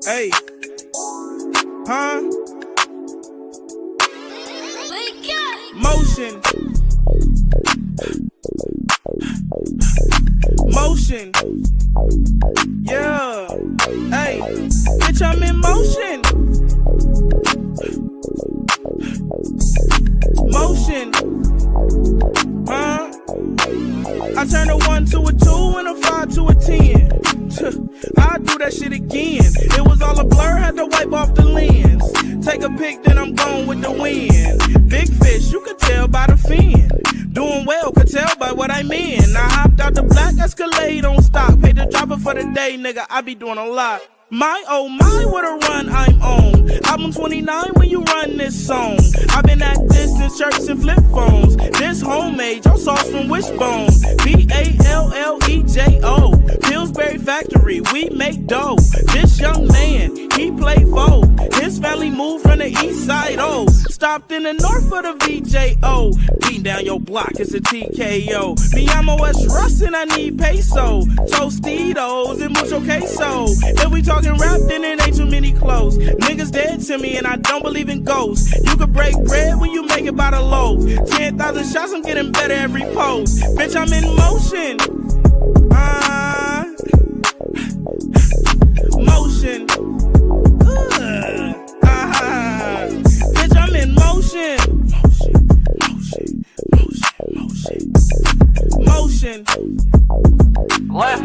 Hey, huh? Motion. Motion. Yeah. Hey, bitch, I'm in motion. Motion. Huh? I turn a 1 to a 2 and a 5 to a 10. I'll do that shit again. It was all a blur, had to wipe off the lens. Take a pic, then I'm gone with the wind. Big fish, you could tell by the fin. Doing well, could tell by what I'm in. I hopped out the black Escalade on stock. Paid the dropper for the day, nigga, I be doing a lot. My oh my, what a run I'm on. Album 29 when you run this song. I've been at this in shirts and flip phones. This homemade, your sauce from Wishbone. Ballejo, Pillsbury Factory, we make dough. This young man, he play foe. His family moved from the east side, oh. Stopped in the north for the VJO. Beating down your block, it's a TKO. Me, I'm OS Russ and I need peso. Tostitos and mucho queso. If we talking rap, then it ain't too many clothes. Niggas dead to me and I don't believe in ghosts. You could break bread when you make it by the loaf. 10,000 shots, I'm getting better every post. Bitch, I'm in motion. Motion. Bitch, I'm in motion. Motion. Left.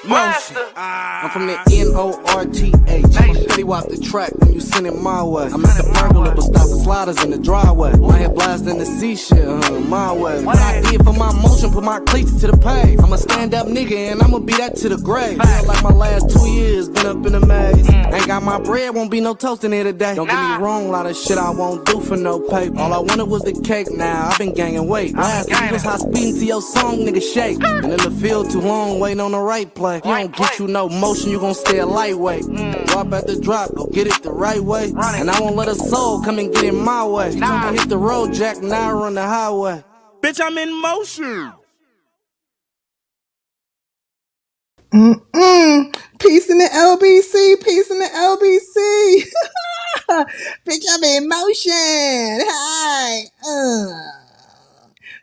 Motion. I'm from the N-O-R-T-H. I'm petty walk the track when you send it my way. I'm at the burglar, but stopping sliders in the driveway. My head blasting the sea shit, my way. What I did for my motion, put my cleats to the pave. I'm a stand-up nigga and I'ma be that to the grave. Feel like my last 2 years been up in the maze. Ain't got my bread, won't be no toast in here today. Don't get me wrong, a lot of shit I won't do for no paper. All I wanted was the cake, now I've been gaining weight. Last week was high speeding to your song, nigga shake. And in the field too long, waiting on the right play. You don't get you no motion, you gon' stay a lightweight. Drop at the drop, go get it the right way. And I won't let a soul come and get in my way. You told me hit the road, Jack, now I run the highway. Bitch, I'm in motion. Peace in the LBC, peace in the LBC. Bitch, I'm in motion. Hi.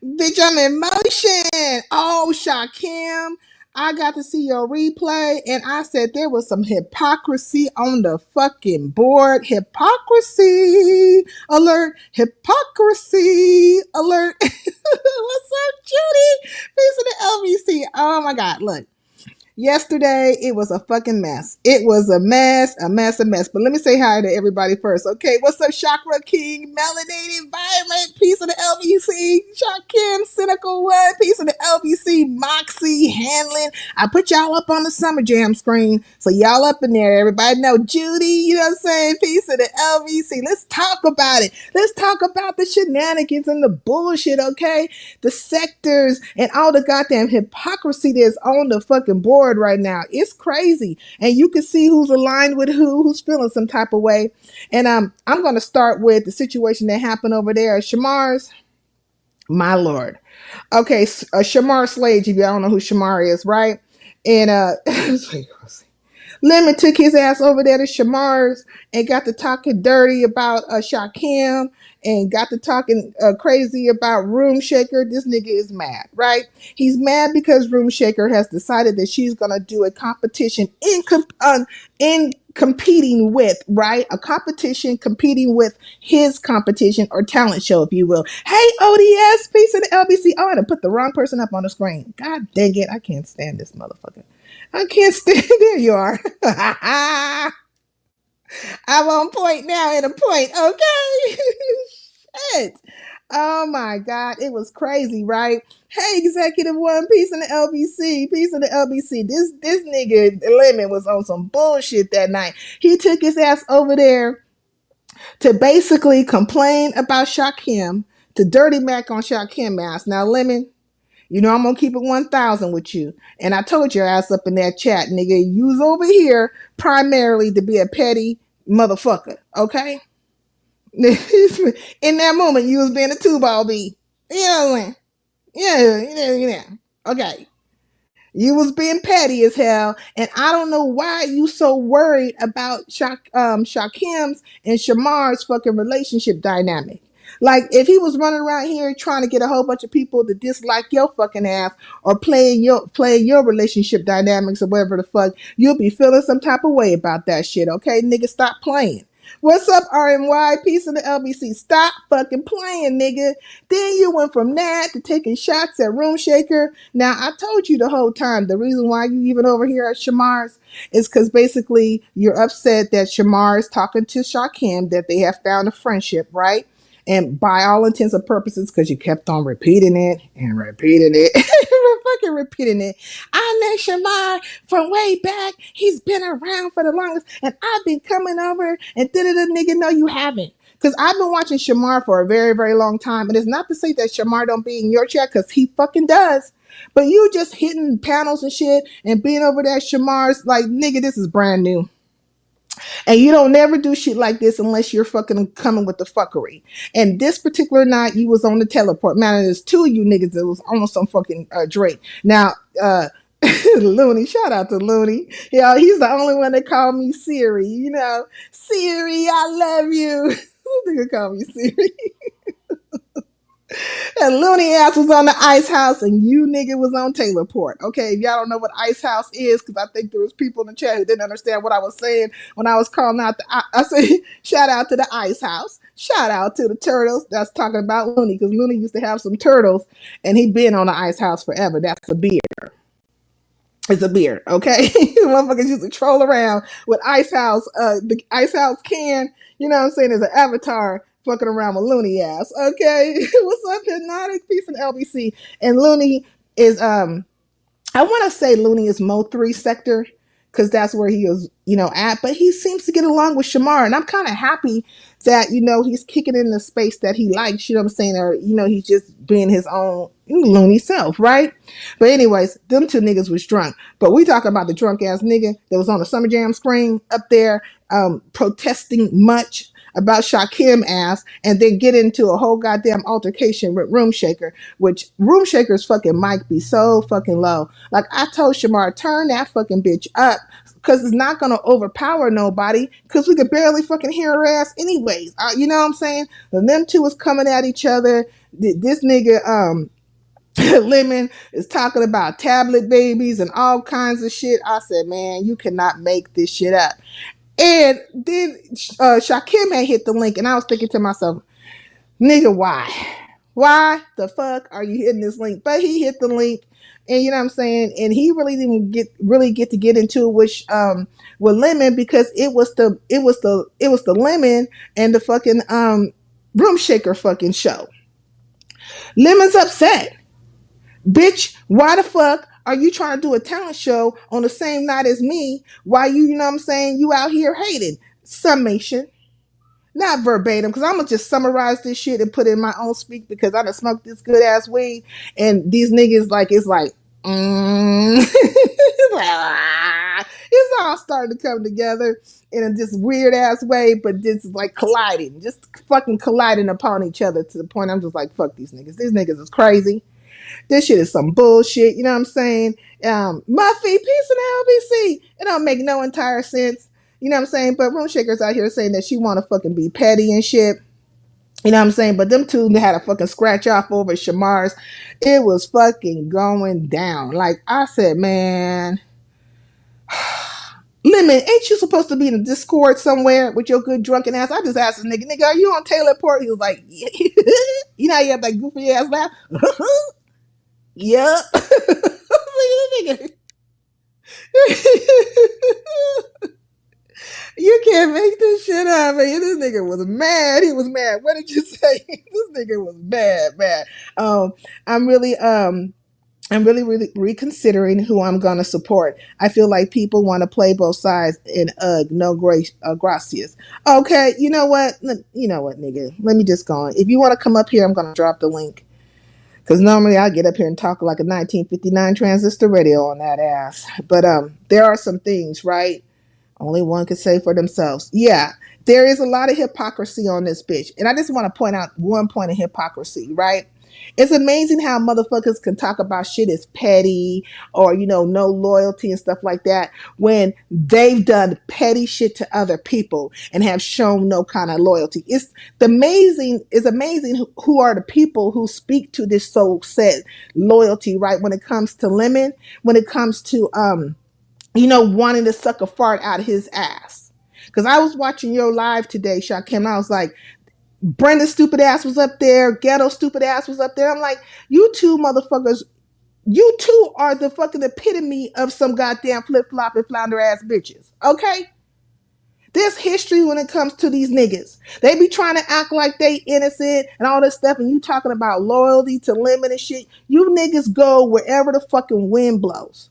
Bitch, I'm in motion. Oh, Shakim, I got to see your replay, and I said there was some hypocrisy on the fucking board. Hypocrisy alert. Hypocrisy alert. What's up, Judy? Peace in the LBC. Oh my God, look. Yesterday, it was a fucking mess. It was a mess. But let me say hi to everybody first. Okay, what's up, Chakra King, Melanated Violent, peace of the LBC, Shakim, Cynical One, peace of the LBC, Moxie, Hanlon. I put y'all up on the Summer Jam screen, so y'all up in there. Everybody know Judy, you know what I'm saying? Peace of the LBC. Let's talk about it. Let's talk about the shenanigans and the bullshit, okay? The sectors and all the goddamn hypocrisy that's on the fucking board right now. It's crazy. And you can see who's aligned with who's feeling some type of way. And I'm going to start with the situation that happened over there at Shamar's. My Lord. Okay, Shamar Slade, if y'all don't know who Shamar is, right? And Lemon took his ass over there to Shamar's and got to talking dirty about Shakim and got to talking crazy about Room Shaker. This nigga is mad, right? He's mad because Room Shaker has decided that she's going to do a competition in competing with, right? A competition competing with his competition or talent show, if you will. Hey, ODS, peace in the LBC. Oh, and I put the wrong person up on the screen. God dang it. I can't stand this motherfucker. I can't stand. There you are. I'm on point now in a point. Okay. Shit. Oh my God. It was crazy, right? Hey, Executive One, peace in the LBC. Peace in the LBC. This nigga Lemon was on some bullshit that night. He took his ass over there to basically complain about Shakim, to dirty Mac on Shakim ass. Now, Lemon, you know I'm gonna keep it 1,000 with you. And I told your ass up in that chat, nigga, you was over here primarily to be a petty motherfucker, okay? In that moment, you was being a two-ball B. You know what I'm saying? Yeah. Okay. You was being petty as hell, and I don't know why you so worried about Shakim's and Shamar's fucking relationship dynamic. Like, if he was running around here trying to get a whole bunch of people to dislike your fucking ass or playing your relationship dynamics or whatever the fuck, you'll be feeling some type of way about that shit, okay? Nigga, stop playing. What's up, RMY? Peace in the LBC. Stop fucking playing, nigga. Then you went from that to taking shots at Room Shaker. Now, I told you the whole time, the reason why you even over here at Shamar's is because basically you're upset that Shamar is talking to Shakim, that they have found a friendship, right? And by all intents and purposes, because you kept on repeating it and repeating it, fucking repeating it. I know Shamar from way back. He's been around for the longest, and I've been coming over and nigga. No, you haven't. Because I've been watching Shamar for a very, very long time. And it's not to say that Shamar don't be in your chat, because he fucking does. But you just hitting panels and shit and being over there at Shamar's like, nigga, this is brand new. And you don't never do shit like this unless you're fucking coming with the fuckery. And this particular night, you was on the teleport. Man, there's two of you niggas that was on some fucking Drake. Now, Looney, shout out to Looney. You know, he's the only one that called me Siri. You know, Siri, I love you. Who nigga call me Siri? And Looney ass was on the Ice House, and you nigga was on Taylorport. Okay, if y'all don't know what Ice House is, because I think there was people in the chat who didn't understand what I was saying when I was calling out I say shout out to the Ice House, shout out to the turtles. That's talking about Looney, because Looney used to have some turtles, and he been on the Ice House forever. That's a beer. It's a beer, okay? Motherfuckers used to troll around with Ice House, the Ice House can, you know what I'm saying, as an avatar fucking around with Looney ass, okay? What's up, Hypnotic? Peace and LBC. And Looney is, I want to say Looney is Mo 3 sector, because that's where he is, you know, at. But he seems to get along with Shamar, and I'm kind of happy that, you know, he's kicking in the space that he likes, you know what I'm saying, or, you know, he's just being his own loony self, right? But anyways, them two niggas was drunk. But we talking about the drunk ass nigga that was on the Summer Jam screen up there protesting much about Shakim ass, and then get into a whole goddamn altercation with Room Shaker, which Room Shaker's fucking mic be so fucking low. Like, I told Shamar, turn that fucking bitch up, because it's not gonna overpower nobody, because we could barely fucking hear her ass anyways. You know what I'm saying? And them two was coming at each other. This nigga Lemon is talking about tablet babies and all kinds of shit. I said, man, you cannot make this shit up. And then Shakim had hit the link, and I was thinking to myself, nigga, why? Why the fuck are you hitting this link? But he hit the link, and you know what I'm saying, and he really didn't get to get into it with Lemon, because it was the Lemon and the fucking Room Shaker fucking show. Lemon's upset. Bitch, why the fuck are you trying to do a talent show on the same night as me? Why you know what I'm saying, you out here hating? Summation. Not verbatim, because I'm going to just summarize this shit and put it in my own speak, because I done smoked this good ass weed, and these niggas, like, it's like, it's all starting to come together in this weird ass way, but just like colliding, just fucking colliding upon each other, to the point I'm just like, fuck these niggas. These niggas is crazy. This shit is some bullshit, you know what I'm saying? Muffy, peace and LBC. It don't make no entire sense, you know what I'm saying? But Room Shaker's out here saying that she want to fucking be petty and shit, you know what I'm saying? But them two had a fucking scratch off over Shamar's. It was fucking going down. Like, I said, man, Lemon, ain't you supposed to be in a Discord somewhere with your good drunken ass? I just asked this nigga, are you on Taylorport? He was like, yeah. You know how you have that goofy ass laugh? Yup. You can't make this shit up, man. This nigga was mad. He was mad. What did you say? This nigga was mad. I'm really reconsidering who I'm gonna support. I feel like people want to play both sides, and no gracias. Okay, you know what, nigga? Let me just go on. If you want to come up here, I'm gonna drop the link. Because normally I get up here and talk like a 1959 transistor radio on that ass. But there are some things, right? Only one can say for themselves. Yeah, there is a lot of hypocrisy on this bitch. And I just want to point out one point of hypocrisy, right? It's amazing how motherfuckers can talk about shit as petty or, no loyalty and stuff like that when they've done petty shit to other people and have shown no kind of loyalty. It's amazing who are the people who speak to this so said loyalty, right? When it comes to Lemon, when it comes to, wanting to suck a fart out of his ass. Because I was watching your live today, Shakim, and I was like, Brenda's stupid ass was up there. Ghetto stupid ass was up there. I'm like, you two motherfuckers, you two are the fucking epitome of some goddamn flip-flop and flounder ass bitches. Okay? There's history when it comes to these niggas. They be trying to act like they innocent and all this stuff, and you talking about loyalty to Lemon and shit. You niggas go wherever the fucking wind blows.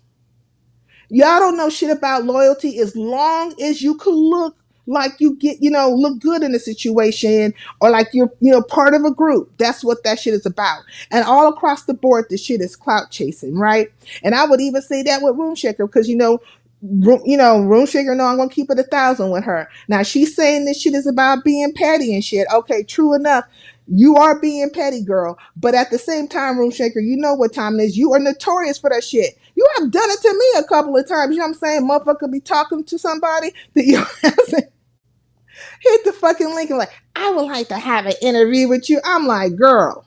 Y'all don't know shit about loyalty as long as you could look like you get, look good in a situation or like you're, part of a group. That's what that shit is about. And all across the board, this shit is clout chasing, right? And I would even say that with Room Shaker because, Room Shaker, no, I'm going to keep it 1,000 with her. Now, she's saying this shit is about being petty and shit. Okay, true enough. You are being petty, girl. But at the same time, Room Shaker, you know what time it is. You are notorious for that shit. You have done it to me a couple of times. You know what I'm saying? Motherfucker be talking to somebody that you hit the fucking link and like, I would like to have an interview with you. I'm like, girl,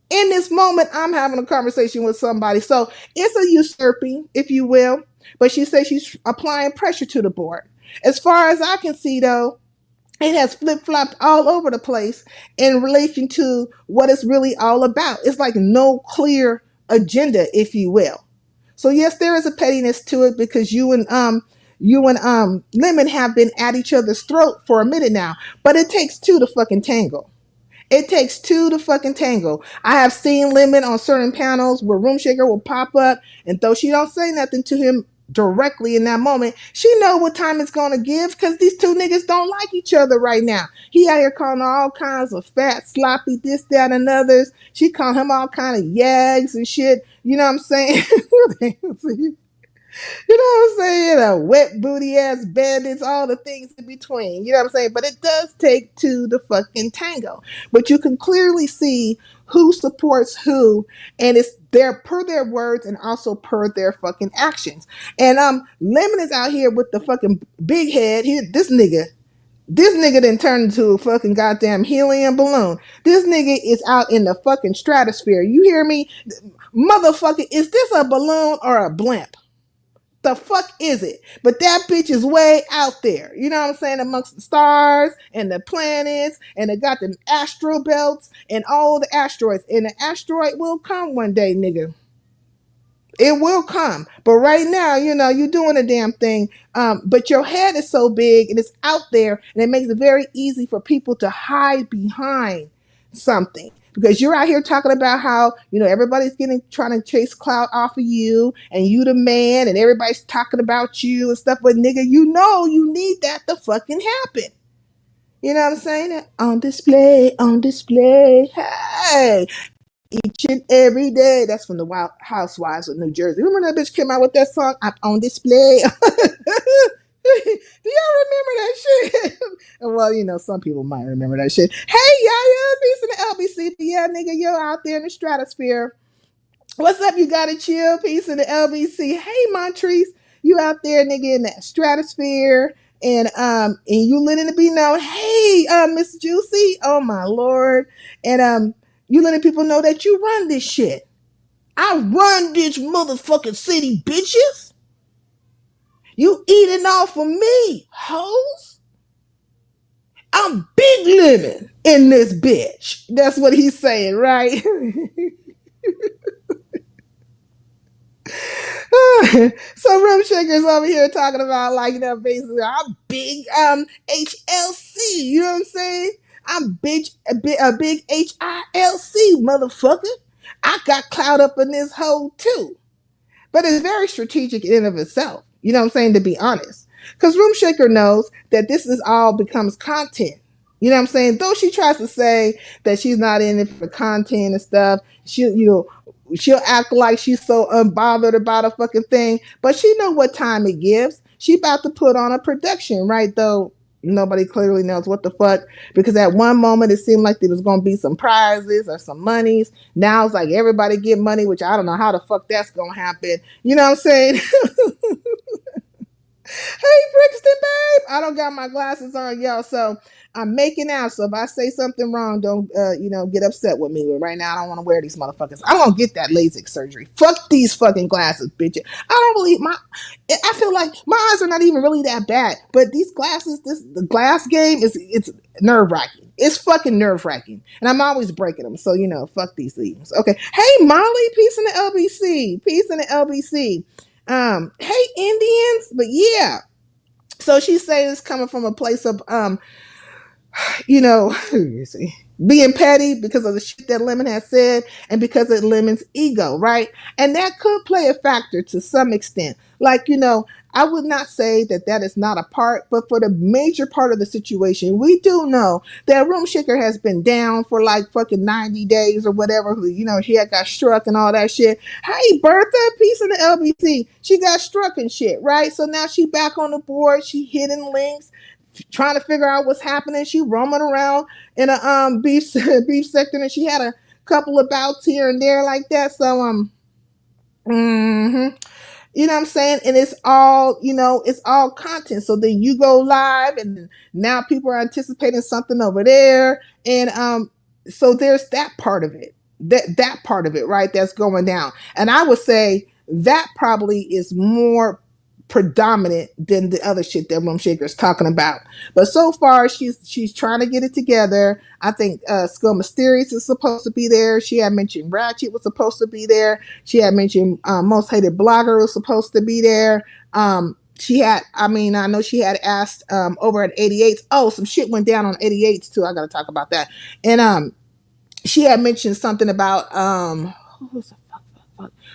in this moment, I'm having a conversation with somebody. So it's a usurping, if you will. But she says she's applying pressure to the board. As far as I can see, though, it has flip-flopped all over the place in relation to what it's really all about. It's like no clear agenda, if you will. So yes, there is a pettiness to it because you and Lemon have been at each other's throat for a minute now. But it takes two to fucking tangle. It takes two to fucking tangle. I have seen Lemon on certain panels where Room Shaker will pop up, and though she don't say nothing to him directly in that moment, she know what time it's gonna give because these two niggas don't like each other right now. He out here calling her all kinds of fat, sloppy, this, that, and others. She calling him all kind of yags and shit. You know what I'm saying? You know what I'm saying? Wet booty ass bandits, all the things in between. You know what I'm saying? But it does take two to fucking tango. But you can clearly see who supports who, and it's there per their words and also per their fucking actions. And Lemon is out here with the fucking big head. This nigga didn't turn into a fucking goddamn helium balloon. This nigga is out in the fucking stratosphere. You hear me? Motherfucker, is this a balloon or a blimp? The fuck is it? But that bitch is way out there. You know what I'm saying? Amongst the stars and the planets, and it got the astro belts and all the asteroids. And the asteroid will come one day, nigga. It will come. But right now, you're doing a damn thing. But your head is so big and it's out there, and it makes it very easy for people to hide behind something. Because you're out here talking about how, everybody's trying to chase clout off of you and you the man and everybody's talking about you and stuff. But nigga, you need that to fucking happen. You know what I'm saying? On display, hey, each and every day. That's from the Wild Housewives of New Jersey. Remember that bitch came out with that song, I'm on display? Do y'all remember that shit? Well, some people might remember that shit. Hey, yeah, peace in the LBC. But yeah, nigga, you're out there in the stratosphere. What's up? You gotta chill. Peace in the LBC. Hey, Montrese, you out there, nigga, in that stratosphere. And you letting it be known, hey, Miss Juicy, oh my lord. And you letting people know that you run this shit. I run this motherfucking city, bitches. You eating off of me, hoes. I'm Big Lemon in this bitch. That's what he's saying, right? So Room Shaker's over here talking about basically I'm big HLC. You know what I'm saying? I'm a big HILC motherfucker. I got clout up in this hole too. But it's very strategic in and of itself. You know what I'm saying? To be honest. Because Room Shaker knows that this is all becomes content. You know what I'm saying? Though she tries to say that she's not in it for content and stuff, she'll act like she's so unbothered about a fucking thing. But she know what time it gives. She about to put on a production, right? Though Nobody clearly knows what the fuck, because at one moment it seemed like there was going to be some prizes or some monies. Now it's like everybody get money, which I don't know how the fuck that's going to happen. You know what I'm saying? Hey, Brixton, babe. I don't got my glasses on, y'all, so I'm making out. So if I say something wrong, don't get upset with me. But right now, I don't want to wear these motherfuckers. I'm gonna get that LASIK surgery. Fuck these fucking glasses, bitch. I don't believe I feel like my eyes are not even really that bad, but these glasses, the glass game it's nerve wracking. It's fucking nerve wracking, and I'm always breaking them. So fuck these things. Okay. Hey, Molly, peace in the LBC. Peace in the LBC. Hey, Indians, but yeah. So she says it's coming from a place of being petty because of the shit that Lemon has said and because of Lemon's ego, right? And that could play a factor to some extent. Like, I would not say that that is not a part, but for the major part of the situation, we do know that Room Shaker has been down for like fucking 90 days or whatever. She had got struck and all that shit. Hey, Bertha, peace in the LBC. She got struck and shit, right? So now she back on the board. She hitting links, trying to figure out what's happening. She roaming around in a beef beef sector, and she had a couple of bouts here and there like that. So you know what I'm saying? And it's all, it's all content. So then you go live and now people are anticipating something over there. And so there's that part of it. That part of it, right? That's going down. And I would say that probably is more predominant than the other shit that Room Shaker is talking about. But so far she's trying to get it together. I think Skull Mysterious is supposed to be there. She had mentioned Ratchet was supposed to be there. She had mentioned Most Hated Blogger was supposed to be there. I know she had asked over at 88. Oh, some shit went down on 88 too. I gotta talk about that. And she had mentioned something about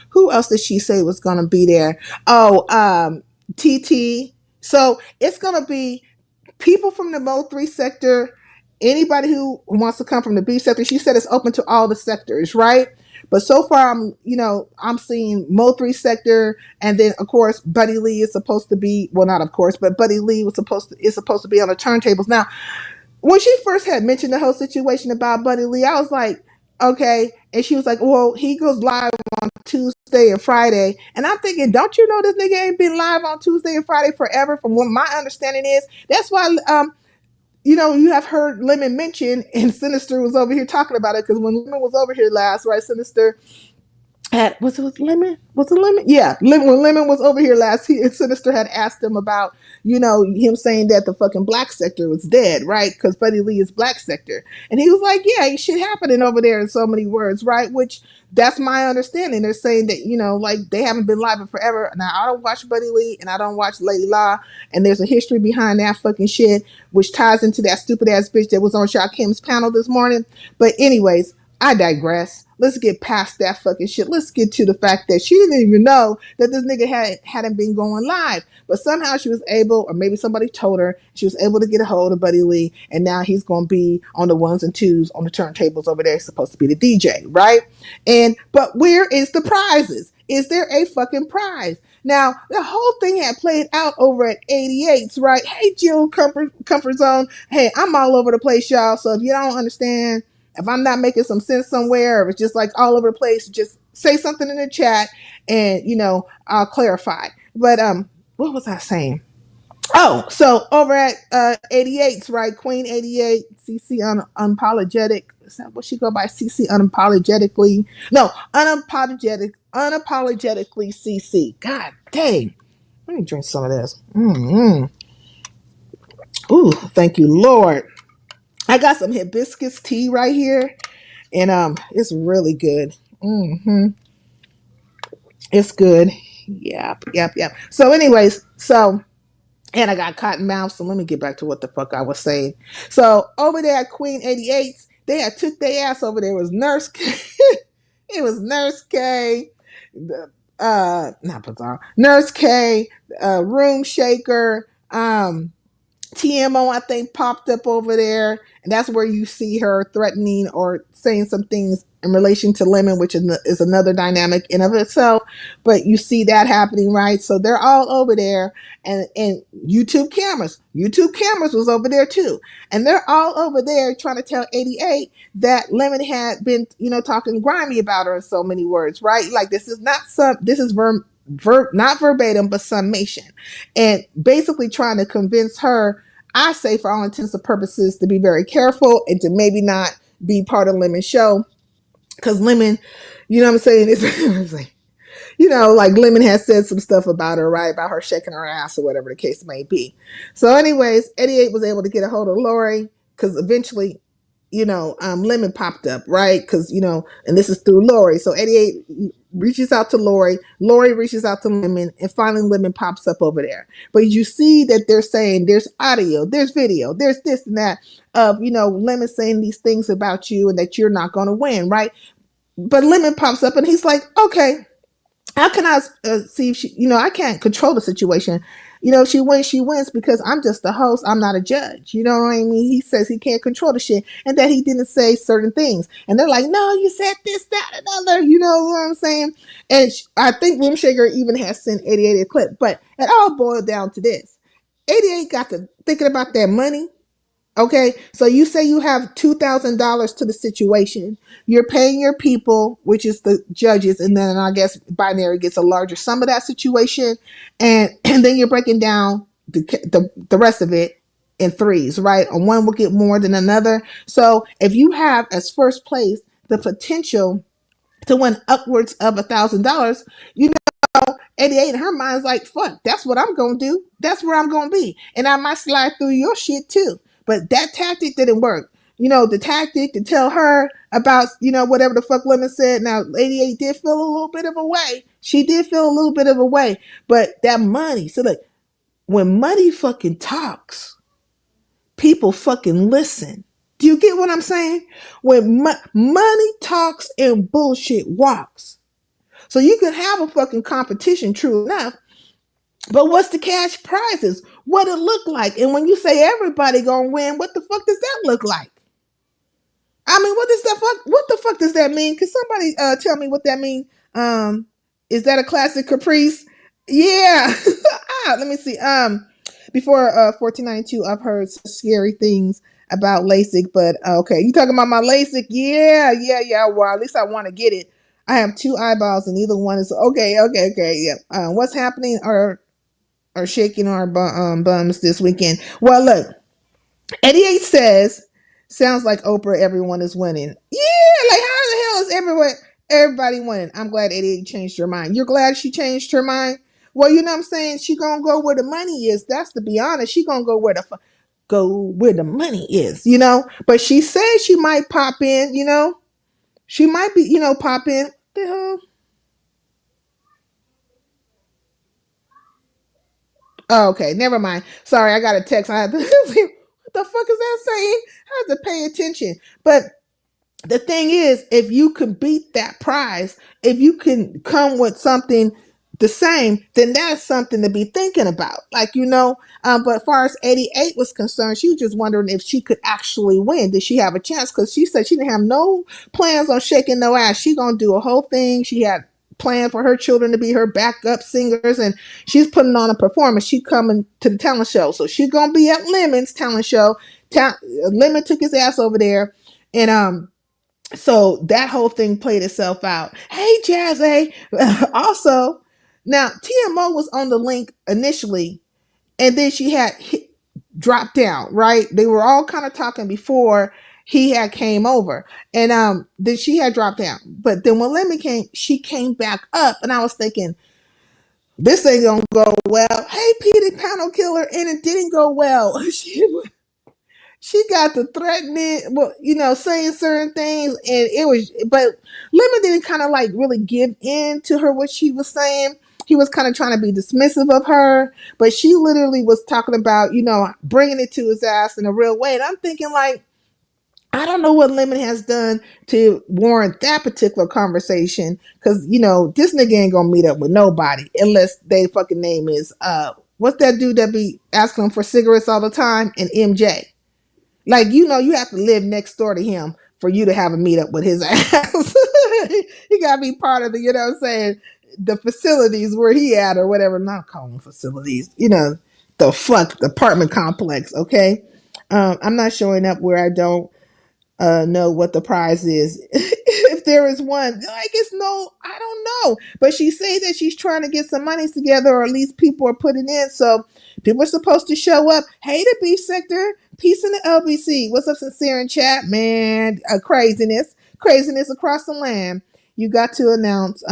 who else did she say was gonna be there? Oh, TT. So it's gonna be people from the Mo 3 sector, anybody who wants to come from the B sector. She said it's open to all the sectors, right? But so far, I'm seeing Mo 3 sector, and then of course Buddy Lee is supposed to be, well, not of course, but Buddy Lee is supposed to be on the turntables. Now, when she first had mentioned the whole situation about Buddy Lee, I was like, okay. And she was like, well, he goes live on Tuesday and Friday. And I'm thinking, don't you know this nigga ain't been live on Tuesday and Friday forever? From what my understanding is, that's why, you have heard Lemon mention, and Sinister was over here talking about it, because when Lemon was over here last, right, Sinister was it Lemon? Was it Lemon? Yeah, when Lemon was over here last, Sinister had asked him about, him saying that the fucking black sector was dead, right? Because Buddy Lee is black sector, and he was like, "Yeah, shit happening over there," in so many words, right? Which that's my understanding. They're saying that like they haven't been live in forever. Now I don't watch Buddy Lee and I don't watch Lady La, and there's a history behind that fucking shit, which ties into that stupid ass bitch that was on Shakim's panel this morning. But anyways, I digress. Let's get past that fucking shit. Let's get to the fact that she didn't even know that this nigga hadn't been going live. But somehow she was able, or maybe somebody told her, she was able to get a hold of Buddy Lee, and now he's going to be on the ones and twos on the turntables over there. He's supposed to be the DJ, right? But where is the prizes? Is there a fucking prize? Now, the whole thing had played out over at 88's, right? Hey, Jill, Comfort Zone. Hey, I'm all over the place, y'all. So if you don't understand, if I'm not making some sense somewhere, or if it's just like all over the place, just say something in the chat and, I'll clarify. But what was I saying? Oh, so over at 88's, right? Queen 88, CC Unapologetic. Is that what she go by? CC Unapologetically? No, unapologetically CC. God dang. Let me drink some of this. Ooh, thank you, Lord. I got some hibiscus tea right here, and it's really good. It's good. Yep. So anyways, and I got cotton mouth, so let me get back to what the fuck I was saying. So over there at Queen 88, they had took their ass over there. It was Nurse K. It was Nurse K, not Bizarre, Nurse K, Room Shaker, TMO, I think, popped up over there, and that's where you see her threatening or saying some things in relation to Lemon, which is another dynamic in of itself. But you see that happening, right? So they're all over there, and YouTube cameras was over there too, and they're all over there trying to tell 88 that Lemon had been, talking grimy about her in so many words, right? Like this is not verbatim, but summation, and basically trying to convince her, I say for all intents and purposes, to be very careful and to maybe not be part of Lemon's show. Because Lemon, you know what I'm saying? It's like, like Lemon has said some stuff about her, right? About her shaking her ass or whatever the case may be. So anyways, 88 was able to get a hold of Lori because eventually, Lemon popped up, right? Because, and this is through Lori. So 88 reaches out to Lori. Lori reaches out to Lemon, and finally Lemon pops up over there. But you see that they're saying there's audio, there's video, there's this and that of, Lemon saying these things about you and that you're not going to win, right? But Lemon pops up and he's like, okay, how can I see if she, I can't control the situation. If she wins because I'm just the host. I'm not a judge. You know what I mean? He says he can't control the shit and that he didn't say certain things. And they're like, no, you said this, that, another. You know what I'm saying? And I think Rimshaker even has sent 88 a clip. But it all boiled down to this. 88 got to thinking about that money. Okay, so you say you have $2,000 to the situation. You're paying your people, which is the judges, and then I guess Binary gets a larger sum of that situation, and then you're breaking down the rest of it in threes, right? And one will get more than another. So if you have as first place the potential to win upwards of $1,000, 88 in her mind's like, fuck, that's what I'm gonna do. That's where I'm gonna be. And I might slide through your shit too. But that tactic didn't work. The tactic to tell her about, whatever the fuck Lemon said. Now, 88 did feel a little bit of a way. She did feel a little bit of a way. But that money, so look, when money fucking talks, people fucking listen. Do you get what I'm saying? When money talks and bullshit walks. So you can have a fucking competition, true enough, but what's the cash prizes? What it look like? And when you say everybody gonna win, what the fuck does that look like? I mean, what the fuck does that mean? Can somebody tell me what that means? Is that a classic Caprice? Yeah. Let me see. Before 1492, I've heard scary things about LASIK, but okay, you talking about my LASIK? Yeah. Well, at least I want to get it. I have two eyeballs, and either one is okay. Yeah. What's happening or shaking our bums this weekend? Well, look, 88 says, sounds like Oprah, everyone is winning. Yeah, like how the hell is everybody winning? I'm glad 88 changed her mind. You're glad she changed her mind? Well, you know what I'm saying? She gonna go where the money is. That's to be honest. She gonna go where the money is, But she says she might pop in, She might be, pop in. The hell? Oh, okay, never mind. Sorry, I got a text. I had to, what the fuck is that saying? I have to pay attention. But the thing is, if you can beat that prize, if you can come with something the same, then that's something to be thinking about. Like, but as far as 88 was concerned, she was just wondering if she could actually win. Did she have a chance? Because she said she didn't have no plans on shaking no ass. She gonna do a whole thing. She had planned for her children to be her backup singers, and she's putting on a performance. She coming to the talent show. So she's gonna be at Lemon's talent show. Lemon took his ass over there, and so that whole thing played itself out. Hey, Jazzy. Also, now TMO was on the link initially, and then she had dropped down, right? They were all kind of talking before he had came over, and then she had dropped down. But then when Lemon came, she came back up, and I was thinking, this ain't gonna go well. Hey, Petey Panel Killer, and it didn't go well. She got to threatening, well, saying certain things, and but Lemon didn't kind of like really give in to her what she was saying. He was kind of trying to be dismissive of her, but she literally was talking about, bringing it to his ass in a real way. And I'm thinking, like, I don't know what Lemon has done to warrant that particular conversation, because, this nigga ain't gonna meet up with nobody unless they fucking name is What's that dude that be asking him for cigarettes all the time? And MJ. Like, you know, you have to live next door to him for you to have a meetup with his ass. He got to be part of the, you know what I'm saying, the facilities where he at or whatever. Not calling facilities, you know, the apartment complex, okay? I'm not showing up where I don't know what the prize is. If there is one, like it's no, I don't know. But she say that she's trying to get some monies together, or at least people are putting in. So people are supposed to show up. Hey, the beef sector, peace in the LBC. What's up, sincere in chat, man? Craziness across the land. You got to announce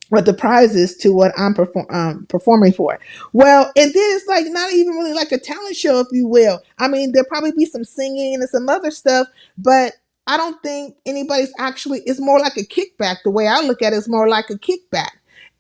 what the prize is to what I'm performing for. Well, and then it's like not even really like a talent show, if you will. I mean, there'll probably be some singing and some other stuff, but I don't think anybody's actually, it's more like a kickback. The way I look at it is more like a kickback.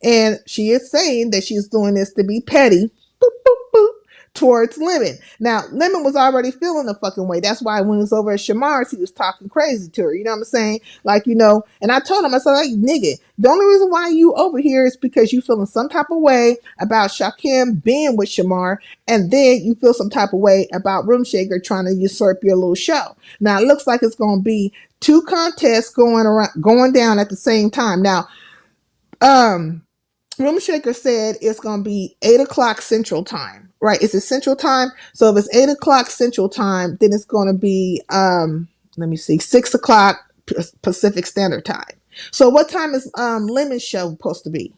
And she is saying that she's doing this to be petty. Boop, boop, boop, towards Lemon. Now, Lemon was already feeling the fucking way. That's why when he was over at Shamar's, he was talking crazy to her. You know what I'm saying? Like, you know, and I told him, I said, like, nigga, the only reason why you over here is because you feeling some type of way about Shakim being with Shamar, and then you feel some type of way about Room Shaker trying to usurp your little show. Now, it looks like it's going to be two contests going down at the same time. Now, Room Shaker said it's going to be 8 o'clock Central Time, right? It's a Central Time. So if it's 8 o'clock Central Time, then it's going to be, 6 o'clock Pacific Standard Time. So what time is Lemon's show supposed to be?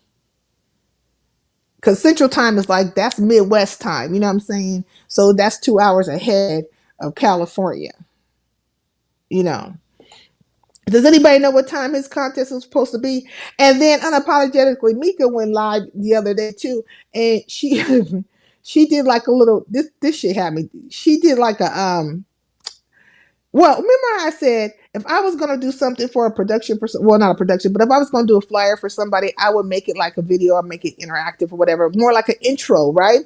Because Central Time is like, that's Midwest time. You know what I'm saying? So that's 2 hours ahead of California. You know. Does anybody know what time his contest was supposed to be? And then unapologetically, Mika went live the other day too, and she she did like a little this shit had me. She did like a well, remember I said if I was gonna do something for a production person, well, not a production, but if I was gonna do a flyer for somebody, I would make it like a video, or make it interactive or whatever, more like an intro, right?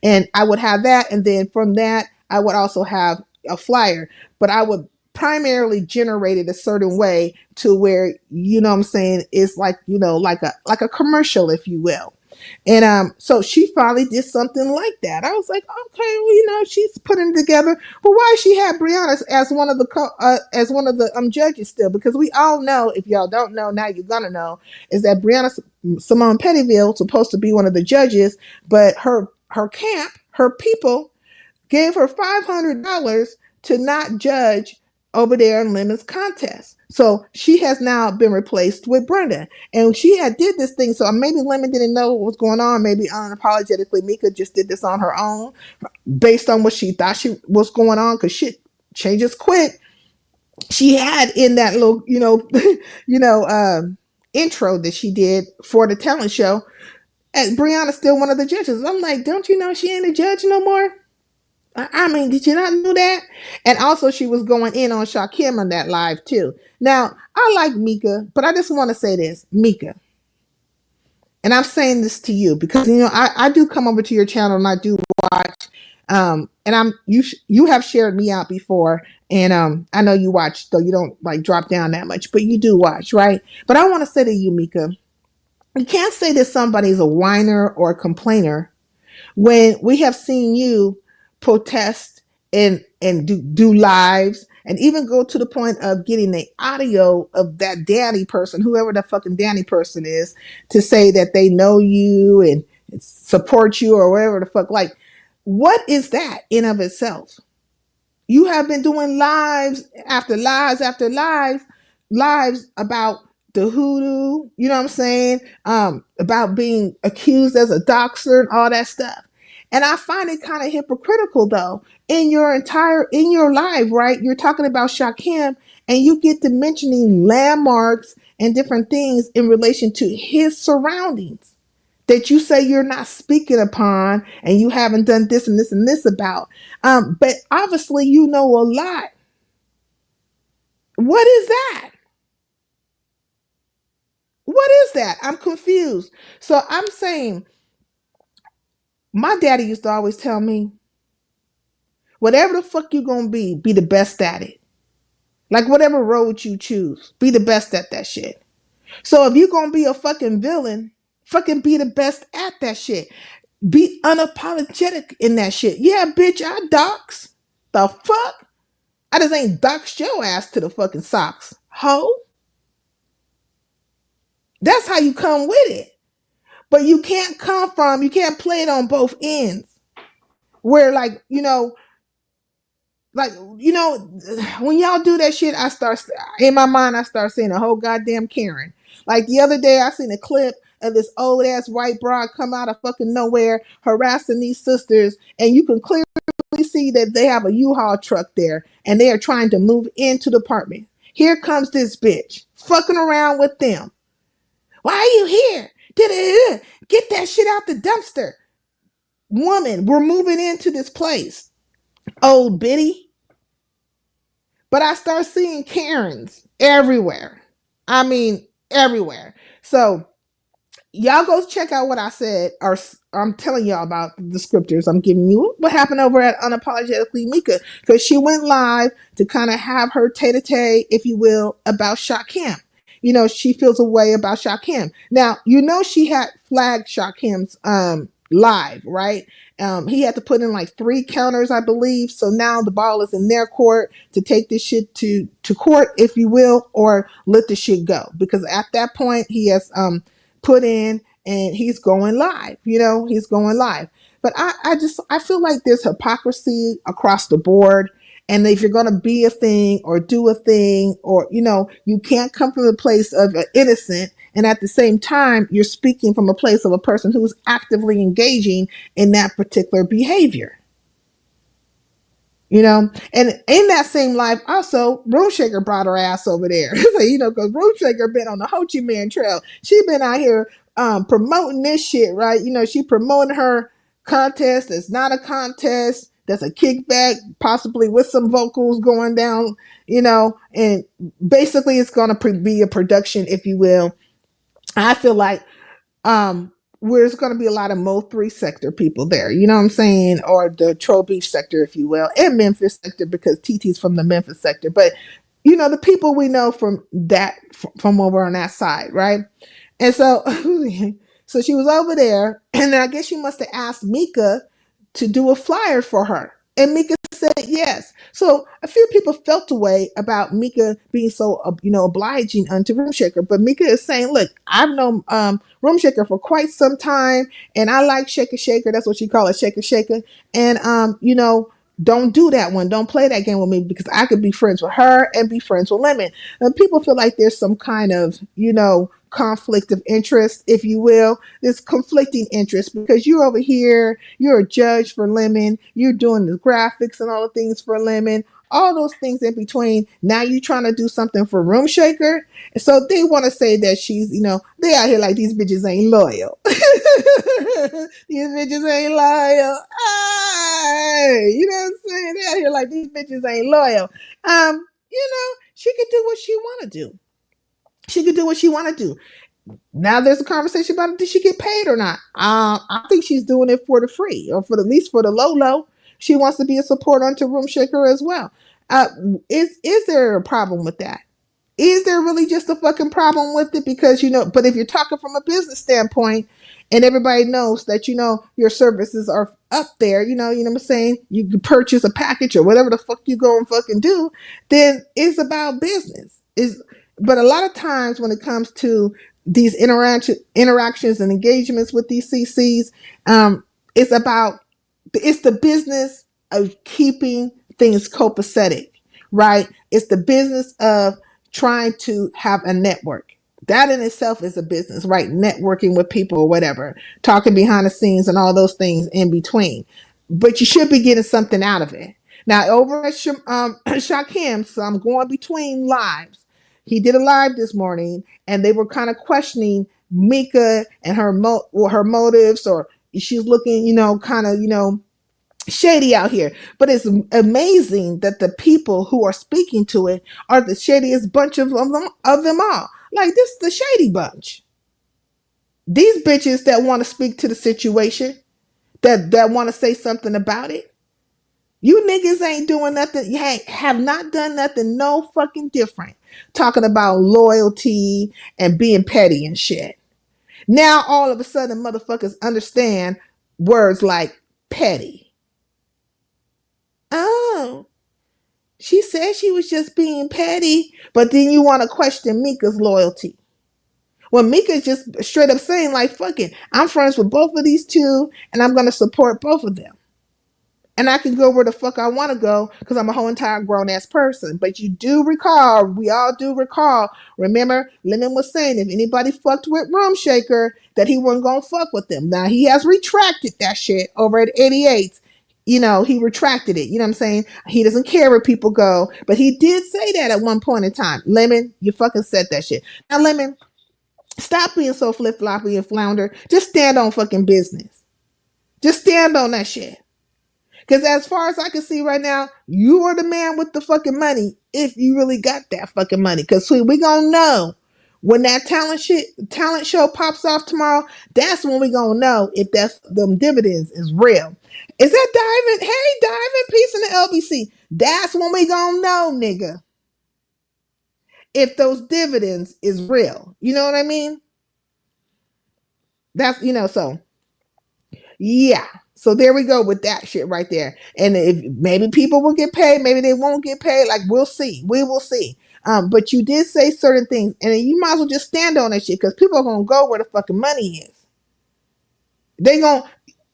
And I would have that, and then from that, I would also have a flyer, but I would primarily generate it a certain way to where, you know what I'm saying, it's like, you know, like a commercial, if you will. And so she finally did something like that. I was like, okay, well, you know, she's putting it together. But why she had Brianna as one of the judges still? Because we all know, if y'all don't know, now you're gonna know, is that Brianna Simone Pettyville supposed to be one of the judges, but her camp, her people, gave her $500 to not judge over there in Lemon's contest. So she has now been replaced with Brenda. And she had did this thing. So maybe Lemon didn't know what was going on. Maybe unapologetically Mika just did this on her own based on what she thought she was going on, because shit changes quick. She had in that little, intro that she did for the talent show, and Brianna's still one of the judges. I'm like, don't you know she ain't a judge no more? I mean, did you not know that? And also, she was going in on Shakim on that live too. Now, I like Mika, but I just want to say this, Mika, and I'm saying this to you because, you know, I do come over to your channel and I do watch, and you have shared me out before, and I know you watch, though you don't like drop down that much, but you do watch, right? But I want to say to you, Mika, you can't say that somebody's a whiner or a complainer when we have seen you protest and do lives and even go to the point of getting the audio of that Danny person, whoever the fucking Danny person is, to say that they know you and support you or whatever the fuck. Like, what is that in of itself? You have been doing lives after lives after lives about the hoodoo, you know what I'm saying? About being accused as a doxer and all that stuff. And I find it kind of hypocritical though. In your life, right? You're talking about Shakim and you get to mentioning landmarks and different things in relation to his surroundings that you say you're not speaking upon and you haven't done this and this and this about. But obviously you know a lot. What is that? What is that? I'm confused. So I'm saying, my daddy used to always tell me, whatever the fuck you gonna be the best at it. Like whatever road you choose, be the best at that shit. So if you're gonna be a fucking villain, fucking be the best at that shit. Be unapologetic in that shit. Yeah, bitch, I dox. The fuck? I just ain't doxed your ass to the fucking socks. Ho. That's how you come with it. But you can't you can't play it on both ends. Where like, like, when y'all do that shit, in my mind, I start seeing a whole goddamn Karen. Like the other day, I seen a clip of this old ass white broad come out of fucking nowhere harassing these sisters, and you can clearly see that they have a U-Haul truck there, and they are trying to move into the apartment. Here comes this bitch fucking around with them. Why are you here? Get that shit out the dumpster. Woman, we're moving into this place. Old biddy. But I start seeing Karens everywhere. I mean, everywhere. So y'all go check out what I said, or I'm telling y'all about the scriptures. I'm giving you what happened over at Unapologetically Mika, because she went live to kind of have her tete-a-tete, if you will, about Shakim. She feels a way about Shakim. Now, she had flagged Shakim's live, right? He had to put in like 3 counters, I believe. So now the ball is in their court to take this shit to court, if you will, or let the shit go. Because at that point, he has put in, and he's going live. He's going live. But I feel like there's hypocrisy across the board. And if you're going to be a thing or do a thing, or, you can't come from the place of an innocent, and at the same time, you're speaking from a place of a person who's actively engaging in that particular behavior. And in that same life, also, Room Shaker brought her ass over there. Because Room Shaker been on the Ho Chi Minh Trail. She been out here promoting this shit, right? She promoting her contest. It's not a contest. That's a kickback, possibly with some vocals going down, and basically it's going to be a production, if you will. I feel like where there's going to be a lot of Mo 3 sector people there, you know what I'm saying? Or the Troll Beach sector, if you will, and Memphis sector, because TT's from the Memphis sector. But, the people we know from over on that side, right? And so, so she was over there, and then I guess she must have asked Mika to do a flyer for her. And Mika said yes. So a few people felt a way about Mika being so, obliging unto Room Shaker. But Mika is saying, look, I've known Room Shaker for quite some time, and I like Shaker Shaker. That's what she called it, Shaker Shaker. And, don't do that one. Don't play that game with me, because I could be friends with her and be friends with Lemon. And people feel like there's some kind of, conflict of interest, if you will. There's conflicting interest, because you're over here, you're a judge for Lemon, you're doing the graphics and all the things for Lemon, all those things in between. Now you're trying to do something for Room Shaker. And so they want to say that she's, they out here like these bitches ain't loyal. These bitches ain't loyal. Ay, you know what I'm saying? They out here like these bitches ain't loyal. She could do what she want to do. She could do what she want to do. Now there's a conversation about, did she get paid or not? I think she's doing it for the free, or for at least for the low. She wants to be a support unto Room Shaker as well. Is there a problem with that? Is there really just a fucking problem with it? Because, but if you're talking from a business standpoint, and everybody knows that, your services are up there, you know what I'm saying? You can purchase a package or whatever the fuck you go and fucking do, then it's about business. But a lot of times when it comes to these interactions and engagements with these CCs, it's the business of keeping things copacetic, right? It's the business of trying to have a network. That in itself is a business, right? Networking with people or whatever, talking behind the scenes and all those things in between. But you should be getting something out of it. Now, over at Shakim, so I'm going between lives. He did a live this morning, and they were kind of questioning Mika and her motives, or she's looking, kind of, shady out here. But it's amazing that the people who are speaking to it are the shadiest bunch of them all. Like, this is the shady bunch. These bitches that want to speak to the situation, that want to say something about it. You niggas ain't doing nothing. You have not done nothing no fucking different. Talking about loyalty and being petty and shit. Now all of a sudden motherfuckers understand words like petty. Oh, she said she was just being petty, but then you want to question Mika's loyalty. When Mika's just straight up saying, like, fuck it, I'm friends with both of these two, and I'm going to support both of them. And I can go where the fuck I want to go because I'm a whole entire grown ass person. But you do recall, we all do recall, remember, Lemon was saying if anybody fucked with Room Shaker, that he wasn't going to fuck with them. Now, he has retracted that shit over at 88. You know, he retracted it. You know what I'm saying? He doesn't care where people go. But he did say that at one point in time. Lemon, you fucking said that shit. Now, Lemon, stop being so flip-floppy and flounder. Just stand on fucking business. Just stand on that shit. Because as far as I can see right now, you are the man with the fucking money if you really got that fucking money. Because we going to know when that talent show pops off tomorrow, that's when we going to know if that's them dividends is real. Is that Diamond? Hey, Diamond, peace in the LBC. That's when we going to know, nigga, if those dividends is real. You know what I mean? That's, so, yeah. So there we go with that shit right there. And if maybe people will get paid, maybe they won't get paid. Like, we'll see. We will see. But you did say certain things, and you might as well just stand on that shit because people are gonna go where the fucking money is.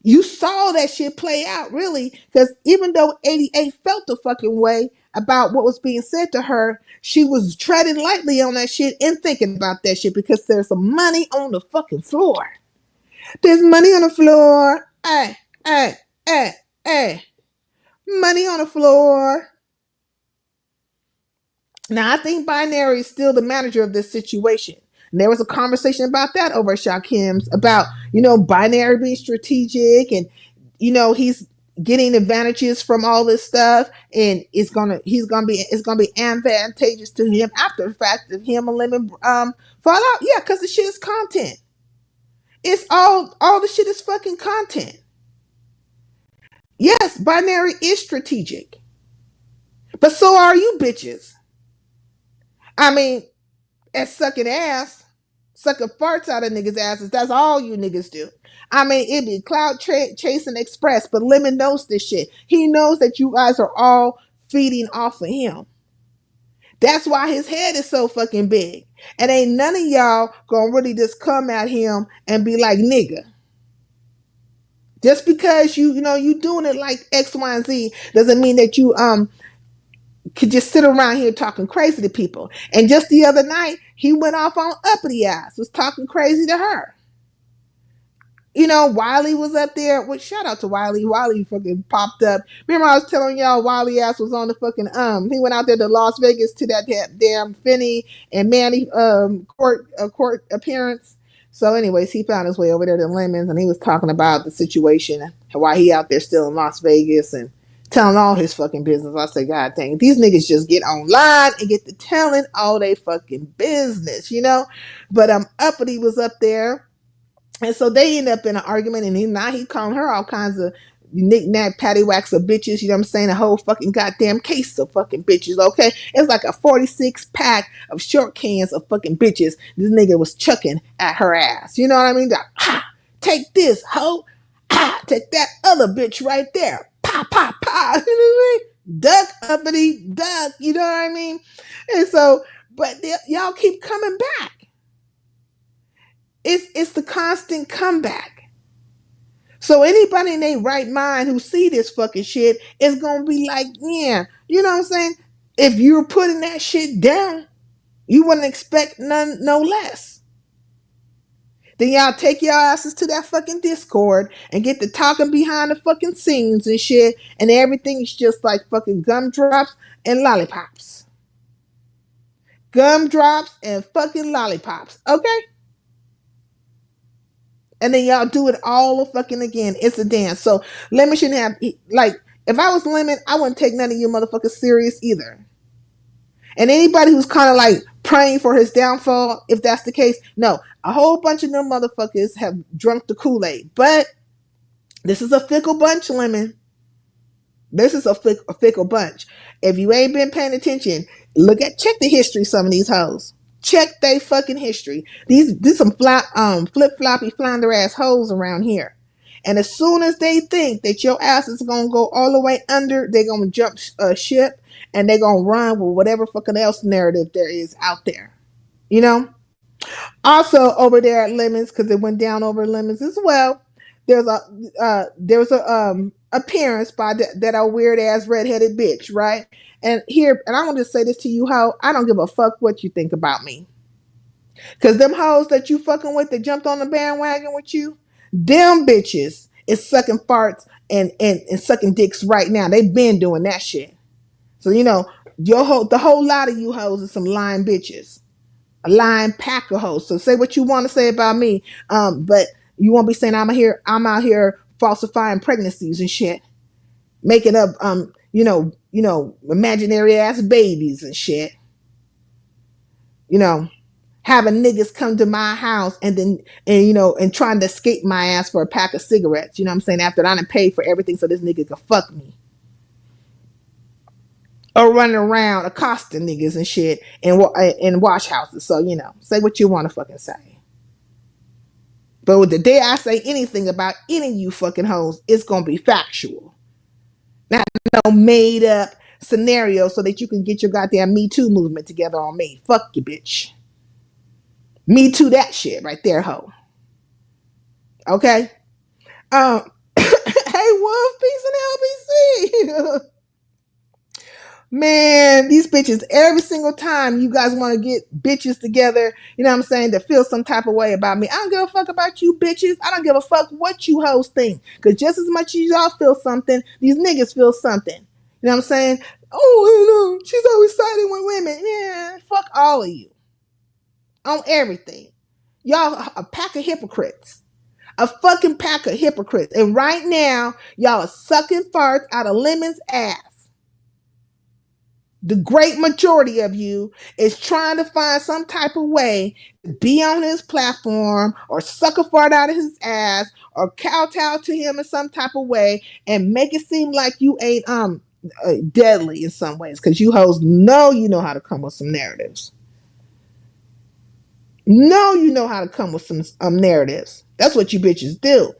You saw that shit play out, really, because even though 88 felt the fucking way about what was being said to her, she was treading lightly on that shit and thinking about that shit because there's some money on the fucking floor. There's money on the floor. Hey. Money on the floor. Now, I think Binary is still the manager of this situation. And there was a conversation about that over at Shakim's about, Binary being strategic and, he's getting advantages from all this stuff. And it's gonna be advantageous to him after the fact that him and Lemon fall out. Yeah, because the shit is content. It's all the shit is fucking content. Yes, Binary is strategic. But so are you bitches. I mean, at sucking ass, sucking farts out of niggas' asses, that's all you niggas do. I mean, it be Clout chasing express, but Lemon knows this shit. He knows that you guys are all feeding off of him. That's why his head is so fucking big. And ain't none of y'all gonna really just come at him and be like, nigga. Just because you doing it like X, Y, and Z doesn't mean that you could just sit around here talking crazy to people. And just the other night, he went off on Uppity Ass, was talking crazy to her. Wiley was up there. Well, shout out to Wiley. Wiley fucking popped up. Remember I was telling y'all Wiley Ass was on the fucking, he went out there to Las Vegas to that damn Finney and Manny court appearance. So anyways, he found his way over there to Lemons and he was talking about the situation, why he out there still in Las Vegas and telling all his fucking business. I say, God dang, these niggas just get online and get to telling all they fucking business, But Uppity was up there. And so they end up in an argument, and he calling her all kinds of knick-knack, paddywhacks of bitches, you know what I'm saying? A whole fucking goddamn case of fucking bitches, okay? It's like a 46 pack of short cans of fucking bitches this nigga was chucking at her ass. You know what I mean? Like, take this, hoe. Take that other bitch right there. Pa, pa, pa. You know what I mean? Duck, Uppity, duck. You know what I mean? And so, but y'all keep coming back. It's the constant comeback. So anybody in their right mind who see this fucking shit is gonna be like, yeah, you know what I'm saying? If you're putting that shit down, you wouldn't expect no less. Then y'all take your asses to that fucking Discord and get to talking behind the fucking scenes and shit, and everything's just like fucking gumdrops and lollipops. Gumdrops and fucking lollipops, okay? And then y'all do it all fucking again. It's a dance. So Lemon shouldn't have, like, if I was Lemon, I wouldn't take none of you motherfuckers serious either. And anybody who's kind of like praying for his downfall, if that's the case, no. A whole bunch of them motherfuckers have drunk the Kool-Aid. But this is a fickle bunch, Lemon. This is a fickle bunch. If you ain't been paying attention, check the history of some of these hoes. Check they fucking history. These some flip floppy flounder ass hoes around here. And as soon as they think that your ass is gonna go all the way under, they're gonna jump ship and they're gonna run with whatever fucking else narrative there is out there. You know? Also over there at Lemons, because it went down over Lemons as well. There's a appearance by that weird ass redheaded bitch, right? And I want to say this to you, hoe. I don't give a fuck what you think about me. Cause them hoes that you fucking with that jumped on the bandwagon with you, them bitches is sucking farts and sucking dicks right now. They've been doing that shit. So the whole lot of you hoes are some lying bitches. A lying pack of hoes. So say what you want to say about me. But you won't be saying I'm out here falsifying pregnancies and shit. Making up imaginary ass babies and shit. Having niggas come to my house and trying to escape my ass for a pack of cigarettes. You know what I'm saying? After I done paid for everything so this nigga could fuck me. Or running around accosting niggas and shit in wash houses. So, say what you want to fucking say. But with the day I say anything about any of you fucking hoes, it's going to be factual. Not no made up scenario so that you can get your goddamn Me Too movement together on me. Fuck you, bitch. Me Too that shit right there, hoe. Okay? Hey, Wolf, peace and LBC. Man, these bitches, every single time you guys want to get bitches together, you know what I'm saying, to feel some type of way about me. I don't give a fuck about you bitches. I don't give a fuck what you hoes think. Because just as much as y'all feel something, these niggas feel something. You know what I'm saying? Oh, she's always siding with women. Yeah, fuck all of you. On everything. Y'all a pack of hypocrites. A fucking pack of hypocrites. And right now, y'all are sucking farts out of Lemon's ass. The great majority of you is trying to find some type of way to be on his platform or suck a fart out of his ass or kowtow to him in some type of way and make it seem like you ain't deadly in some ways, because you hoes know you know how to come with some narratives. You know how to come with some narratives. That's what you bitches do.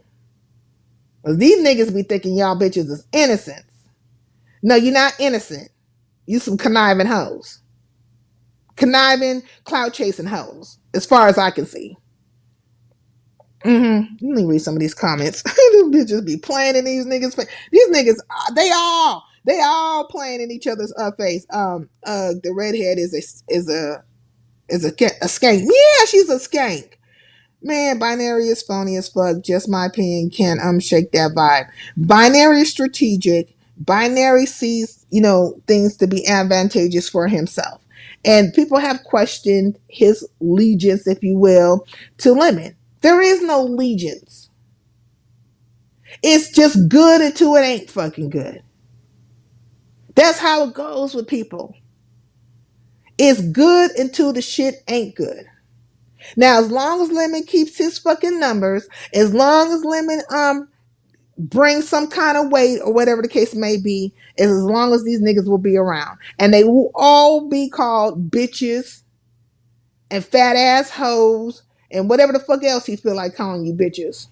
Because these niggas be thinking y'all bitches is innocent. No, you're not innocent. You some conniving hoes. Conniving, clout chasing hoes. As far as I can see. Let me read some of these comments. These bitches be playing in these niggas' face. These niggas, they all playing in each other's face. The redhead is a skank. Yeah, she's a skank. Man, binary is phony as fuck. Just my opinion. Can't shake that vibe. Binary is strategic. Binary sees, things to be advantageous for himself. And people have questioned his allegiance, if you will, to Lemon. There is no allegiance. It's just good until it ain't fucking good. That's how it goes with people. It's good until the shit ain't good. Now, as long as Lemon keeps his fucking numbers, as long as Lemon brings some kind of weight or whatever the case may be, as long as these niggas will be around. And they will all be called bitches and fat ass hoes and whatever the fuck else he feel like calling you bitches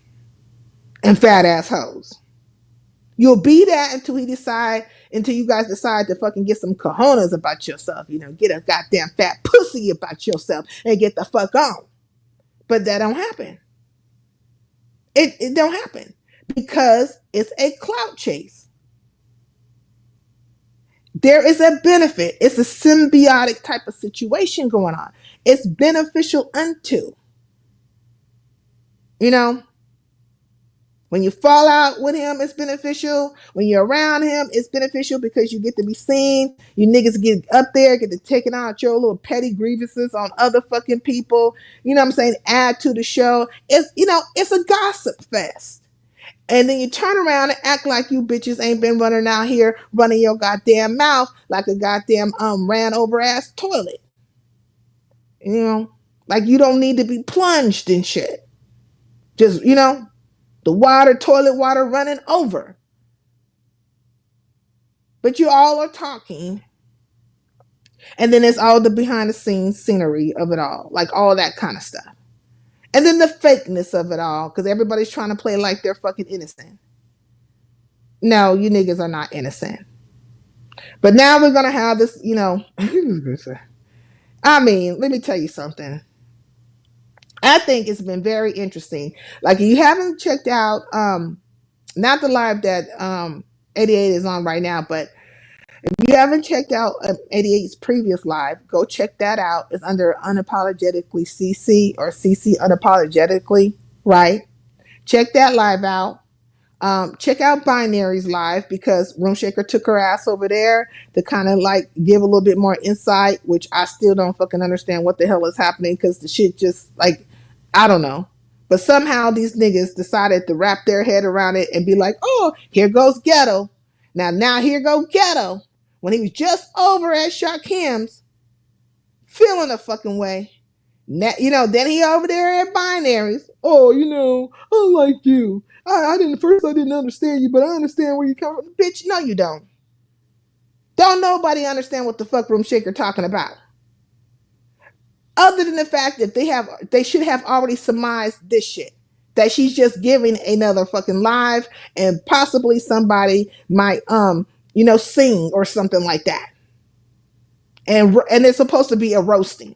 and fat ass hoes. You'll be that until you guys decide to fucking get some cojones about yourself. Get a goddamn fat pussy about yourself and get the fuck on. But that don't happen. It don't happen because it's a clout chase. There is a benefit. It's a symbiotic type of situation going on. It's beneficial unto. When you fall out with him, it's beneficial. When you're around him, it's beneficial because you get to be seen. You niggas get up there, get to taking out your little petty grievances on other fucking people. You know what I'm saying? Add to the show. It's a gossip fest. And then you turn around and act like you bitches ain't been running out here running your goddamn mouth like a goddamn ran over ass toilet. Like you don't need to be plunged in shit. Just, the toilet water running over. But you all are talking. And then it's all the behind the scenes scenery of it all. Like all that kind of stuff. And then the fakeness of it all, because everybody's trying to play like they're fucking innocent. No, you niggas are not innocent. But now we're gonna have this, I mean, let me tell you something. I think it's been very interesting. Like, if you haven't checked out, not the live that 88 is on right now, but if you haven't checked out 88's previous live, go check that out. It's under Unapologetically CC or CC Unapologetically, right? Check that live out. Check out Binary's live because Room Shaker took her ass over there to kind of like give a little bit more insight, which I still don't fucking understand what the hell is happening because the shit just like, I don't know. But somehow these niggas decided to wrap their head around it and be like, oh, here goes Ghetto. Now here go Ghetto. When he was just over at Shakim's, feeling a fucking way. Now, then he over there at Binaries. Oh, I like you. I didn't understand you, but I understand where you come from. Bitch, no, you don't. Don't nobody understand what the fuck Room Shaker talking about. Other than the fact that they should have already surmised this shit. That she's just giving another fucking live and possibly somebody might sing or something like that. And it's supposed to be a roasting.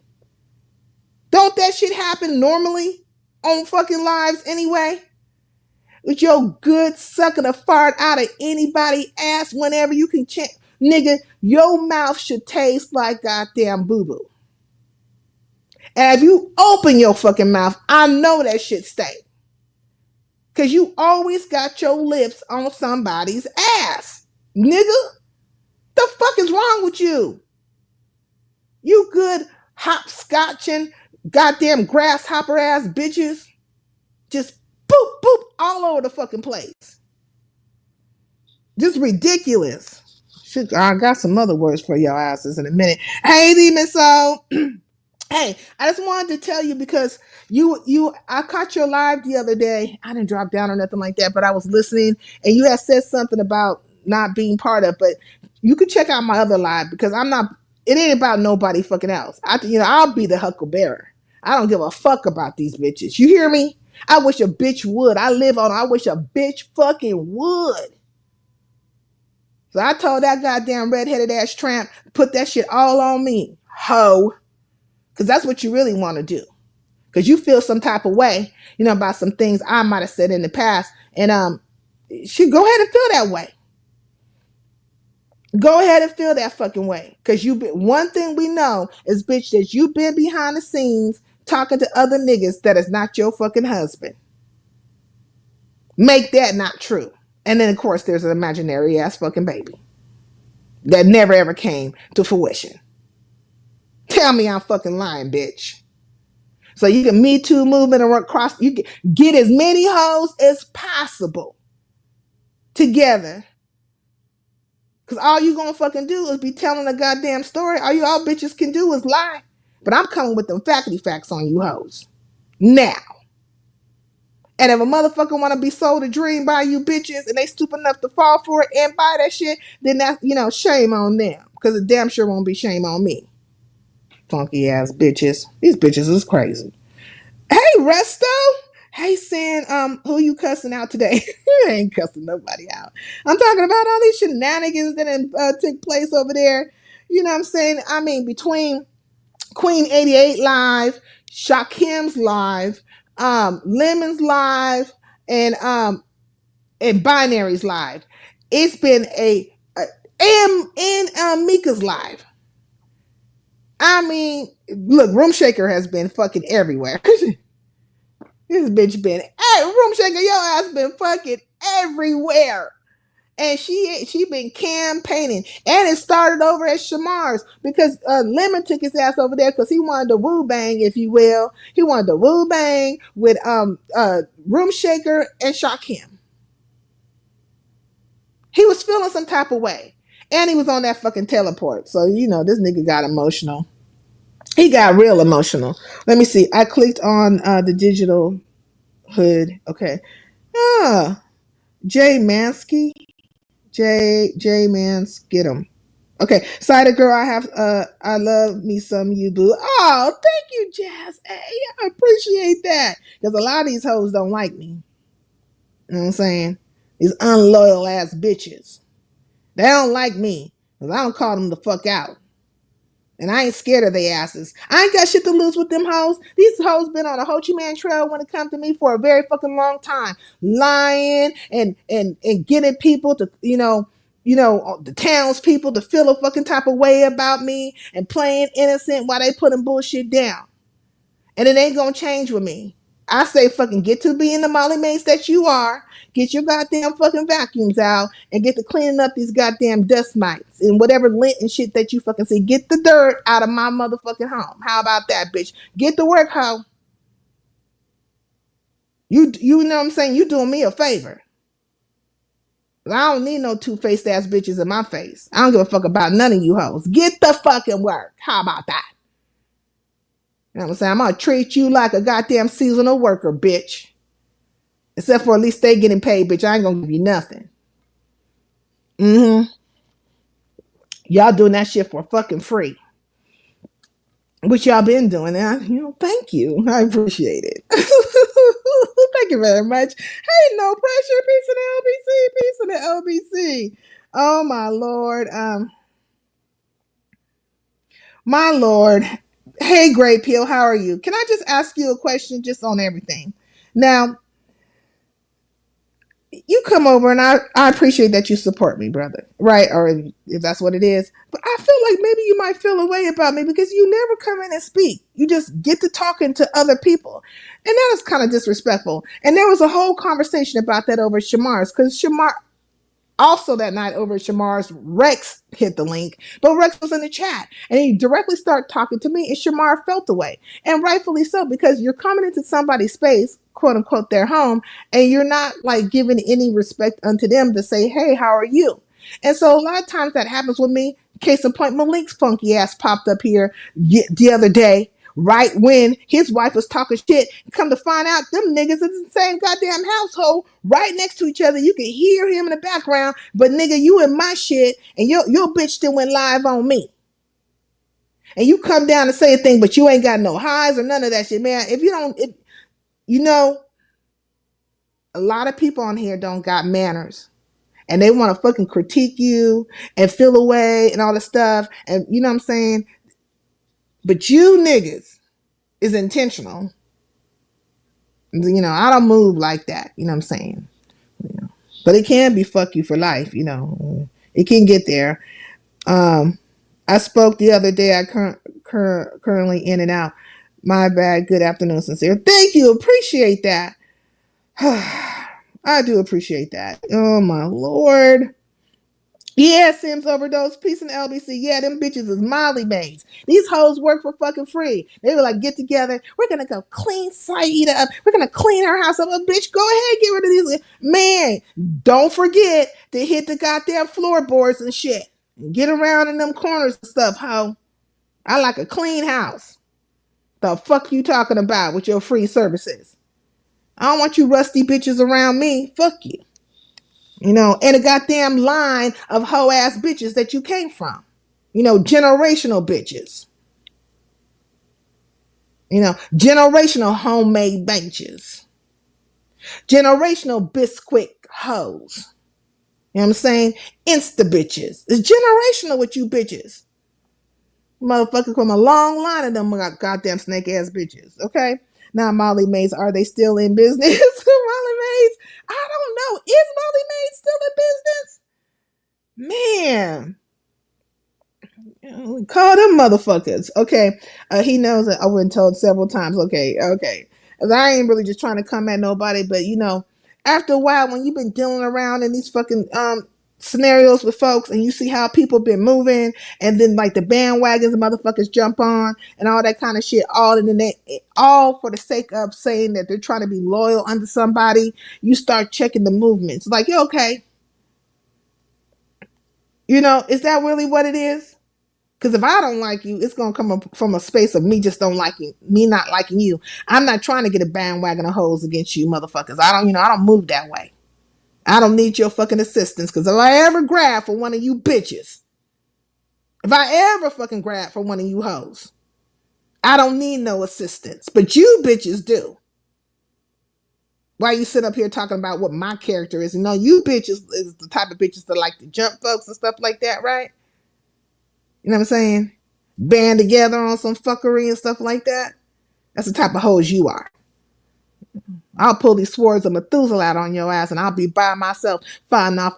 Don't that shit happen normally on fucking lives anyway? With your good sucking the fart out of anybody ass whenever you can nigga, your mouth should taste like goddamn boo-boo. And if you open your fucking mouth, I know that shit stay. Cause you always got your lips on somebody's ass. Nigga, the fuck is wrong with you? You good hopscotching goddamn grasshopper ass bitches. Just boop, boop, all over the fucking place. Just ridiculous. Shit, I got some other words for your asses in a minute. Hey, Demon Soul. Hey, I just wanted to tell you because I caught your live the other day. I didn't drop down or nothing like that, but I was listening and you had said something about not being part of, but you could check out my other live because it ain't about nobody fucking else. I'll be the huckleberry. I don't give a fuck about these bitches. You hear me? I wish a bitch would. I wish a bitch fucking would. So I told that goddamn redheaded ass tramp, put that shit all on me. Ho. Because that's what you really want to do. Because you feel some type of way, about some things I might have said in the past. And go ahead and feel that way. Go ahead and feel that fucking way. Because one thing we know is, bitch, that you've been behind the scenes talking to other niggas that is not your fucking husband. Make that not true. And then, of course, there's an imaginary ass fucking baby that never ever came to fruition. Tell me I'm fucking lying, bitch. So you can Me Too movement and across. You can get as many hoes as possible together. Because all you gonna fucking do is be telling a goddamn story. All bitches can do is lie. But I'm coming with them faculty facts on you hoes. Now. And if a motherfucker want to be sold a dream by you bitches and they stupid enough to fall for it and buy that shit, then that's, shame on them. Because it damn sure won't be shame on me. Funky ass bitches. These bitches is crazy. Hey, Resto. Hey, Sin, who you cussing out today? I ain't cussing nobody out. I'm talking about all these shenanigans that took place over there. You know what I'm saying? I mean, between Queen 88 live, Shakim's live, Lemon's live, and Binary's live. It's been and Mika's live. I mean, look, Room Shaker has been fucking everywhere. This bitch been, hey, Room Shaker, your ass been fucking everywhere. And she been campaigning. And it started over at Shamar's because Lemon took his ass over there because he wanted to woo bang, if you will. He wanted to woo bang with Room Shaker and Shakim. He was feeling some type of way. And he was on that fucking teleport. So, this nigga got emotional. He got real emotional. Let me see. I clicked on the digital hood. Okay. Jay Mansky. J Mans, get him. Okay, Cider Girl, I love me some you, boo. Oh, thank you, Jazz. Hey, I appreciate that. Because a lot of these hoes don't like me. You know what I'm saying? These unloyal ass bitches. They don't like me. Because I don't call them the fuck out. And I ain't scared of their asses. I ain't got shit to lose with them hoes. These hoes been on a Ho Chi Minh trail when it comes to me for a very fucking long time. Lying and getting people to, the townspeople to feel a fucking type of way about me and playing innocent while they putting bullshit down. And it ain't gonna change with me. I say fucking get to being the Molly Mates that you are. Get your goddamn fucking vacuums out and get to cleaning up these goddamn dust mites and whatever lint and shit that you fucking see. Get the dirt out of my motherfucking home. How about that, bitch? Get to work, hoe. You know what I'm saying? You doing me a favor. I don't need no two-faced ass bitches in my face. I don't give a fuck about none of you hoes. Get the fucking work. How about that? You know what I'm saying? I'm gonna treat you like a goddamn seasonal worker, bitch. Except for at least they getting paid, bitch. I ain't gonna give you nothing. Y'all doing that shit for fucking free. Which y'all been doing. And thank you. I appreciate it. Thank you very much. Hey, no pressure. Peace in the LBC. Peace in the LBC. Oh my Lord. My Lord. Hey, Great Peel, how are you? Can I just ask you a question just on everything? Now, you come over and I appreciate that you support me, brother. Right? Or if that's what it is. But I feel like maybe you might feel a way about me because you never come in and speak. You just get to talking to other people. And that is kind of disrespectful. And there was a whole conversation about that over Shamar's because Shamar also that night over at Shamar's, Rex hit the link, but Rex was in the chat and he directly started talking to me and Shamar felt the way. And rightfully so, because you're coming into somebody's space, quote unquote, their home, and you're not like giving any respect unto them to say, hey, how are you? And so a lot of times that happens with me. Case in point, Malik's funky ass popped up here the other day, right when his wife was talking shit. Come to find out, them niggas is in the same goddamn household, right next to each other. You can hear him in the background, but nigga, you in my shit, and your bitch still went live on me. And you come down and say a thing, but you ain't got no highs or none of that shit, man. If you don't, a lot of people on here don't got manners. And they want to fucking critique you and feel away and all this stuff. And you know what I'm saying? But you niggas is intentional. I don't move like that. You know what I'm saying? But it can be fuck you for life. It can get there. I spoke the other day. I currently in and out. My bad. Good afternoon, sincere. Thank you. Appreciate that. I do appreciate that. Oh my Lord. Yeah, Sims overdose. Peace in the LBC. Yeah, them bitches is Molly maids. These hoes work for fucking free. They were like, get together. We're gonna go clean Saida up. We're gonna clean her house up. Bitch, go ahead, get rid of these. Man, don't forget to hit the goddamn floorboards and shit. Get around in them corners and stuff, ho. I like a clean house. The fuck you talking about with your free services? I don't want you rusty bitches around me. Fuck you. And a goddamn line of hoe ass bitches that you came from. Generational bitches. Generational homemade benches. Generational biscuit hoes. You know what I'm saying? Insta bitches. It's generational with you bitches. Motherfuckers from a long line of them goddamn snake ass bitches. Okay? Now, Molly Mays, are they still in business? Molly Mays, I don't know. Is Molly Mays still in business? Man. Call them motherfuckers. Okay. He knows that I've been told several times. Okay. As I ain't really just trying to come at nobody, but after a while, when you've been dealing around in these fucking scenarios with folks and you see how people been moving and then like the bandwagons and motherfuckers jump on and all that kind of shit, all for the sake of saying that they're trying to be loyal under somebody, you start checking the movements. Like, you okay? Is that really what it is? Because if I don't like you, it's going to come up from a space of me just don't liking, me not liking you. I'm not trying to get a bandwagon of hoes against you motherfuckers. I don't move that way. I don't need your fucking assistance because if I ever grab for one of you bitches, If I ever fucking grab for one of you hoes, I don't need no assistance. But you bitches do. Why you sit up here talking about what my character is? No, you bitches is the type of bitches that like to jump folks and stuff like that, right? You know what I'm saying? Band together on some fuckery and stuff like that. That's the type of hoes you are. I'll pull these swords of Methuselah out on your ass and I'll be by myself fighting off,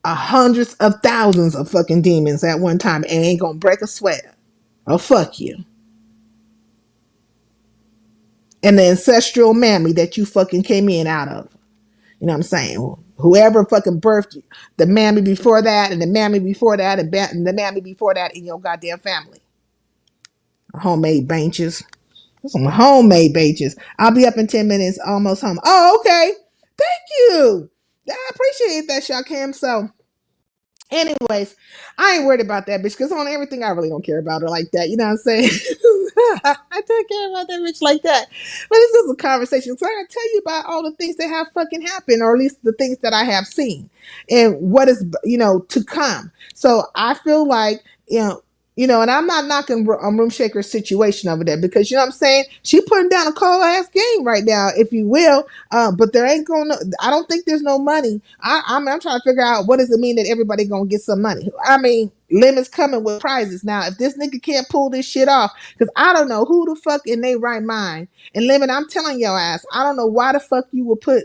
hundreds of thousands of fucking demons at one time and ain't gonna break a sweat. Oh, fuck you. And the ancestral mammy that you fucking came in out of. You know what I'm saying? Whoever fucking birthed you, the mammy before that and the mammy before that and the mammy before that in your goddamn family. Homemade benches. Some homemade benches. I'll be up in 10 minutes, almost home. Oh, okay. Thank you. I appreciate that, Shakim. So, anyways, I ain't worried about that bitch because on everything I really don't care about her like that. You know what I'm saying? I don't care about that bitch like that. But this is a conversation. So I gotta tell you about all the things that have fucking happened, or at least the things that I have seen and what is, to come. So I feel like, and I'm not knocking Room Shaker's situation over there because you know what I'm saying? She putting down a cold ass game right now, if you will. But there ain't I don't think there's no money. I'm trying to figure out what does it mean that everybody gonna get some money. I mean, Lemon's coming with prizes. Now, if this nigga can't pull this shit off, because I don't know who the fuck in their right mind. And Lemon, I'm telling your ass, I don't know why the fuck you would put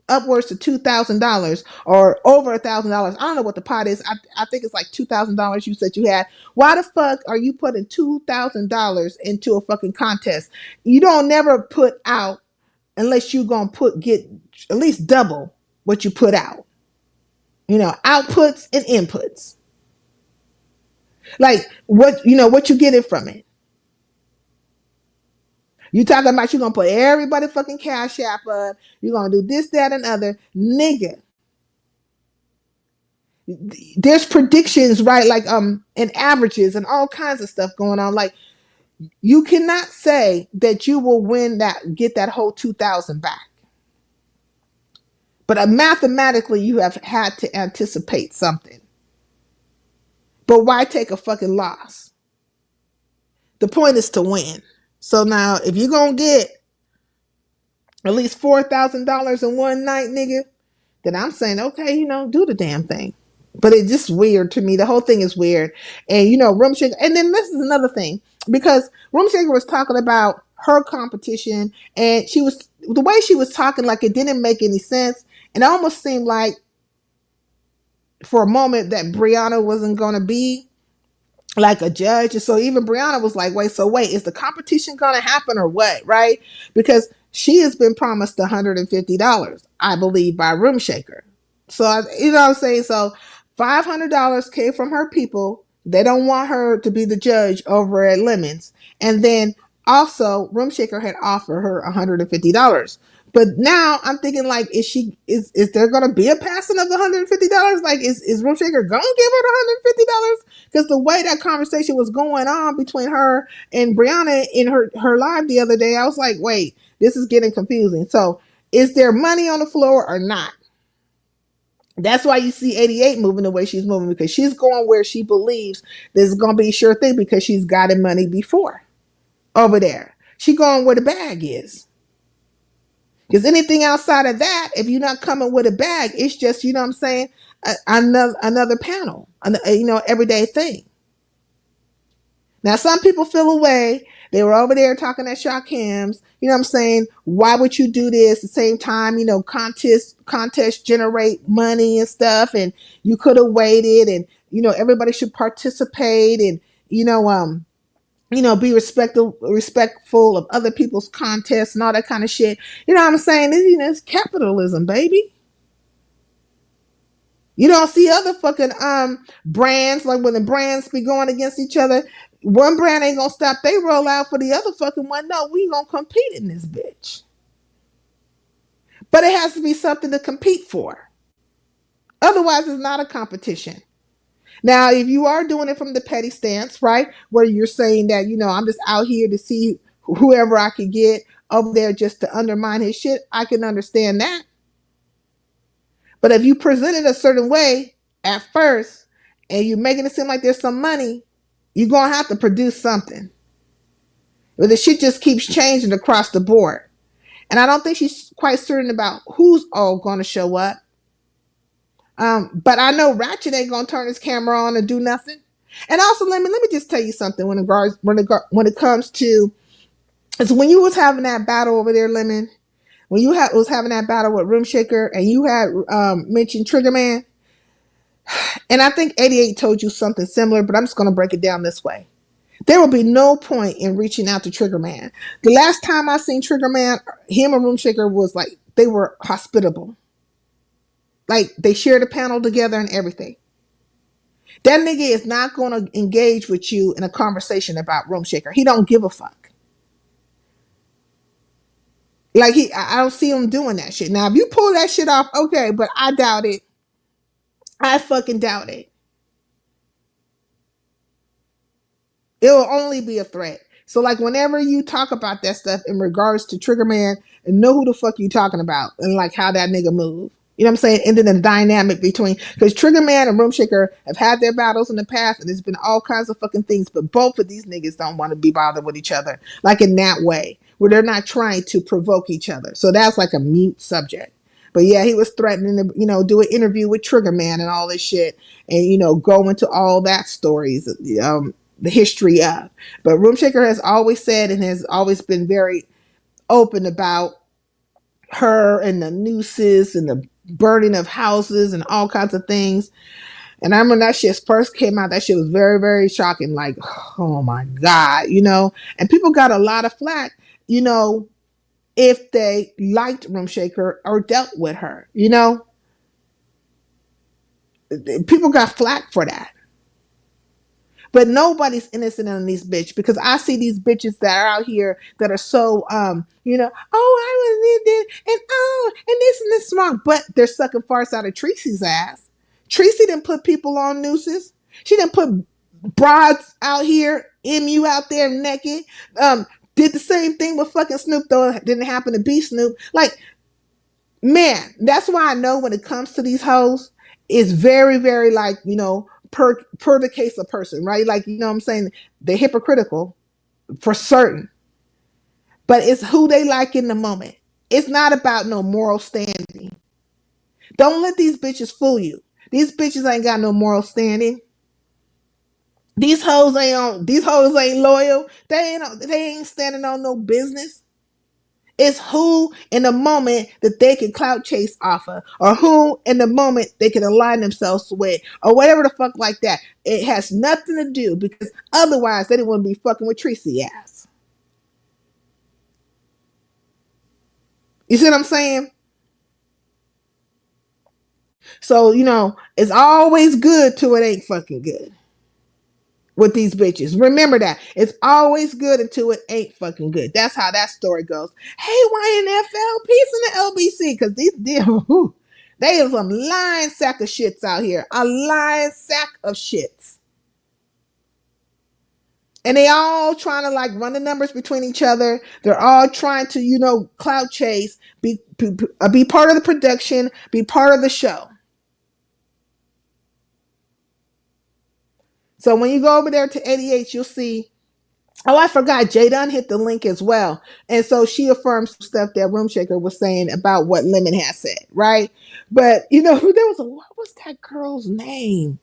upwards to $2,000 or over $1,000. I don't know what the pot is. I think it's like $2,000 you said you had. Why the fuck are you putting $2,000 into a fucking contest? You don't never put out unless you gonna get at least double what you put out. Outputs and inputs. Like what you getting from it. You talking about you gonna put everybody fucking cash app up. You're gonna do this, that, and other. Nigga. There's predictions, right? Like and averages and all kinds of stuff going on. Like you cannot say that you will get that whole 2,000 back. But mathematically you have had to anticipate something. But why take a fucking loss? The point is to win. So now if you're gonna get at least $4,000 in one night, nigga, then I'm saying, okay, do the damn thing. But it's just weird to me. The whole thing is weird. And, Room Shaker. And then this is another thing. Because Room Shaker was talking about her competition. And the way she was talking, like it didn't make any sense. And it almost seemed like for a moment that Brianna wasn't going to be like a judge. And so even Brianna was like, wait, is the competition going to happen or what? Right? Because she has been promised $150, I believe, by Room Shaker. So, you know what I'm saying? So $500 came from her people. They don't want her to be the judge over at Lemons. And then also Room Shaker had offered her $150. But now I'm thinking, like, is there gonna be a passing of the $150? Like, is Room Shaker gonna give her the $150? Because the way that conversation was going on between her and Brianna in her live the other day, I was like, wait, this is getting confusing. So is there money on the floor or not? That's why you see 88 moving the way she's moving, because she's going where she believes this is going to be a sure thing because she's gotten money before over there. She going where the bag is. Because anything outside of that, if you're not coming with a bag, it's just, you know what I'm saying, another panel, everyday thing. Now, some people feel away. They were over there talking at Shawkham's. You know what I'm saying? Why would you do this at the same time? Contests generate money and stuff, and you could have waited, and everybody should participate, and be respectful of other people's contests and all that kind of shit. You know what I'm saying? It's capitalism, baby. You don't see other fucking brands, like when the brands be going against each other, one brand ain't gonna stop. They roll out for the other fucking one. No, we gonna compete in this bitch. But it has to be something to compete for. Otherwise, it's not a competition. Now, if you are doing it from the petty stance, right, where you're saying that, I'm just out here to see whoever I can get over there just to undermine his shit, I can understand that. But if you present it a certain way at first and you're making it seem like there's some money, you're going to have to produce something. But the shit just keeps changing across the board. And I don't think she's quite certain about who's all going to show up. But I know Ratchet ain't going to turn his camera on and do nothing. And also, let me just tell you something when it comes to, it's when you was having that battle over there, Lemon, when you was having that battle with Room Shaker and you had mentioned Trigger Man, and I think 88 told you something similar, but I'm just going to break it down this way. There will be no point in reaching out to Trigger Man. The last time I seen Trigger Man, him and Room Shaker was like, they were hospitable. Like, they shared a panel together and everything. That nigga is not going to engage with you in a conversation about Room Shaker. He don't give a fuck. Like, I don't see him doing that shit. Now, if you pull that shit off, okay, but I doubt it. I fucking doubt it. It will only be a threat. So, like, whenever you talk about that stuff in regards to Trigger Man, and know who the fuck you talking about and, like, how that nigga move. You know what I'm saying? And then the dynamic between, because Trigger Man and Room Shaker have had their battles in the past, and there's been all kinds of fucking things, but both of these niggas don't want to be bothered with each other, like in that way, where they're not trying to provoke each other. So that's like a mute subject. But yeah, he was threatening to, do an interview with Trigger Man and all this shit, and, go into all that stories, the history of. But Room Shaker has always said and has always been very open about her and the nooses and the burning of houses and all kinds of things. And I remember that shit first came out, that shit was very, very shocking. Like, oh my God, and people got a lot of flack, if they liked Room Shaker or dealt with her, people got flack for that. But nobody's innocent in these bitch, because I see these bitches that are out here that are so, oh, I was this, and this and this wrong. But they're sucking farts out of Tracy's ass. Tracy didn't put people on nooses. She didn't put broads out here, MU out there naked. Did the same thing with fucking Snoop, though it didn't happen to be Snoop. Like, man, that's why I know when it comes to these hoes, it's very, very like, per the case of person, right? Like, what I'm saying? They're hypocritical for certain. But it's who they like in the moment. It's not about no moral standing. Don't let these bitches fool you. These bitches ain't got no moral standing. These hoes ain't loyal. They ain't standing on no business. It's who in the moment that they can clout chase off of, or who in the moment they can align themselves with, or whatever the fuck like that. It has nothing to do, because otherwise they didn't want to be fucking with Tracy ass. You see what I'm saying? So, it's always good till it ain't fucking good with these bitches. Remember that. It's always good until it ain't fucking good. That's how that story goes. Hey, YNFL, peace in the LBC, because they are some lying sack of shits out here. A lying sack of shits. And they all trying to like run the numbers between each other. They're all trying to, clout chase, be part of the production, be part of the show. So when you go over there to 88, you'll see, oh, I forgot, Jay Dunn hit the link as well. And so she affirms some stuff that Room Shaker was saying about what Lemon has said, right? But, what was that girl's name?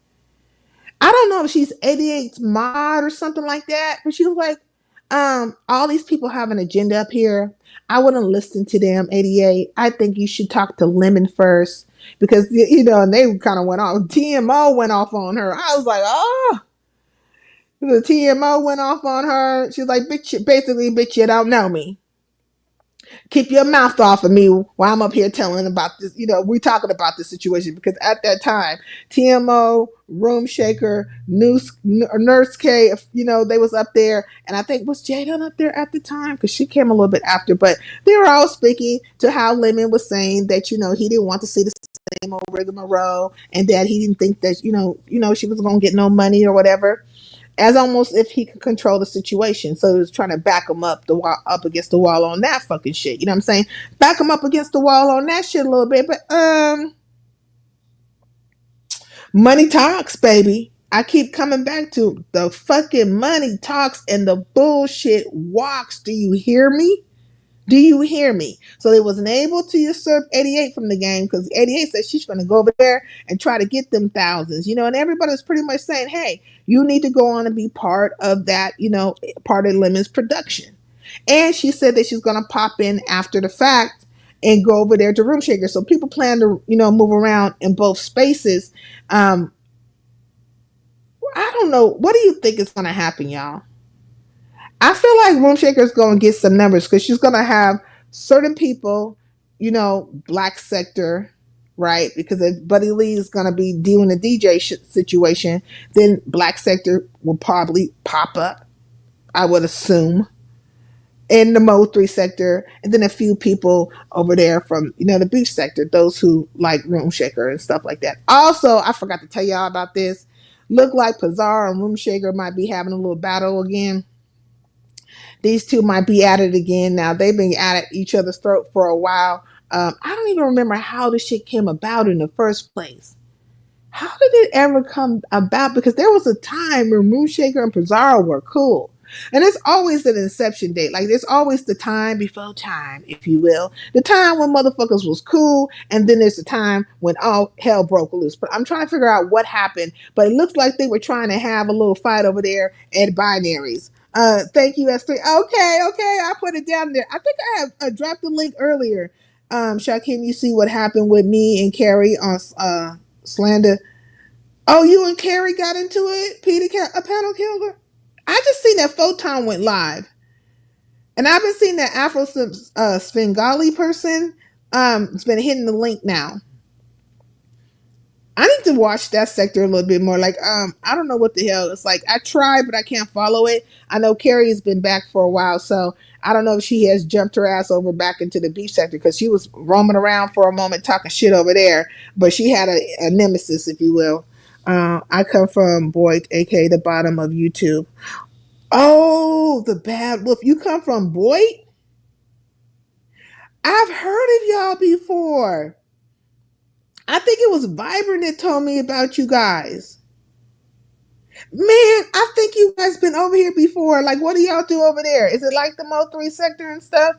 I don't know if she's 88's mod or something like that, but she was like, all these people have an agenda up here. I wouldn't listen to them, 88. I think you should talk to Lemon first, because, and they kind of went off. TMO went off on her. I was like, oh. The TMO went off on her. She was like, bitch, bitch, you don't know me. Keep your mouth off of me while I'm up here telling about this. We talking about this situation, because at that time, TMO, Room Shaker, Nurse K, they was up there. And I think, was Jada up there at the time? Because she came a little bit after. But they were all speaking to how Lemon was saying that, he didn't want to see the same old rigmarole, and that he didn't think that, she was going to get no money or whatever. As almost if he could control the situation. So he was trying to back him up against the wall on that fucking shit. You know what I'm saying? Back him up against the wall on that shit a little bit. But Money talks, baby. I keep coming back to the fucking money talks and the bullshit walks. Do you hear me? Do you hear me? So they wasn't able to usurp 88 from the game because 88 said she's going to go over there and try to get them thousands, and everybody was pretty much saying, hey, you need to go on and be part of that, part of Lemon's production. And she said that she's going to pop in after the fact and go over there to Room Shaker. So people plan to, move around in both spaces. I don't know. What do you think is going to happen, y'all? I feel like Room Shaker is going to get some numbers because she's going to have certain people, black sector, right? Because if Buddy Lee is going to be doing the DJ situation, then black sector will probably pop up, I would assume, in the Mo 3 sector, and then a few people over there from, the beef sector, those who like Room Shaker and stuff like that. Also, I forgot to tell y'all about this. Look like Pazar and Room Shaker might be having a little battle again. These two might be at it again. Now, they've been at each other's throat for a while. I don't even remember how this shit came about in the first place. How did it ever come about? Because there was a time when Moonshaker and Pizarro were cool. And there's always an inception date. Like, there's always the time before time, if you will. The time when motherfuckers was cool, and then there's the time when all hell broke loose. But I'm trying to figure out what happened. But it looks like they were trying to have a little fight over there at Binaries. Thank you, S3. Okay, I put it down there. I think I have dropped the link earlier. Shakim, you see what happened with me and Carrie on Slander. Oh, you and Carrie got into it? Peter, a panel killer? I just seen that Photon went live. And I've been seeing that Afro Svengali person. It's been hitting the link now. I need to watch that sector a little bit more. Like, I don't know what the hell. It's like, I tried, but I can't follow it. I know Carrie has been back for a while, so I don't know if she has jumped her ass over back into the beef sector because she was roaming around for a moment talking shit over there, but she had a nemesis, if you will. I come from Boyd, aka the bottom of YouTube. Oh, the bad wolf. You come from Boyd? I've heard of y'all before. I think it was Vibrant that told me about you guys. Man, I think you guys been over here before. Like, what do y'all do over there? Is it like the Mo 3 sector and stuff?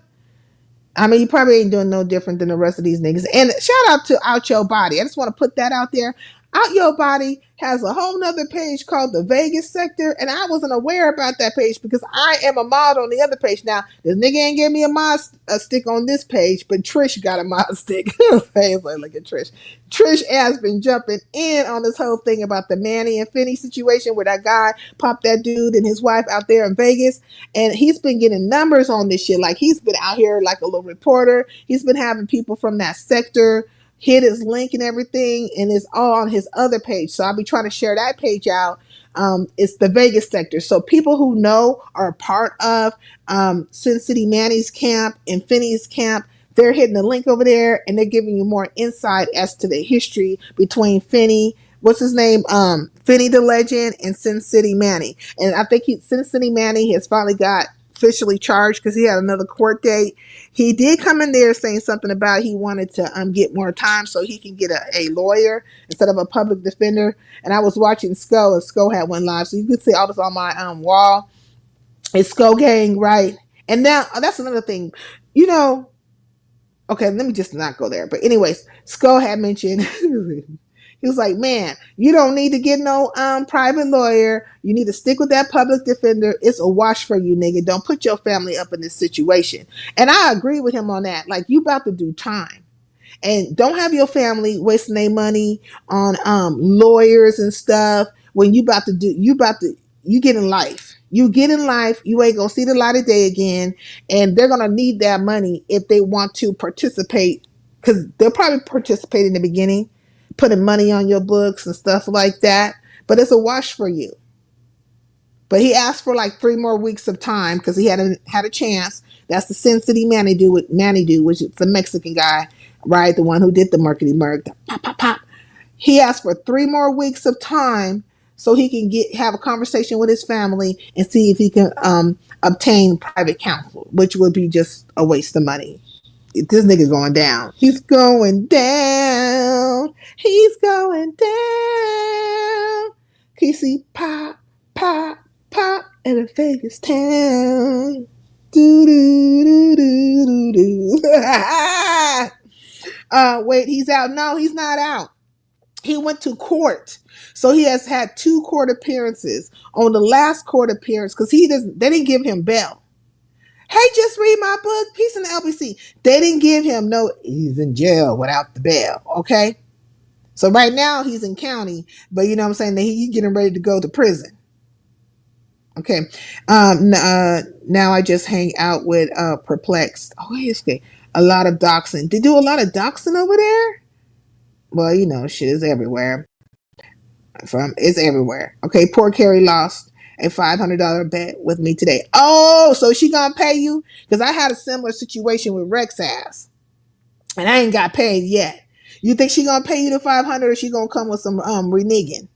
I mean, you probably ain't doing no different than the rest of these niggas. And shout out to Out Your Body. I just want to put that out there. Out Your Body has a whole nother page called the Vegas sector, and I wasn't aware about that page because I am a mod on the other page. Now, this nigga ain't give me a mod stick on this page, but Trish got a mod stick. Like, look at Trish. Trish has been jumping in on this whole thing about the Manny and Finney situation where that guy popped that dude and his wife out there in Vegas, and he's been getting numbers on this shit. Like, he's been out here like a little reporter. He's been having people from that sector hit his link and everything, and it's all on his other page. So I'll be trying to share that page out. It's the Vegas sector. So people who know are a part of Sin City Manny's camp and Finney's camp, they're hitting the link over there, and they're giving you more insight as to the history between Finney, what's his name? Finney the Legend and Sin City Manny. And I think Sin City Manny has finally got officially charged because he had another court date. He did come in there saying something about he wanted to get more time so he can get a lawyer instead of a public defender. And I was watching Sko, and Sko had one live, so you could see all this on my wall. It's Sko Gang, right? And now that's another thing, okay, let me just not go there. But anyways, Sko had mentioned he was like, man, you don't need to get no private lawyer. You need to stick with that public defender. It's a wash for you, nigga. Don't put your family up in this situation. And I agree with him on that. Like, you about to do time. And don't have your family wasting their money on lawyers and stuff when you get in life. You get in life, you ain't gonna see the light of day again, and they're gonna need that money if they want to participate, because they'll probably participate in the beginning, putting money on your books and stuff like that, but it's a wash for you. But he asked for like 3 more weeks of time because he hadn't had a chance. That's the Sin City Manny dude, which is the Mexican guy, right? The one who did the Mercury Merc. Pop, pop, pop. He asked for 3 more weeks of time so he can have a conversation with his family and see if he can obtain private counsel, which would be just a waste of money. This nigga's going down. He's going down. He's going down. PC pop, pop, pop in a Vegas town. Do do do do do do. Wait, he's out. No, he's not out. He went to court. So he has had 2 court appearances. On the last court appearance, because they didn't give him bail. Hey, just read my book, Peace in the LBC. They didn't give him he's in jail without the bail, okay? So right now he's in county, but you know what I'm saying, that he's getting ready to go to prison. Okay. Now I just hang out with Perplexed. Oh, it's okay. A lot of doxing. They do a lot of doxing over there? Well, you know, shit is everywhere. It's everywhere. Okay, poor Carrie lost a $500 bet with me today. Oh, so she gonna pay you? Because I had a similar situation with Rex ass, and I ain't got paid yet. You think she gonna pay you the 500, or she gonna come with some reneging?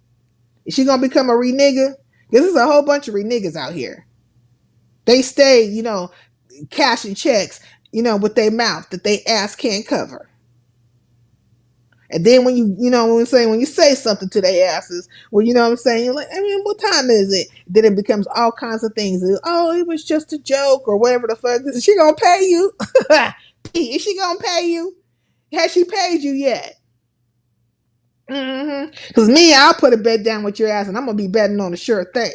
Is she gonna become a renigger? This is a whole bunch of renegers out here. They stay, you know, cashing checks, you know, with their mouth that they ass can't cover. And then when you say something to their asses, well, you know what I'm saying? You're like, I mean, what time is it? Then it becomes all kinds of things. Oh, it was just a joke or whatever the fuck. Is she gonna pay you? Is she gonna pay you? Has she paid you yet? Because me, I'll put a bet down with your ass, and I'm gonna be betting on a sure thing.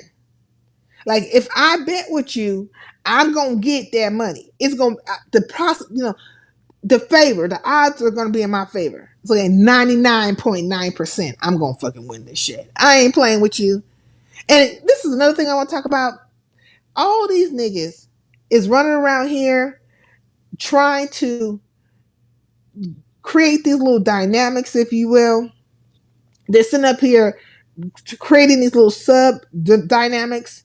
Like if I bet with you, I'm gonna get that money. It's gonna the process, you know. The odds are gonna be in my favor. So at 99.9%, I'm gonna fucking win this shit. I ain't playing with you. And this is another thing I want to talk about. All these niggas is running around here trying to create these little dynamics, if you will. They're sitting up here creating these little sub dynamics.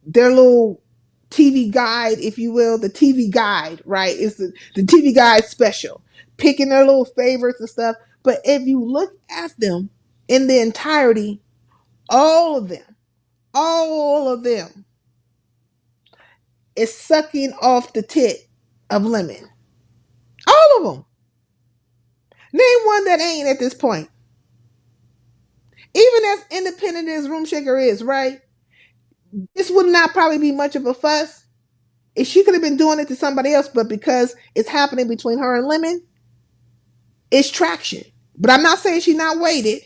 Their little TV guide, if you will, the TV guide, right? It's the TV guide special, picking their little favorites and stuff. But if you look at them in the entirety, all of them is sucking off the tit of Lemon. All of them. Name one that ain't at this point. Even as independent as Room Shaker is, right? This would not probably be much of a fuss if she could have been doing it to somebody else, but because it's happening between her and Lemon, it's traction. But I'm not saying she's not weighted,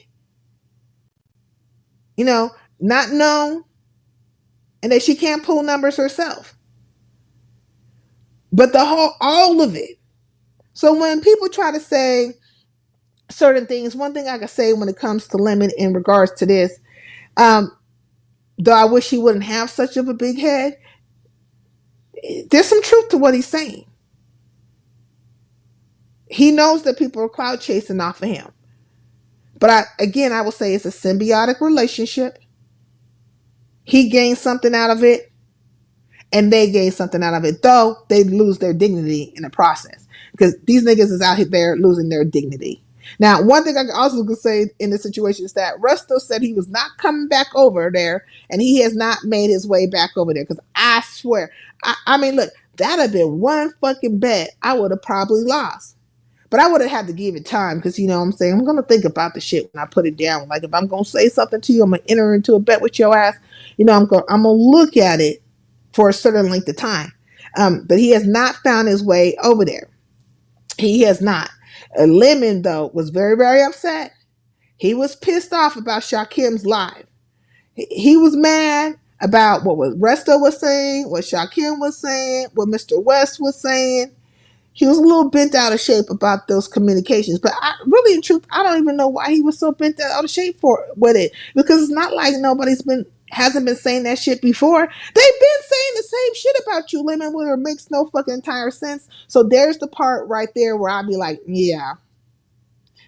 you know, not known, and that she can't pull numbers herself. But all of it. So when people try to say certain things, one thing I can say when it comes to Lemon in regards to this, though I wish he wouldn't have such of a big head, there's some truth to what he's saying. He knows that people are clout chasing off of him. But I will say it's a symbiotic relationship. He gains something out of it, and they gain something out of it, though they lose their dignity in the process. Because these niggas is out there losing their dignity. Now, one thing I also could say in this situation is that Rusto said he was not coming back over there, and he has not made his way back over there. Because I swear, I mean, look, that'd have been one fucking bet I would have probably lost. But I would have had to give it time because, you know what I'm saying, I'm going to think about the shit when I put it down. Like, if I'm going to say something to you, I'm going to enter into a bet with your ass. You know, I'm going to look at it for a certain length of time. But he has not found his way over there. He has not. Lemon, though, was very, very upset. He was pissed off about Shakim's live. He was mad about what Resto was saying, what Shakim was saying, what Mr. West was saying. He was a little bent out of shape about those communications. But really, in truth, I don't even know why he was so bent out of shape with it. Because it's not like hasn't been saying that shit before. They've been saying the same shit about you, Lemon, where it makes no fucking entire sense. So there's the part right there where I'd be like, yeah,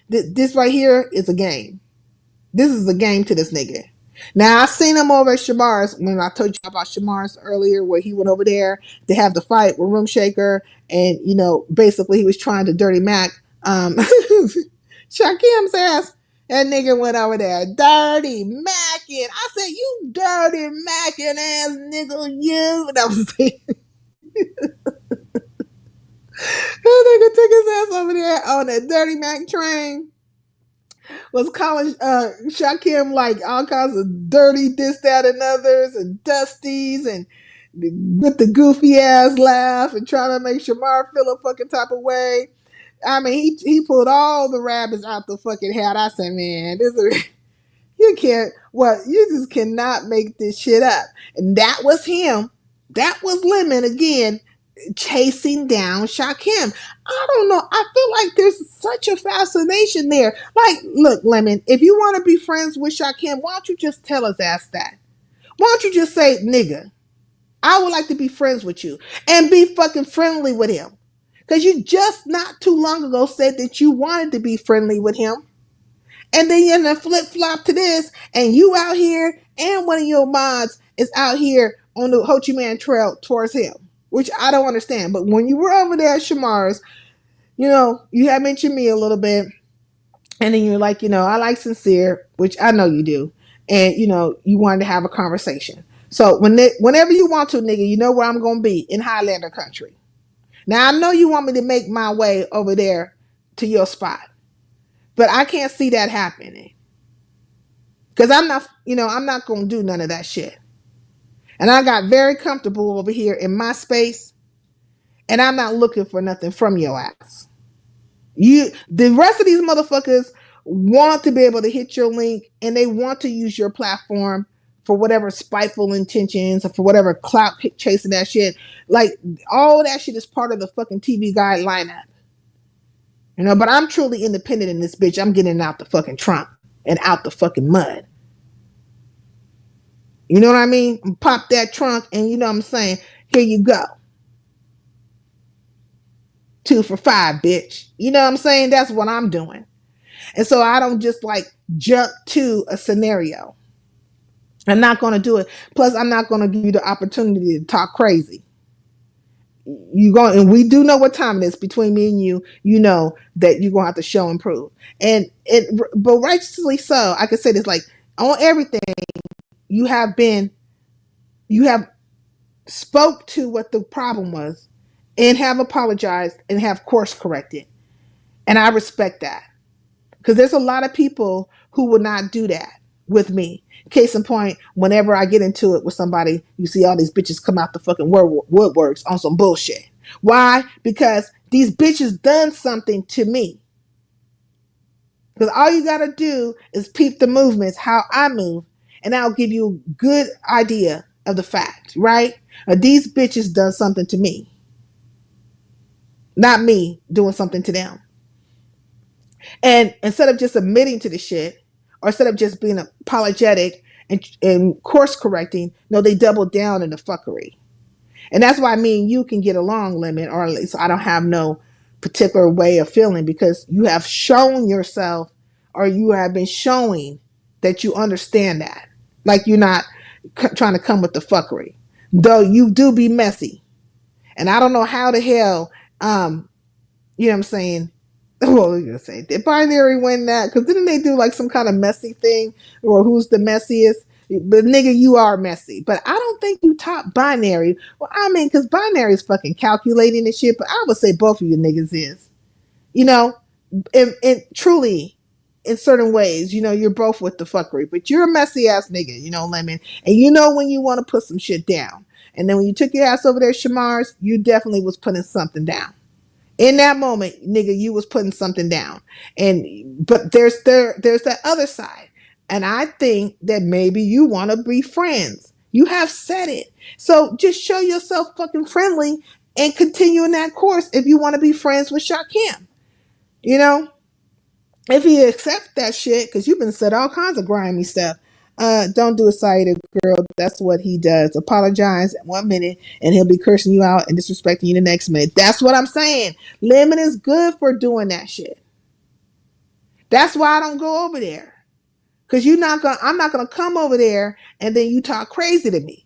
this right here is a game. This is a game to this nigga. Now, I seen him over at Shamar's when I told you about Shamar's earlier, where he went over there to have the fight with Room Shaker, and, you know, basically he was trying to dirty Mac Shakim's ass. That nigga went over there, dirty macking. I said, you dirty macking ass nigga, you. That was it. That nigga took his ass over there on that dirty Mac train. was calling Shakim like all kinds of dirty this, that, and others, and dusties, and with the goofy ass laugh and trying to make Shamar feel a fucking type of way. I mean, he pulled all the rabbits out the fucking hat. I said, man, this is you can't. What you just cannot make this shit up. And that was him. That was Lemon again chasing down Shakim. I don't know. I feel like there's such a fascination there. Like, look, Lemon, if you want to be friends with Shakim, why don't you just tell us ask that? Why don't you just say, nigga, I would like to be friends with you and be fucking friendly with him? Because you just not too long ago said that you wanted to be friendly with him. And then you're gonna flip flop to this, and you out here, and one of your mods is out here on the Ho Chi Minh Trail towards him, which I don't understand. But when you were over there at Shamar's, you know, you had mentioned me a little bit, and then you're like, you know, I like Sincere, which I know you do, and you know, you wanted to have a conversation. So whenever you want to, nigga, you know where I'm gonna be in Highlander country. Now I know you want me to make my way over there to your spot, but I can't see that happening. Because I'm not, you know, I'm not going to do none of that shit. And I got very comfortable over here in my space. And I'm not looking for nothing from your ass. The rest of these motherfuckers want to be able to hit your link. And they want to use your platform for whatever spiteful intentions or for whatever clout chasing that shit. Like, all that shit is part of the fucking TV guide lineup. You know, but I'm truly independent in this bitch. I'm getting out the fucking trunk and out the fucking mud. You know what I mean? Pop that trunk and you know what I'm saying? Here you go. 2 for $5, bitch. You know what I'm saying? That's what I'm doing. And so I don't just like jump to a scenario. I'm not going to do it. Plus, I'm not going to give you the opportunity to talk crazy. And we do know what time it is between me and you. You know that you're going to have to show and prove. But righteously so, I can say this, like, on everything, you have spoke to what the problem was and have apologized and have course corrected. And I respect that. Because there's a lot of people who will not do that with me. Case in point, whenever I get into it with somebody, you see all these bitches come out the fucking woodworks on some bullshit. Why? Because these bitches done something to me. Because all you got to do is peep the movements, how I move, and I'll give you a good idea of the fact, right? These bitches done something to me. Not me doing something to them. And instead of just admitting to the shit, or instead of just being apologetic and course correcting, no, they double down in the fuckery. And that's why me and you can get along, Lemon, or at least I don't have no particular way of feeling, because you have shown yourself, or you have been showing that you understand that. Like you're not trying to come with the fuckery. Though you do be messy. And I don't know how the hell, you know what I'm saying? Well, you're gonna say, did Binary win that? Because didn't they do like some kind of messy thing, or who's the messiest? But nigga, you are messy. But I don't think you top Binary. Well, I mean, because Binary is fucking calculating and shit. But I would say both of you niggas is. You know, and truly, in certain ways, you know, you're both with the fuckery. But you're a messy ass nigga, you know, Lemon. And you know when you want to put some shit down. And then when you took your ass over there, Shamar's, you definitely was putting something down. In that moment, nigga, you was putting something down. But there's that other side. And I think that maybe you want to be friends. You have said it. So just show yourself fucking friendly and continue in that course if you want to be friends with Shakim. You know? If you accept that shit, because you've been said all kinds of grimy stuff. Don't do a side girl. That's what he does. Apologize 1 minute and he'll be cursing you out and disrespecting you the next minute. That's what I'm saying. Lemon is good for doing that shit. That's why I don't go over there. Because I'm not gonna come over there and then you talk crazy to me.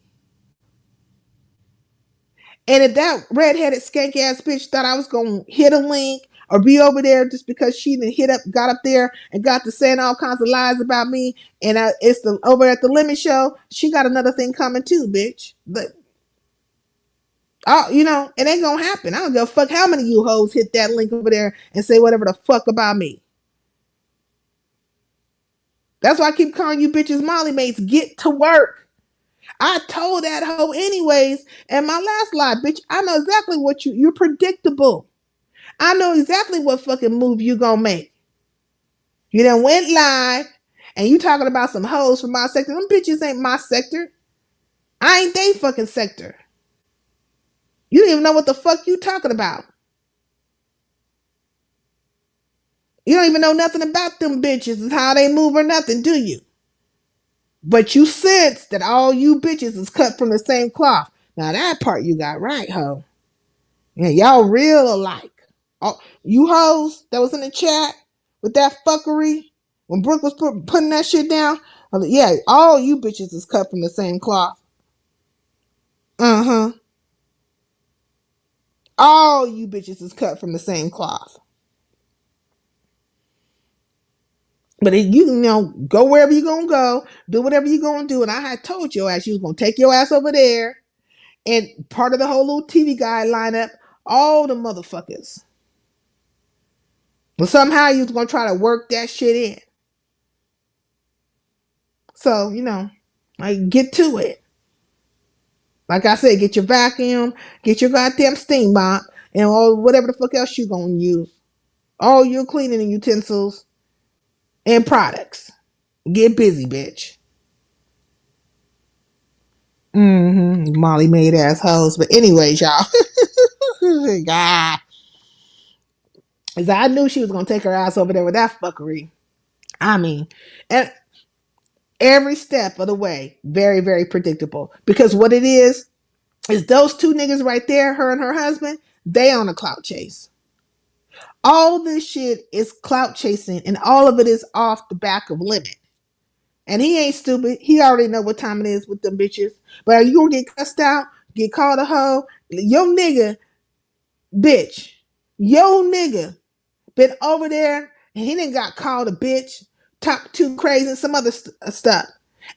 And if that redheaded skank ass bitch thought I was gonna hit a link or be over there just because she got up there and got to saying all kinds of lies about me, and it's over at the Lemon Show, she got another thing coming too, bitch. But you know, it ain't gonna happen. I don't give a fuck how many you hoes hit that link over there and say whatever the fuck about me. That's why I keep calling you bitches Molly mates. Get to work. I told that hoe anyways. And my last lie, bitch, I know exactly what you're predictable. I know exactly what fucking move you gonna make. You done went live and you talking about some hoes from my sector. Them bitches ain't my sector. I ain't they fucking sector. You don't even know what the fuck you talking about. You don't even know nothing about them bitches and how they move or nothing, do you? But you sense that all you bitches is cut from the same cloth. Now that part you got right, ho. Yeah, y'all real alike. Oh, you hoes that was in the chat with that fuckery when Brooke was putting that shit down. Yeah, all you bitches is cut from the same cloth. Uh-huh. All you bitches is cut from the same cloth. But you know, go wherever you gonna go, do whatever you gonna do. And I had told your ass you was gonna take your ass over there and part of the whole little TV guy lineup, all the motherfuckers. But somehow you was gonna try to work that shit in. So, you know, like get to it. Like I said, get your vacuum, get your goddamn steam mop, and all whatever the fuck else you gonna use. All your cleaning utensils and products. Get busy, bitch. Molly made assholes. But anyways, y'all. God. Cause I knew she was gonna take her ass over there with that fuckery. I mean, and every step of the way, very, very predictable. Because what it is those two niggas right there, her and her husband, they on a clout chase. All this shit is clout chasing, and all of it is off the back of limit. And he ain't stupid. He already know what time it is with them bitches. But you gonna get cussed out, get called a hoe. Yo nigga, bitch. Yo nigga been over there and he done got called a bitch, talk too crazy and some other stuff.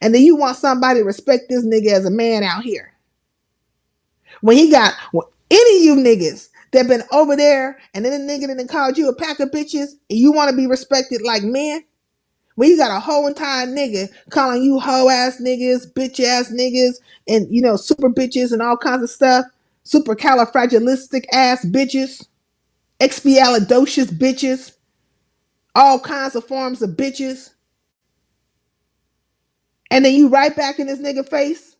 And then you want somebody to respect this nigga as a man out here. When he got any of you niggas that been over there and then the nigga that called you a pack of bitches and you want to be respected like men, when you got a whole entire nigga calling you hoe ass niggas, bitch ass niggas, and you know, super bitches and all kinds of stuff, super califragilistic ass bitches, expialidocious bitches, all kinds of forms of bitches, and then you right back in this nigga face,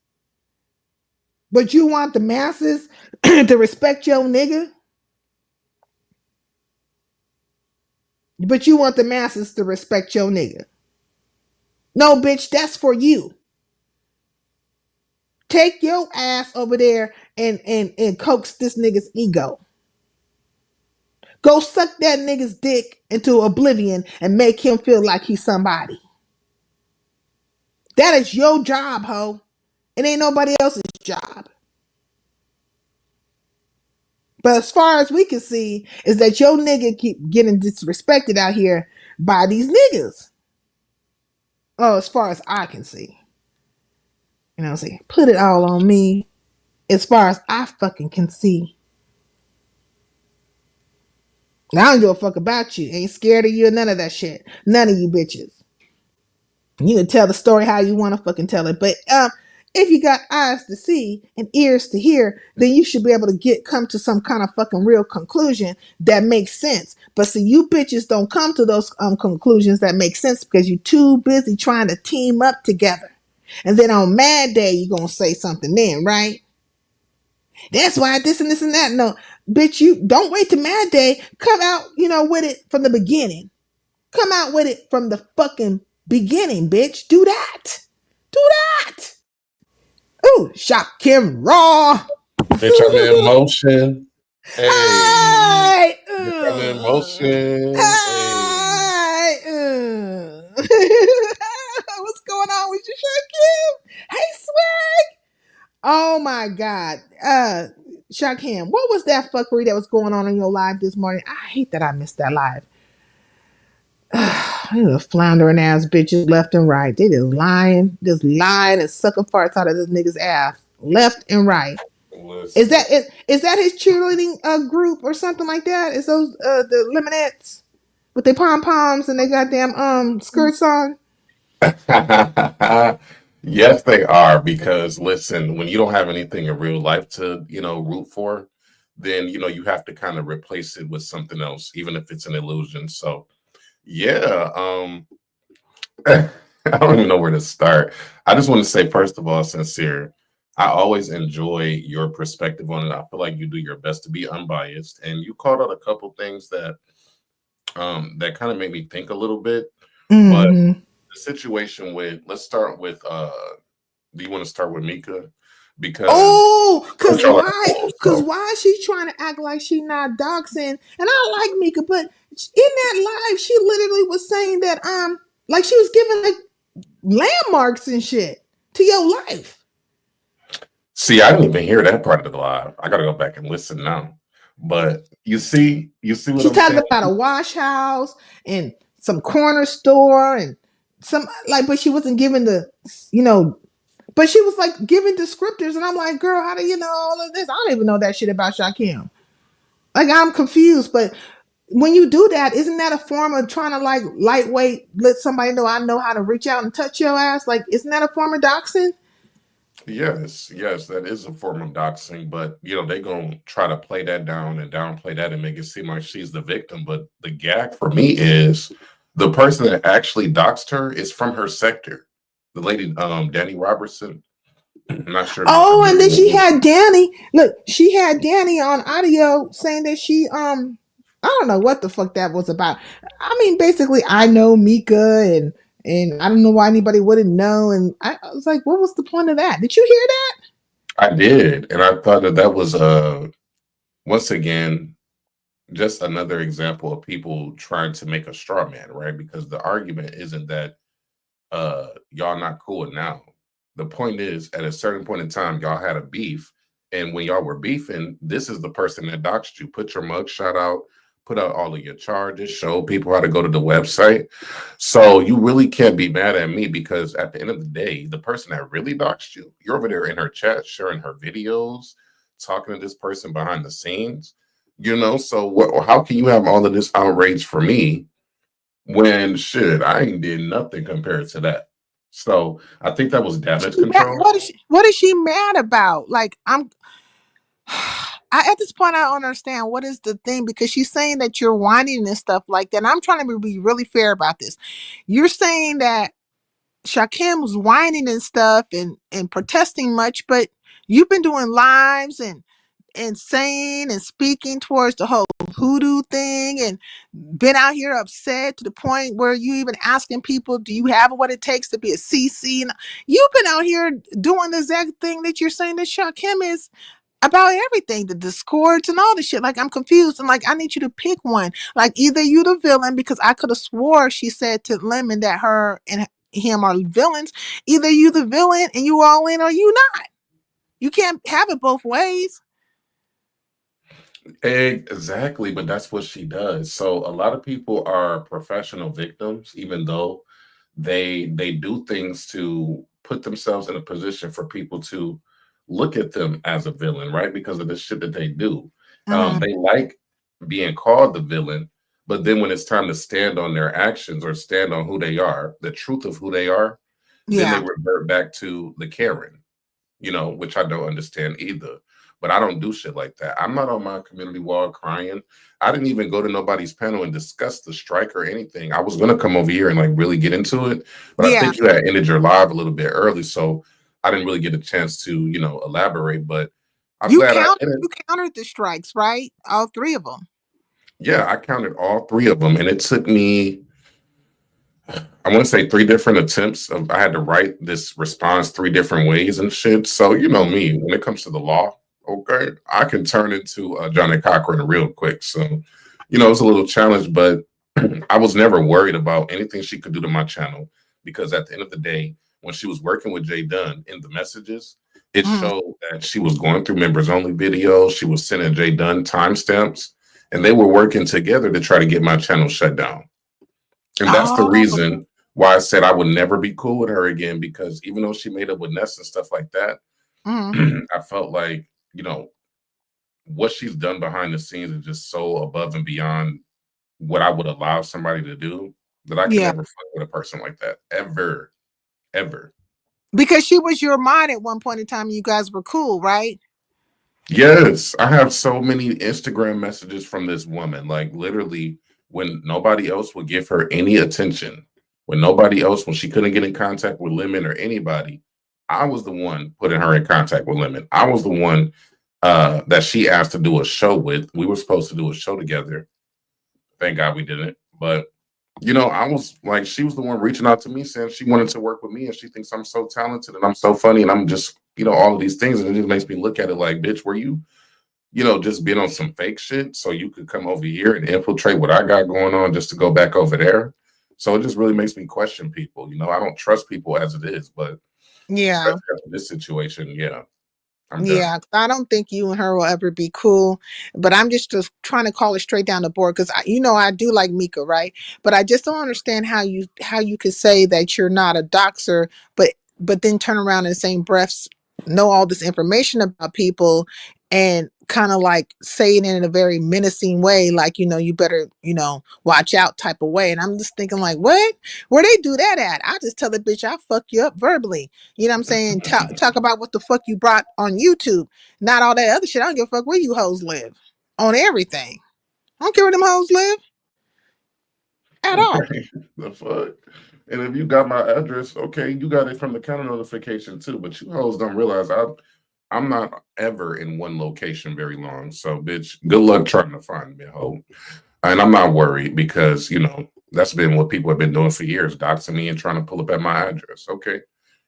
but you want the masses to respect your nigga? But you want the masses to respect your nigga. No, bitch, that's for you. Take your ass over there and coax this nigga's ego. Go suck that nigga's dick into oblivion and make him feel like he's somebody. That is your job, ho. It ain't nobody else's job. But as far as we can see, is that your nigga keep getting disrespected out here by these niggas. Oh, as far as I can see. You know what I'm saying? Put it all on me. As far as I fucking can see. Now I don't give a fuck about you. Ain't scared of you or none of that shit. None of you bitches. You can tell the story how you want to fucking tell it. But if you got eyes to see and ears to hear, then you should be able to come to some kind of fucking real conclusion that makes sense. But see, you bitches don't come to those conclusions that make sense because you're too busy trying to team up together. And then on Mad Day, you're going to say something then, right? That's why this and this and that. No, bitch, you don't wait to Mad Day. Come out, with it from the beginning. Come out with it from the fucking beginning, bitch. Do that. Do that. Ooh, shock Kim raw. Bitch, I'm in motion. Hey. Bitch, I'm in motion. Hey. What's going on with you, Shock Kim? Hey, swag. Oh my God. Shakim, what was that fuckery that was going on in your live this morning? I hate that I missed that live. These floundering ass bitches left and right. They just lying and sucking farts out of this nigga's ass left and right. Listen. Is that his cheerleading group or something like that? Is those the Lemonettes with their pom poms and they goddamn skirts on? Yes, they are. Because listen, when you don't have anything in real life to, root for, then you have to kind of replace it with something else, even if it's an illusion. So yeah, I don't even know where to start. I just want to say, first of all, sincere. I always enjoy your perspective on it. I feel like you do your best to be unbiased, and you called out a couple things that kind of made me think a little bit. But Mm-hmm. the situation with, let's start with do you want to start with Mika? Because Oh, don't cause y'all like why? oh, Cause so why is she trying to act like she not doxing? And I like Mika, but in that live, she literally was saying that like she was giving like landmarks and shit to your life. see, I didn't even hear that part of the live. I gotta go back and listen now. But you see what She I'm talked saying? about a wash house and some corner store and some like, but she wasn't giving the, you know, but she was like giving descriptors, and I'm like, girl, how do you know all of this? I don't even know that shit about Shaquem. Like, I'm confused, but when you do that, isn't that a form of trying to like lightweight let somebody know I know how to reach out and touch your ass? Like, isn't that a form of doxing? Yes, yes, that is a form of doxing, but they gonna try to play that down and downplay that and make it seem like she's the victim. But the gag for me is the person that actually doxed her is from her sector. The lady, Danny Robertson. I'm not sure if you're Oh, and familiar then with she who had she. Danny. Look, she had Danny on audio saying that she I don't know what the fuck that was about. I mean, basically, I know Mika, and I don't know why anybody wouldn't know. And I was like, what was the point of that? Did you hear that? I did, and I thought that was once again just another example of people trying to make a straw man, right? Because the argument isn't that y'all not cool now. The point is, at a certain point in time, y'all had a beef, and when y'all were beefing, this is the person that doxed you. Put your mugshot out, put out all of your charges, show people how to go to the website. So you really can't be mad at me, because at the end of the day, the person that really doxed you, you're over there in her chat, sharing her videos, talking to this person behind the scenes. So how can you have all of this outrage for me when shit, I ain't did nothing compared to that. So I think that was damage control. What is she mad about? Like, at this point, I don't understand what is the thing, because she's saying that you're whining and stuff like that. And I'm trying to be really fair about this. You're saying that Shakim was whining and stuff and protesting much, but you've been doing lives and saying and speaking towards the whole hoodoo thing, and been out here upset to the point where you even asking people, do you have what it takes to be a CC? And you've been out here doing the exact thing that you're saying that Shakim is about everything, the discords and all the shit. Like, I'm confused, and like, I need you to pick one. Like, either you the villain, because I could have swore she said to Lemon that her and him are villains. Either you the villain and you all in, or you not. You can't have it both ways. Exactly, but that's what she does. So a lot of people are professional victims, even though they do things to put themselves in a position for people to look at them as a villain, right? Because of the shit that they do. Mm, They like being called the villain, but then when it's time to stand on their actions or stand on who they are, the truth of who they are, then they yeah. revert back to the Karen, which I don't understand either. But I don't do shit like that. I'm not on my community wall crying. I didn't even go to nobody's panel and discuss the strike or anything. I was gonna come over here and like really get into it, but I Yeah. think you had ended your live a little bit early, so I didn't really get a chance to, elaborate. But I'm You glad I count didn't. you countered the strikes, right? All three of them. Yeah, I counted all three of them, and it took me, I want to say, three different attempts. I had to write this response three different ways and shit. So you know me, when it comes to the law, okay, I can turn into Johnny Cochran real quick. So it's a little challenge, but I was never worried about anything she could do to my channel, because at the end of the day, when she was working with Jay Dunn in the messages, it Mm, showed that she was going through members only videos. She was sending Jay Dunn timestamps, and they were working together to try to get my channel shut down. And that's the oh, reason why I said I would never be cool with her again, because even though she made up with Ness and stuff like that, mm, I felt like, what she's done behind the scenes is just so above and beyond what I would allow somebody to do, that I can yeah. never fuck with a person like that ever. ever. Because she was your mod at one point in time. You guys were cool, right? Yes, I have so many Instagram messages from this woman. Like literally, when nobody else would give her any attention, when she couldn't get in contact with Lemon or anybody, I was the one putting her in contact with Lemon. I was the one that she asked to do a show with. We were supposed to do a show together. Thank God we didn't. But I was like, she was the one reaching out to me saying she wanted to work with me and she thinks I'm so talented and I'm so funny and I'm just, all of these things. And it just makes me look at it like, bitch, were you, just being on some fake shit so you could come over here and infiltrate what I got going on just to go back over there? So it just really makes me question people. I don't trust people as it is, but Yeah. especially after this situation, yeah, I'm done. Yeah, I don't think you and her will ever be cool, but I'm just trying to call it straight down the board because I do like Mika, right? But I just don't understand how you could say that you're not a doxer, but then turn around in the same breath know all this information about people and kind of like say it in a very menacing way, like you better watch out type of way. And I'm just thinking like, what? Where they do that at? I just tell the bitch I fuck you up verbally. You know what I'm saying? Talk about what the fuck you brought on YouTube, not all that other shit. I don't give a fuck where you hoes live. On everything. I don't care where them hoes live at all. Right. The fuck? And if you got my address, okay, you got it from the counter notification too. But you hoes don't realize I'm not ever in one location very long. So, bitch, good luck trying to find me, ho. And I'm not worried because that's been what people have been doing for years, doxing me and trying to pull up at my address. Okay,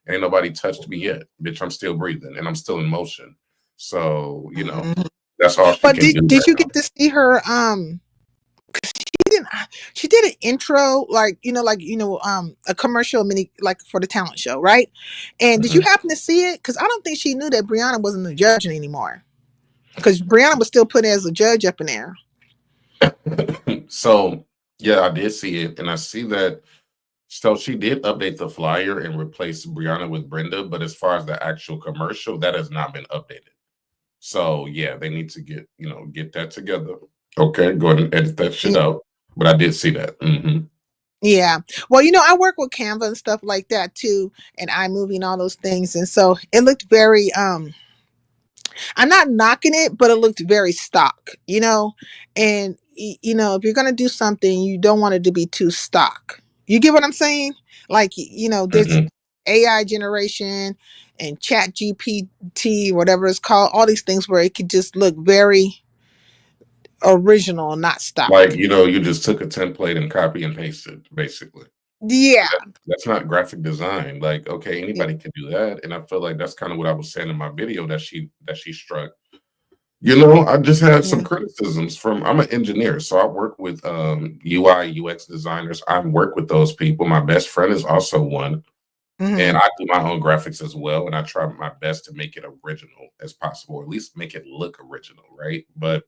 ain't nobody touched me yet, bitch. I'm still breathing and I'm still in motion. So Mhm. that's all she But can do. did you Right get to see her? She did an intro a commercial mini like for the talent show, right? And did you now. happen to see it? Because I don't think she knew that Brianna wasn't the judge anymore, because Brianna was still put as a judge up in there. So yeah, I did see it, and I see that. So she did update the flyer and replace Brianna with Brenda, but as far as the actual commercial, that has not been updated. So yeah, they need to get that together. Okay, go ahead and edit that shit out. But I did see that. Yeah. Well, I work with Canva and stuff like that too, and iMovie and all those things. And so it looked very I'm not knocking it, but it looked very stock, And if you're gonna do something, you don't want it to be too stock. You get what I'm saying? Like, there's AI generation and chat GPT, whatever it's called, all these things where it could just look very original, not stock. Like you just took a template and copy and pasted, basically. Yeah. That's not graphic design. Like, okay, anybody can do that. And I feel like that's kind of what I was saying in my video that she struck. I just had some criticisms from. I'm an engineer, so I work with UI UX designers. I work with those people. My best friend is also one, and I do my own graphics as well. And I try my best to make it original as possible, or at least make it look original, right? But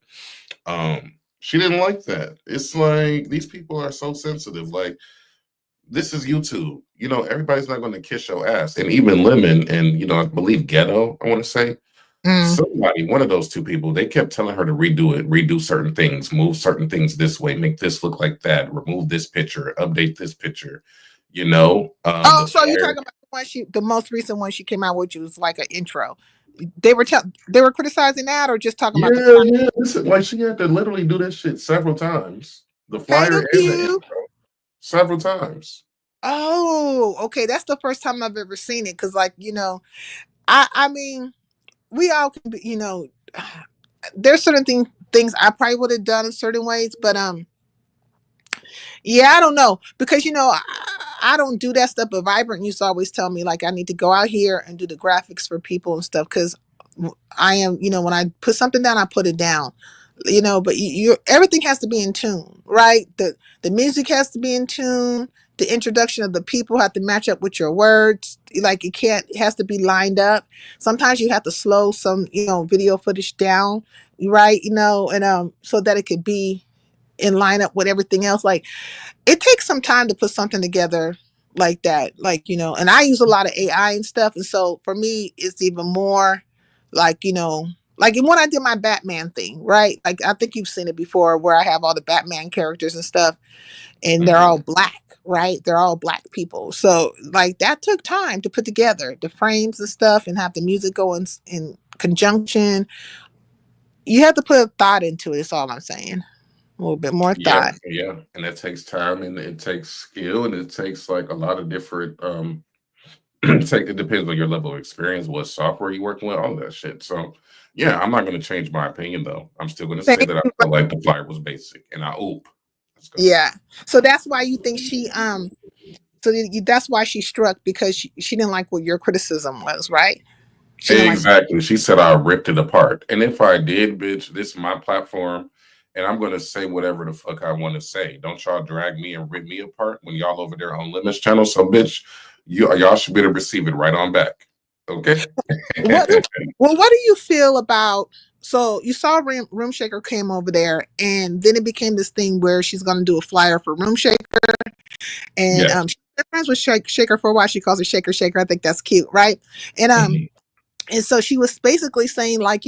she didn't like that. It's like these people are so sensitive. Like, this is YouTube. Everybody's not going to kiss your ass. And even Lemon and, I believe Ghetto, I want to say, somebody, one of those two people, they kept telling her to redo certain things, move certain things this way, make this look like that, remove this picture, update this picture, So you're talking about the most recent one she came out with, which was like an intro. They were criticizing that, or just talking about the flyer? Yeah. Like she had to literally do this shit several times. The flyer Thank and the you. intro. Several times. Oh, okay. That's the first time I've ever seen it. Cause I mean, we all can be, there's certain things I probably would have done in certain ways, but yeah, I don't know, because I don't do that stuff. But Vibrant used to always tell me like I need to go out here and do the graphics for people and stuff, because I am, when I put something down, I put it down. But everything has to be in tune, right? The music has to be in tune. The introduction of the people have to match up with your words. Like it has to be lined up. Sometimes you have to slow some, video footage down, right? And so that it could be in line up with everything else. Like, it takes some time to put something together like that. Like, and I use a lot of AI and stuff. And so for me, it's even more like, like when I did my Batman thing, right? Like, I think you've seen it before, where I have all the Batman characters and stuff, and they're all black, right? They're all black people. So like that took time to put together the frames and stuff and have the music go in conjunction. You have to put a thought into it, is all I'm saying. A little bit more Yeah, thought. yeah, and that takes time, and it takes skill, and it takes like a lot of different. It depends on your level of experience, what software you're working with, all that shit. So, yeah, I'm not going to change my opinion though. I'm still going to say Thank that I you. felt like the flyer was basic, and I oop. Let's go. Yeah. So that's why you think so that's why she struck, because she didn't like what your criticism was, right? She didn't like. Exactly. She said I ripped it apart, and if I did, bitch, this is my platform, and I'm going to say whatever the fuck I want to say. Don't y'all drag me and rip me apart when y'all over there on Limits channel. So, bitch, y'all should be able to receive it right on back. Okay. What well, what do you feel about, so you saw Room Shaker came over there, and then it became this thing where she's going to do a flyer for Room Shaker, and Yeah. she's been friends with Shaker for a while. She calls her Shaker Shaker. I think that's cute, right? And Mhm. and so she was basically saying, like,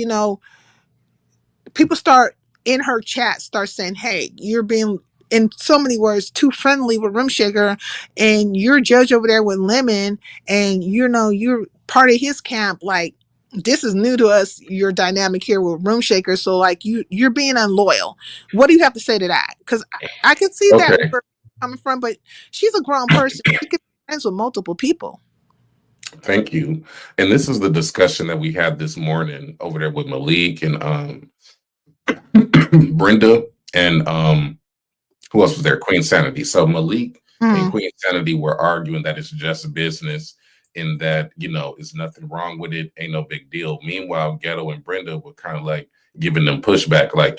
people start in her chat start saying, hey, you're being, in so many words, too friendly with Room Shaker, and you're judge over there with Lemon, and you're part of his camp. Like, this is new to us, your dynamic here with Room Shaker. So like you're being unloyal. What do you have to say to that? Because I can see that Okay. where it's coming from, but she's a grown person. She can be friends with multiple people. Thank you. And this is the discussion that we had this morning over there with Malik and Brenda and who else was there? Queen Sanity. So Malik and Mm. Queen Sanity were arguing that it's just business and that, it's nothing wrong with it, ain't no big deal. Meanwhile, Ghetto and Brenda were kind of like giving them pushback, like,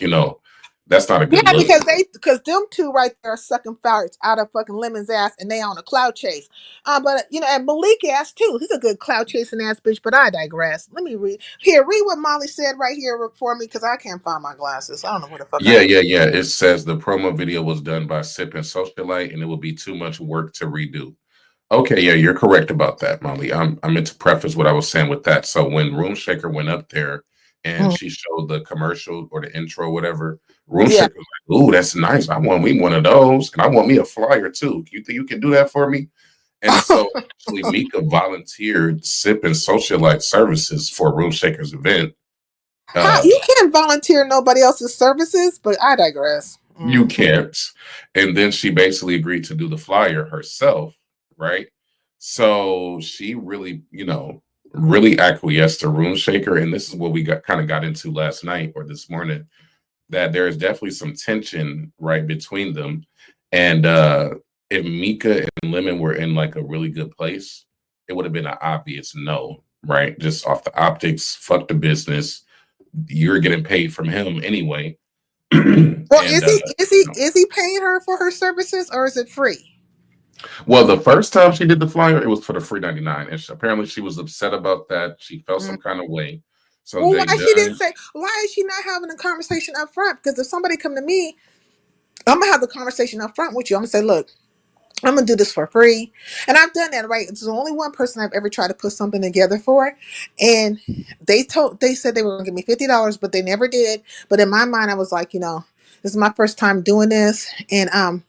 that's not a good Yeah, look. because them two right there are sucking farts out of fucking Lemon's ass, and they on a cloud chase. But and Malik ass too. He's a good cloud chasing ass bitch. But I digress. Let me read what Molly said right here for me, because I can't find my glasses. I don't know where the fuck I Yeah, put. yeah, yeah. It says the promo video was done by Sip and Socialite, and it will be too much work to redo. Okay, yeah, you're correct about that, Molly. I meant to preface what I was saying with that. So when Room Shaker went up there and Mm, she showed the commercial or the intro, whatever, Room yeah. Shaker was like, "Ooh, that's nice. I want me one of those, and I want me a flyer too. You think you can do that for me?" And so actually, Mika volunteered Sip and Socialite services for Room Shaker's event. How you can't volunteer nobody else's services? But I digress. You Mm. can't. And then she basically agreed to do the flyer herself, right? So she really, really acquiesced to Rune Shaker. And this is what we got into last night or this morning, that there is definitely some tension right between them. And if Mika and Lemon were in like a really good place, it would have been an obvious no, right? Just off the optics, fuck the business. You're getting paid from him anyway. Well, and is he paying her for her services, or is it free? Well, the first time she did the flyer, it was for the free 99, and apparently she was upset about that. She felt Mm. some kind of way. So Well, Jay why she didn't Dunn, say? Why is she not having a conversation up front? Because if somebody come to me, I'm gonna have the conversation up front with you. I'm gonna say, look, I'm gonna do this for free, and I've done that. Right? It's the only one person I've ever tried to put something together for, and they said they were gonna give me $50, but they never did. But in my mind, I was like, this is my first time doing this, and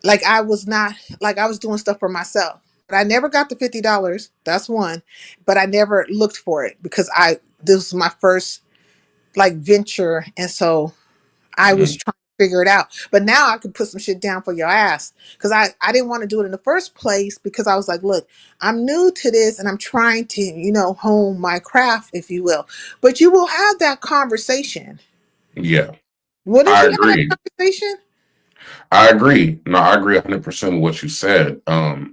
like I was not, like I was doing stuff for myself. But I never got the $50. That's one. But I never looked for it because this was my first like venture, and so I was mhm, trying to figure it out. But now I could put some shit down for your ass, because I didn't want to do it in the first place, because I was like, look, I'm new to this and I'm trying to, hone my craft, if you will. But you will have that conversation. yeah, Wouldn't I you have that agree. conversation? I agree. No, I agree 100% with what you said.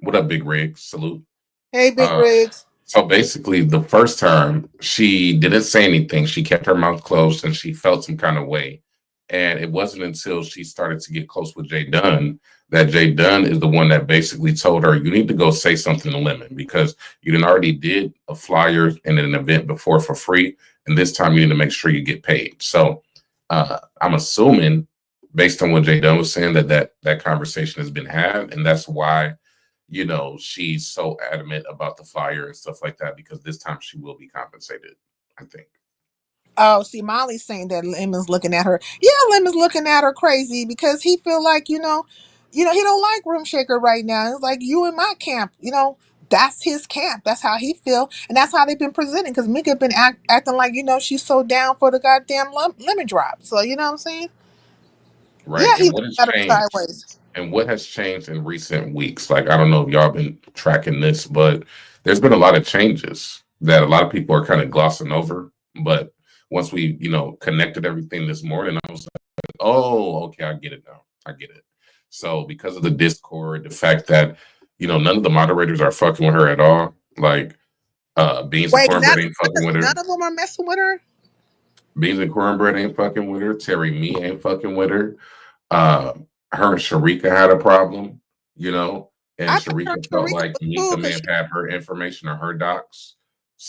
What up, Big Rig? Salute. Hey, Big Uh, Rigs. so basically, the first time she didn't say anything. She kept her mouth closed and she felt some kind of way. And it wasn't until she started to get close with Jay Dunn that Jay Dunn is the one that basically told her, you need to go say something to Lemon because you done already did a flyer and an event before for free. And this time you need to make sure you get paid. So I'm assuming, based on what Jay Dunn was saying, that conversation has been had. And that's why she's so adamant about the flyer and stuff like that, because this time she will be compensated, I think. Oh, see, Molly's saying that Lemon's looking at her. Yeah, Lemon's looking at her crazy because he feel like, You know, he don't like Room Shaker right now. It's like, you in my camp. You know, that's his camp. That's how he feel, and that's how they've been presenting. Because Mika been acting like, you know, she's so down for the goddamn lemon drop. So you know what I'm saying? Right. Yeah, he And looked what has at her changed? sideways. And what has changed in recent weeks? Like, I don't know if y'all been tracking this, but there's been a lot of changes that a lot of people are kind of glossing over. But once we, connected everything this morning, I was like, oh, okay, I get it now. I get it. So because of the Discord, the fact that, none of the moderators are fucking with her at all. Like, Beans and Wait, Cornbread ain't fucking with none her. of them are messing with her. Beans and Cornbread ain't fucking with her. Terry Me ain't fucking with her. Uh, her and Sharika had a problem, and I thought her Sharika felt Sharika like was Mika cool may because have had her information or her docs.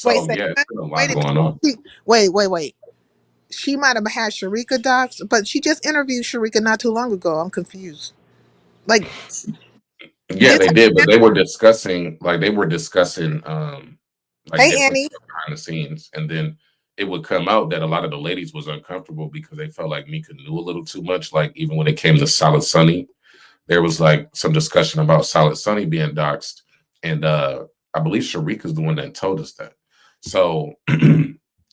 wait a So yeah, it's second. been a lot Wait a going on. minute. Wait. She might have had Sharika docs, but she just interviewed Sharika not too long ago. I'm confused. Like Yeah, this. they did, but they were discussing like Hey different Annie. stuff behind the scenes, and then it would come out that a lot of the ladies was uncomfortable because they felt like Mika knew a little too much. Like even when it came to Solid Sunny, there was like some discussion about Solid Sunny being doxxed, and I believe Sharika's the one that told us that. So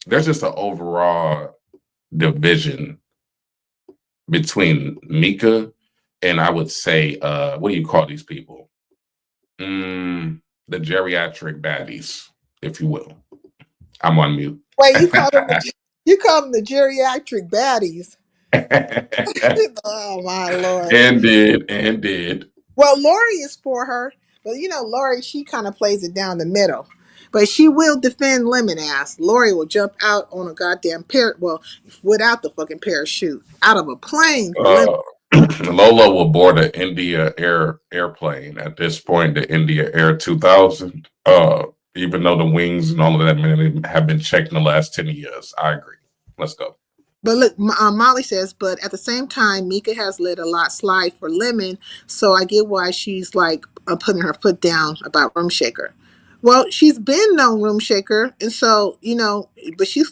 there's just an overall division between Mika and I would say, what do you call these people? The geriatric baddies, if you will. I'm on mute. Wait, you call them the geriatric baddies. Oh my lord. and did. Well, Lori is for her, but you know, Lori, she kind of plays it down the middle. But she will defend Lemon ass. Lori will jump out on a goddamn without the fucking parachute, out of a plane for Lemon. Uh, Lola will board an India airplane at this point, the India Air 2000. Even though the wings and all of that have been checked in the last 10 years. I agree. Let's go. But look, Molly says, but at the same time, Mika has let a lot slide for Lemon, so I get why she's like putting her foot down about Room Shaker. Well, she's been known Room Shaker, and so you know, but she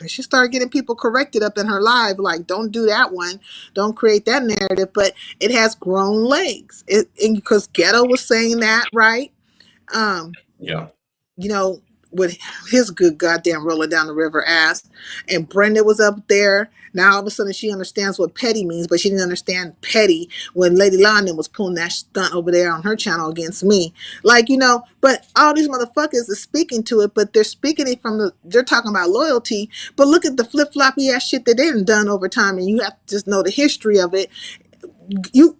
started getting people corrected up in her live, like don't do that one, don't create that narrative. But it has grown legs, because Ghetto was saying that, right? Yeah. You know, with his good goddamn rolling down the river ass. And Brenda was up there. Now all of a sudden she understands what petty means, but she didn't understand petty when Lady London was pulling that stunt over there on her channel against me. Like, you know, but all these motherfuckers are speaking to it, but they're speaking it they're talking about loyalty. But look at the flip floppy ass shit that they've done over time, and you have to just know the history of it. You're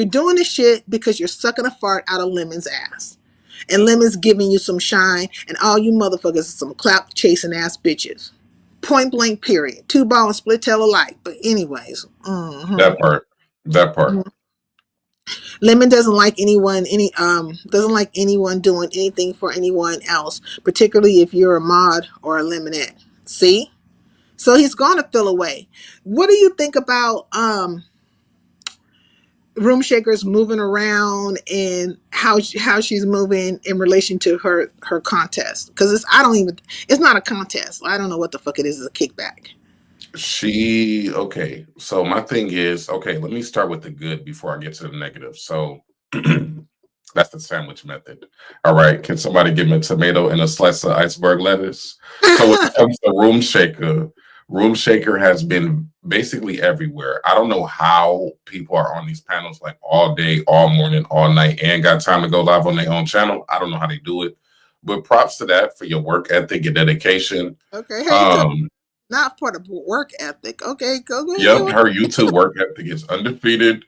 doing this shit because you're sucking a fart out of Lemon's ass. And Lemon's giving you some shine, and all you motherfuckers are some clout chasing ass bitches. Point blank, period. Two ball and split tail alike. But anyways, That part. Lemon doesn't like doesn't like anyone doing anything for anyone else, particularly if you're a mod or a Lemonette. See, so he's gonna feel away. What do you think about Room Shaker's moving around and how she's moving in relation to her contest? Because it's not a contest. I don't know what the fuck it is. It's a kickback. Okay. So my thing is, okay, let me start with the good before I get to the negative. So that's the sandwich method. All right. Can somebody give me a tomato and a slice of iceberg lettuce? So when it comes to Room Shaker has been basically everywhere. I don't know how people are on these panels like all day, all morning, all night, and got time to go live on their own channel. I don't know how they do it. But props to that for your work ethic, your dedication. Okay, hey, not for the work ethic. Okay, go. Yep, her YouTube work ethic is undefeated.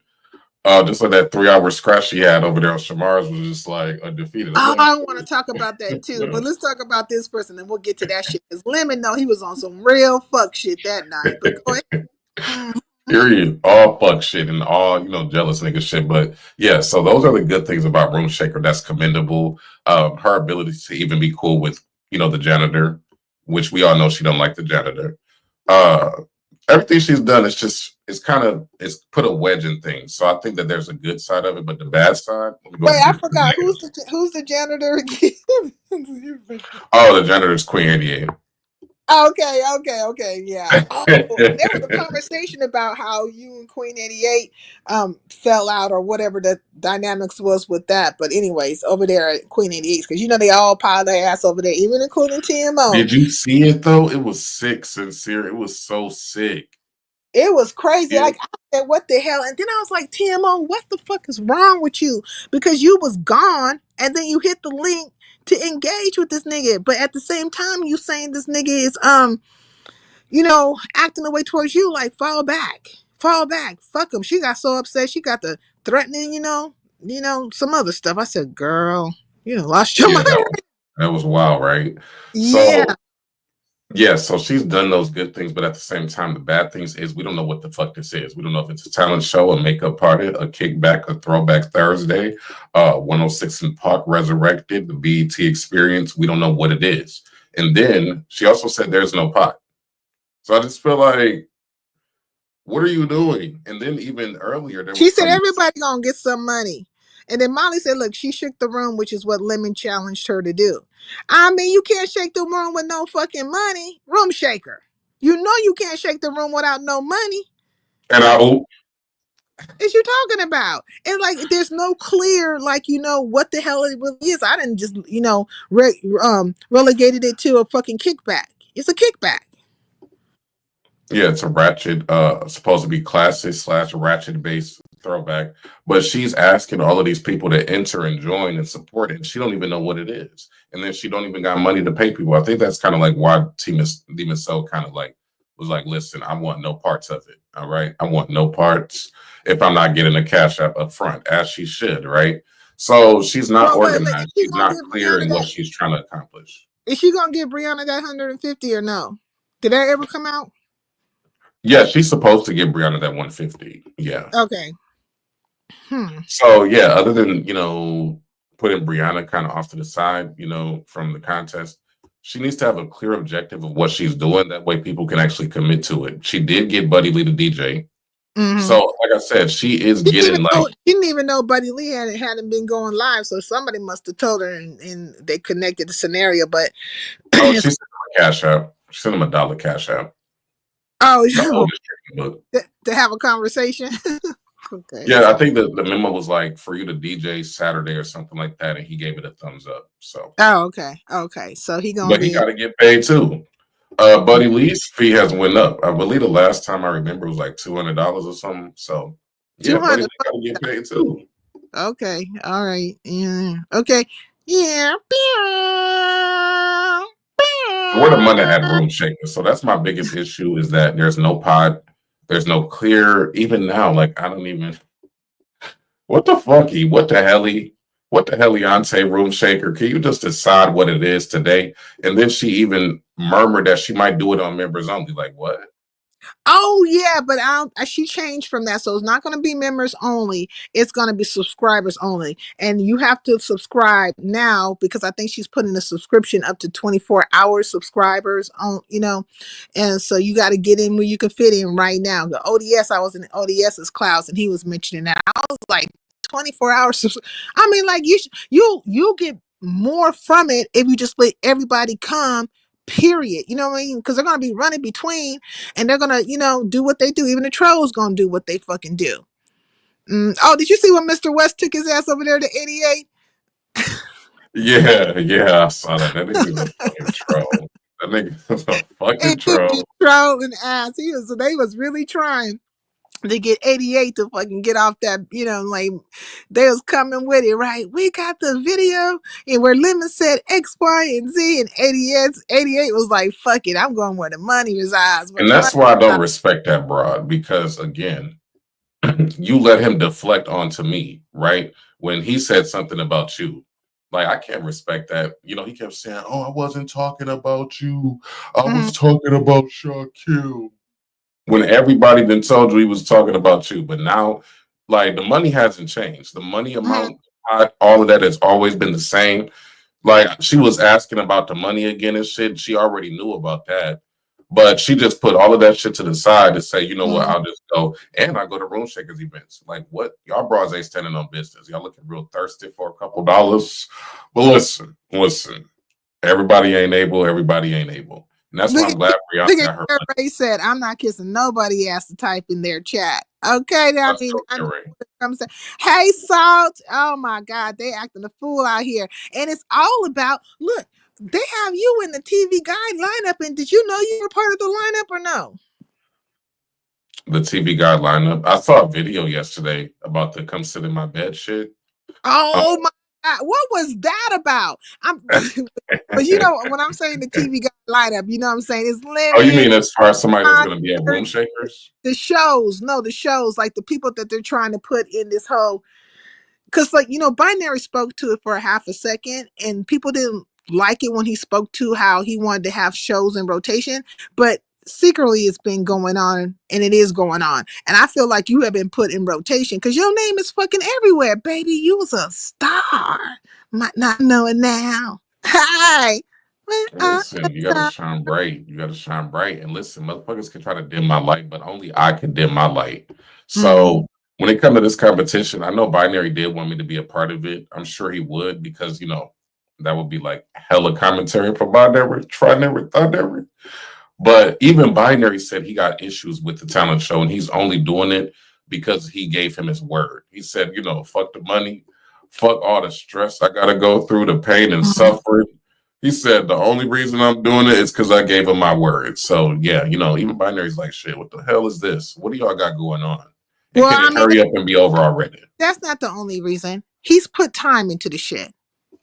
Just like that 3-hour scratch she had over there on Shamar's was just like undefeated. Oh, I want to talk about that too, but let's talk about this person and we'll get to that shit. Because Lemon, no, he was on some real fuck shit that night. But go ahead. Period. All fuck shit and all, jealous nigga shit. But yeah, so those are the good things about Room Shaker. That's commendable. Her ability to even be cool with, the janitor, which we all know she don't like the janitor. Everything she's done is it's put a wedge in things. So I think that there's a good side of it, but the bad side. Wait, I forgot who's the janitor again? Oh, the janitor's Queen 88. Okay, yeah. Oh, there was a conversation about how you and Queen 88 fell out or whatever the dynamics was with that. But anyways, over there at Queen 88, because you know they all piled their ass over there, even including TMO. Did you see it though? It was sick, sincere. It was so sick. It was crazy. Yeah. Like I said, what the hell? And then I was like, TMO, what the fuck is wrong with you? Because you was gone, and then you hit the link to engage with this nigga. But at the same time, you saying this nigga is acting the way towards you, like fall back, fuck him. She got so upset, she got the threatening, some other stuff. I said, girl, you know, lost your Yeah, mind. that was wild, right? Yeah, So yeah, so she's done those good things, but at the same time, the bad things is we don't know what the fuck this is. We don't know if it's a talent show, a makeup party, a kickback, a throwback Thursday, 106 and Park resurrected, the BET experience. We don't know what it is. And then she also said there's no pot. So I just feel like, what are you doing? And then even earlier, there she was said some. everybody gonna get some money. And then Molly said, look, she shook the room, which is what Lemon challenged her to do. I mean, you can't shake the room with no fucking money. Room shaker. You know you can't shake the room without no money. And I, oh, Is you talking about? And like, there's no clear, like, what the hell it really is. I didn't just, relegated it to a fucking kickback. It's a kickback. yeah, it's a ratchet, supposed to be classic / ratchet based throwback. But she's asking all of these people to enter and join and support it. And she don't even know what it is. And then she don't even got money to pay people. I think that's kind of like why Demon Soul kind of like was like, listen, I want no parts of it. All right. I want no parts if I'm not getting a cash up front, as she should, right? So she's not Well, wait, organized. She's not clear in what she's trying to accomplish. is she gonna give Brianna that 150 or no? Did that ever come out? Yeah, she's supposed to give Brianna that 150. Yeah. Okay. So yeah, other than putting Brianna kind of off to the side, from the contest, she needs to have a clear objective of what she's doing. That way, people can actually commit to it. She did get Buddy Lee the DJ, so like I said, she is getting like. She didn't even know Buddy Lee hadn't been going live, so somebody must have told her, and they connected the scenario. But Oh, she sent him a cash app. She sent him $1 cash app. Oh, to have a conversation. Okay. Yeah, I think the memo was like for you to DJ Saturday or something like that, and he gave it a thumbs up. So. Oh, okay. So he gonna. But he got to get paid too. Buddy Lee's fee has went up. I believe the last time I remember was like $200 or something. So yeah, Buddy Lee got to get paid too. Okay. All right. Yeah. Okay. Yeah. We're the money at room shaking. So that's my biggest issue is that there's no pod. There's no clear, even now, like I don't even, what the fucky, what the Yonsei room shaker? Can you just decide what it is today? And then she even murmured that she might do it on members only. Like what? Oh yeah, but she changed from that, so it's not going to be members only. It's going to be subscribers only, and you have to subscribe now because I think she's putting the subscription up to 24-hour subscribers on. And so you got to get in where you can fit in right now. The ODS, I was in ODS's Clouds, and he was mentioning that. I was like 24 hours. I mean, like you'll get more from it if you just let everybody come. Period. You know what I mean? Because they're gonna be running between, and they're gonna, do what they do. Even the trolls gonna do what they fucking do. Oh, did you see when Mr. West took his ass over there to 88? Yeah, I saw that. That nigga's a fucking troll. That nigga's a fucking troll. Trolling ass. They was really trying to get 88 to fucking get off that, like they was coming with it, right? We got the video and where Lemon said X, Y, and Z, and 88 was like, fuck it, I'm going where the money resides. And that's why I don't respect that broad, because again, you let him deflect onto me, right? When he said something about you. Like, I can't respect that. He kept saying, oh, I wasn't talking about you. I was talking about Shaquille. When everybody then told you he was talking about you. But now, like, the money hasn't changed. The money amount, all of that has always been the same. Like, she was asking about the money again and shit. She already knew about that. But she just put all of that shit to the side to say, you know what, I'll just go. And I go to Room Shakers events. Like, what? Y'all bras ain't standing on business. Y'all looking real thirsty for a couple dollars. But listen. Everybody ain't able. And that's why Look I'm at glad Rihanna look at got her what money. Ray said. I'm not kissing nobody ass to type in their chat. Okay, I Let's mean, go, I know Ray. what I'm saying. Hey, Salt. Oh my God, they acting a fool out here, and it's all about. Look, they have you in the TV guide lineup, and did you know you were part of the lineup or no? The TV guide lineup. I saw a video yesterday about the come sit in my bed shit. Um, Oh my God, what was that about? I'm, but you know when I'm saying the TV guide lineup, you know what I'm saying it's oh, you mean Lemon, as far as somebody that's going to be at Hunter, Room Shakers? the shows. No, the shows like the people that they're trying to put in this whole. Because, like, you know, Binary spoke to it for a half a second, and people didn't like it when he spoke to how he wanted to have shows in rotation. But secretly, it's been going on, and it is going on. And I feel like you have been put in rotation because your name is fucking everywhere, baby. You was a star. Might not know it now. Hi. When I Listen, you got to shine bright. You got to shine bright. And listen, motherfuckers can try to dim my light, but only I can dim my light. Mm. So when it comes to this competition, I know Binary did want me to be a part of it. I'm sure he would because, you know, that would be like hella commentary for Binary. Try never, thought never. But even Binary said he got issues with the talent show and he's only doing it because he gave him his word. He said, you know, fuck the money, fuck all the stress I got to go through, the pain and Mm. suffering. He said the only reason I'm doing it is because I gave him my word. So yeah, you know, even Binary's like, shit, what the hell is this? What do y'all got going on? And Well, can I it mean, hurry up and be over already? that's not the only reason. He's put time into the shit.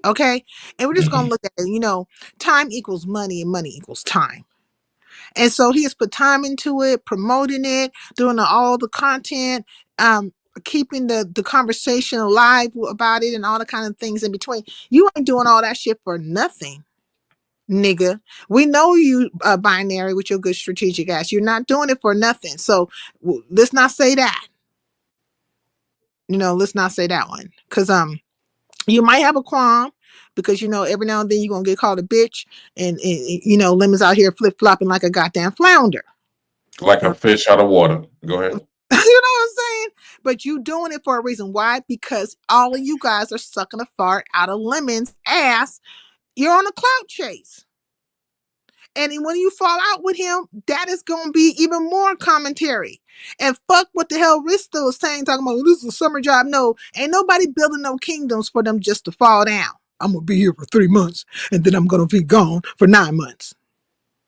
Okay. And we're just going to Mhm. look at it. You know, time equals money and money equals time. And so he has put time into it, promoting it, doing all the content, um, keeping the conversation alive about it and all the kind of things in between. You ain't doing all that shit for nothing, nigga. We know you Binary with your good strategic ass. You're not doing it for nothing. So let's not say that. You know, let's not say that one. Cause you might have a qualm because you know every now and then you're gonna get called a bitch and you know Lemon's out here flip flopping like a goddamn flounder. Like a fish out of water. Go ahead. You know what I'm saying? But you doing it for a reason. Why? Because all of you guys are sucking a fart out of Lemon's ass. You're on a clout chase. And when you fall out with him, that is going to be even more commentary. And fuck what the hell Risto is saying, talking about this is a summer job. No, ain't nobody building no kingdoms for them just to fall down. I'm going to be here for 3 months and then I'm going to be gone for 9 months.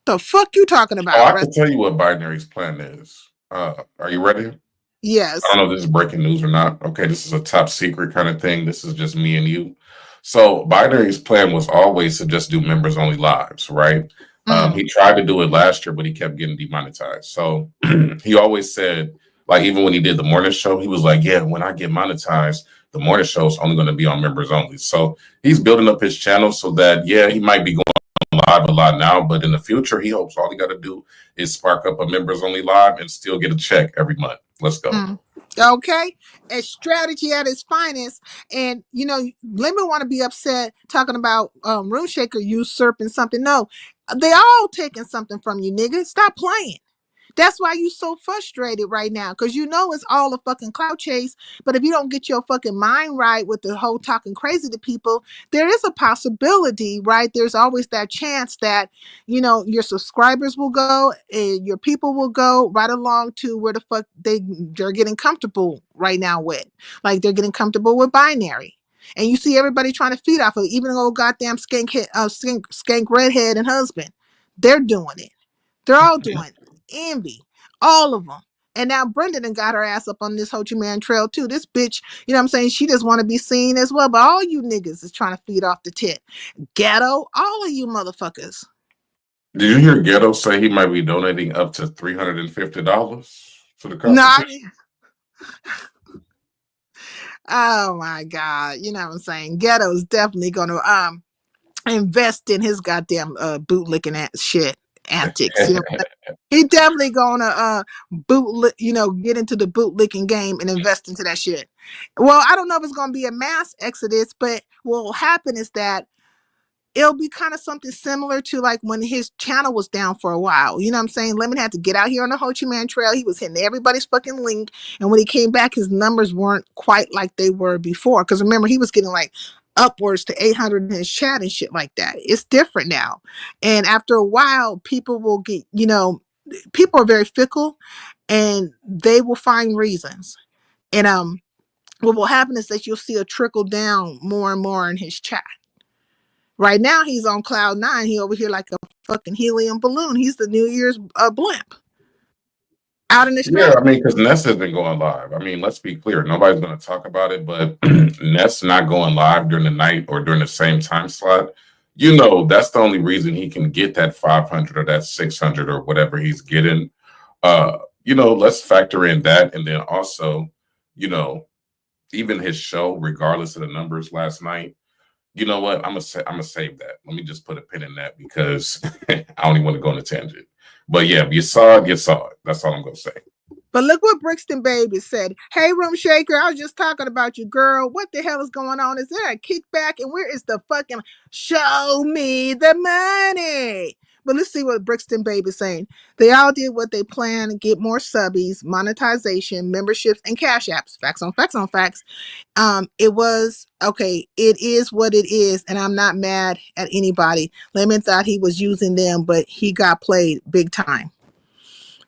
The fuck you talking Oh, about, I Rest? can tell you what Binary's plan is. Are you ready? I Yes. don't know if this is breaking news or not. Okay, this is a top secret kind of thing. This is just me and you. So Binary's plan was always to just do members only lives, right? Mm. He tried to do it last year, but he kept getting demonetized. So he always said, like even when he did the morning show, he was like, "Yeah, when I get monetized, the morning show is only going to be on members only." So he's building up his channel so that yeah, he might be going live a lot now, but in the future, he hopes all he got to do is spark up a members only live and still get a check every month. Let's go. Mm. Okay, a strategy at its finest, and you know, Lemon want to be upset talking about Rune Shaker usurping something. No, they all taking something from you, nigga. Stop playing. That's why you so frustrated right now, because you know it's all a fucking clout chase. But if you don't get your fucking mind right with the whole talking crazy to people, there is a possibility, right? There's always that chance that, you know, your subscribers will go and your people will go right along to where the fuck they're getting comfortable right now with. Like they're getting comfortable with Binary. And you see everybody trying to feed off of it, even old goddamn skank redhead and husband. They're doing it. They're all doing it. Envy, all of them. And now Brenda done got her ass up on this Ho Chi Minh trail too. This bitch, you know what I'm saying? She just want to be seen as well. But all you niggas is trying to feed off the tit. Ghetto, all of you motherfuckers. Did you hear Ghetto say he might be donating up to $350 to the No, I competition? mean, oh my God. You know what I'm saying? Ghetto's definitely gonna invest in his goddamn bootlicking ass shit antics. You know, he definitely gonna you know, get into the bootlicking game and invest into that shit. Well, I don't know if it's gonna be a mass exodus, but what will happen is that it'll be kind of something similar to like when his channel was down for a while. You know what I'm saying? Lemon had to get out here on the Ho Chi Minh Trail. He was hitting everybody's fucking link. And when he came back, his numbers weren't quite like they were before. Because remember, he was getting like upwards to 800 in his chat and shit like that. It's different now. And after a while, people will get, people are very fickle and they will find reasons. And what will happen is that you'll see a trickle down more and more in his chat. Right now, he's on cloud nine. He over here like a fucking helium balloon. He's the New Year's blimp out in the Yeah, stratosphere. I mean, because Ness has been going live. I mean, let's be clear. Nobody's going to talk about it, but Ness not going live during the night or during the same time slot, that's the only reason he can get that 500 or that 600 or whatever he's getting. Let's factor in that. And then also, even his show, regardless of the numbers last night, you know what? I'm gonna save that. Let me just put a pin in that because I don't even want to go on a tangent. But yeah, if you saw it, you saw it. That's all I'm gonna say. But look what Brixton Baby said. Hey, Room Shaker, I was just talking about you, girl. What the hell is going on? Is there a kickback? And where is the fucking show me the money? But let's see what Brixton Baby's saying. They all did what they planned to get more subbies, monetization, memberships, and cash apps. Facts on facts on facts. It was okay. It is what it is, and I'm not mad at anybody. Lemon thought he was using them, but he got played big time.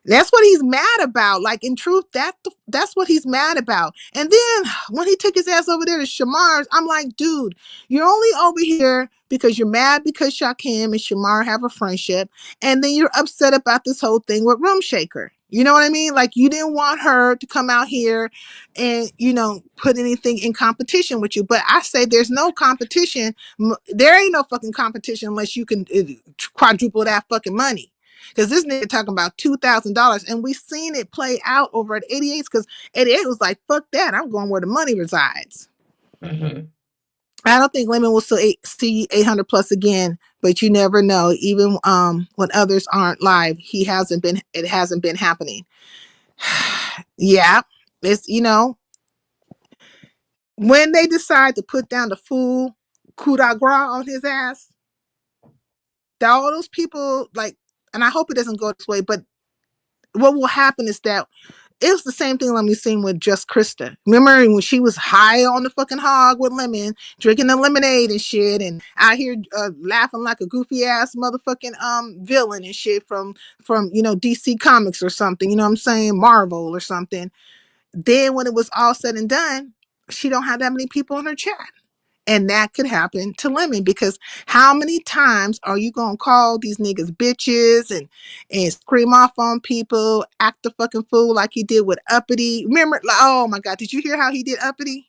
That's what he's mad about. Like, in truth, that's what he's mad about. And then when he took his ass over there to Shamar's, I'm like, dude, you're only over here because you're mad because Shakim and Shamar have a friendship. And then you're upset about this whole thing with Room Shaker. You know what I mean? Like, you didn't want her to come out here and, put anything in competition with you. But I say there's no competition. There ain't no fucking competition unless you can quadruple that fucking money. Because this nigga talking about $2,000, and we seen it play out over at 88. Because 88 was like, fuck that, I'm going where the money resides. Mm-hmm. I don't think Lemon will see 800 plus again, but you never know. Even when others aren't live, it hasn't been happening. Yeah, it's when they decide to put down the full coup de grace on his ass, all those people and I hope it doesn't go this way, but what will happen is that it was the same thing we've seen with Just Krista. Remember when she was high on the fucking hog with lemon, drinking the lemonade and shit, and out here laughing like a goofy ass motherfucking villain and shit from DC Comics or something. You know what I'm saying? Marvel or something. Then when it was all said and done, she don't have that many people in her chat. And that could happen to Lemon because how many times are you gonna call these niggas bitches and scream off on people, act the fucking fool like he did with Uppity? Remember, oh my God, did you hear how he did Uppity?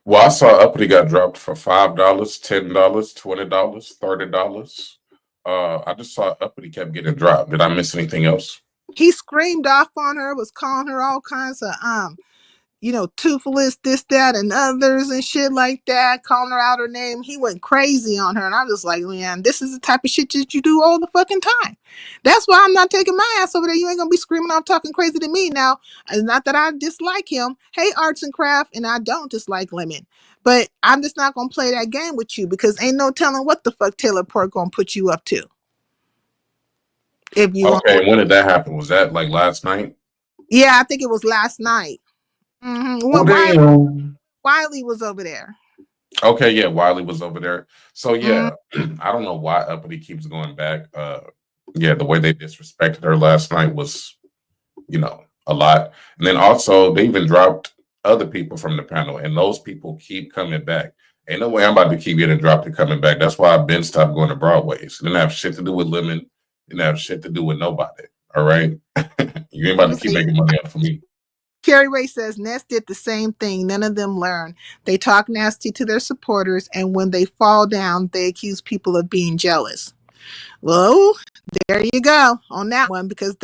Well, I saw Uppity got dropped for $5, $10, $20, $30. I just saw Uppity kept getting dropped. Did I miss anything else? He screamed off on her, was calling her all kinds of toothless, this, that, and others and shit like that, calling her out her name. He went crazy on her. And I was like, man, this is the type of shit that you do all the fucking time. That's why I'm not taking my ass over there. You ain't gonna be screaming off talking crazy to me now. It's not that I dislike him. Hey, Arts and Craft, and I don't dislike Lemon. But I'm just not gonna play that game with you because ain't no telling what the fuck Taylor Port gonna put you up to. If you when did that happen? Was that like last night? Yeah, I think it was last night. Mm-hmm. When Wiley was over there. Okay, yeah, Wiley was over there. So yeah, I don't know why Uppity keeps going back. The way they disrespected her last night was, a lot. And then also they even dropped other people from the panel, and those people keep coming back. Ain't no way I'm about to keep getting dropped and coming back. That's why I've been stopped going to Broadways. It didn't have shit to do with Lemon. It didn't have shit to do with nobody. All right, you ain't about to keep making money off of me. Carrie Ray says Ness did the same thing. None of them learn. They talk nasty to their supporters, and when they fall down, they accuse people of being jealous. Well, there you go on that one, because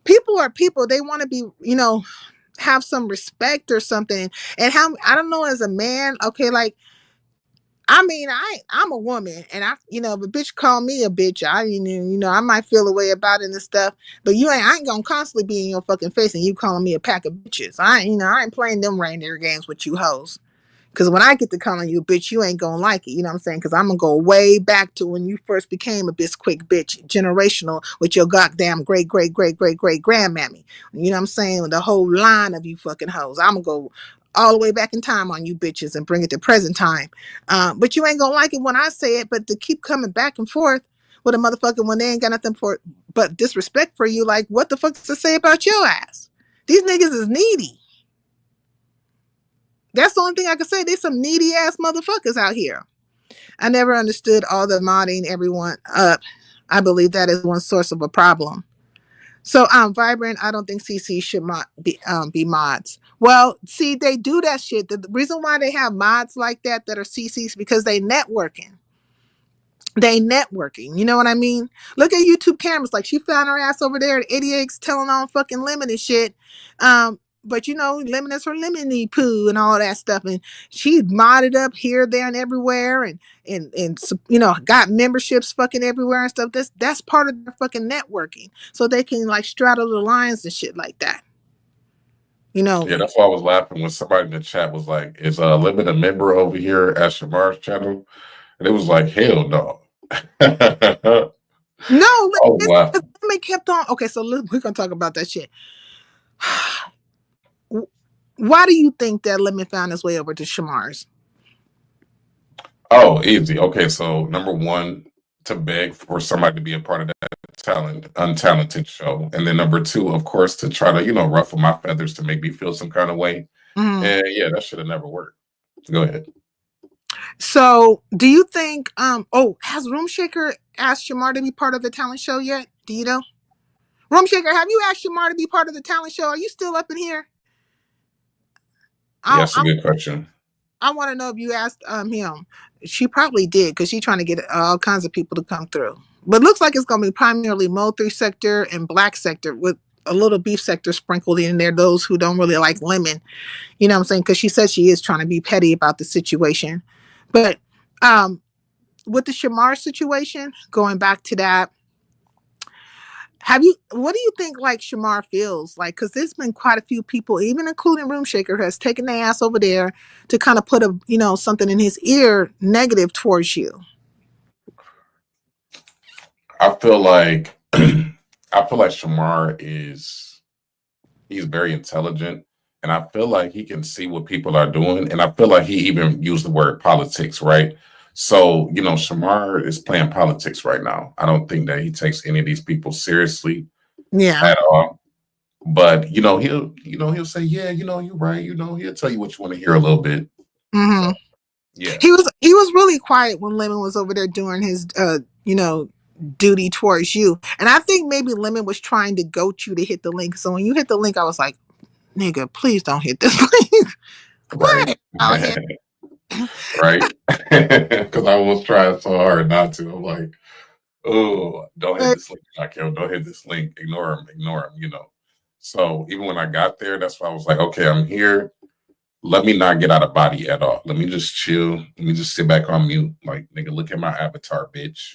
people are people. They want to be, have some respect or something. And I don't know, as a man, okay, like, I'm a woman, and if a bitch call me a bitch, I might feel a way about it and stuff. But I ain't gonna constantly be in your fucking face and you calling me a pack of bitches. I ain't playing them reindeer games with you hoes. Because when I get to calling you a bitch, you ain't gonna like it. You know what I'm saying? Because I'm gonna go way back to when you first became a quick bitch, generational, with your goddamn great grandmammy. You know what I'm saying? The whole line of you fucking hoes. I'm gonna go all the way back in time on you bitches and bring it to present time. But you ain't gonna like it when I say it, but to keep coming back and forth with a motherfucker when they ain't got nothing for but disrespect for you, like what the fuck to say about your ass? These niggas is needy. That's the only thing I can say. There's some needy ass motherfuckers out here. I never understood all the modding everyone up. I believe that is one source of a problem. So Vibrant, I don't think CC should be mods. Well, see, they do that shit. The reason why they have mods like that are CCs because they networking. You know what I mean? Look at YouTube cameras. Like she found her ass over there at 88 telling on fucking Lemon and shit. But you know, Lemon is her lemony poo and all that stuff. And she modded up here, there, and everywhere, and you know, got memberships fucking everywhere and stuff. That's part of their fucking networking. So they can like straddle the lines and shit like that. You know. Yeah, that's why I was laughing when somebody in the chat was like, "Is Lemon a member over here at Shamar's channel?" And it was like, "Hell no." No, oh wow. Lemon kept on. Okay, so we're gonna talk about that shit. Why do you think that Lemon found his way over to Shamar's? Oh, easy. Okay, so number one, to beg for somebody to be a part of that untalented show, and then number two, of course, to try to ruffle my feathers to make me feel some kind of way. And yeah, that should have never worked. Go ahead. So, do you think? Has Room Shaker asked Shamar to be part of the talent show yet? Do you know? Room Shaker, have you asked Shamar to be part of the talent show? Are you still up in here? Yeah, that's a good question. I want to know if you asked him. She probably did because she's trying to get all kinds of people to come through. But it looks like it's going to be primarily Mo 3 sector and Black sector with a little beef sector sprinkled in there. Those who don't really like Lemon, you know what I'm saying? Because she said she is trying to be petty about the situation. But with the Shamar situation, going back to that, what do you think like Shamar feels like? Because there's been quite a few people, even including Room Shaker, who has taken their ass over there to kind of put something in his ear negative towards you. I feel like Shamar he's very intelligent, and I feel like he can see what people are doing, and I feel like he even used the word politics, right? So, Shamar is playing politics right now. I don't think that he takes any of these people seriously at all. But, he'll say, yeah, you're right. He'll tell you what you want to hear a little bit. Mm-hmm. So, yeah. He was really quiet when Lemon was over there doing his, duty towards you. And I think maybe Lemon was trying to goat you to hit the link. So when you hit the link, I was like, nigga, please don't hit this link. Right. Right. Because I was trying so hard not to. I'm like, oh, don't hit this link, Raquel. Don't hit this link. Ignore him, So even when I got there, that's why I was like, okay, I'm here. Let me not get out of body at all. Let me just chill. Let me just sit back on mute. Like, nigga, look at my avatar, bitch.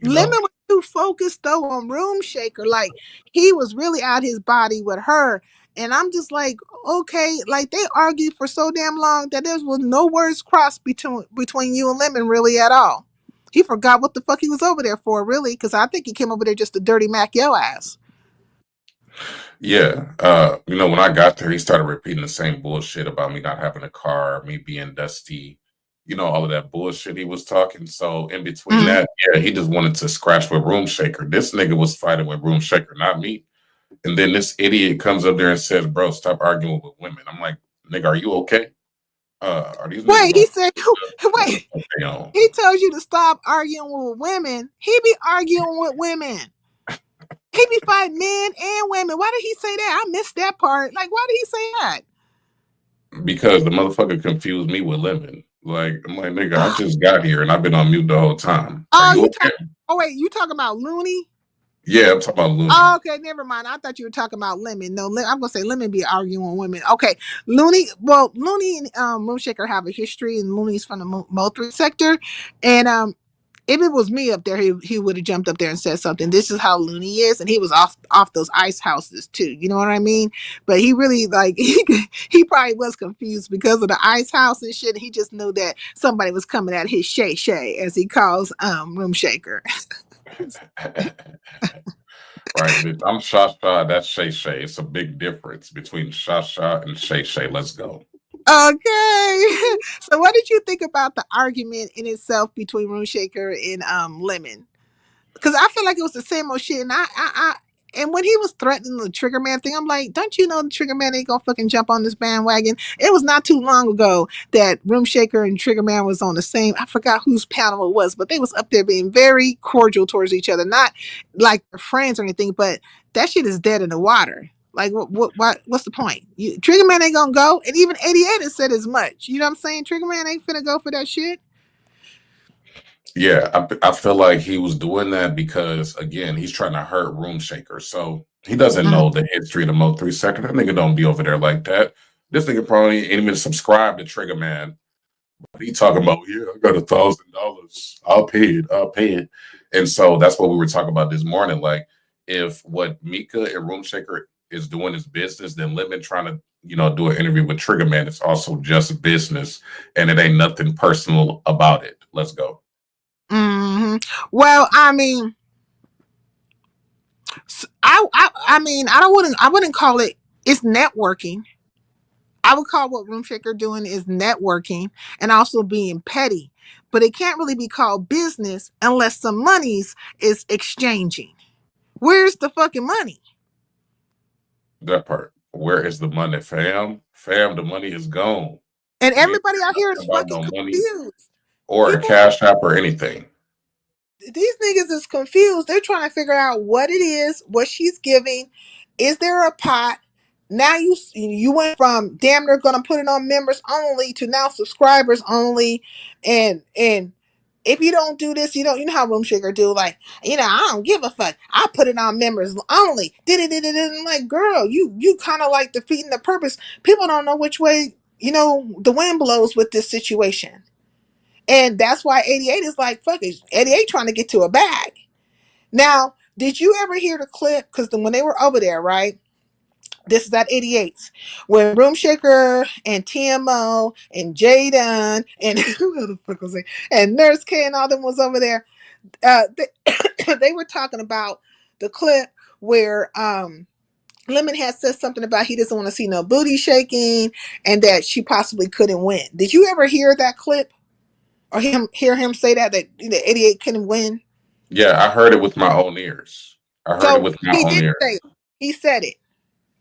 Lemon was too focused though on Room Shaker. Like he was really out his body with her. And I'm just like, okay, like they argued for so damn long that there was no words crossed between you and Lemon really at all. He forgot what the fuck he was over there for, really, because I think he came over there just to dirty Mac yo ass. Yeah. When I got there, he started repeating the same bullshit about me not having a car, me being dusty, all of that bullshit he was talking. So in between that, yeah, he just wanted to scratch with Room Shaker. This nigga was fighting with Room Shaker, not me. And then this idiot comes up there and says, bro, stop arguing with women. I'm like, nigga, are you okay? Are these he said, wait, he tells you to stop arguing with women. He be arguing with women. He be fighting men and women. Why did he say that? I missed that part. Like, why did he say that? Because the motherfucker confused me with Lemon. Like, I'm like, nigga, I just got here and I've been on mute the whole time. You talking about Looney? Yeah, I'm talking about Looney. Oh, okay, never mind. I thought you were talking about Lemon. No, I'm gonna say Lemon be arguing with women. Okay, Looney. Well, Looney and Moon Shaker have a history, and Looney's from the Mo 3 sector. And if it was me up there, he would have jumped up there and said something. This is how Looney is, and he was off those ice houses too. You know what I mean? But he really he probably was confused because of the ice house and shit. He just knew that somebody was coming at his shay as he calls Room Shaker. Right, I'm Shasha, that's Shay. It's a big difference between Shasha and Shay. Let's go. Okay. So what did you think about the argument in itself between Room Shaker and Lemon? Because I feel like it was the same old shit. And and when he was threatening the Trigger Man thing, I'm like, don't you know the Trigger Man ain't gonna fucking jump on this bandwagon? It was not too long ago that Room Shaker and Trigger Man was on the same. I forgot whose panel it was, but they was up there being very cordial towards each other, not like friends or anything. But that shit is dead in the water. Like what's the point? Trigger Man ain't gonna go, and even 88 has said as much. You know what I'm saying? Trigger Man ain't finna go for that shit. Yeah, I feel like he was doing that because, again, he's trying to hurt Room Shaker. So he doesn't Mhm. know the history of the Mo 3 sector. That nigga don't be over there like that. This nigga probably ain't even subscribed to Trigger Man. But he talking about, yeah, I got $1,000. I'll pay it. I'll pay it. And so that's what we were talking about this morning. Like, if what Mika and Room Shaker is doing is business, then Lemon trying to, do an interview with Trigger Man is also just business. And it ain't nothing personal about it. Let's go. Hmm. Well, I mean, I mean, I wouldn't call it. It's networking. I would call what Room Shaker doing is networking and also being petty, but it can't really be called business unless some monies is exchanging. Where's the fucking money? That part. Where is the money, fam? Fam, the money is gone. And We ain't everybody out here is talking about fucking no money confused. or a People, cash app or anything. these niggas is confused. They're trying to figure out what it is, what she's giving. Is there a pot? Now you went from damn near gonna put it on members only to now subscribers only, and if you don't do this, you know how Room Shaker do, like, I don't give a fuck. I put it on members only. Did it? Like, girl, you kind of like defeating the purpose. People don't know which way the wind blows with this situation. And that's why 88 is like, fuck it. 88 trying to get to a bag. Now, did you ever hear the clip? Because when they were over there, right? This is at 88's, when Room Shaker and TMO and Jaden and who the fuck was it? And Nurse K and all them was over there. They were talking about the clip where Lemon had said something about he doesn't want to see no booty shaking and that she possibly couldn't win. Did you ever hear that clip? Or hear him say that 88 couldn't win. Yeah, I heard it with my own ears. I heard it So with my he own did ears. say it. He said it.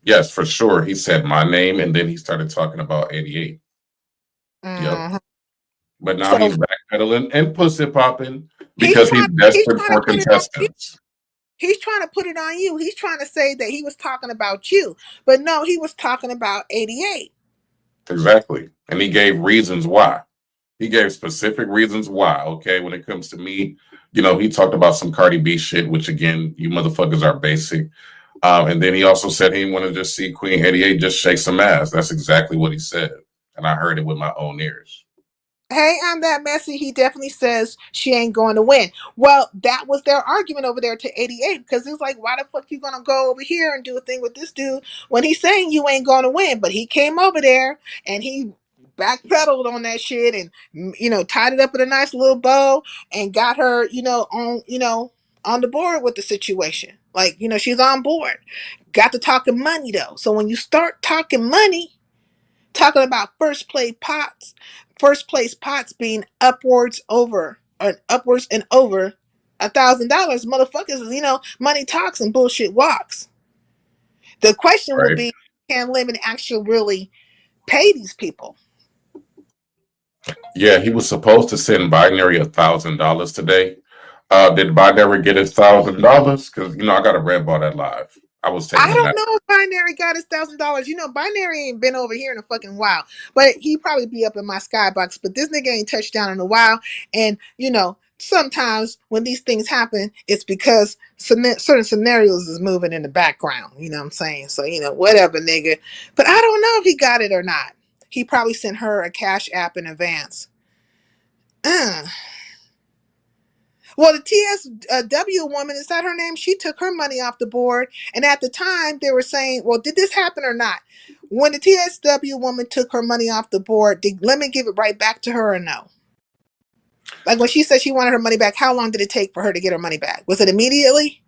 Yes, for sure. He said my name and then he started talking about 88. Yep. Mhm. But now So he's backpedaling and pussy popping he's because he's trying. He's desperate trying to for put it on you. contestants. He's trying to put it on you. He's trying to say that he was talking about you, but no, he was talking about 88. Exactly. And he gave reasons why. He gave specific reasons why. Okay. When it comes to me, he talked about some Cardi B shit, which again, you motherfuckers are basic. And then he also said he wanted to just see Queen 88 just shake some ass. That's exactly what he said. And I heard it with my own ears. Hey, I'm that messy. He definitely says she ain't going to win. Well, that was their argument over there to 88 because it's like, why the fuck you gonna go over here and do a thing with this dude when he's saying you ain't gonna win? But he came over there and he backpedaled on that shit and tied it up in a nice little bow and got her on the board with the situation. Like, she's on board. Got to talking money though. So when you start talking money, talking about first place pots being upwards and over $1,000. Motherfuckers, money talks and bullshit walks. The question will Right. be, can Lemon actually really pay these people? Yeah, he was supposed to send Binary $1,000 today. Did Binary get his $1,000? Because I got a red bar that live. I was I taking a don't nap. know if Binary got his $1,000. Binary ain't been over here in a fucking while, but he probably be up in my skybox. But this nigga ain't touched down in a while, and sometimes when these things happen, it's because certain scenarios is moving in the background. You know what I'm saying? So whatever, nigga. But I don't know if he got it or not. He probably sent her a cash app in advance. Well, the TSW woman, is that her name? She took her money off the board. And at the time, they were saying, well, did this happen or not? When the TSW woman took her money off the board, did Lemon give it right back to her or no? Like when she said she wanted her money back, how long did it take for her to get her money back? Was it immediately?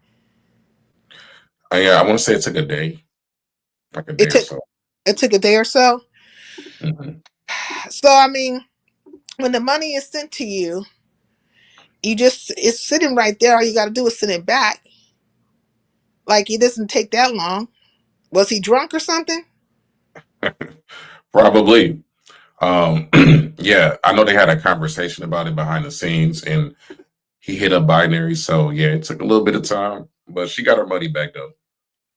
Yeah, I want to say it took a day, like a day It or took so. it took a day or so. Mhm. So I mean, when the money is sent to you, you just it's sitting right there. All you got to do is send it back. Like it doesn't take that long. Was he drunk or something? Probably. Um, yeah, I know they had a conversation about it behind the scenes, and he hit a binary. So yeah, it took a little bit of time, but she got her money back though.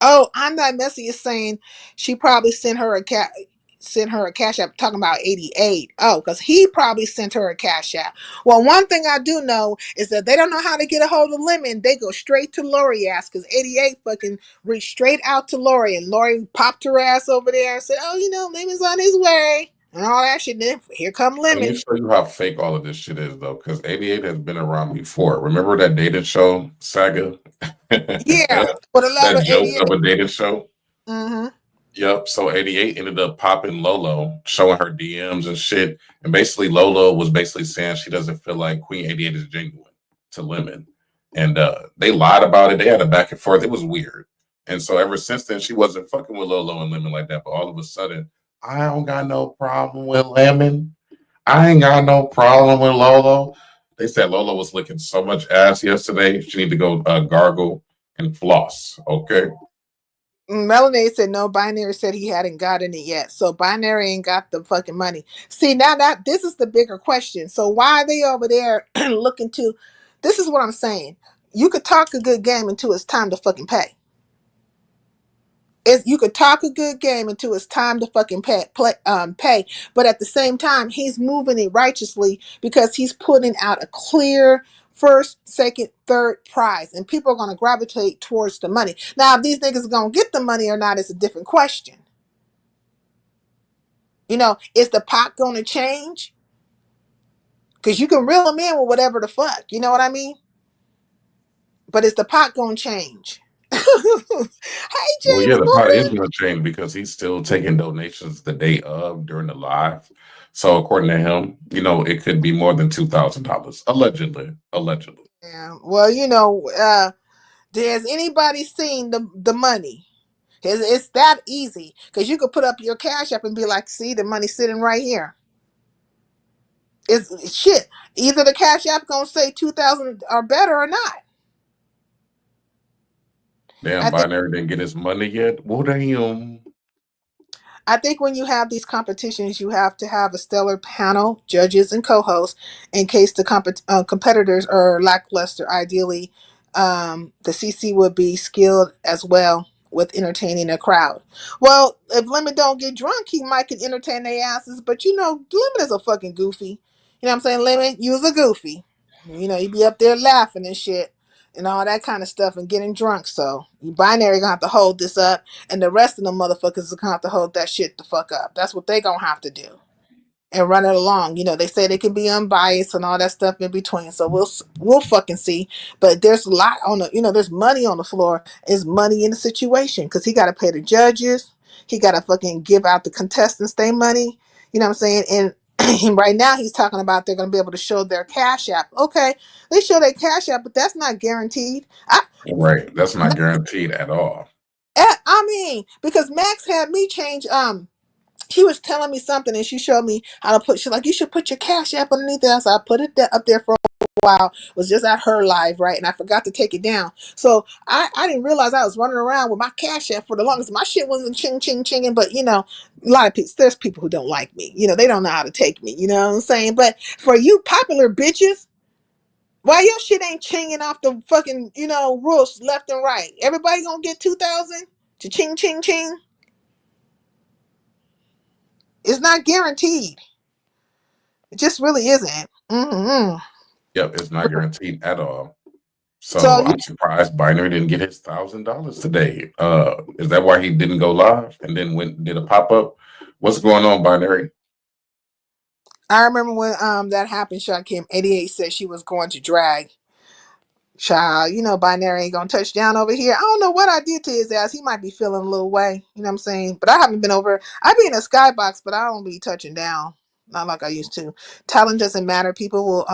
Oh, I'm not messy is saying she probably sent her a cash app talking about 88. Oh, because he probably sent her a cash app. Well, one thing I do know is that they don't know how to get a hold of Lemon. They go straight to Lori ass because 88 fucking reached straight out to Lori and Lori popped her ass over there and said, oh, Lemon's on his way and all that shit. Then here come Let me Lemon. show you how fake all of this shit is though, because 88 has been around before. Remember that dating show saga? Yeah, for the love That of joke 88. of a dating show? Mm-hmm. Yep. So 88 ended up popping Lolo, showing her DMs and shit. And basically, Lolo was basically saying she doesn't feel like Queen 88 is genuine to Lemon. And they lied about it. They had a back and forth. It was weird. And so ever since then, she wasn't fucking with Lolo and Lemon like that. But all of a sudden, I don't got no problem with Lemon. I ain't got no problem with Lolo. They said Lolo was licking so much ass yesterday. She need to go gargle and floss. Okay. Melanie said no. Binary said he hadn't gotten it yet, so Binary ain't got the fucking money. See, now that this is the bigger question. So why are they over there looking to? This is what I'm saying. You could talk a good game until it's time to fucking pay. You could talk a good game until it's time to fucking pay. But at the same time, he's moving it righteously because he's putting out a clear first, second, third prize, and people are going to gravitate towards the money. Now, if these niggas are going to get the money or not is a different question. Is the pot going to change? Because you can reel them in with whatever the fuck. You know what I mean? But is the pot going to change? Hey, Well, James yeah, the pot is Gordon. going to change because he's still taking donations the day of during the live. So according to him, it could be more than $2,000 allegedly. Allegedly. Yeah. Well, has anybody seen the money? It's that easy because you could put up your cash app and be like, see, the money's sitting right here. It's shit. Either the cash app gonna say 2,000 or better or not. Damn, I think Binary didn't get his money yet. Well, damn. I think when you have these competitions, you have to have a stellar panel, judges, and co-hosts in case the competitors are lackluster. Ideally, the CC would be skilled as well with entertaining a crowd. Well, if Lemon don't get drunk, he might can entertain their asses. But Lemon is a fucking goofy. You know what I'm saying? Lemon, you was a goofy. You be up there laughing and shit and all that kind of stuff and getting drunk. So you Binary gonna have to hold this up and the rest of the motherfuckers are gonna have to hold that shit the fuck up. That's what they gonna have to do and run it along. They say they can be unbiased and all that stuff in between. So we'll fucking see. But there's a lot on there's money on the floor. There's money in the situation because he got to pay the judges. He got to fucking give out the contestants their money. You know what I'm saying? And right now he's talking about they're going to be able to show their cash app. Okay, they show their cash app, but that's not guaranteed. Right. That's not guaranteed at all. I mean, because Max had me change. She was telling me something and she showed me how to put. She's like, you should put your cash app underneath there. So I put it up there for a while. It was just at her live, right? And I forgot to take it down. So I didn't realize I was running around with my cash app for the longest. My shit wasn't ching ching chinging, but a lot of people. There's people who don't like me. They don't know how to take me. You know what I'm saying? But for you popular bitches. Why your shit ain't chinging off the fucking, rules left and right? Everybody gonna get 2,000 to ching ching ching? It's not guaranteed. It just really isn't. Mm-hmm. Yep, it's not guaranteed at all. So So I'm surprised Binary didn't get his $1,000 today. Is that why he didn't go live and then did a pop up? What's going on, Binary? I remember when that happened. Shot Kim 88 said she was going to drag. Child, Binary ain't gonna touch down over here. I don't know what I did to his ass. He might be feeling a little way. You know what I'm saying? But I haven't been over. I be in a skybox, but I don't be touching down. Not like I used to. Talent doesn't matter. People will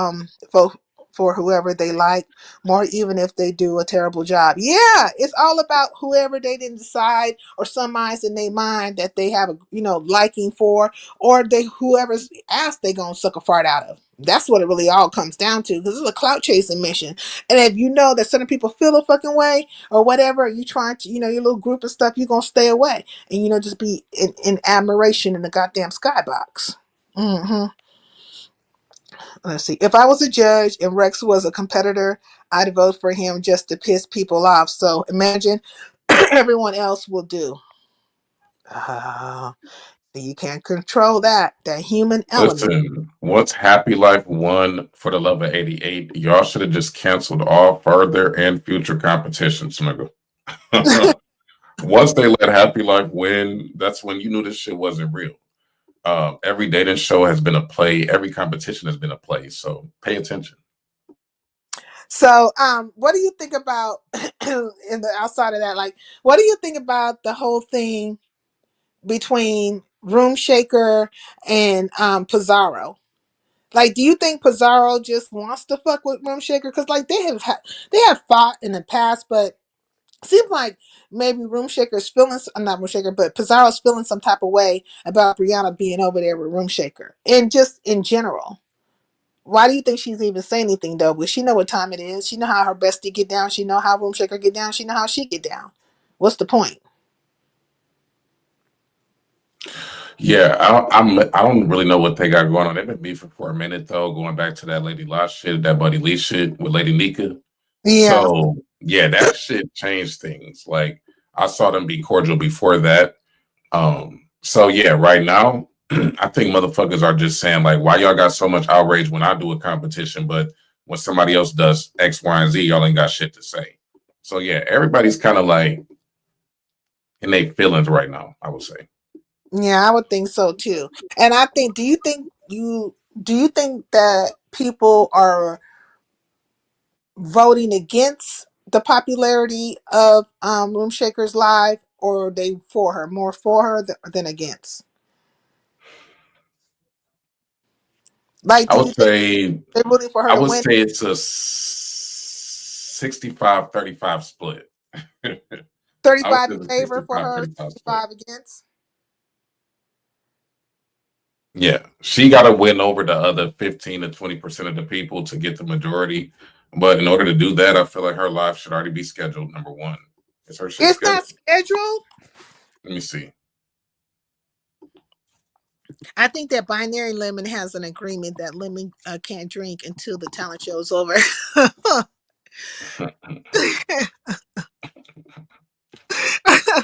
for whoever they like more, even if they do a terrible job. Yeah, it's all about whoever they didn't decide, or some minds in their mind that they have a liking for, or they whoever's asked they gonna suck a fart out of. That's what it really all comes down to, because it's a clout chasing mission. And if you know that certain people feel a fucking way or whatever, you trying to, your little group of stuff, you're gonna stay away and just be in admiration in the goddamn skybox. Mm-hmm. Let's see. If I was a judge and Rex was a competitor, I'd vote for him just to piss people off. So imagine everyone else will do. You can't control that human element. Listen, once Happy Life won for the love of 88, y'all should have just canceled all further and future competitions, nigga. Once they let Happy Life win, that's when you knew this shit wasn't real. Every dating show has been a play. Every competition has been a play. So pay attention. So, what do you think about in the outside of that? Like, what do you think about the whole thing between Room Shaker and Pizarro? Like, do you think Pizarro just wants to fuck with Room Shaker? Because like they have fought in the past, but seems like maybe Room Shaker's feeling, not Room Shaker, but Pizarro's feeling some type of way about Brianna being over there with Room Shaker, and just in general. Why do you think she's even saying anything though? But she know what time it is. She know how her bestie get down. She know how Room Shaker get down. She know how she get down. What's the point? Yeah, I don't really know what they got going on. They've been beefing for a minute though, going back to that Lady La shit, that Buddy Lee shit with Lady Nika. Yeah. So yeah, that shit changed things. Like I saw them be cordial before that. So yeah, right now, I think motherfuckers are just saying like, why y'all got so much outrage when I do a competition, but when somebody else does X, Y, and Z, y'all ain't got shit to say. So yeah, everybody's kind of like in their feelings right now, I would say. Yeah, I would think so too. And I think, do you think that people are voting against the popularity of Room Shakers Live, or are they for her, more for her than against? Like, I do would you think say they're rooting for her I to would win? say it's a 65-35 split. I would 35 say in it's a favor for her, 65-35 split. 65 against. Yeah, she got to win over the other 15 to 20% of the people to get the majority. But in order to do that, I feel like her live should already be scheduled. Number one, is her shit It's scheduled? not scheduled. Let me see. I think that Binary Lemon has an agreement that Lemon can't drink until the talent show's over. I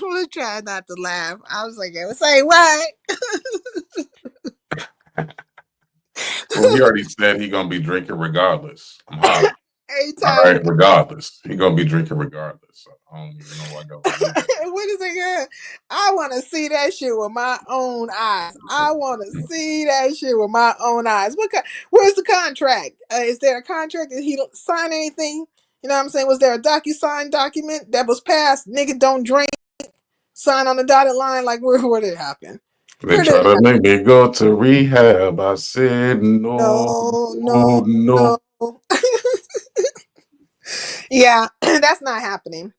was trying not to laugh. I was like, I was saying what? Well, he already said he gonna be drinking regardless. I'm hollering. All Anytime. right, regardless, he gonna be drinking regardless. So I don't even know why I gotta believe that. What is it again? I want to see that shit with my own eyes. I want to see that shit with my own eyes. Where's the contract? Is there a contract? Did he sign anything? You know what I'm saying? Was there a DocuSign document that was passed? Nigga, don't drink. Sign on the dotted line. Like, where did it happen? They Where did try it to happen? make me go to rehab. I said no, No, no, no, no. no. Yeah, that's not happening.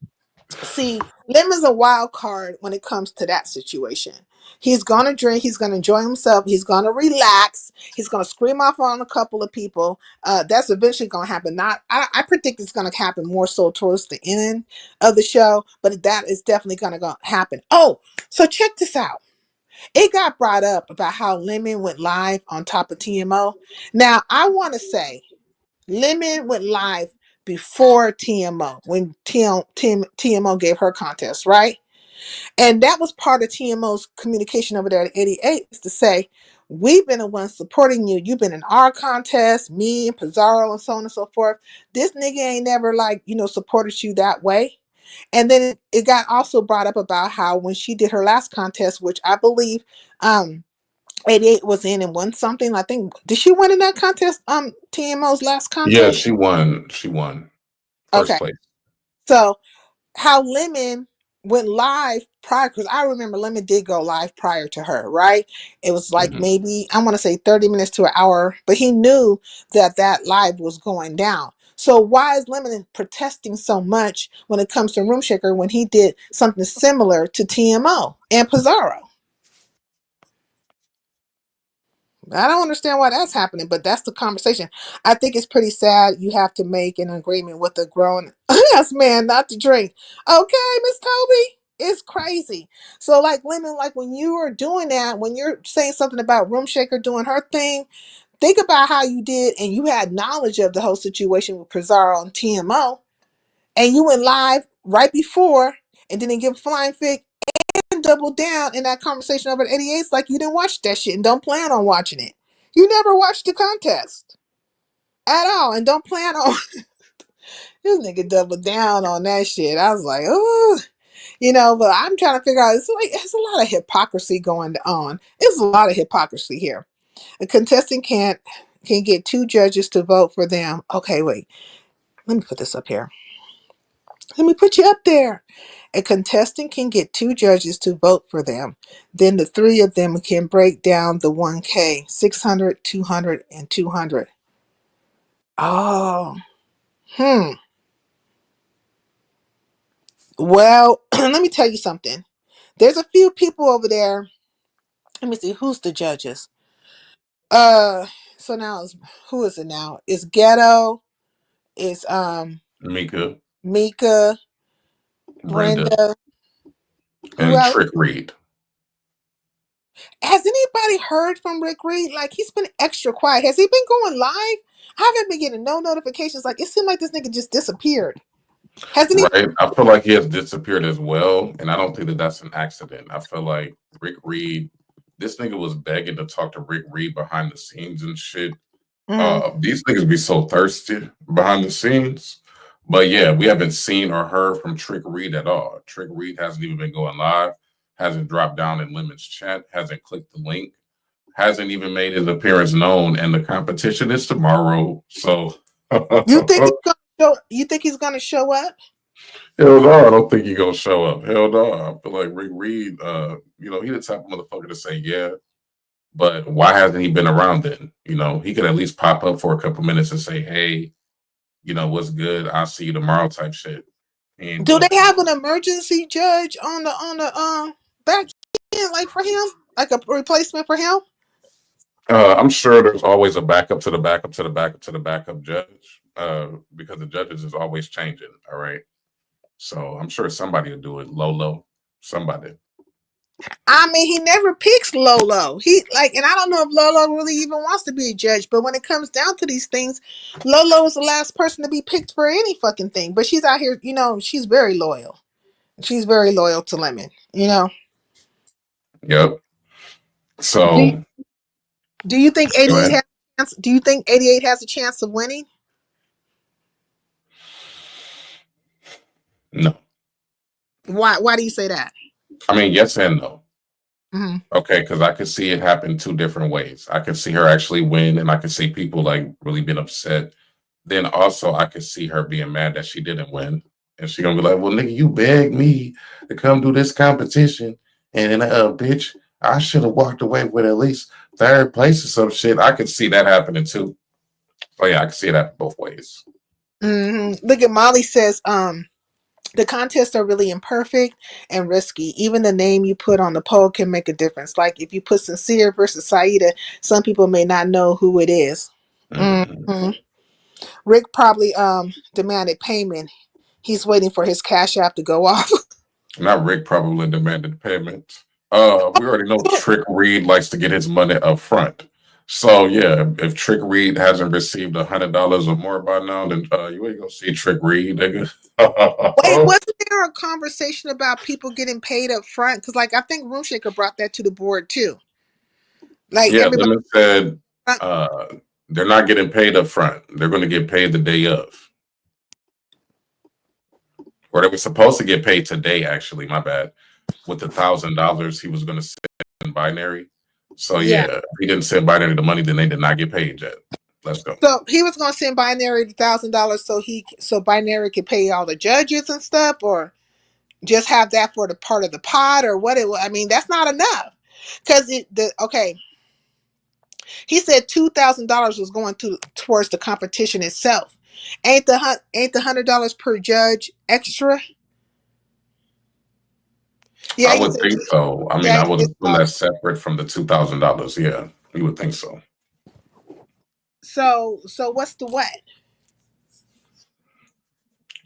See, Lim is a wild card when it comes to that situation. He's gonna drink. He's gonna enjoy himself. He's gonna relax. He's gonna scream off on a couple of people. That's eventually gonna happen. I predict it's gonna happen more so towards the end of the show, but that is definitely gonna happen. Oh, so check this out. It got brought up about how Lemon went live on top of TMO. Now, I want to say Lemon went live before TMO, when TMO gave her contest, right? And that was part of TMO's communication over there at 88, is to say, we've been the ones supporting you. You've been in our contest, me and Pizarro and so on and so forth. This nigga ain't never supported you that way. And then it got also brought up about how when she did her last contest, which I believe 88 was in and won something. I think, did she win in that contest? TMO's last Yeah, contest? she won. She won first Okay. place. So how Lemon went live prior, because I remember Lemon did go live prior to her, right? It was like Mhm. maybe, I want to say 30 minutes to an hour, but he knew that that live was going down. So why is Lemon protesting so much when it comes to Room Shaker when he did something similar to TMO and Pizarro? I don't understand why that's happening, but that's the conversation. I think it's pretty sad. You have to make an agreement with a grown ass man not to drink. Okay, Miss Toby, it's crazy. So, like, Lemon, like when you are doing that, when you're saying something about Room Shaker doing her thing, think about how you did, and you had knowledge of the whole situation with Pizarro and TMO, and you went live right before, and didn't give a flying fig and double down in that conversation over at 88's like you didn't watch that shit and don't plan on watching it. You never watched the contest at all and don't plan on this nigga double down on that shit. I was like, oh, but I'm trying to figure out it's a lot of hypocrisy going on. It's a lot of hypocrisy here. A contestant can get two judges to vote for them. Okay, wait. Let me put this up here. Let me put you up there. A contestant can get two judges to vote for them. Then the three of them can break down the 1K, 600, 200, and 200. Oh, hmm. Well, let me tell you something. There's a few people over there. Let me see who's the judges. Uh, so now who is it now? It's Ghetto. It's Mika, Mika, Brenda, Brenda. Who and else? Trick Reed. Has anybody heard from Rick Reed? Like, he's been extra quiet. Has he been going live? I haven't been getting no notifications. Like, it seemed like this nigga just disappeared. Hasn't he? Right. I feel like he has disappeared as well. And I don't think that that's an accident. I feel like Rick Reed, this nigga was begging to talk to Rick Reed behind the scenes and shit. These niggas be so thirsty behind the scenes. But yeah, we haven't seen or heard from Trick Reed at all. Trick Reed hasn't even been going live, hasn't dropped down in Lemon's chat, hasn't clicked the link, hasn't even made his appearance known. And the competition is tomorrow. So You think he's gonna show? You think he's gonna show up? hell no, I don't think he gonna show up. Hell no. I feel like Rick Reed, he the type of motherfucker to say yeah. But why hasn't he been around then? He could at least pop up for a couple minutes and say, hey, what's good? I'll see you tomorrow type shit. He ain't Do doing they shit. have an emergency judge on the back end, like for him, like a replacement for him? I'm sure there's always a backup to the backup to the backup to the backup judge, because the judges is always changing. All right. So I'm sure somebody will do it. Lolo, somebody. I mean, he never picks Lolo. And I don't know if Lolo really even wants to be a judge, but when it comes down to these things, Lolo is the last person to be picked for any fucking thing. But she's out here, she's very loyal. She's very loyal to Lemon. Yep. Do, So do you think go 88 ahead. has a chance? Do you think 88 has a chance of winning? No. Why do you say that? I mean, yes and no. Mm-hmm. Okay, because I could see it happen two different ways. I could see her actually win, and I could see people like really being upset. Then also, I could see her being mad that she didn't win, and she gonna be like, "Well, nigga, you begged me to come do this competition, and bitch, I should have walked away with at least third place or some shit." I could see that happening too. Oh yeah, I could see it happen both ways. Mm-hmm. Look at Molly says, the contests are really imperfect and risky. Even the name you put on the poll can make a difference. Like if you put Sincere versus Saida, some people may not know who it is. Mhm. Mm-hmm. Rick probably demanded payment. He's waiting for his cash app to go off. Not Rick probably demanded payment. We already know Trick Reed likes to get his money up front. So yeah, if Trick Reed hasn't received $100 or more by now, then you ain't gonna see Trick Reed, nigga. Wait, wasn't there a conversation about people getting paid up front? Because like I think Room Shaker brought that to the board too. Like Yeah, everybody. Lemon said uh, they're not getting paid up front. They're gonna get paid the day of. Or they were supposed to get paid today, actually, my bad. With the $1,000 he was gonna send binary. So Yeah. yeah, if he didn't send binary the money, then they did not get paid yet. Let's go. So he was gonna send Binary $1,000 so Binary could pay all the judges and stuff, or just have that for the part of the pot or what it? I mean, that's not enough because he said $2,000 was going towards the competition itself. Ain't the $100 per judge extra? Yeah, I he would said. think so. I mean, Yeah, I would assume that's separate from the $2,000. Yeah, you would think so. so what's the what?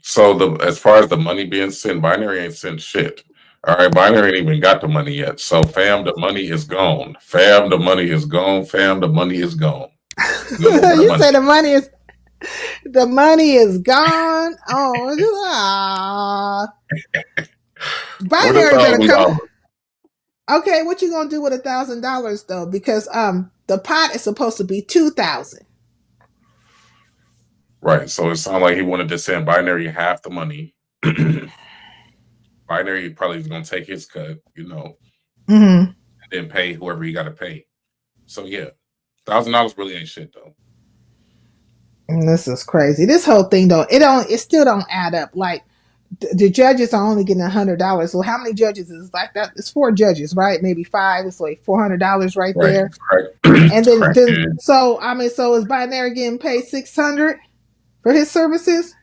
So as far as the money being sent, Binary ain't sent shit. All right, Binary ain't even got the money yet. So fam, the money is gone. Fam, the money is gone. Fam, the money is gone. No more You money. say the money is gone. Oh, With a Binary better thousand come. dollars. Okay, what you gonna do with $1,000 though? Because the pot is supposed to be 2,000. Right. So it sounded like he wanted to send Binary half the money. Binary probably is gonna take his cut, Mm-hmm. and then pay whoever he gotta pay. So yeah. $1,000 really ain't shit though. This is crazy. This whole thing though, it still don't add up. Like the judges are only getting $100. So how many judges is like that? It's 4 judges, right? Maybe 5. It's like $400 right Right. there. And then Crackhead. so I mean, so is Binary getting paid 600 for his services?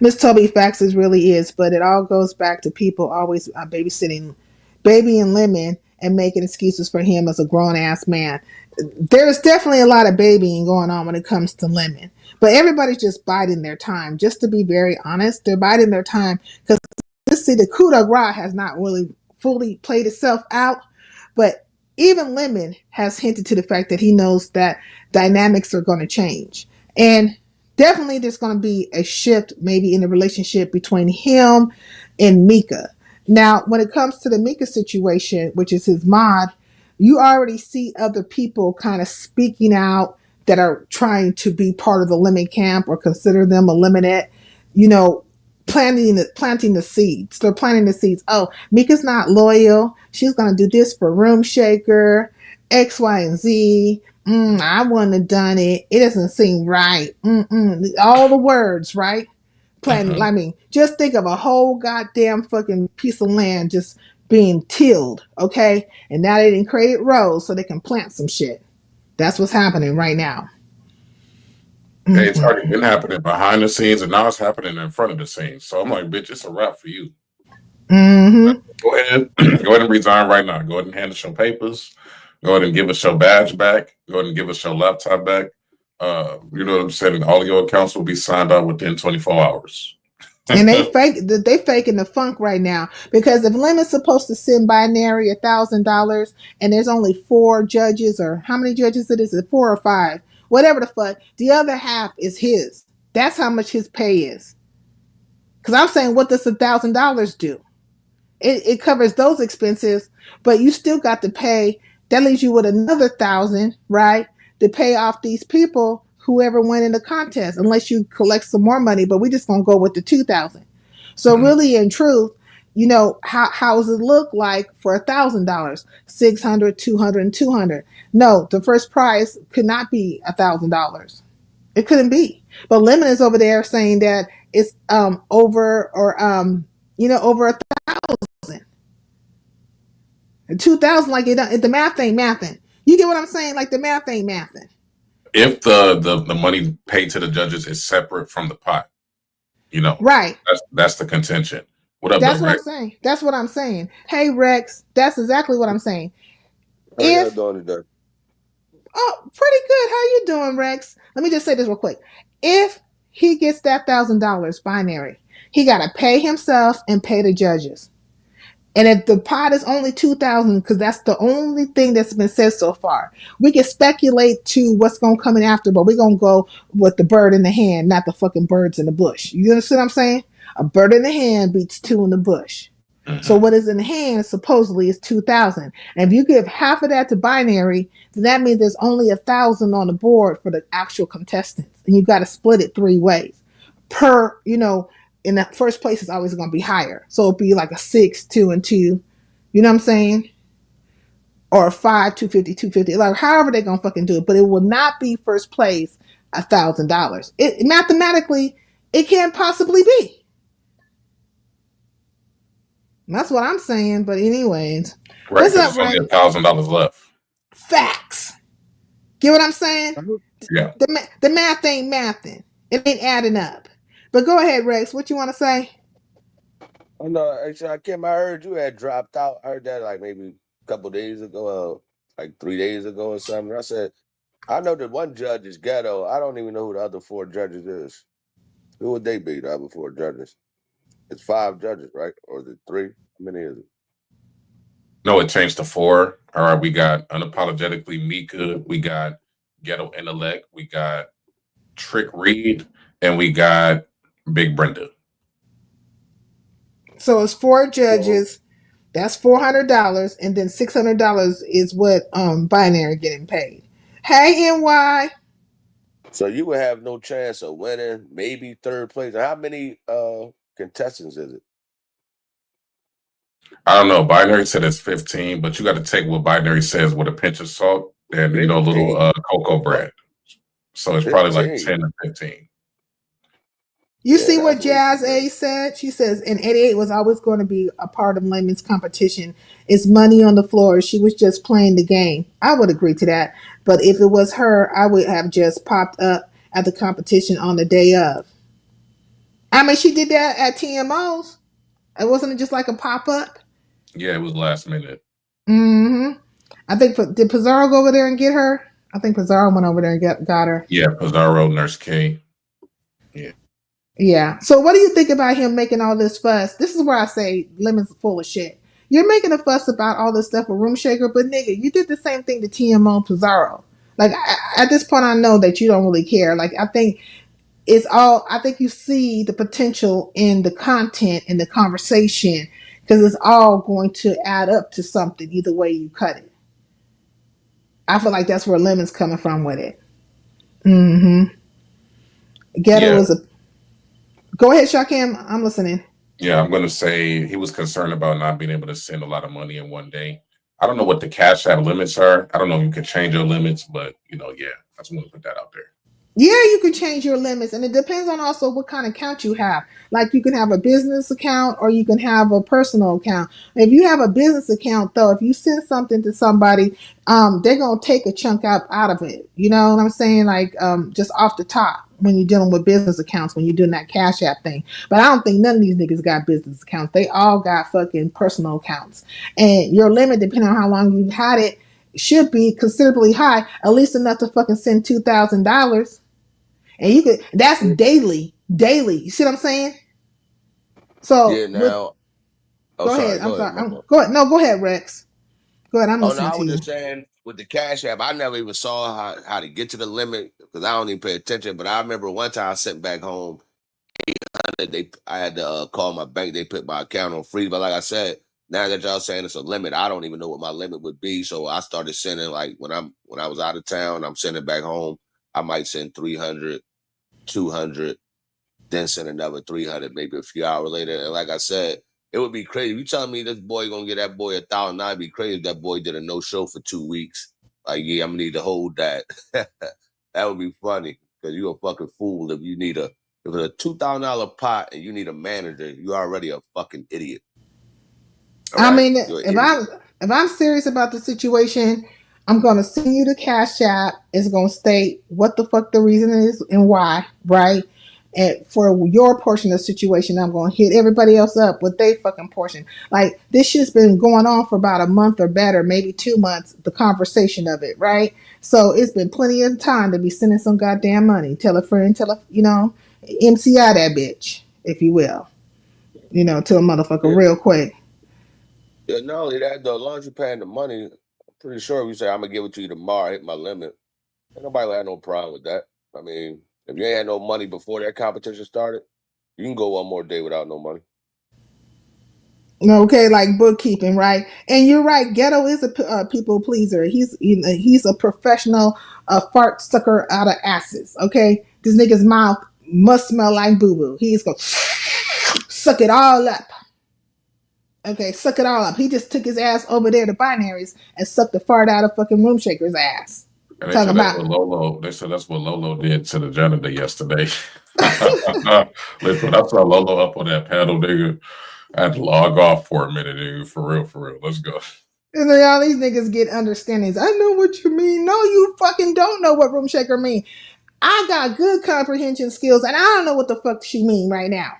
Miss Toby Facts really is, but it all goes back to people always babysitting Baby and Lemon and making excuses for him as a grown ass man. There's definitely a lot of babying going on when it comes to Lemon, but everybody's just biding their time. Just to be very honest, they're biding their time because see the coup de grace has not really fully played itself out, but even Lemon has hinted to the fact that he knows that dynamics are going to change. And definitely there's going to be a shift maybe in the relationship between him and Mika. Now, when it comes to the Mika situation, which is his mod, you already see other people kind of speaking out that are trying to be part of the Lemon camp or consider them a Lemonette, you know, planting the seeds. They're planting the seeds. Oh, Mika's not loyal. She's gonna do this for Room Shaker, X, Y, and Z. I wouldn't have done it. It doesn't seem right. All the words, right? Planting. I mean, just think of a whole goddamn fucking piece of land just being tilled, okay? And now they didn't create rows so they can plant some shit. That's what's happening right now. Hey, it's already been happening behind the scenes, and now it's happening in front of the scenes. So I'm like, bitch, it's a wrap for you. Go ahead, go ahead and resign right now. Go ahead and hand us your papers. Go ahead and give us your badge back. Go ahead and give us your laptop back. You know what I'm saying? All of your accounts will be signed out within 24 hours. And they faking the funk right now because if Lemon's supposed to send Binary $1,000 and there's only 4 judges or how many judges it is, 4 or 5, whatever the fuck, the other half is his. That's how much his pay is. Because I'm saying, what does $1,000 do? It covers those expenses, but you still got to pay. That leaves you with another 1,000, right, to pay off these people whoever went in the contest, unless you collect some more money. But we just gonna go with the 2,000. So really, in truth, you know, how does it look like for $1,000? 600, 200, and 200. No, the first prize could not be $1,000. It couldn't be. But Lemon is over there saying that it's over or over 1,000. 2,000, like the math ain't mathing. You get what I'm saying? Like the math ain't mathing. If the money paid to the judges is separate from the pot, right? That's the contention. What up, That's though, what Rex? I'm saying. That's what I'm saying. Hey, Rex, that's exactly what I'm saying. How y'all doing today? Oh, pretty good. How you doing, Rex? Let me just say this real quick. If he gets that $1,000 Binary, he got to pay himself and pay the judges. And if the pot is only 2,000, because that's the only thing that's been said so far, we can speculate to what's going to come in after, but we're going to go with the bird in the hand, not the fucking birds in the bush. You understand what I'm saying? A bird in the hand beats 2 in the bush. So what is in the hand supposedly is 2,000. And if you give half of that to Binary, then that means there's only 1,000 on the board for the actual contestants. And you got to split it 3 ways. Per, in the first place, it's always going to be higher. So it'll be like a 6, 2, and 2. You know what I'm saying? Or a 5, 250, 250. Like, however they're going to fucking do it. But it will not be first place $1,000. It mathematically, it can't possibly be. That's what I'm saying. But anyways, Right, what's because up, it's only Ray? $1,000 left. Facts. Get what I'm saying? Yeah. The math ain't mathing. It ain't adding up. But go ahead, Rex. What you want to say? I know, actually, Kim, I heard you had dropped out. I heard that like maybe a couple days ago, like 3 days ago or something. I said, I know that one judge is ghetto. I don't even know who the other four judges is. Who would they be, the other four judges? It's five judges, right? Or is it three? How many is it? No, it changed to 4. All right, we got Unapologetically Mika, we got Ghetto Intellect, we got Trick Reed, and we got Big Brenda. So it's 4 So, judges. That's $400, and then $600 is what binary getting paid. Hey, NY. so you would have no chance of winning, maybe third place. How many contestants is it? I don't know. Binary said it's 15, but you got to take what Binary says with a pinch of salt and a little 15. cocoa bread. So it's probably like 15. 10 or 15. You Yeah, see what that's way too Jazz many. A said? She says, and 88 was always going to be a part of Lemon's competition. It's money on the floor. She was just playing the game. I would agree to that. But if it was her, I would have just popped up at the competition on the day of. I mean, she did that at TMO's. It wasn't just like a pop up. Yeah, it was last minute. Mm-hmm. I think did Pizarro go over there and get her? I think Pizarro went over there and got her. Yeah, Pizarro, Nurse K. Yeah. Yeah. So what do you think about him making all this fuss? This is where I say Lemon's full of shit. You're making a fuss about all this stuff with Room Shaker, but nigga, you did the same thing to TMO Pizarro. Like at this point, I know that you don't really care. Like I think it's all. I think you see the potential in the content and the conversation because it's all going to add up to something either way you cut it. I feel like that's where Lemon's coming from with it. Mm-hmm. Ghetto Yeah. is a. Go ahead, Shakim. I'm listening. Yeah, I'm going to say he was concerned about not being able to send a lot of money in one day. I don't know what the Cash App limits are. I don't know if you can change your limits, but, yeah, I just want to put that out there. Yeah, you can change your limits, and it depends on also what kind of account you have. Like you can have a business account or you can have a personal account. If you have a business account, though, if you send something to somebody, they're gonna take a chunk out of it. You know what I'm saying? Like just off the top when you're dealing with business accounts, when you're doing that Cash App thing. But I don't think none of these niggas got business accounts. They all got fucking personal accounts, and your limit, depending on how long you've had it, should be considerably high, at least enough to fucking send $2,000. And you could that's daily. Daily. You see what I'm saying? So Yeah, with now. Oh, go sorry. ahead. I'm Go ahead. sorry. My fault. Go ahead. No, go ahead, Rex. Go ahead. I'm Oh no, listening I to was you. just saying with the Cash App, I never even saw how to get to the limit because I don't even pay attention. But I remember one time I sent back home, I had to call my bank. They put my account on freeze. But like I said, now that y'all saying it's a limit, I don't even know what my limit would be. So I started sending like when I was out of town, I'm sending back home. I might send 300, 200, then send another 300 maybe a few hours later. And like I said, it would be crazy. You telling me this boy gonna get that boy $1,000? It'd be crazy if that boy did a no show for 2 weeks. Like, yeah, I'm gonna need to hold that. That would be funny because you a fucking fool if you need if it's a $2,000 pot and you need a manager, you already a fucking idiot. All I right, mean, you're an if idiot. I'm serious about the situation, I'm gonna send you the Cash App. It's gonna state what the fuck the reason is and why, right? And for your portion of the situation, I'm gonna hit everybody else up with their fucking portion. Like this shit's been going on for about a month or better, maybe 2 months. The conversation of it, right? So it's been plenty of time to be sending some goddamn money. Tell a friend, MCI that bitch, if you will. To a motherfucker Yeah, real quick. yeah, not only that though, as long as you're paying the money, I'm pretty sure if you say I'm gonna give it to you tomorrow, hit my limit. Ain't nobody will have no problem with that. I mean, if you ain't had no money before that competition started, you can go one more day without no money. Okay, like bookkeeping, right? And you're right. Ghetto is a people pleaser. He's a professional fart sucker out of asses. Okay, this nigga's mouth must smell like boo boo. He's gonna suck it all up. Okay, suck it all up. He just took his ass over there to binaries and sucked the fart out of fucking Room Shaker's ass. And they Talking said that's about what Lolo. They said that's what Lolo did to the janitor yesterday. Listen, I saw Lolo up on that panel, nigga. I had to log off for a minute, nigga. For real, for real. Let's go. and then all these niggas get understandings. I know what you mean. No, you fucking don't know what room shaker mean. I got good comprehension skills, and I don't know what the fuck she mean right now.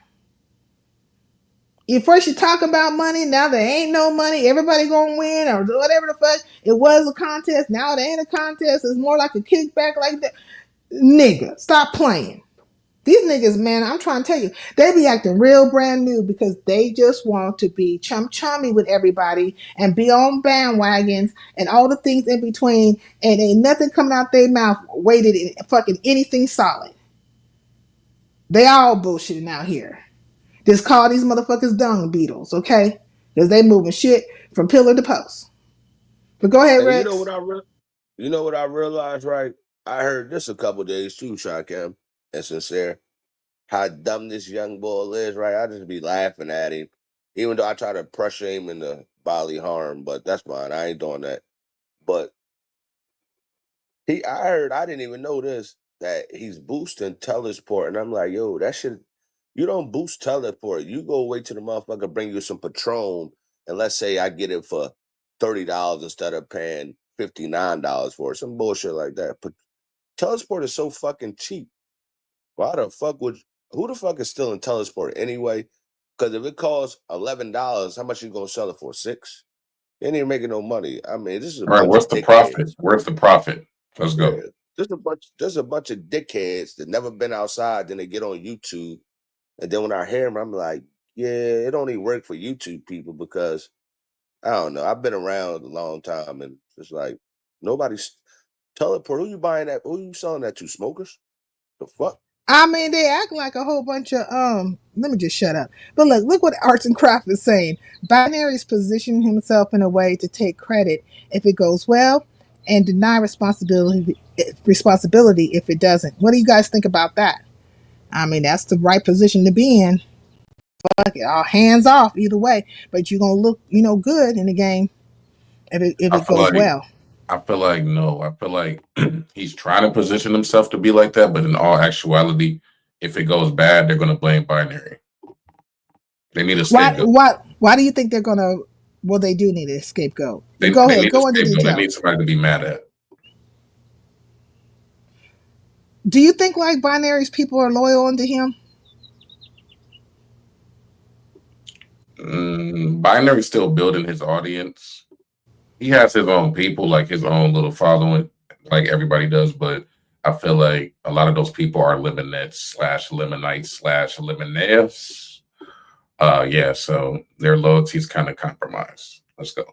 You first you talk about money, now there ain't no money. Everybody gonna win or whatever the fuck. It was a contest. Now it ain't a contest. It's more like a kickback like that. Nigga, stop playing. These niggas, man, I'm trying to tell you, they be acting real brand new because they just want to be chummy with everybody and be on bandwagons and all the things in between, and ain't nothing coming out their mouth weighted in fucking anything solid. They all bullshitting out here. Just call these motherfuckers dung beetles, okay? Because they moving shit from pillar to post. But go ahead, And you know Rex. what I realized, right? I heard this a couple days too, Shakem and Sincere. How dumb this young boy is, right? I just be laughing at him. Even though I try to pressure him into bodily harm, but that's fine. I ain't doing that. But I heard, I didn't even know this, that he's boosting Telesport. And I'm like, yo, that shit, you don't boost Telesport. You go wait till the motherfucker bring you some Patron. And let's say I get it for $30 instead of paying $59 for it. Some bullshit like that. But Telesport is so fucking cheap. Why the fuck who the fuck is still in Telesport anyway? Because if it costs $11, how much you gonna sell it for? $6? You ain't even making no money. I mean, this is a All right, bunch what's of the profit? dickheads. Where's the profit? Let's go. Yeah. There's a bunch of dickheads that never been outside, then they get on YouTube. And then when I hear them, I'm like, yeah, it don't even work for YouTube people because I don't know. I've been around a long time and it's like nobody's teleport. Who you buying that? Who you selling that to? Smokers? The fuck? I mean, they act like a whole bunch of Let me just shut up. But look what Arts and Craft is saying. Binary's positioning himself in a way to take credit if it goes well, and deny responsibility if it doesn't. What do you guys think about that? I mean, that's the right position to be in. Fuck it, all hands off either way. But you're gonna look, good in the game if I it feel goes like well. I feel like no. I feel like he's trying to position himself to be like that, but in all actuality, if it goes bad, they're gonna blame binary. They need a Why scapegoat. why why do you think they're gonna? Well, they do need a scapegoat. They Go they ahead, need a go into scapegoat. They detail. need somebody to be mad at. Do you think like binaries people are loyal unto him? Binary's still building his audience. He has his own people, like his own little following, like everybody does. But I feel like a lot of those people are lemonettes slash lemonites slash lemonaires. Yeah, so their loyalty's kind of compromised. Let's go.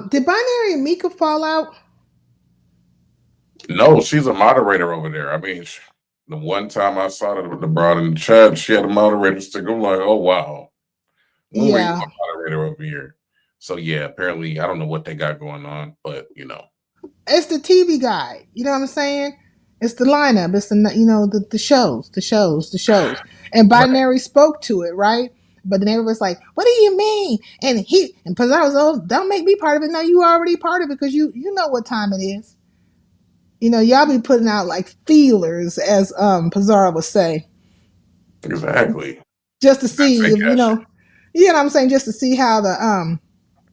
Did Binary and Mika fall out? No, she's a moderator over there. I mean, the one time I saw the broad in the chat, she had a moderator stick. I'm like, oh wow, when were you Yeah, a moderator over here? So yeah, apparently I don't know what they got going on, but it's the TV guy. You know what I'm saying? It's the lineup. It's the shows. And right, Binary spoke to it, right? But then everybody's like, "What do you mean?" And Pizarro was, "Oh, don't make me part of it." No, you already part of it because you know what time it is. Y'all be putting out like feelers, as Pizarro would say, exactly. just to That's see it, if Cash. you know what I'm saying, just to see how the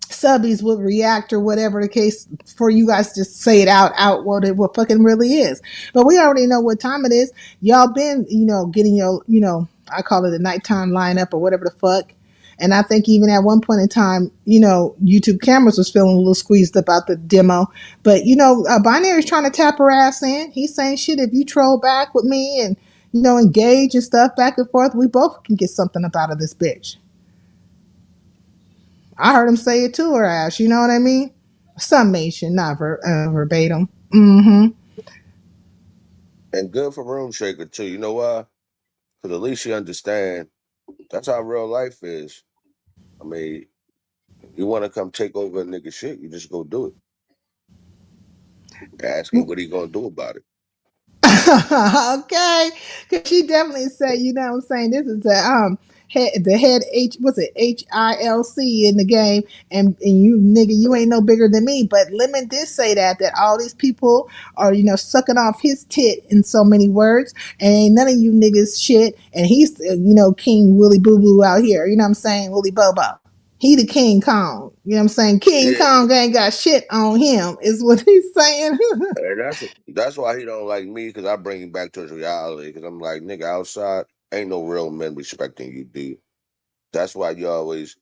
subbies would react or whatever the case, for you guys to just say it out what fucking really is. But we already know what time it is. Y'all been, getting your, I call it a nighttime lineup or whatever the fuck. And I think even at one point in time, YouTube cameras was feeling a little squeezed about the demo. But Binary's trying to tap her ass in. He's saying, shit, if you troll back with me and engage and stuff back and forth, we both can get something up out of this bitch. I heard him say it to her ass. You know what I mean? Summation, not verbatim. Mm-hmm. And good for Room Shaker too. You know why? Because at least you understand that's how real life is. I mean, you want to come take over a nigga shit, you just go do it. Ask him what he gonna do about it. Okay, because she definitely said, you know what I'm saying, this is a head HILC in the game, and you nigga, you ain't no bigger than me. But Lemon did say that all these people are, sucking off his tit in so many words, and ain't none of you niggas shit. And he's, King Willie Boo Boo out here. You know what I'm saying? Willie Bobo. He the King Kong. You know what I'm saying? King Yeah, Kong ain't got shit on him, is what he's saying. and that's why he don't like me because I bring him back to his reality. Because I'm like, nigga, outside ain't no real men respecting you, dude. That's why you always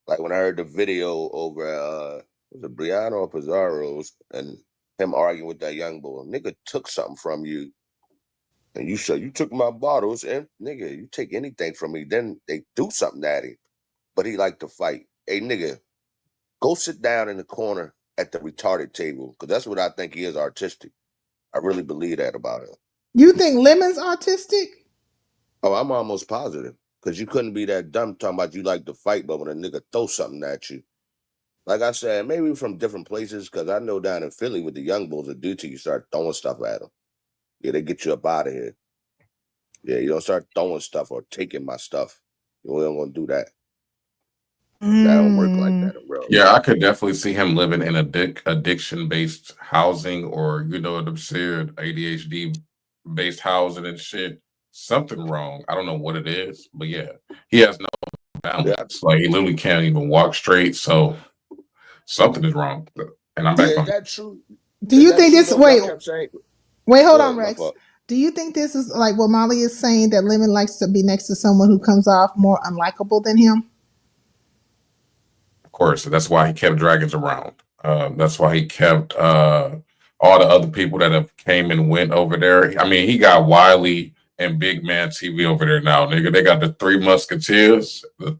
like when I heard the video over was it Brianna or Pizarro's and him arguing with that young boy. Nigga took something from you, and you said you took my bottles, and nigga, you take anything from me, then they do something at him. But he like to fight. Hey, nigga, go sit down in the corner at the retarded table because that's what I think he is artistic. I really believe that about him. You think Lemon's autistic? Oh, I'm almost positive because you couldn't be that dumb talking about you like to fight, but when a nigga throw something at you, like I said, maybe from different places because I know down in Philly with the young bulls that do to you start throwing stuff at them. Yeah, they get you up out of here. Yeah, you don't start throwing stuff or taking my stuff. We don't want to do that. That don't work like Mm. that in real Yeah, life. I could definitely see him living in addiction based housing, or you know what I'm saying, ADHD based housing and shit. Something wrong. I don't know what it is, but yeah, he has no Yeah, balance. Like he literally can't even walk straight. So something is wrong. And I'm yeah. back Is on. that true? Do Is you that think true this? though? Y'all Wait, kept saying. wait, hold Go on, ahead, my Rex. fault. Do you think this is like what Molly is saying, that Lemon likes to be next to someone who comes off more unlikable than him? Of course, that's why he kept dragons around. That's why he kept all the other people that have came and went over there. I mean, he got Wiley and Big Man TV over there now, nigga. They got the three Musketeers, the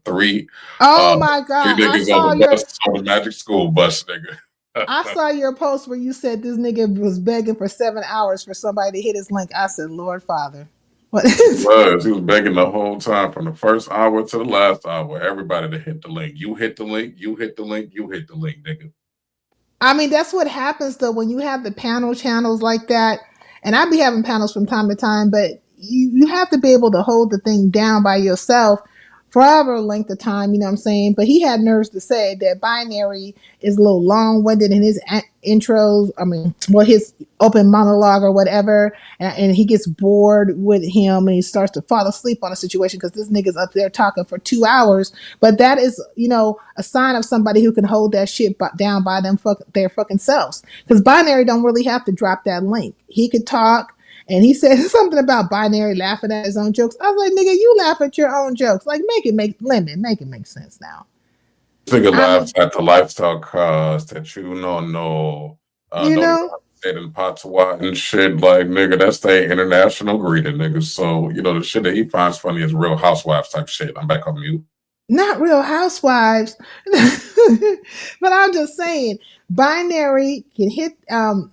Oh uh, my three God! niggas on the bus, on the Magic School bus, nigga. I saw your post where you said this nigga was begging for 7 hours for somebody to hit his link. I said, Lord Father, what is? He was begging the whole time from the first hour to the last hour. Everybody to hit the link. You hit the link. You hit the link. You hit the link, nigga. I mean, that's what happens though when you have the panel channels like that. And I be having panels from time to time, but you have to be able to hold the thing down by yourself forever length of time, you know what I'm saying? But he had nerves to say that Binary is a little long winded in his intros. I mean, well, his open monologue or whatever. And he gets bored with him and he starts to fall asleep on a situation because this nigga's up there talking for 2 hours. But that is, a sign of somebody who can hold that shit down by their fucking selves. Because Binary don't really have to drop that link. He could talk. And he said something about Binary laughing at his own jokes. I was like, nigga, you laugh at your own jokes. Like, make it make sense now. Nigga I laughs mean, at the lifestyle cars that you don't know. you Don't even know, have to say it in patois and shit. Like, nigga, that's the international greeting, nigga. So, the shit that he finds funny is real housewives type shit. I'm back on mute. not Real Housewives, but I'm just saying, Binary can hit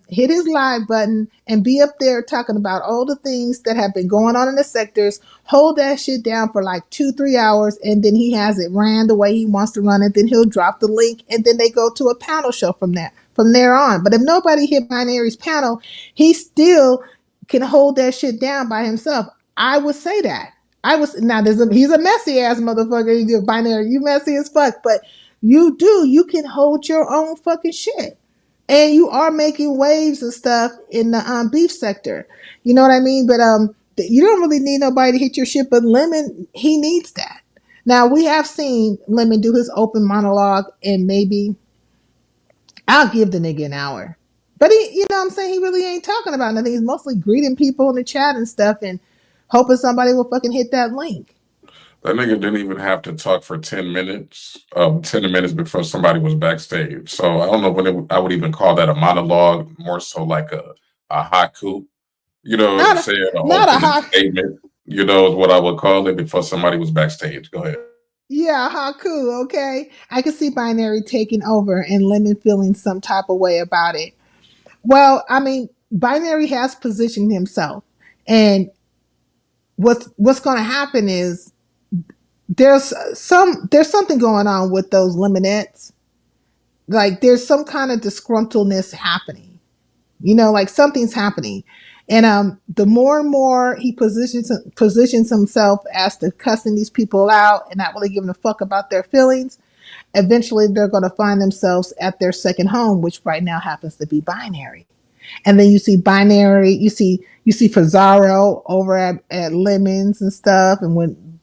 his live button and be up there talking about all the things that have been going on in the sectors. Hold that shit down for like 2-3 hours, and then he has it ran the way he wants to run it. Then he'll drop the link, and then they go to a panel show from there on. But if nobody hit Binary's panel, he still can hold that shit down by himself. I would say that. I was now. He's a messy ass motherfucker. He's a Binary. You messy as fuck, but you can hold your own fucking shit, and you are making waves and stuff in the beef sector. You know what I mean? But you don't really need nobody to hit your shit. But Lemon, he needs that. Now we have seen Lemon do his open monologue, and maybe I'll give the nigga an hour. But you know what I'm saying? He really ain't talking about nothing. He's mostly greeting people in the chat and stuff, and hoping somebody will fucking hit that link. That nigga didn't even have to talk for 10 minutes, 10 minutes before somebody was backstage. So I don't know I would even call that a monologue, more so like a haiku. Not a Saying an not a opening hot statement, is what I would call it before somebody was backstage. Go ahead. Yeah, Haku, okay. I can see Binary taking over and Lemon feeling some type of way about it. Well, I mean, Binary has positioned himself. And what's gonna happen is there's something going on with those lemonettes. Like there's some kind of disgruntledness happening. You know, like something's happening. And the more and more he positions himself as to cussing these people out and not really giving a fuck about their feelings, eventually they're going to find themselves at their second home, which right now happens to be binary. And then you see binary, you see Pizarro over at Lemons and stuff. And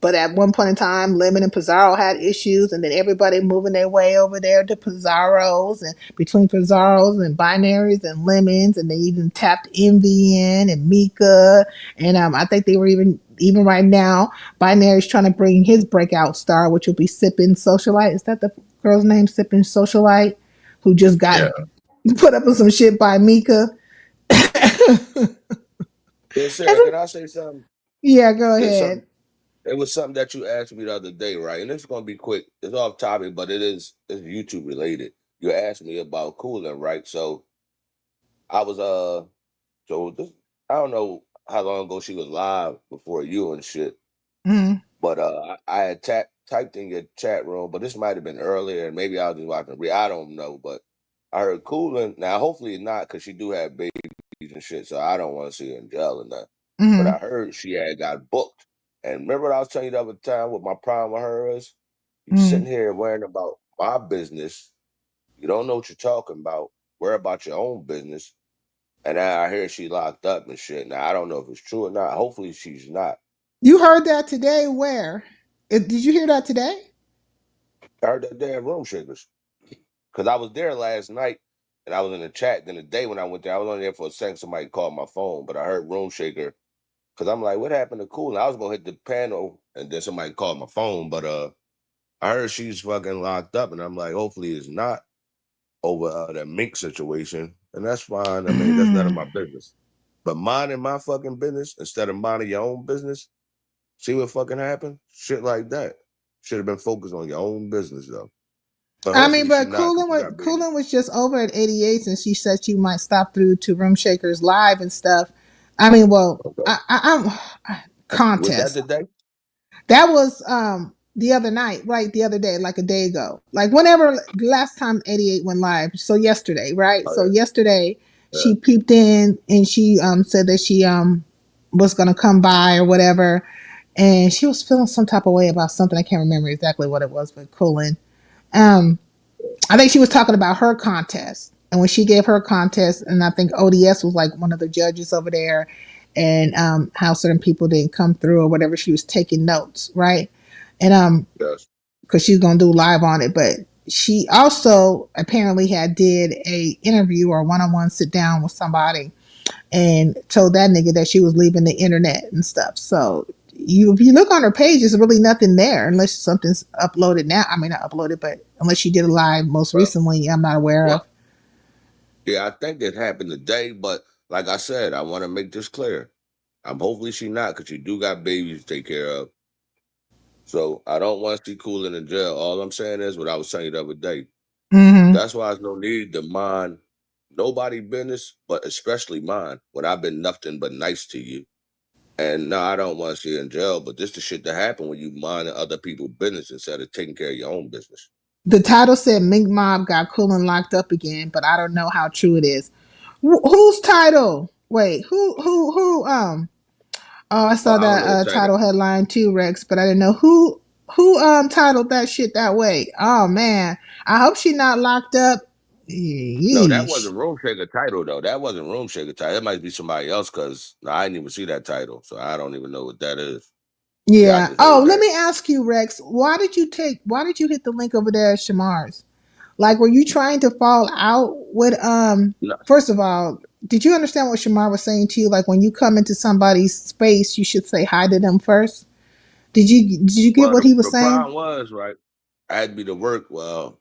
but at one point in time, Lemon and Pizarro had issues, and then everybody moving their way over there to Pizarros, and between Pizarros and binaries and Lemons, and they even tapped Envy in and Mika, and I think they were even right now, Binary's trying to bring his breakout star, which will be Sippin' Socialite. Is that the girl's name, Sippin' Socialite, who just got Yeah. put up with some shit by Mika? Yeah, Sarah, can I say something? Yeah, go There's something. ahead. It was something that you asked me the other day, right? And it's gonna be quick. It's off topic, but it's YouTube related. You asked me about cooling, right? So I was so this I don't know how long ago she was live before you and shit, Mm, but I had typed in your chat room, but this might have been earlier, and maybe I was just watching read. I don't know, but I heard cooling. Now, hopefully not, because she do have babies and shit, so I don't want to see her in jail or nothing. But I mm, heard she had got booked. And remember what I was telling you the other time, what my problem with her is? You mm. sitting here worrying about my business. You don't know what you're talking about. Worry about your own business. And now I hear she locked up and shit. Now I don't know if it's true or not. Hopefully she's not. You heard that today? Where? Did you hear that today? I heard that damn room shakers. Because I was there last night and I was in the chat. Then the day when I went there, I was only there for a second. Somebody called my phone, but I heard room shaker. Because I'm like, what happened to Cool? And I was going to hit the panel and then somebody called my phone. But I heard she's fucking locked up. And I'm like, hopefully it's not over that mink situation. And that's fine. I mean, that's none of Mm. my business. But minding my fucking business instead of minding your own business, see what fucking happened? Shit like that. Should have been focused on your own business, though. But I mean, hopefully she but not because she got babies. Coolin was just over at 88, and she said she might stop through to Room Shakers Live and stuff. I mean, well, Okay. I'm Was that contest. the day? That was the other night, right? The other day, like a day ago. Like whenever the last time 88 went live. So yesterday, right? Oh, So yesterday yeah. Yeah. she peeped in and she said that she was gonna come by or whatever. And she was feeling some type of way about something. I can't remember exactly what it was, but Colin. Um I think she was talking about her contest. And when she gave her contest, and I think ODS was like one of the judges over there, and how certain people didn't come through or whatever, she was taking notes, right? And Yes. because she's gonna do live on it, but she also apparently had did a interview or one-on-one sit down with somebody and told that nigga that she was leaving the internet and stuff. So if you look on her page, there's really nothing there unless something's uploaded now. I mean, not uploaded, but unless she did a live most Well, recently, I'm not aware of. well, yeah, I think that happened today, but like I said, I want to make this clear. I'm hopefully she not because she do got babies to take care of. So I don't want to see Cool in jail. All I'm saying is what I was saying the other day. Mm-hmm. That's why there's no need to mind nobody business, but especially mine when I've been nothing but nice to you. And no, I don't want to see you in jail, but this the shit that happen when you mind other people's business instead of taking care of your own business. The title said Mink Mob got Coolin locked up again, but I don't know how true it is. Whose title? Wait, who? Oh, I Oh, saw I don't that know what title. title headline too, Rex, but I didn't know who titled that shit that way. Oh man, I hope she not locked up. No, that Yeesh. wasn't Room Shaker title though. That wasn't Room Shaker title. It might be somebody else because I didn't even see that title, so I don't even know what that is. Yeah, I Yeah. just Oh, heard let that. me ask you, Rex. Why did you hit the link over there at Shamar's? Like, were you trying to fall out with No, First of all, did you understand what Shamar was saying to you? Like, when you come into somebody's space, you should say hi to them first. Did you get well, what he was the saying? problem was right. I had to be to work 4:30,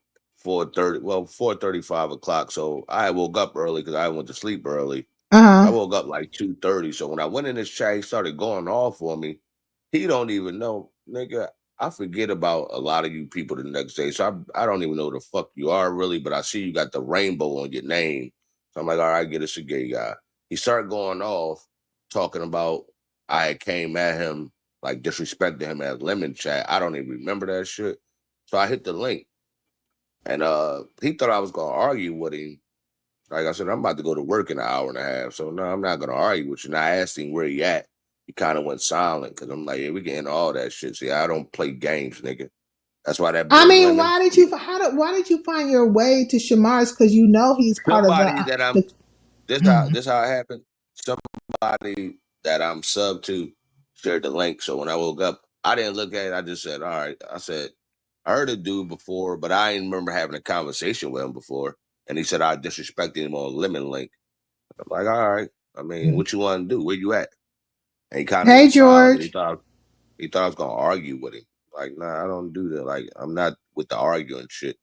4:30, 5 o'clock. So I woke up early because I went to sleep early. Uh I huh. woke up like 2:30. So when I went in this chat, he started going off for me. He don't even know, nigga. I forget about a lot of you people the next day. So I don't even know who the fuck you are really, but I see you got the rainbow on your name. So I'm like, all right, get us a gay guy. He started going off, talking about I had came at him, like disrespecting him as lemon chat. I don't even remember that shit. So I hit the link. And he thought I was gonna argue with him. Like I said, I'm about to go to work in an hour and a half. So no, I'm not gonna argue with you. And I asked him where he at. He kind of went silent because I'm like, yeah, we can end all that shit. See, I don't play games, nigga. That's why that I boy mean, Lemon, why did you find your way to Shamar's? Because you know he's part of somebody that I'm the this how it happened. Somebody that I'm sub to shared the link. So when I woke up, I didn't look at it. I just said, all right. I said, I heard a dude before, but I didn't remember having a conversation with him before. And he said I disrespected him on Lemon Link. I'm like, all right. I mean, what you want to do? Where you at? And he kind of Hey went silent. He George. thought he thought I was gonna argue with him. Like, nah, I don't do that. Like, I'm not with the arguing shit.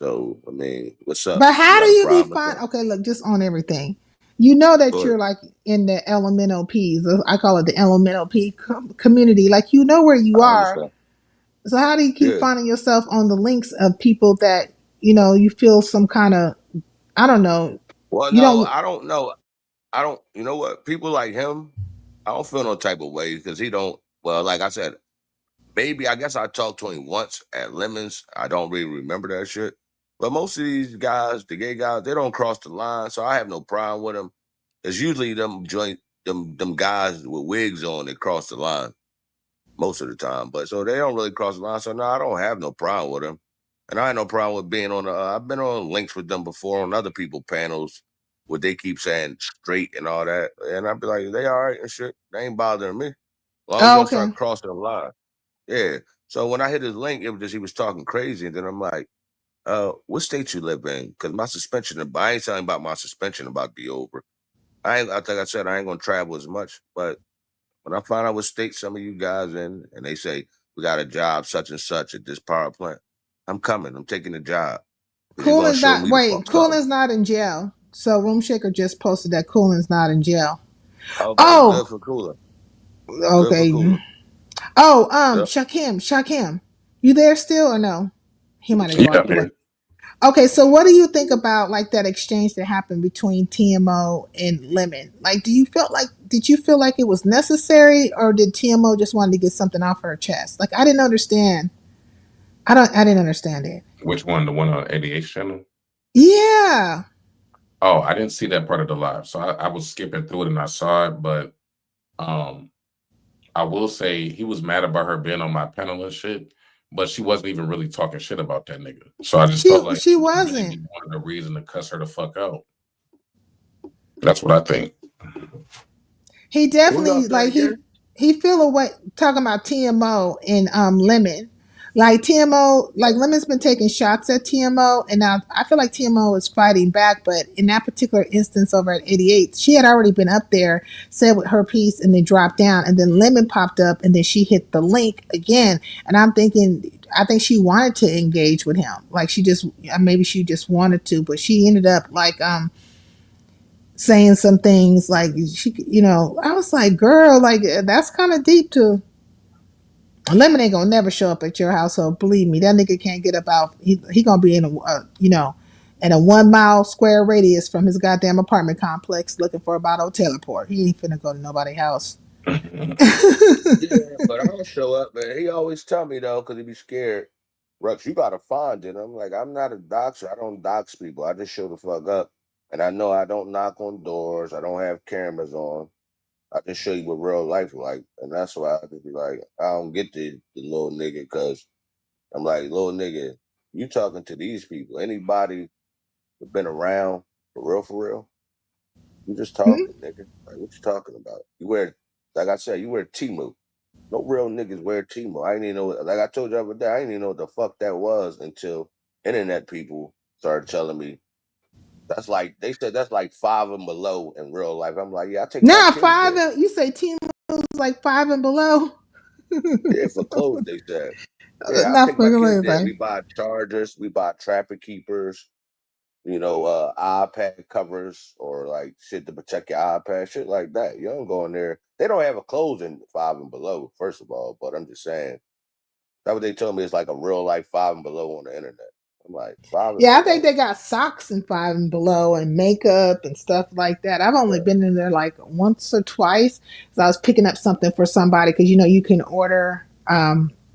So, I mean, what's up? But You how do got a you be problem or fine? something? Okay, look, just on everything. You know that Go ahead. you're like in the elemental P's. I call it the elemental P community. Like you know where you I are. understand. So how do you keep Yeah. finding yourself on the links of people that you feel some kind of I don't know. Well, You no, don't. I don't know. I don't. You know what? People like him, I don't feel no type of way because he don't. Well, like I said, maybe I guess I talked to him once at Lemons. I don't really remember that shit. But most of these guys, the gay guys, they don't cross the line, so I have no problem with them. It's usually them guys with wigs on that cross the line most of the time. But so they don't really cross the line. So no, I don't have no problem with them. And I had no problem with being on. I've been on links with them before on other people panels where they keep saying straight and all that, and I'd be like, they all right and shit. They ain't bothering me. As long as you Oh, don't okay. start crossing the line. Yeah. So when I hit his link, it was just he was talking crazy, and then I'm like, what state you live in? Because my suspension, I ain't telling about my suspension about to be over. I think I said I ain't gonna travel as much, but when I find out what state some of you guys in, and they say we got a job such and such at this power plant, I'm coming. I'm taking the job because you're gonna Coolin's show not. me the Wait, fuck something. Coolin's not in jail. So Room Shaker just posted that Coolin's not in jail. Okay, good Oh, for cooler. Good for okay. cooler. Oh, Yep. Shakim, you there still or no? He might have Yeah, I'm walked away. here. Okay, so what do you think about like that exchange that happened between TMO and Lemon? Like, did you feel like it was necessary, or did TMO just wanted to get something off her chest? Like, I didn't understand. I didn't understand it. Which one? The one on 88 channel? Yeah. Oh, I didn't see that part of the live, so I was skipping through it and I saw it, but um, I will say he was mad about her being on my panel and shit, but she wasn't even really talking shit about that nigga. So I just felt like She he really wasn't. just wanted a reason to cuss her the fuck out. That's what I think. He Who definitely dropped that like again? he feel away talking about TMO and Lemon. Like TMO, like Lemon's been taking shots at TMO, and now I feel like TMO is fighting back. But in that particular instance over at 88, she had already been up there, said with her piece, and then dropped down, and then Lemon popped up, and then she hit the link again. And I'm thinking, I think she wanted to engage with him, like she just maybe she just wanted to, but she ended up like saying some things like I was like, girl, like that's kind of deep to Lemon ain't gonna never show up at your household. Believe me, that nigga can't get up out. He gonna be in in a 1 mile square radius from his goddamn apartment complex looking for a bottle of teleport. He ain't finna go to nobody's house. Yeah, but I don't show up, man. He always tell me though, because he be scared. Rux, you gotta find it. I'm like, I'm not a doxer. I don't dox people. I just show the fuck up. And I know I don't knock on doors. I don't have cameras on. I just show you what real life like. And that's why I just be like, I don't get the little nigga because I'm like, little nigga, you talking to these people. Anybody that been around for real, you just talking, nigga. Like, what you talking about? You wear, like I said, you wear Timu. No real niggas wear Timo. I didn't even know. Like I told you the other day, I didn't even know what the fuck that was until internet people started telling me. That's like they said. That's like five and below in real life. I'm like, yeah, I take my Now kids five there. and you say team moves like five and below. Yeah, for clothes they said. Yeah, I Not take my kids fucking there. like We buy chargers. We buy traffic keepers. iPad covers or like shit to protect your iPad, shit like that. You don't go in there. They don't have a clothes in five and below, first of all. But I'm just saying. That's what they told me. It's like a real life five and below on the internet. I'm like, five and Yeah, I think below. they got socks and five and below and makeup and stuff like that. I've only Yeah. been in there like once or twice. So I was picking up something for somebody because you can order.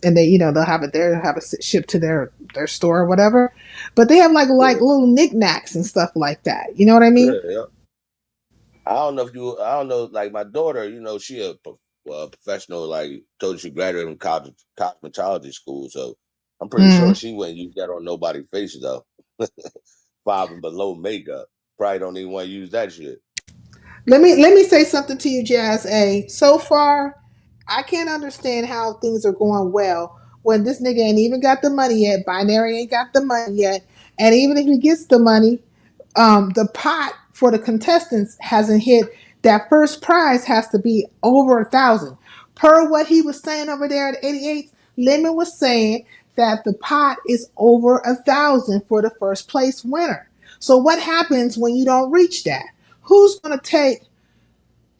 and they, they'll have it there, have it shipped to their store or whatever. But they have like Yeah, little knickknacks and stuff like that. You know what I yeah, mean? yeah. I don't know, like my daughter, she professional, like told you she graduated from cosmetology school, so I'm pretty sure Mm. she wouldn't use that on nobody's face though. Five and below makeup. Probably don't even want to use that shit. Let me say something to you, Jazz A. So far, I can't understand how things are going well when this nigga ain't even got the money yet. Binary ain't got the money yet, and even if he gets the money, the pot for the contestants hasn't hit. That first prize has to be over 1,000. Per what he was saying over there at 88, Lemon was saying that the pot is over 1,000 for the first place winner. So what happens when you don't reach that? Who's going to take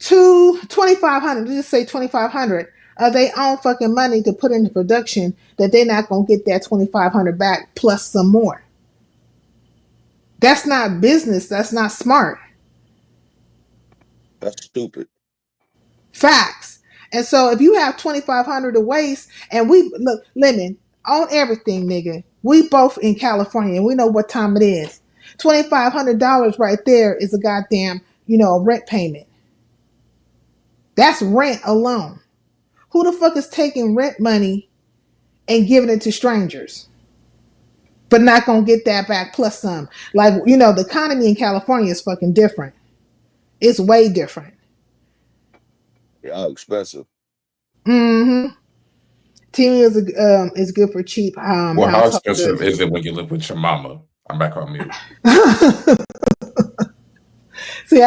2,500? Let's just say 2,500 of their own fucking money to put into production that they're not going to get that 2,500 back plus some more. That's not business. That's not smart. That's stupid. Facts. And so if you have 2,500 to waste, and we look, Lemon, on everything, nigga. We both in California, and we know what time it is. $2,500 right there is a goddamn, a rent payment. That's rent alone. Who the fuck is taking rent money and giving it to strangers, but not gonna get that back plus some? Like, the economy in California is fucking different. It's way different. Yeah, expensive. Mm-hmm. TV is good for cheap Well, how household expensive goods. is it when you live with your mama? I'm back on mute. See,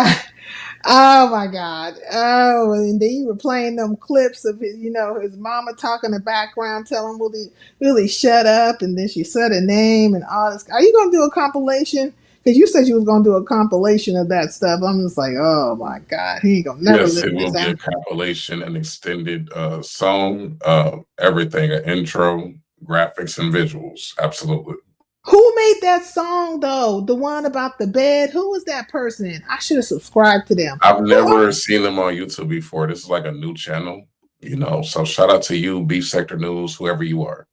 oh my God. Oh, and then you were playing them clips of his mama talking in the background, telling Willie shut up, and then she said a name and all this. Are you gonna do a compilation? Because you said you was gonna do a compilation of that stuff. I'm just like, oh my God, he ain't gonna never Yes, live it in will this be a house. compilation, an extended song, everything, an intro, graphics, and visuals. Absolutely. Who made that song though? The one about the bed? Who was that person? I should have subscribed to them. I've Who are never seen them on YouTube before. This is like a new channel, So shout out to you, Beef Sector News, whoever you are.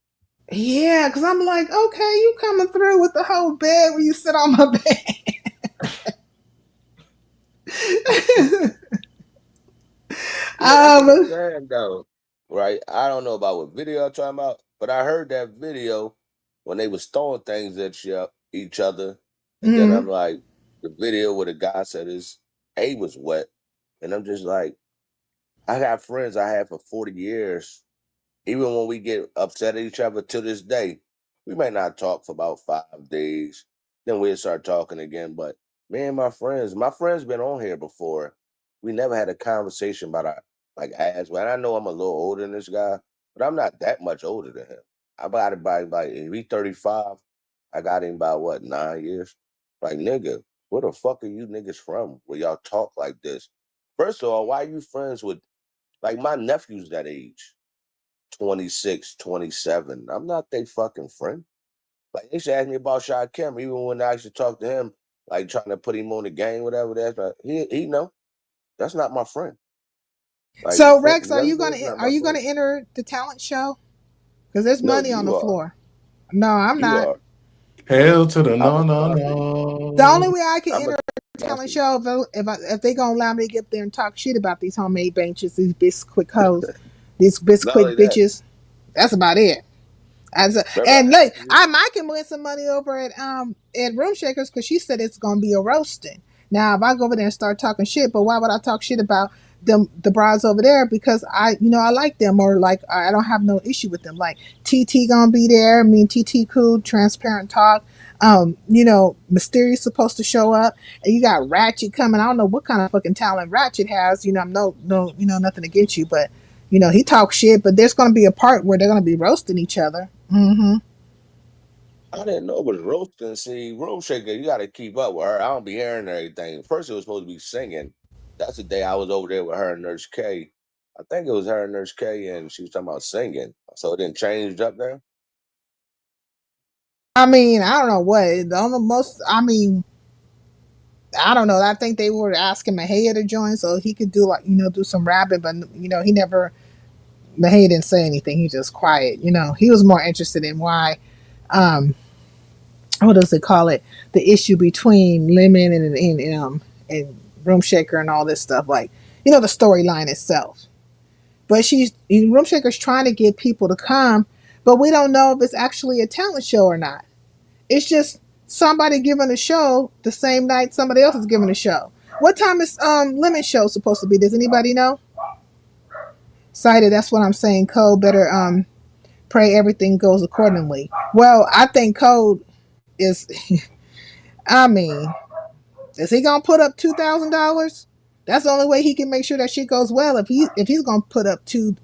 Yeah, because I'm like, okay, you coming through with the whole bed where you sit on my bed. Yeah, that's what I'm um, saying though. Right? I don't know about what video I'm talking about, but I heard that video when they was throwing things at each other, and then I'm mm, like, the video where the guy said his A was wet, and I'm just like, I got friends I had for 40 years. Even when we get upset at each other to this day, we may not talk for about 5 days. Then we'll start talking again. But me and my friends been on here before. We never had a conversation about our like ass. Well, I know I'm a little older than this guy, but I'm not that much older than him. I got him by like if he 35, I got him by what, 9 years? Like nigga, where the fuck are you niggas from? Where y'all talk like this? First of all, why are you friends with like my nephew's that age? 26, 27. I'm not their fucking friend. Like they used to ask me about Shy Kim, even when I used to talk to him, like trying to put him on the game, whatever that's like, he know that's not my friend. Like so Rex, young boy's not are my you friend. gonna enter the talent show? Because there's No, money on the you are. floor. No, I'm You not. are. Hail to the I'm no, a no, sponsor. The only no. way I can I'm a enter the talent sponsor. show if they gonna allow me to get up there and talk shit about these homemade benches, these bisquick hoes, these Not only bisquick that, bitches. That's about it. remember And I look, asked you. I might can win some money over at Room Shakers because she said it's gonna be a roasting. Now if I go over there and start talking shit, but why would I talk shit about the bras over there? Because I like them, or like I don't have no issue with them. Like TT gonna be there. Me and TT cool, transparent talk. Mysterious supposed to show up, and you got Ratchet coming. I don't know what kind of fucking talent Ratchet has. I'm no nothing against you, but he talks shit. But there's gonna be a part where they're gonna be roasting each other. Mm-hmm. I didn't know it was roasting. See, Room Shaker, you got to keep up with her. I don't be hearing everything. First, it was supposed to be singing. That's the day I was over there with her and Nurse K. I think it was her and Nurse K, and she was talking about singing. So it didn't change up there. I mean, I don't know what the only most. I mean, I don't know. I think they were asking Mahaya to join so he could do do some rapping, but he never but he didn't say anything. He just quiet. You know, he was more interested in why, um, what does it call it? The issue between Lemon and Room Shaker and all this stuff. Like, you know, the storyline itself. But Room Shaker's trying to get people to come, but we don't know if it's actually a talent show or not. It's just somebody giving a show the same night somebody else is giving a show. What time is Lemon show supposed to be? Does anybody know? Cited, that's what I'm saying. Code better pray everything goes accordingly. Well, I think Code is I mean, is he gonna put up $2,000? That's the only way he can make sure that shit goes well. If he's gonna put up two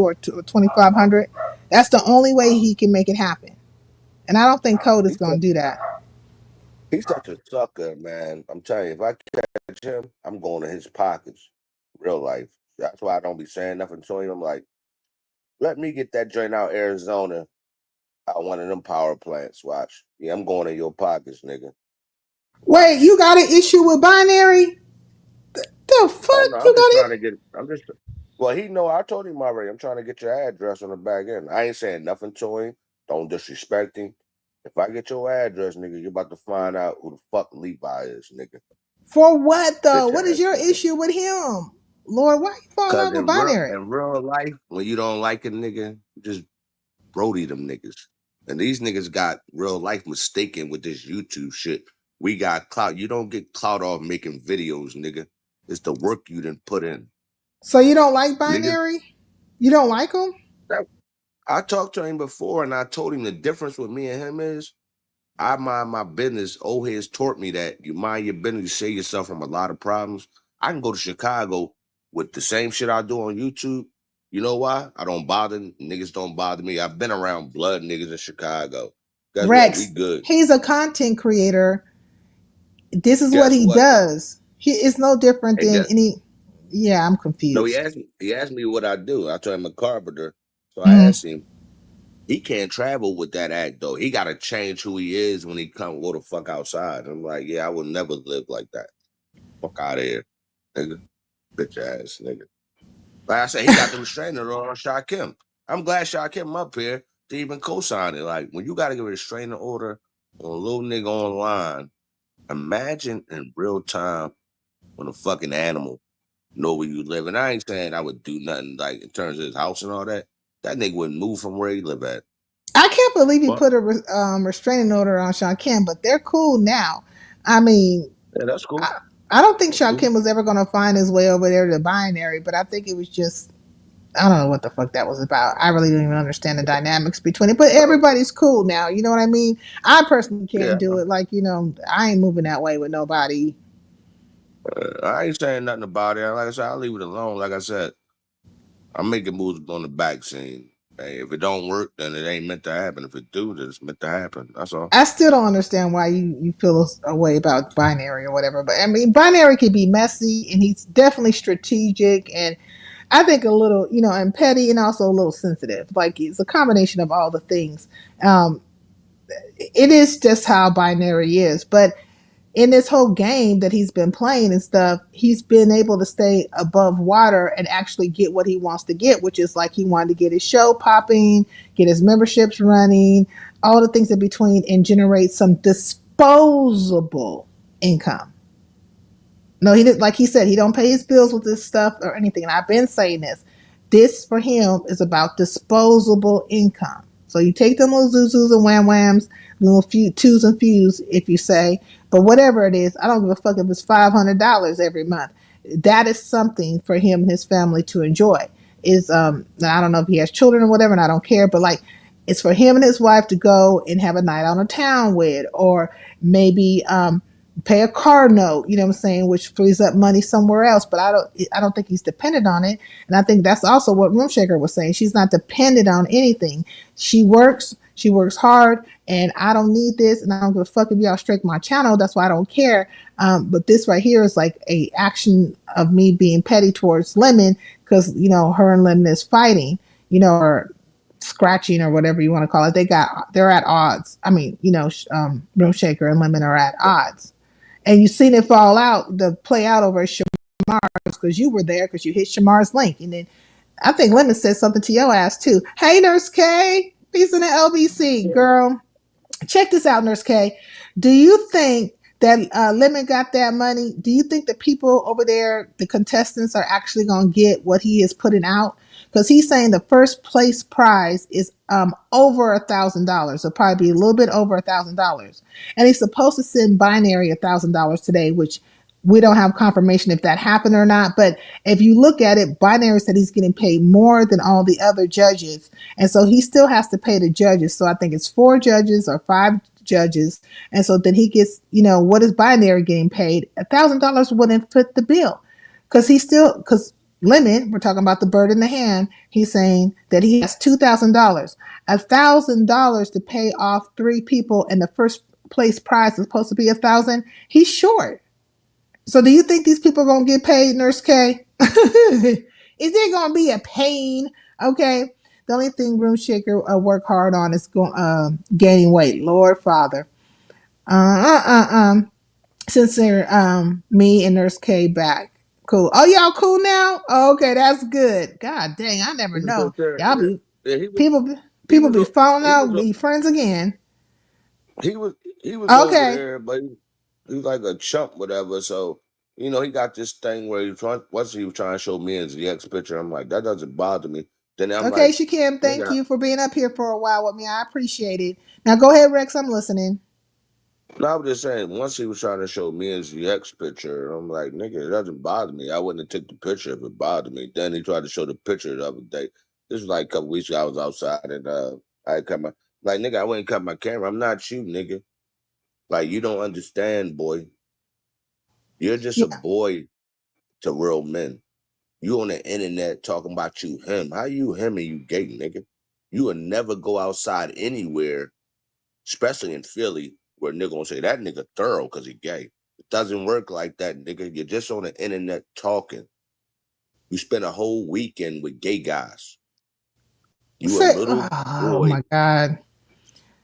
or 2,500, that's the only way he can make it happen. And I don't think Code is gonna do that. He's such a sucker, man. I'm telling you, if I catch him, I'm going to his pockets. Real life. That's why I don't be saying nothing to him. I'm like, let me get that joint out Arizona out one of them power plants. Watch. Yeah, I'm going in your pockets, nigga. Wait, you got an issue with binary? The Oh fuck no, you I'm just got it? trying to get. I'm just. Well, he know. I told him already. I'm trying to get your address on the back end. I ain't saying nothing to him. Don't disrespect him. If I get your address, nigga, you're about to find out who the fuck Levi is, nigga. For what though? Bitch What is ass your nigga. issue with him? Lord, why you fall Cause out with binary? in real life, when you don't like a nigga, you just Brody them niggas. And these niggas got real life mistaken with this YouTube shit. We got clout. You don't get clout off making videos, nigga. It's the work you didn't put in. So you don't like Nigga, binary? You don't like him? that, I talked to him before and I told him the difference with me and him is I mind my business. Old heads taught me that you mind your business, you save yourself from a lot of problems. I can go to Chicago with the same shit I do on YouTube. You know why? I don't bother niggas. Don't bother me. I've been around blood niggas in Chicago. Guess what? We Rex, good. he's a content creator. This is what Guess he what? does. He is no different Hey, than guess any. Yeah, I'm no. confused. He asked me what I do. I told him I'm a carpenter. So I Mm-hmm. asked him. He can't travel with that act though. He got to change who he is when he come go the fuck outside. I'm like, yeah, I would never live like that. Fuck out of here, nigga. Bitch ass nigga. Like I said, he got the restraining order on Shakim. I'm glad Shakim up here to even co-sign it. Like when you got to get a restraining order on a little nigga online, imagine in real time when a fucking animal know where you live. And I ain't saying I would do nothing like in terms of his house and all that. That nigga wouldn't move from where he live at. I can't believe he But put a restraining order on Sean Kim, but they're cool now. I mean, yeah, that's cool. I don't think That's Sean cool. Kim was ever going to find his way over there to binary, but I think it was just, I don't know what the fuck that was about. I really don't even understand the dynamics between it, but everybody's cool now. You know what I mean? I personally can't Yeah, do it. Like, you know, I ain't moving that way with nobody. I ain't saying nothing about it. Like I said, I'll leave it alone. Like I said, I'm making moves on the back scene. Hey, if it don't work, then it ain't meant to happen. If it do, then it's meant to happen. That's all. I still don't understand why you feel a way about binary or whatever. But I mean, binary can be messy, and he's definitely strategic, and I think a little, you know, and petty, and also a little sensitive. Like it's a combination of all the things. Um, it is just how binary is, but in this whole game that he's been playing and stuff, he's been able to stay above water and actually get what he wants to get, which is like he wanted to get his show popping, get his memberships running, all the things in between, and generate some disposable income. No, he didn't. Like he said, he don't pay his bills with this stuff or anything. And I've been saying this. This for him is about disposable income. So you take them little zuzus and wham whams, little few twos and fews, if you say, but whatever it is, I don't give a fuck if it's $500 every month. That is something for him and his family to enjoy. Is I don't know if he has children or whatever, and I don't care, but like it's for him and his wife to go and have a night on a town with, or maybe pay a car note, you know what I'm saying, which frees up money somewhere else. But I don't think he's dependent on it. And I think that's also what Roomshaker was saying. She's not dependent on anything. She works hard, and I don't need this, and I don't give a fuck if y'all strike my channel. That's why I don't care. But this right here is like a action of me being petty towards Lemon because you know her and Lemon is fighting, you know, or scratching or whatever you want to call it. They're at odds. I mean, you know, Roomshaker and Lemon are at odds, and you seen it play out over at Shamar's because you were there because you hit Shamar's link, and then I think Lemon said something to your ass too. Hey, Nurse K, peace in the LBC, girl. Check this out, Nurse K. Do you think that Lemon got that money? Do you think the people over there, the contestants, are actually going to get what he is putting out? Because he's saying the first place prize is over $1,000. It'll probably be a little bit over $1,000, and he's supposed to send Binary $1,000 today, which we don't have confirmation if that happened or not. But if you look at it, Binary said he's getting paid more than all the other judges, and so he still has to pay the judges. So I think it's 4 judges or 5 judges, and so then he gets, what is Binary getting paid? $1,000 wouldn't fit the bill, because Lemon, we're talking about the bird in the hand. He's saying that he has $2,000, $1,000 to pay off 3 people, and the first place prize is supposed to be $1,000. He's short. So do you think these people are going to get paid, Nurse K? Is there going to be a pain? Okay. The only thing Room Shaker work hard on is gaining weight. Lord Father. Since they're me and Nurse K back. Cool. Oh, y'all cool now? Oh, okay, that's good. God dang, I never know. Y'all be people be falling out, be friends again. He was over Okay. there, but he was like a chump, whatever. So he got this thing where he was trying to show me as the ex picture. I'm like, that doesn't bother me. Then I'm Okay, like, Shakim, thank nigga, you for being up here for a while with me. I appreciate it. Now go ahead, Rex. I'm listening. no, I'm just saying. Once he was trying to show me as the ex picture, I'm like, nigga, it doesn't bother me. I wouldn't have took the picture if it bothered me. Then he tried to show the picture the other day. This was like a couple weeks ago. I was outside and I cut my like, nigga, I wouldn't cut my camera. I'm not you, nigga. Like, you don't understand, boy. You're just a Yeah. boy to real men. You on the internet talking about you him. How you him and you gay, nigga? You will never go outside anywhere, especially in Philly, where nigga gonna say that nigga thorough because he gay. It doesn't work like that, nigga. You're just on the internet talking. You spend a whole weekend with gay guys. You a little Oh boy. my God.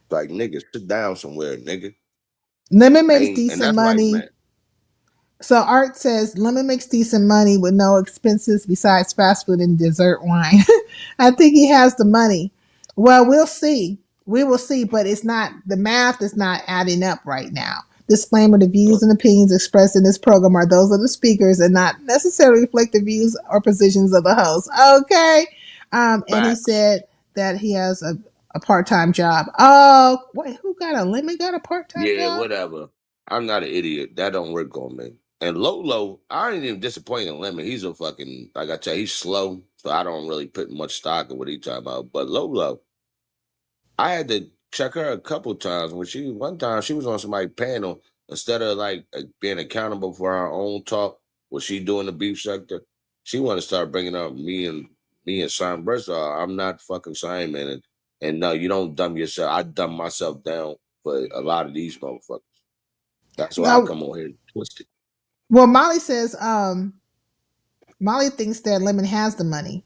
Like, nigga, sit down somewhere, nigga. Lemon makes And decent that's why he money. meant. So Art says Lemon makes decent money with no expenses besides fast food and dessert wine. I think he has the money. Well, we'll see. We will see, but it's not, the math is not adding up right now. Disclaimer: the views and opinions expressed in this program are those of the speakers and not necessarily reflect the views or positions of the host. Okay. And he Facts. said that he has a part-time job. Oh, wait, who got a Lemon got a part-time Yeah, job? whatever. I'm not an idiot. That don't work on me. And Lolo, I ain't even disappointed in Lemon. He's a fucking, like I tell you, he's slow. So I don't really put much stock in what he talking about. But Lolo, I had to check her a couple times. One time she was on somebody's panel, instead of like being accountable for her own talk, what she doing the beef sector, she want to start bringing up me and Simon Bursaw. I'm not fucking Simon. And no, you don't dumb yourself. I dumb myself down for a lot of these motherfuckers. That's why I No, come on here and twist it. well, Molly says, Molly thinks that Lemon has the money.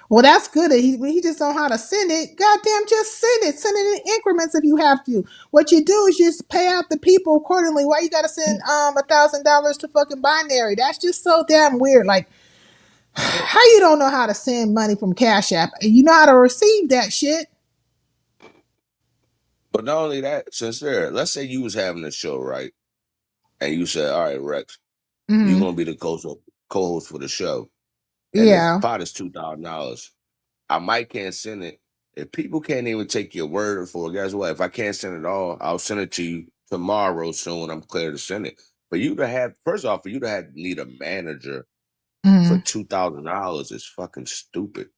Well, that's good. He just don't know how to send it. Goddamn, just send it. Send it in increments if you have to. What you do is just pay out the people accordingly. Why you gotta send $1,000 to fucking Binary? That's just so damn weird. Like, how you don't know how to send money from Cash App? You know how to receive that shit. But not only that, sincere, let's say you was having a show, right? And you said, all right, Rex, you're Mm-hmm. gonna be the co-host for the show. And the Yeah. pot is $2,000. I might can't send it. If people can't even take your word for it, guess what? If I can't send it all, I'll send it to you tomorrow soon when I'm clear to send it. But you to have, first off, for you to have need a manager for Mm-hmm. $2,000 is fucking stupid.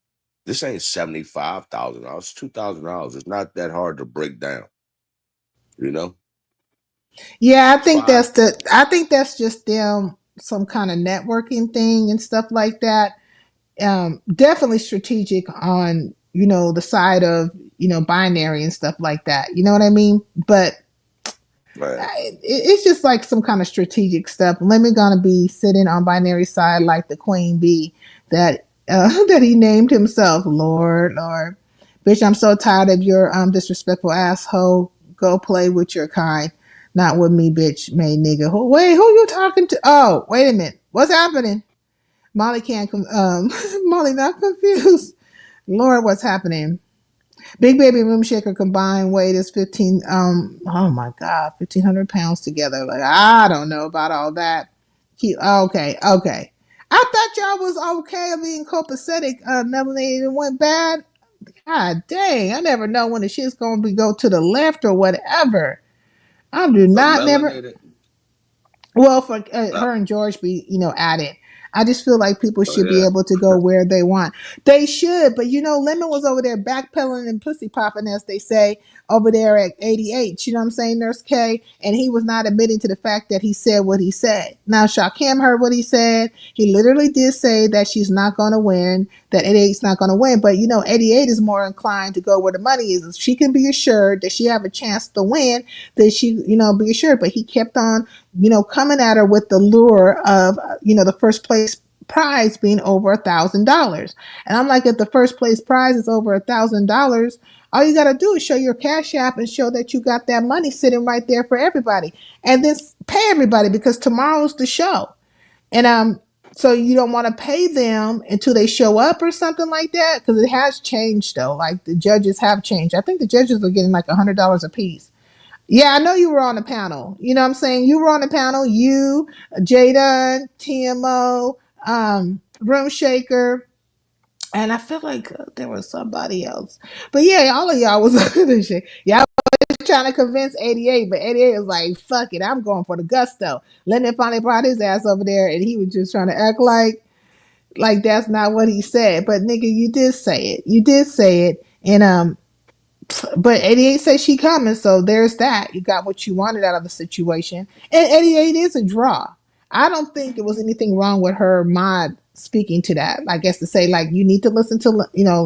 This ain't $75,000. $2,000. It's not that hard to break down. You know, Yeah, five. I think that's just them some kind of networking thing and stuff like that. Definitely strategic on the side of Binary and stuff like that. You know what I mean? But Right. it's just like some kind of strategic stuff. Lemon gonna be sitting on Binary side like the queen bee that that he named himself. Lord, Lord, bitch, I'm so tired of your disrespectful asshole. Go play with your kind, not with me, bitch, made nigga. Wait, who you talking to? Oh, wait a minute, what's happening? Molly can't. Molly not confused. Lord, what's happening? Big Baby Room Shaker combined weight is 15. Oh my God, 1,500 pounds together. Like I don't know about all that. Okay. I thought y'all was okay of being copacetic. Melanated and went bad. God dang, I never know when the shit's going to go to the left or whatever. I do For not never. melanated. Well, for Uh, her and George be, at it. I just feel like people oh should be yeah. able to go where they want. They should, but Lemon was over there backpedaling and pussy popping, as they say, over there at 88. You know what I'm saying, Nurse K? And he was not admitting to the fact that he said what he said. Now, Shakim heard what he said. He literally did say that she's not going to win, that 88's not going to win. But, 88 is more inclined to go where the money is. If she can be assured that she have a chance to win, then she, be assured. But he kept on coming at her with the lure of, the first place prize being over $1,000. And I'm like, if the first place prize is over $1,000, all you got to do is show your cash app and show that you got that money sitting right there for everybody. And then pay everybody because tomorrow's the show. And, so you don't want to pay them until they show up or something like that because it has changed though. Like the judges have changed. I think the judges are getting like $100 a piece. Yeah, I know you were on the panel. You know what I'm saying? You were on the panel. You, Jada, TMO, Room Shaker, and I feel like there was somebody else. But yeah, all of y'all was on this shit. Y'all was trying to convince 88, but 88 was like, fuck it, I'm going for the gusto. Lennon finally brought his ass over there, and he was just trying to act like that's not what he said. But nigga, you did say it. You did say it. And but 88 says she coming, so there's that. You got what you wanted out of the situation. And 88 is a draw. I don't think there was anything wrong with her mod speaking to that. I guess to say like you need to listen to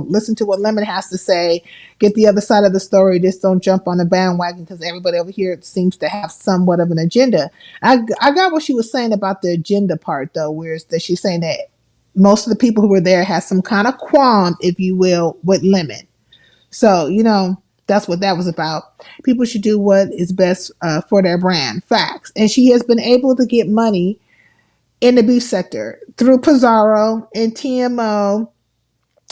listen to what Lemon has to say, get the other side of the story. Just don't jump on the bandwagon because everybody over here seems to have somewhat of an agenda. I got what she was saying about the agenda part though, where that she's saying that most of the people who were there had some kind of qualm, if you will, with Lemon. So, that's what that was about. People should do what is best for their brand. Facts. And she has been able to get money in the beef sector through Pizarro and TMO.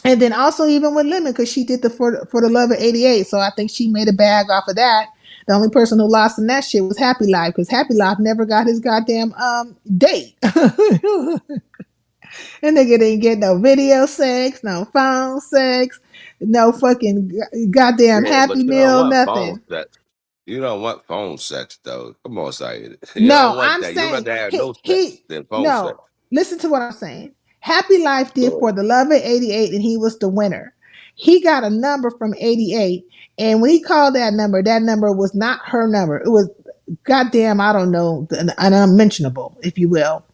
And then also even with Lemon, because she did the for the love of 88. So I think she made a bag off of that. The only person who lost in that shit was Happy Life, because Happy Life never got his goddamn date. And nigga didn't get no video sex, no phone sex, no fucking goddamn Yeah, but Happy you don't Meal, want phone nothing. sex. You don't want phone sex though. Come on, Saeed. You No, don't want I'm that. You saying rather have he no sex he than phone sex. no. Listen to what I'm saying. Happy Life did Sure. for the love of 88, and he was the winner. He got a number from 88, and when he called that number was not her number. It was goddamn, I don't know, an unmentionable, if you will.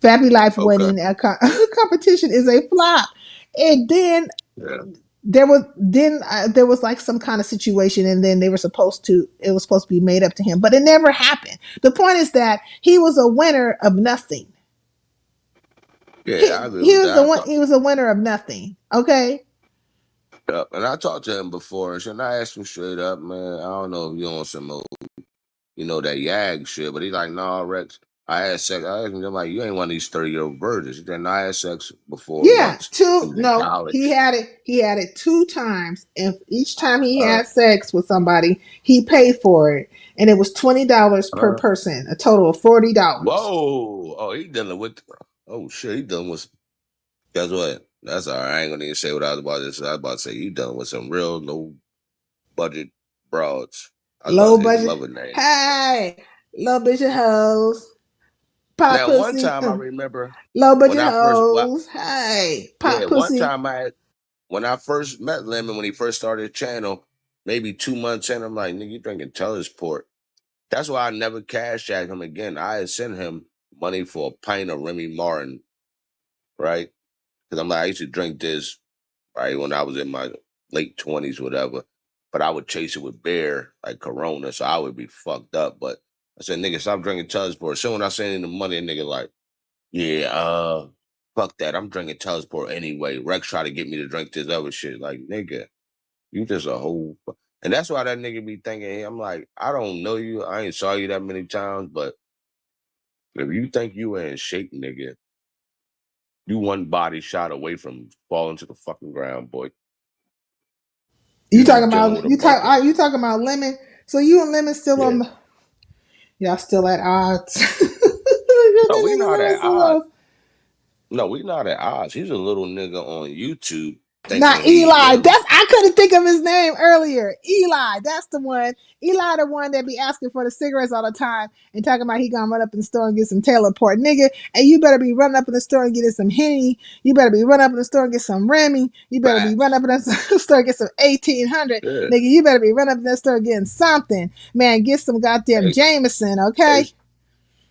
Happy Life Okay. winning a competition is a flop. And then Yeah. there was like some kind of situation, and then it was supposed to be made up to him, but it never happened. The point is that he was a winner of nothing. Yeah, I he, agree he with was the that. one he was a winner of nothing. Okay. And I talked to him before, and I asked him straight up, man. I don't know if you on some old, that yag shit, but he's like, nah, Rex. I had sex. I asked him, I'm like, you ain't one of these 30-year-old virgins. He said, no, I had sex before Yeah, once. He two. was in No, he college. had it 2 times, and each time he Uh, had sex with somebody, he paid for it, and it was $20 per uh, person, a total of $40. whoa. Oh, he dealing with, oh, shit. He dealing with, guess what? That's all right. I ain't going to even say what I was about to say. I was about to say, he dealing with some real low budget broads. I was about Low to say his budget. mother name. Hey, low budget hoes, pop Now, one pussy. time I remember Low when budget I first, hoes. Hey, yeah, pop one pussy. time when I first met Lemon, when he first started the channel, maybe 2 months in, I'm like, nigga, you drinking Tellersport. That's why I never cashed at him again. I had sent him money for a pint of Remy Martin, right? Because I'm like, I used to drink this, right, when I was in my late 20s, whatever. But I would chase it with beer, like Corona, so I would be fucked up. But I said, nigga, stop drinking Tellersport. So when I sent him the money, a nigga like, yeah, fuck that. I'm drinking Telesport anyway. Rex tried to get me to drink this other shit. Like, nigga, you just a whole. And that's why that nigga be thinking, hey, I'm like, I don't know you. I ain't saw you that many times, but if you think you in shape, nigga, You one body shot away from falling to the fucking ground, boy. You You talking dealing about with a bunch of you talking about Lemon? So you and Lemon still yeah. on? Y'all still at odds? You No, and we nigga not Lemon at still odds. on? No, we not at odds. He's a little nigga on YouTube thinking Not he Eli. him. I couldn't think of his name earlier. Eli. That's the one. Eli, the one that be asking for the cigarettes all the time and talking about he gonna run up in the store and get some teleport, nigga. And you better be running up in the store and getting some Henny. You better be running up in the store and get some Remy. You better be running Facts. up in the store and get some 1800, Yeah. nigga. You better be running up in the store and getting something, man. Get some goddamn Hey, Jameson, okay? hey,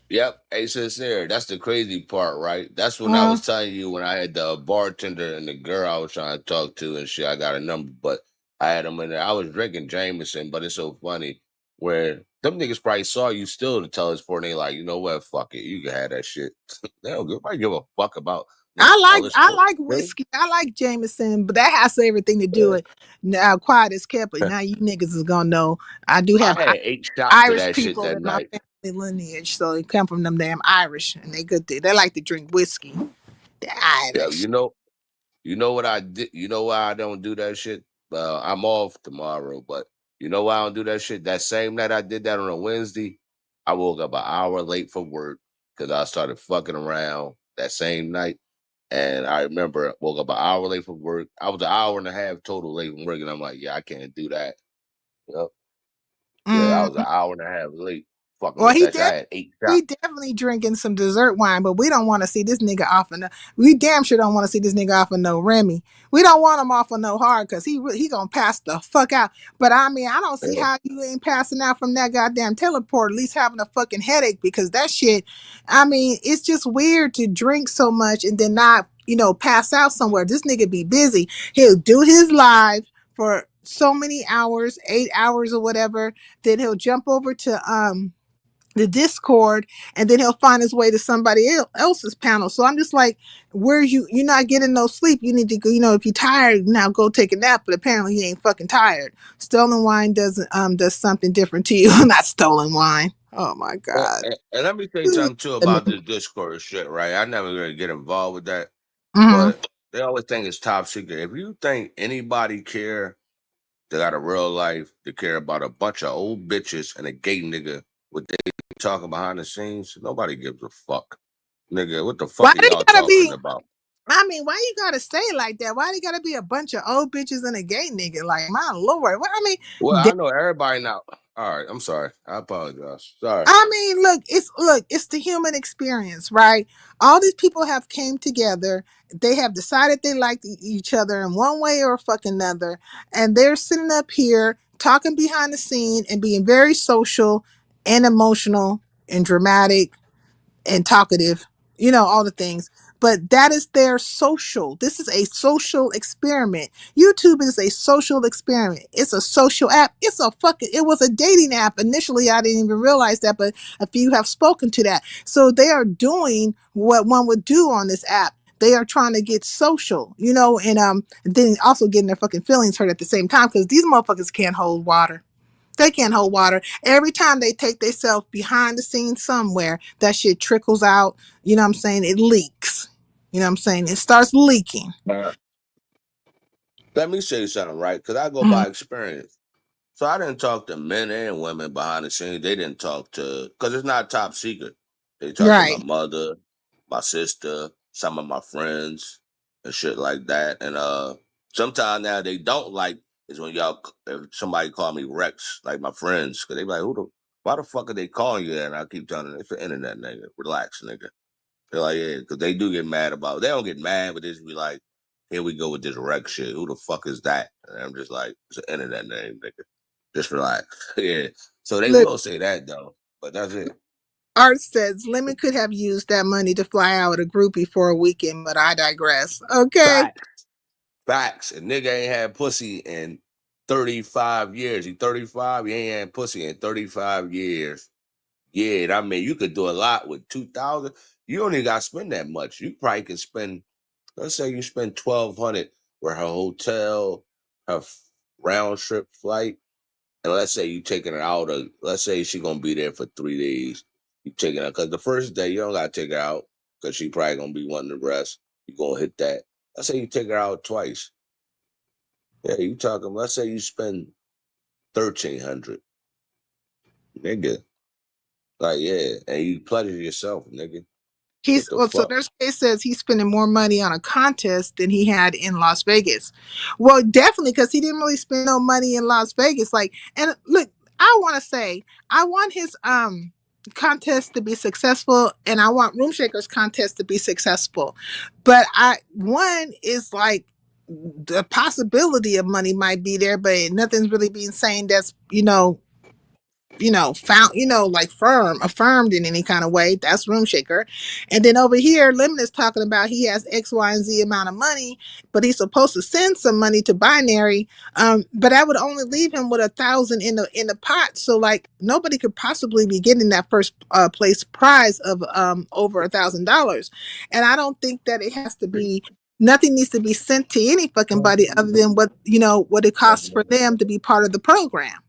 yep, sincere. That's the crazy part, right? That's when I Uh, was telling you when I had the bartender and the girl I was trying to talk to and shit. I got a number, but I had them in there. I was drinking Jameson, but it's so funny where them niggas probably saw you still to tell us for and they like, you know what, fuck it, you can have that shit. They don't give a fuck about no color I sport. like whiskey. I like Jameson, but that has everything to do with now. Quiet as kept, but now you niggas is gonna know. I do I have had 8 shots of Irish that shit people that in my night. family lineage, so they come from them damn Irish, and they good. They like to drink whiskey. The Yeah, Irish. you know what I did? You know why I don't do that shit? I'm off tomorrow, but you know why I don't do that shit? That same night I did that on a Wednesday, I woke up an hour late for work because I started fucking around that same night. And I remember I woke up an hour late for work. I was an hour and a half total late from work, and I'm like, yeah, I can't do that. Yep. Yeah, I was Mm. an hour and a half late fucking Well, with that shit. I had 8 shots. he definitely drinking some dessert wine, but we don't want to see this nigga off of no. We damn sure don't want to see this nigga off of no Remy. We don't want him off of no hard because he gonna pass the fuck out. But I mean, I don't see Yeah. how you ain't passing out from that goddamn teleport. At least having a fucking headache because that shit. I mean, it's just weird to drink so much and then not pass out somewhere. This nigga be busy. He'll do his live for so many hours, 8 hours or whatever. Then he'll jump over to the Discord, and then he'll find his way to somebody else's panel. So I'm just like, where you're not getting no sleep. You need to go, if you're tired, now go take a nap. But apparently he ain't fucking tired. Stolen wine does something different to you. Not stolen wine. Oh my god. And let me tell you something too about this Discord shit, right? I never really get involved with that. Mm-hmm. But they always think it's top secret. If you think anybody care that got a real life to care about a bunch of old bitches and a gay nigga, what they talking behind the scenes, nobody gives a fuck. Nigga, what the Why fuck are they y'all gotta talking be? about? I mean, why you gotta say it like that? Why they gotta be a bunch of old bitches and a gay nigga? Like, my lord. What I Well, mean, I know everybody now. All right, I'm sorry. I apologize. Sorry. It's the human experience, right? All these people have came together. They have decided they like each other in one way or fucking another, and they're sitting up here talking behind the scene and being very social and emotional and dramatic and talkative, all the things. But that is their social. This is a social experiment. YouTube is a social experiment. It's a social app. It was a dating app. Initially, I didn't even realize that, but a few have spoken to that. So they are doing what one would do on this app. They are trying to get social, and then also getting their fucking feelings hurt at the same time because these motherfuckers can't hold water. They can't hold water. Every time they take themselves behind the scenes somewhere, that shit trickles out. You know what I'm saying? It leaks. You know what I'm saying? It starts leaking. Let me say something, right? Because I go Mhm. by experience. So I didn't talk to men and women behind the scenes. They didn't talk to, because it's not top secret. They talked to my Right. mother, my sister, some of my friends, and shit like that. And sometimes now they don't like is when if somebody call me Rex, like my friends, because they be like, why the fuck are they calling you that? And I keep telling them, it's the internet, nigga. Relax, nigga. They're like, yeah, because they do get mad about. They don't get mad, but they just be like, here we go with this Rex shit. Who the fuck is that? And I'm just like, it's an internet name, nigga. Just relax. Yeah. So they Look, will say that though, but that's it. Art says Lemon could have used that money to fly out with a groupie for a weekend, but I digress. Okay. Facts. Facts. A nigga ain't had pussy in 35 years. He 35, he ain't had pussy in 35 years. Yeah, and I mean, you could do a lot with 2,000. You don't even got to spend that much. You probably can spend, let's say you spend 1,200 for her hotel, her round trip flight, and let's say you taking her out of, let's say she gonna be there for 3 days. You taking her because the first day you don't gotta take her out because she probably gonna be wanting to rest. you gonna hit that. Let's say you take her out twice. Yeah, you talking. Let's say you spend 1,300, nigga. Like yeah, and you pleasure yourself, nigga. What the So fuck? there's case says he's spending more money on a contest than he had in Las Vegas. Well, definitely because he didn't really spend no money in Las Vegas. Like, and look, I want to say I want his contest to be successful, and I want Room Shaker's contest to be successful. But one is like the possibility of money might be there, but nothing's really being saying that's found, like affirmed in any kind of way. That's Room Shaker. And then over here, Lemon is talking about he has X, Y, and Z amount of money, but he's supposed to send some money to Binary. But that would only leave him with 1,000 in the pot. So like nobody could possibly be getting that first place prize of over $1,000. And I don't think that it has to be. Nothing needs to be sent to any fucking body other than what it costs for them to be part of the program.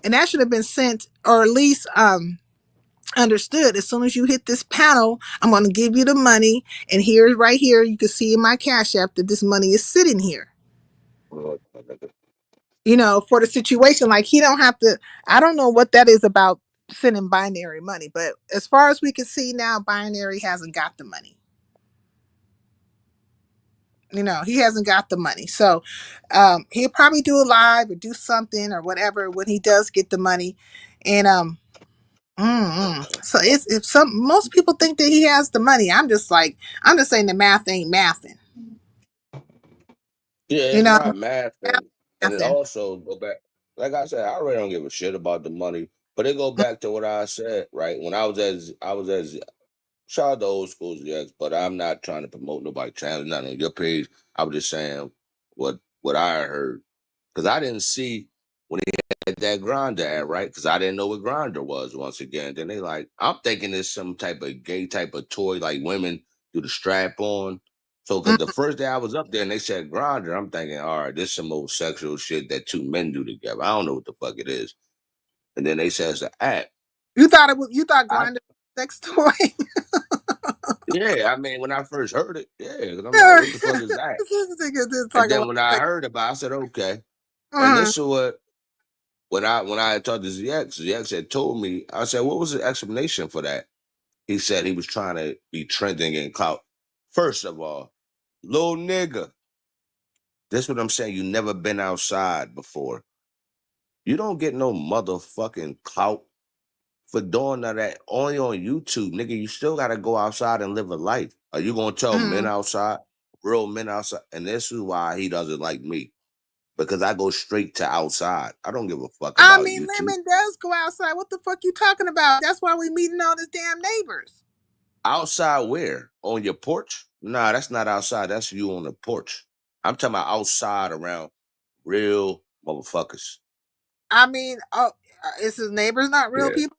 And that should have been sent, or at least understood. As soon as you hit this panel, I'm going to give you the money, and here, right here, you can see in my Cash App that this money is sitting here. For the situation, like he don't have to. I don't know what that is about sending Binary money, but as far as we can see now, Binary hasn't got the money. He hasn't got the money, so he'll probably do a live or do something or whatever when he does get the money, and So it's if most people think that he has the money. I'm just saying the math ain't mathing. Yeah, You it's know, not math, and it mathing. also go back. Like I said, I really don't give a shit about the money, but it go back to what I said, right? When I was as shout out to old schools, yes, but I'm not trying to promote nobody channel, not on your page. I was just saying what I heard because I didn't see when he had that grinder ad, right? Because I didn't know what grinder was once again. Then they like, I'm thinking it's some type of gay type of toy, like women do the strap on. So, because the first day I was up there and they said grinder, I'm thinking, all right, this some old sexual shit that two men do together. I don't know what the fuck it is. And then they said it's an app. You thought I, grinder sex toy. yeah, I mean, when I first heard it, yeah, because I'm like, what the fuck is that? It's And talking then about when I sex. heard about it, I said, okay. And Uh-huh. this is what when I had talked to ZX had told me, I said, what was the explanation for that? He said he was trying to be trending in clout. First of all, little nigga, this what I'm saying. You never been outside before. You don't get no motherfucking clout for doing none of that only on YouTube, nigga. You still gotta go outside and live a life. Are you gonna tell men Mhm. outside, real men outside? And this is why he doesn't like me. Because I go straight to outside. I don't give a fuck I about mean, YouTube. Lemon does go outside. What the fuck you talking about? That's why we meeting all these damn neighbors. Outside where? On your porch? Nah, that's not outside. That's you on the porch. I'm talking about outside around real motherfuckers. I mean, is his neighbors not real Yeah. people?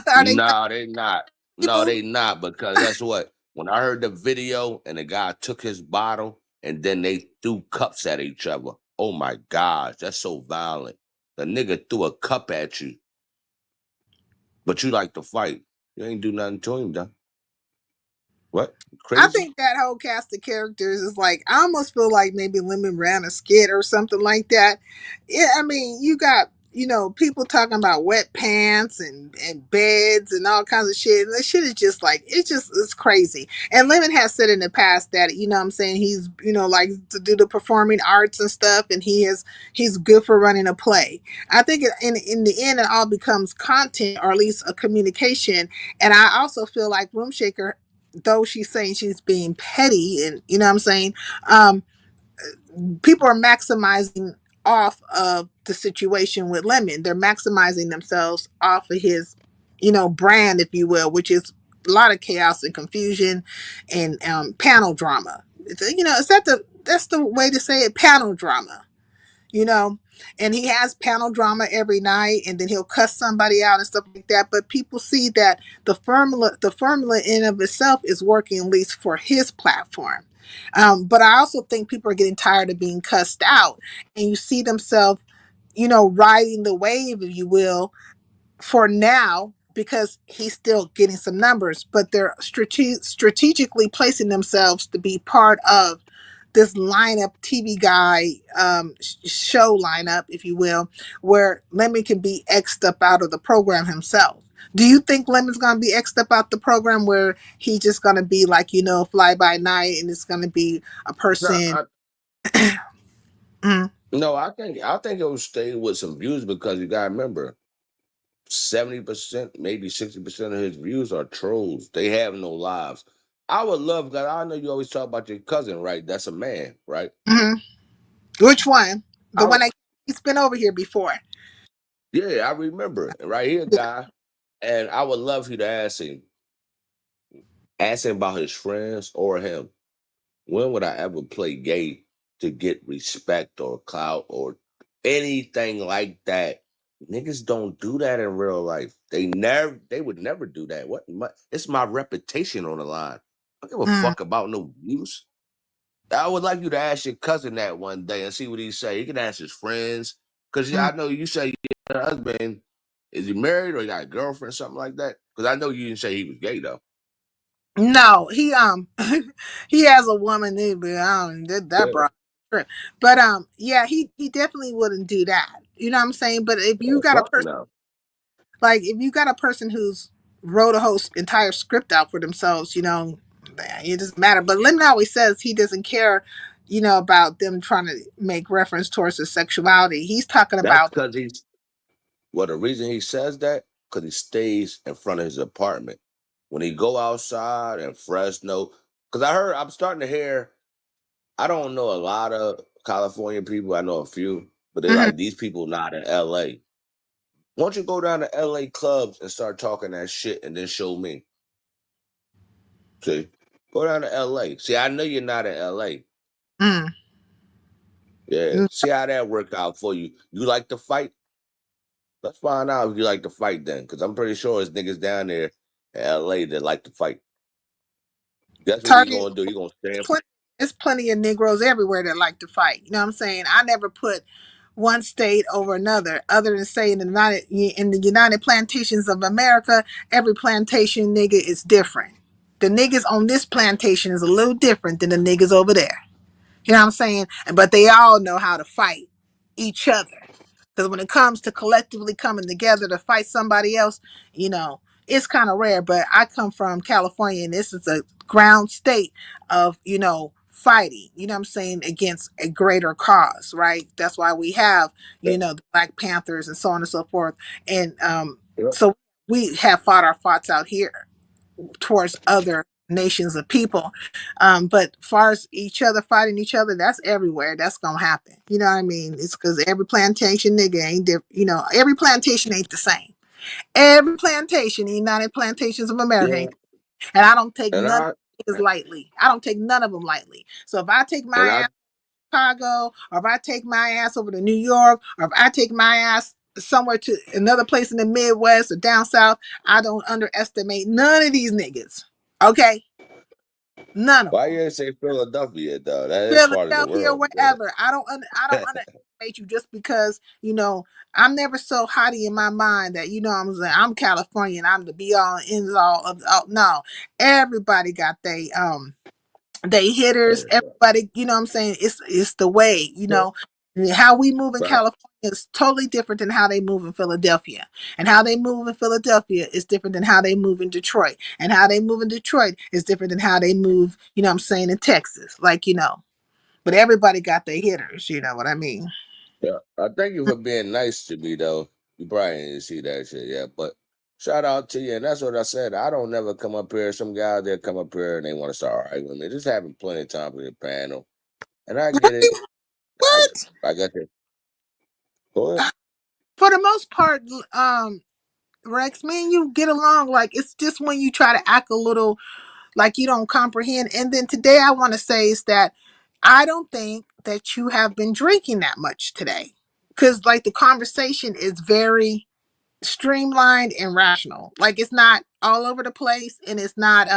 Are they fake No, they not. No, people? they not. Because guess what? When I heard the video and the guy took his bottle and then they threw cups at each other. Oh my gosh, that's so violent. The nigga threw a cup at you, but you like to fight. You ain't do nothing to him, though. What? I Crazy? think that whole cast of characters is like I almost feel like maybe Lemon ran a skit or something like that. Yeah, I mean, you got people talking about wet pants and beds and all kinds of shit. And this shit is just like it's crazy. And Lemon has said in the past that what I'm saying he's like to do the performing arts and stuff, and he's good for running a play. I think in the end it all becomes content or at least a communication. And I also feel like Room Shaker, though she's saying she's being petty and what I'm saying, um people are maximizing off of the situation with Lemon. They're maximizing themselves off of his brand, if you will, which is a lot of chaos and confusion and panel drama. Is that's the way to say it, panel drama, you know, and he has panel drama every night, and then he'll cuss somebody out and stuff like that. But people see that the formula in of itself is working, at least for his platform. But I also think people are getting tired of being cussed out, and you see themselves riding the wave, if you will, for now, because he's still getting some numbers, but they're strategically placing themselves to be part of this lineup, TV guy show lineup, if you will, where Lemon can be X'd up out of the program himself. Do you think Lemon's gonna be X'd up out the program where he's just gonna be like, fly by night, and it's gonna be a No, person? Mm, no, I think it will stay with some views because you gotta remember 70%, maybe 60% of his views are trolls. They have no lives. I would love God. I know you always talk about your cousin, right? That's a man, right? mhm. Which one? The I one would, he's been over here before. yeah, I remember. Right here, guy. And I would love you to ask him about his friends or him. When would I ever play gay to get respect or clout or anything like that? Niggas don't do that in real life. They would never do that. It's my reputation on the line. I don't give a Mm, fuck about no views. I would like you to ask your cousin that one day and see what he say. He can ask his friends. Cause mm. I know you say your husband, is he married or he got a girlfriend, something like that? Cause I know you didn't say he was gay though. No, he he has a woman there, but that Yeah, brought trip. But yeah, he definitely wouldn't do that. You know what I'm saying? But if you got a fuck person no. like if you got a person who's wrote a whole entire script out for themselves, it doesn't matter. But Lemon always says he doesn't care, about them trying to make reference towards his sexuality. He's talking That's about because he's Well, the reason he says that, because he stays in front of his apartment. When he go outside in Fresno, because I'm starting to hear, I don't know a lot of California people. I know a few, but they're Mhm. like, these people not in LA. Why don't you go down to LA clubs and start talking that shit and then show me? See? Go down to LA. See, I know you're not in LA. Mm. Yeah. See how that worked out for you. You like to fight? Let's find out if you like to fight then, because I'm pretty sure there's niggas down there in LA that like to fight. That's what he Target gonna do. He gonna stand. plenty, there's plenty of Negroes everywhere that like to fight. You know what I'm saying? I never put one state over another, other than saying in the United Plantations of America, every plantation nigga is different. The niggas on this plantation is a little different than the niggas over there. You know what I'm saying? But they all know how to fight each other. Because when it comes to collectively coming together to fight somebody else, it's kind of rare. But I come from California, and this is a ground state of, fighting, you know what I'm saying, against a greater cause, right? That's why we have, the Black Panthers and so on and so forth. And Yep. so we have fought our fights out here towards other nations of people. But far as each other fighting each other, that's everywhere. That's gonna happen. You know what I mean? It's because every plantation nigga ain't every plantation ain't the same. Every plantation, the United Plantations of America Yeah. ain't, and I don't take And none of I these lightly. I don't take none of them lightly. So if I take my and I ass to Chicago, or if I take my ass over to New York, or if I take my ass somewhere to another place in the Midwest or down south, I don't underestimate none of these niggas. Okay, none of why them. you ain't say Philadelphia though? That is part of the Philadelphia, world, brother. wherever. I don't underestimate you just because I'm never so haughty in my mind that I'm saying I'm Californian. I'm the be all and end all of no. Everybody got they hitters. Everybody, you know what I'm saying. It's the way how we move in Right. California is totally different than how they move in Philadelphia, and how they move in Philadelphia is different than how they move in Detroit, and how they move in Detroit is different than how they move. You know what I'm saying, in Texas, but everybody got their hitters. You know what I mean? Yeah. I thank you for being nice to me though. You probably didn't see that shit yet, but shout out to you. And that's what I said. I don't never come up here. Some guys that come up here and they want to start arguing with me. Just having plenty of time for the panel. And I get it. I What? I got to go ahead. For the most part, Rex, me and you get along. Like, it's just when you try to act a little like you don't comprehend. And then today, I want to say is that I don't think that you have been drinking that much today, because like the conversation is very streamlined and rational. Like, it's not all over the place, and it's not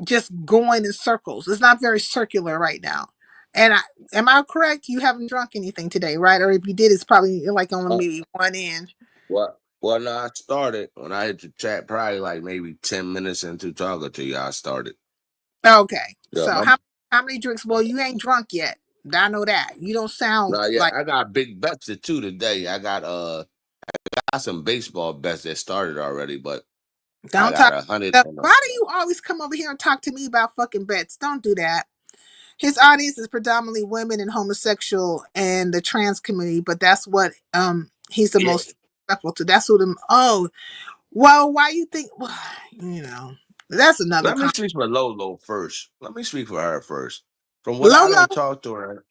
just going in circles. It's not very circular right now. And am I correct? You haven't drunk anything today, right? Or if you did, it's probably like on Uh, maybe one end. well, Well, no, I started when I hit the chat probably like maybe 10 minutes into talking to you. I started. Okay. Yeah, So how many drinks? Well, you ain't drunk yet. I know that. You don't sound no, yeah, like. I got big bets too today. I got some baseball bets that started already, but I Don't got talk. 100 on them. Why do you always come over here and talk to me about fucking bets? Don't do that. His audience is predominantly women and homosexual and the trans community, but that's what he's the Yeah. most respectful to. That's who them. Oh, well, why you think? Well, you know, that's another Let me con. speak for Lolo first. Let me speak for her first. From what I Lolo. done talked to her,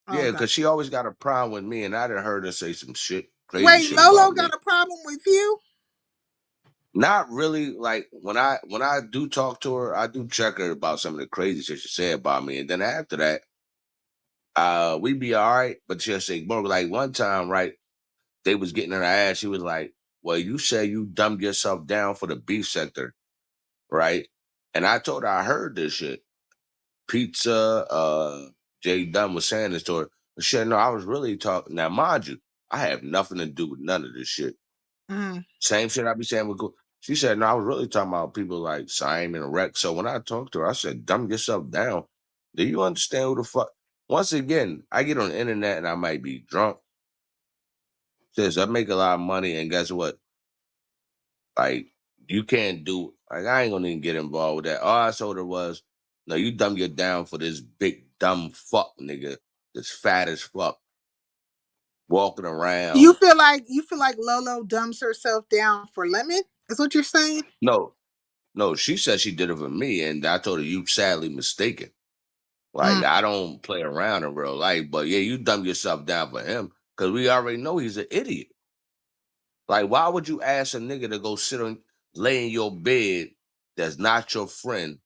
Oh yeah, God. because she always got a problem with me, and I done heard her say some shit, crazy Wait, shit about Lolo got me. a problem with you? Not really. Like when I do talk to her, I do check her about some of the crazy shit she said about me, and then after that, we be all right. But she'll say more like one time, right? They was getting her ass. She was like, "Well, you said you dumbed yourself down for the beef sector, right?" And I told her I heard this shit. Pizza, Jay Dunn was saying this to her. But shit, no, I was really talking. Now, mind you, I have nothing to do with none of this shit. Mm. Same shit I be saying with she said, no, I was really talking about people like Simon and Rex. So when I talked to her, I said, dumb yourself down. Do you understand who the fuck? Once again, I get on the internet and I might be drunk. Says I make a lot of money, and guess what? Like, you can't do like I ain't gonna even get involved with that. All I told her was, no, you dumb your down for this big dumb fuck nigga that's fat as fuck walking around. You feel like Lolo dumbs herself down for Lemon? Is what you're saying? No, no, she said she did it for me, and I told her you sadly mistaken. Like Mm. I don't play around in real life, but yeah, you dumb yourself down for him because we already know he's an idiot. Like, why would you ask a nigga to go lay in your bed that's not your friend?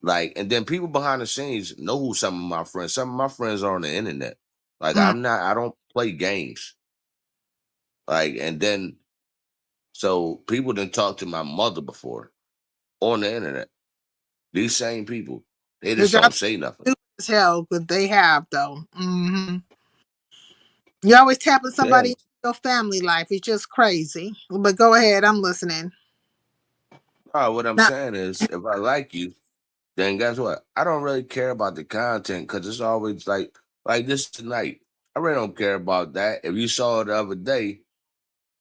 Like, and then people behind the scenes know who some of my friends. Some of my friends are on the internet. Like, Mm. I don't play games. Like, and then so people didn't talk to my mother before on the internet. These same people, they just Which I don't say nothing. stupid as hell, but they have though. Hmm. You always tapping Yeah. somebody in your family life. It's just crazy. But go ahead, I'm listening. What I'm Now, saying is, if I like you, then guess what? I don't really care about the content because it's always like this tonight. I really don't care about that. If you saw it the other day,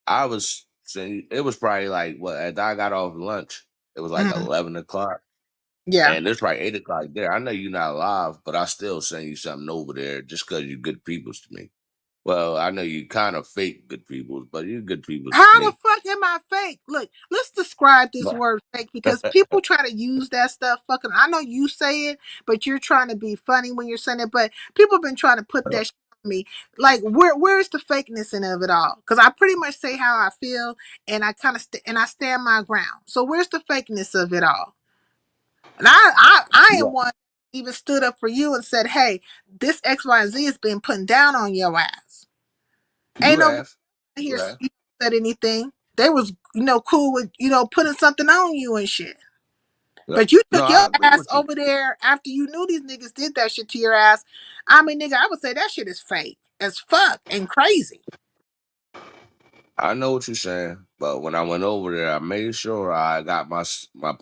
I was saying it was probably like what after I got off lunch, it was like mhm, 11 o'clock. yeah. And it's probably 8 o'clock there. I know you're not live, but I still send you something over there just because you're good peoples to me. Well, I know you kind of fake good peoples, but you're good peoples to How the me. fuck am I fake? Look, let's describe this But word fake because people try to use that stuff. Fucking, I know you say it, but you're trying to be funny when you're saying it. But people have been trying to put that shit on me. Like, where's the fakeness in of it all? Because I pretty much say how I feel, and I kind of and I stand my ground. So where's the fakeness of it all? And I yeah, am one even stood up for you and said, hey, this X Y Z has been putting down on your ass. you Ain't no have. You here have. said anything. They was, cool with, putting something on you and shit. Yep. But you No, took your I agree ass with you. over there after you knew these niggas did that shit to your ass. I mean, nigga, I would say that shit is fake as fuck and crazy. I know what you're saying, but when I went over there, I made sure I got my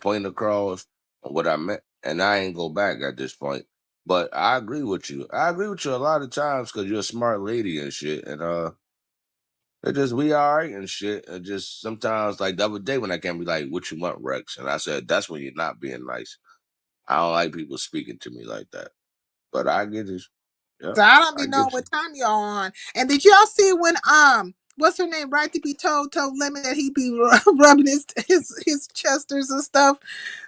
point across on what I meant, and I ain't go back at this point. But I agree with you. I agree with you a lot of times because you're a smart lady and shit, and it just we all right and shit. And just sometimes, like the other day when I came, be like, "What you want, Rex?" And I said, "That's when you're not being nice. I don't like people speaking to me like that." But I get it. Yeah, So I don't I be knowing get what you. time y'all on. And did y'all see when what's her name? Right to be told Lemon that he be rubbing his chesters and stuff.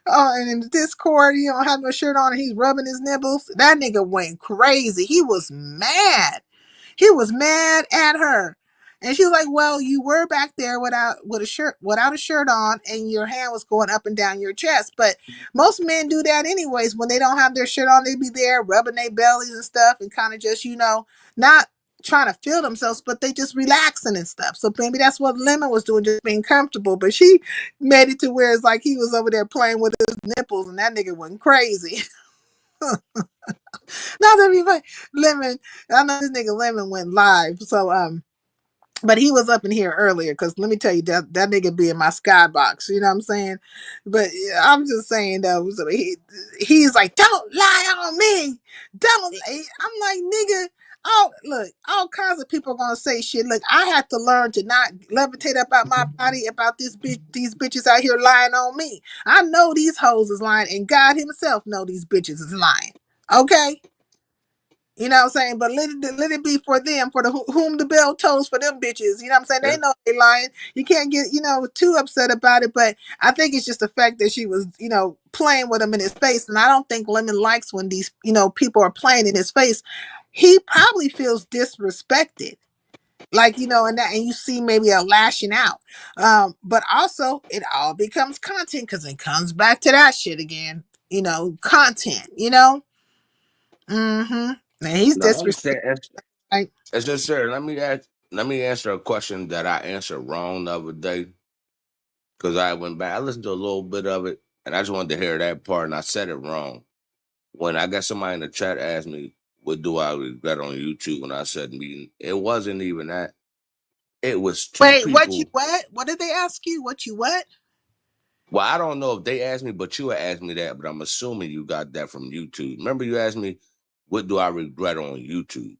And in the Discord, he don't have no shirt on and he's rubbing his nipples. That nigga went crazy. He was mad. He was mad at her. And she was like, well, you were back there without a shirt on, and your hand was going up and down your chest. But most men do that anyways. When they don't have their shirt on, they be there rubbing their bellies and stuff and kind of just, not trying to feel themselves, but they just relaxing and stuff. So maybe that's what Lemon was doing, just being comfortable. But she made it to where it's like he was over there playing with his nipples, and that nigga went crazy. Not that be funny. Lemon, I know this nigga Lemon went live. So But he was up in here earlier because let me tell you that nigga be in my skybox. You know what I'm saying? But yeah, I'm just saying though, so he's like, don't lie on me. Don't. I'm like, nigga. Oh, look, all kinds of people are gonna say shit. Look, I had to learn to not levitate about my body about these bitches out here lying on me. I know these hoes is lying, and God Himself know these bitches is lying. Okay. You know what I'm saying? But let it be for them, for the whom the bell tolls for them bitches. You know what I'm saying? They Yeah. know they lying. You can't get, too upset about it. But I think it's just the fact that she was, playing with him in his face. And I don't think Lemon likes when these, people are playing in his face. He probably feels disrespected. Like, and you see maybe a lashing out. But also it all becomes content because it comes back to that shit again. Content. Mm-hmm. And he's No, I disrespectful. understand. Right? It's just sir. Let me answer a question that I answered wrong the other day because I went back. I listened to a little bit of it, and I just wanted to hear that part, and I said it wrong. When I got somebody in the chat asked me, "What do I regret on YouTube?" When I said meeting, it wasn't even that. It was two Wait, what you people. what? What did they ask you? What you what? Well, I don't know if they asked me, but you had asked me that. But I'm assuming you got that from YouTube. Remember, you asked me, "What do I regret on YouTube?"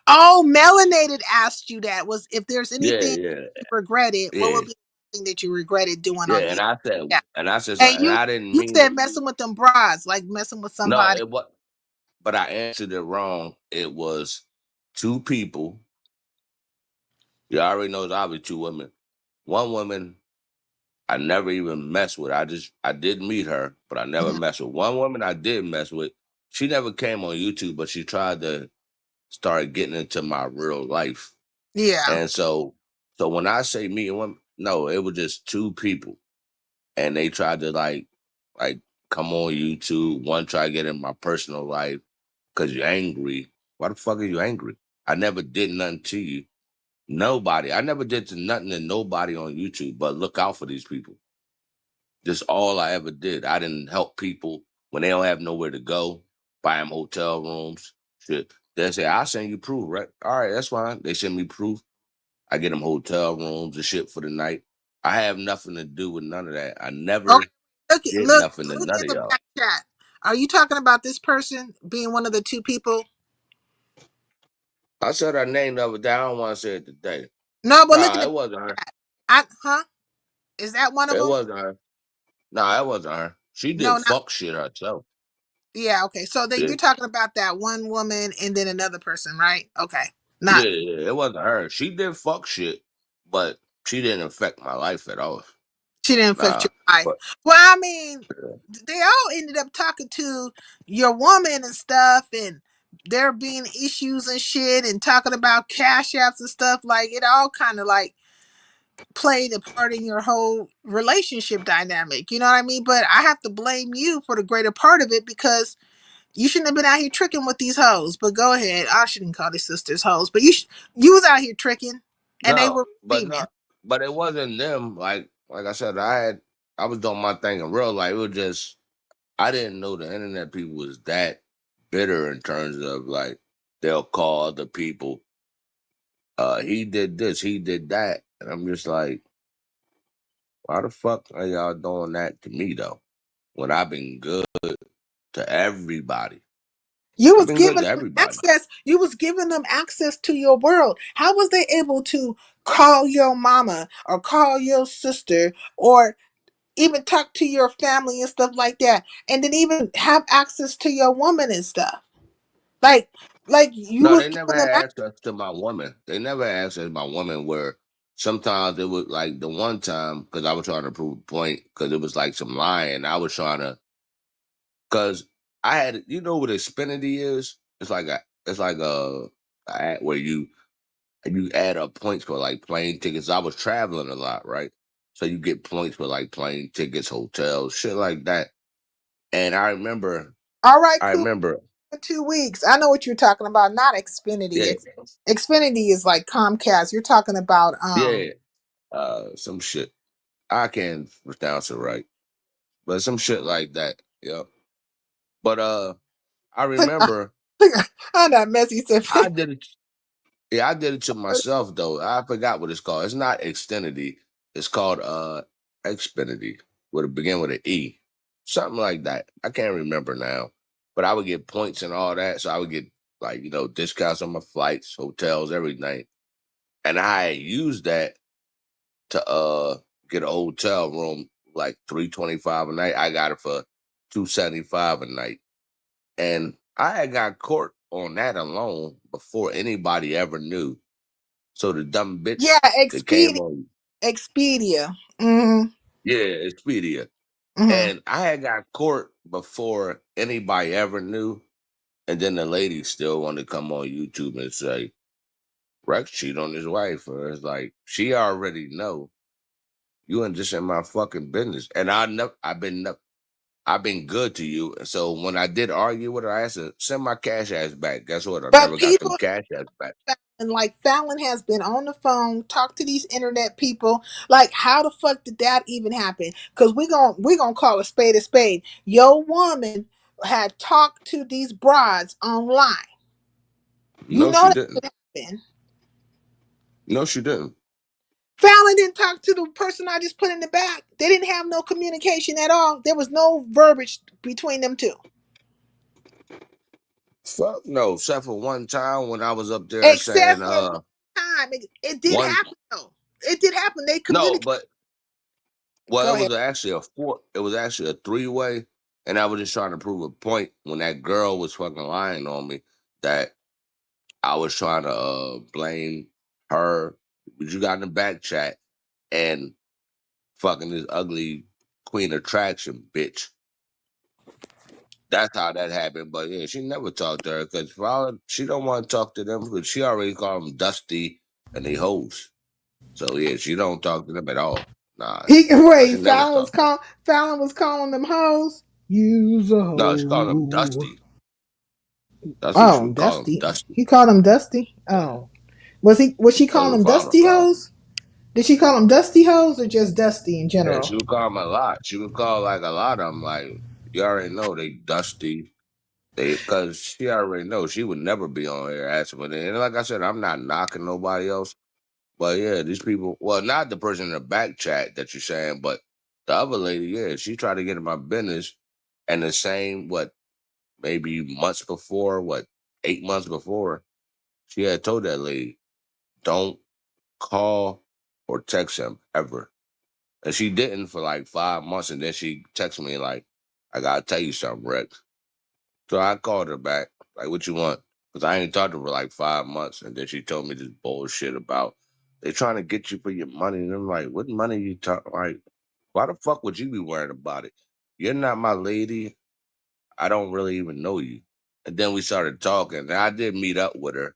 Oh, Melanated asked you that. Was if there's Yeah, anything yeah, you regretted, what yeah, would be the thing that you regretted doing yeah. on YouTube? Yeah. And I said, And and I didn't you mean said messing with them bras, like messing with no. somebody. It was, but I answered it wrong. It was two people. You already know it's obviously two women. One woman I never even messed with. I did meet her, but I never Mhm. messed with. One woman I did mess with. She never came on YouTube, but she tried to start getting into my real life. Yeah. And so when I say meeting women, no, it was just two people, and they tried to like come on YouTube. One tried to get in my personal life because you're angry. Why the fuck are you angry? I never did nothing to you. Nobody. I never did nothing to nobody on YouTube. But look out for these people. Just all I ever did. I didn't help people when they don't have nowhere to go, buy them hotel rooms. Shit. They say, I'll send you proof, right? All right, that's fine. They send me proof. I get them hotel rooms and shit for the night. I have nothing to do with none of that. I Okay. never Look, did look, nothing to look none in of the y'all. back chat. Are you talking about this person being one of the two people? I said her name the other day. I don't want to say it today. No, but look in Nah, the it wasn't her. chat. Huh? Is that one of It them? wasn't her. Nah, it wasn't her. She No, did not. fuck shit herself. Yeah. Okay. So then Yeah. you're talking about that one woman and then another person, right? Okay. Not. Yeah, yeah, it wasn't her. She did fuck shit, but she didn't affect my life at all. She didn't affect Nah, your life. but Well, I mean, they all ended up talking to your woman and stuff, and there being issues and shit, and talking about cash apps and stuff. Like it all kind of like played a part in your whole relationship dynamic. You know what I mean? But I have to blame you for the greater part of it because you shouldn't have been out here tricking with these hoes. But go ahead. I shouldn't call these sisters hoes, but you was out here tricking, and they no, were but receiving. not, but it wasn't them. Like I said, I was doing my thing in real life. It was just I didn't know the internet people was that bitter in terms of like they'll call other people. He did this, he did that, and I'm just like, why the fuck are y'all doing that to me though? When I've been good to everybody, You I've was been good giving to them everybody. access. You was giving them access to your world. How was they able to call your mama or call your sister or even talk to your family and stuff like that, and then even have access to your woman and stuff? Like, like you No, was they never giving them. had access to my woman. They never had access to my woman. Where sometimes it was like the one time because I was trying to prove a point because it was like some lying. I was trying to because I had what Xfinity is. It's like a app where you add up points for like plane tickets. I was traveling a lot, right? So you get points for like plane tickets, hotels, shit like that. And All right, I cool. remember, 2 weeks. I know what you're talking about. Not Xfinity. yeah, Xfinity is like Comcast. You're talking about yeah, some shit. I can't pronounce it right, but some shit like that. Yeah. But I Look, remember look, I'm not messy. Said I did it. Yeah, I did it to myself though. I forgot what it's called. It's not Xfinity. It's called Xfinity. Would it begin with an E? Something like that. I can't remember now. But I would get points and all that. So I would get like, discounts on my flights, hotels, everything. And I had used that to get a hotel room like $325 a night. I got it for $275 a night. And I had got caught on that alone before anybody ever knew. So the dumb bitch Yeah, that came on, Expedia. Mm-hmm. yeah, Expedia. Mm-hmm. And I had got caught before anybody ever knew. And then the lady still wanted to come on YouTube and say, Rex cheat on his wife. Or it's like, she already know. You ain't just in my fucking business. And I've been good to you. And so when I did argue with her, I asked her, send my cash ass back. Guess what? I But never got them people, cash ass back. and like Fallon has been on the phone, talk to these internet people. Like, how the fuck did that even happen? Because we gonna call a spade a spade. Your woman had talked to these broads online. You No, know she that didn't. could happen. No, she didn't. Fallon didn't talk to the person I just put in the back. They didn't have no communication at all. There was no verbiage between them two. Fuck no. Except for one time when I was up there saying, Except for one time. It did one, happen though. It did happen. They no, communicated. but, well, Go it ahead. was actually it was actually a three-way. And I was just trying to prove a point when that girl was fucking lying on me that I was trying to blame her, but you got in the back chat and fucking this ugly Queen Attraction bitch. That's how that happened. But yeah, she never talked to her because she don't want to talk to them because she already called them Dusty and they hoes. So yeah, she don't talk to them at all. Nah, she never talked to them. Fallon was calling them hoes. Use a No, she called them hoe. Dusty. That's what she Oh, would call them, Dusty. Dusty. He called him Dusty. Yeah, Oh, was she that's calling what them father Dusty called. hoes? Did she call them Dusty hoes or just Dusty in Yeah, general? she would call them a lot. She would call like a lot of them. Like you already know they Dusty. Because she already knows she would never be on here asking for it. And like I said, I'm not knocking nobody else. But yeah, these people, well, not the person in the back chat that you're saying, but the other lady, yeah, she tried to get in my business. And the same, maybe months before, 8 months before, she had told that lady, don't call or text him ever. And she didn't for like 5 months. And then she texted me, like, I got to tell you something, Rex. So I called her back, like, what you want? Because I ain't talked to her for like 5 months. And then she told me this bullshit about they trying to get you for your money. And I'm like, what money you talk? Like, why the fuck would you be worried about it? You're not my lady. I don't really even know you. And then we started talking. And I did meet up with her,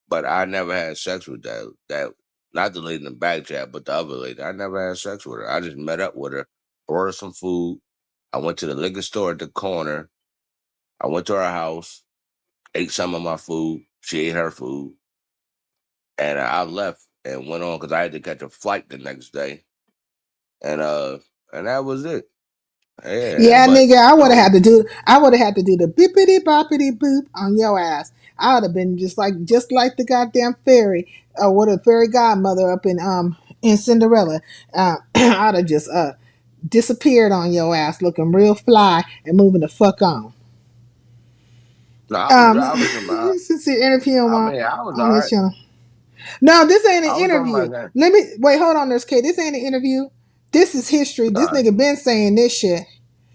but I never had sex with that not the lady in the back chat, but the other lady. I never had sex with her. I just met up with her, brought her some food. I went to the liquor store at the corner. I went to her house, ate some of my food. She ate her food, and I left and went on because I had to catch a flight the next day, and that was it. Yeah, Yeah, but nigga, I would have no, had to do. I would have had to do the bippity boppity boop on your ass. I would have been just like the goddamn fairy, what a fairy godmother up in Cinderella. I'd have just disappeared on your ass, looking real fly and moving the fuck on. no, I was Um, driving some. since you're interviewing I mean, I was on all this right. channel. No, this ain't an I was on my interview. game. Let me wait. Hold on, there's K. This ain't an interview. This is history. This Nah, nigga been saying this shit.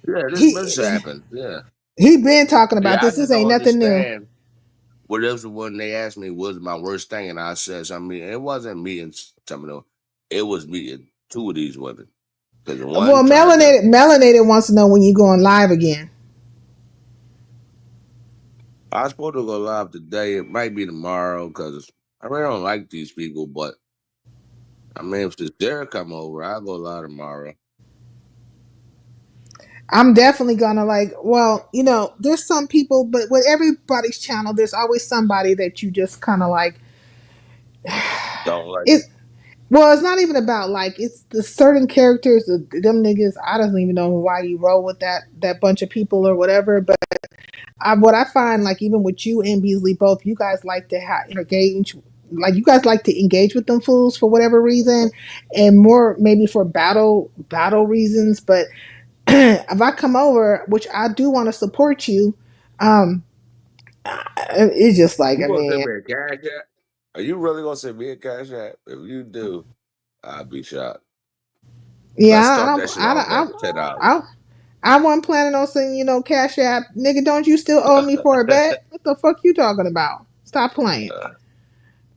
yeah, this been He happened. Yeah, he been talking about yeah. I this. just This don't ain't nothing new. understand. What else when they asked me was my worst thing, and I said something. It wasn't meeting some of them. It was meeting two of these women because one Well, tried to. melanated wants to know when you going live again. I was supposed to go live today. It might be tomorrow because I really don't like these people. But I mean, if this Derek come over, I'll go live tomorrow. I'm definitely gonna like. Well, there's some people, but with everybody's channel, there's always somebody that you just kind of like. Don't like. It. Well, it's not even about like it's the certain characters, them niggas. I don't even know why you roll with that bunch of people or whatever. But what I find, like even with you and Beasley, both you guys like to engage, like you guys like to engage with them fools for whatever reason, and more maybe for battle reasons. But if I come over, which I do want to support you, um, it's just like You I gonna send mean, me a cash app? Are you really gonna send me a cash app? If you do, I'll be shocked. yeah, Let's start that shit off at $10. I wasn't planning on saying, Cash App, nigga. Don't you still owe me for a bet? What the fuck you talking about? Stop playing. Uh,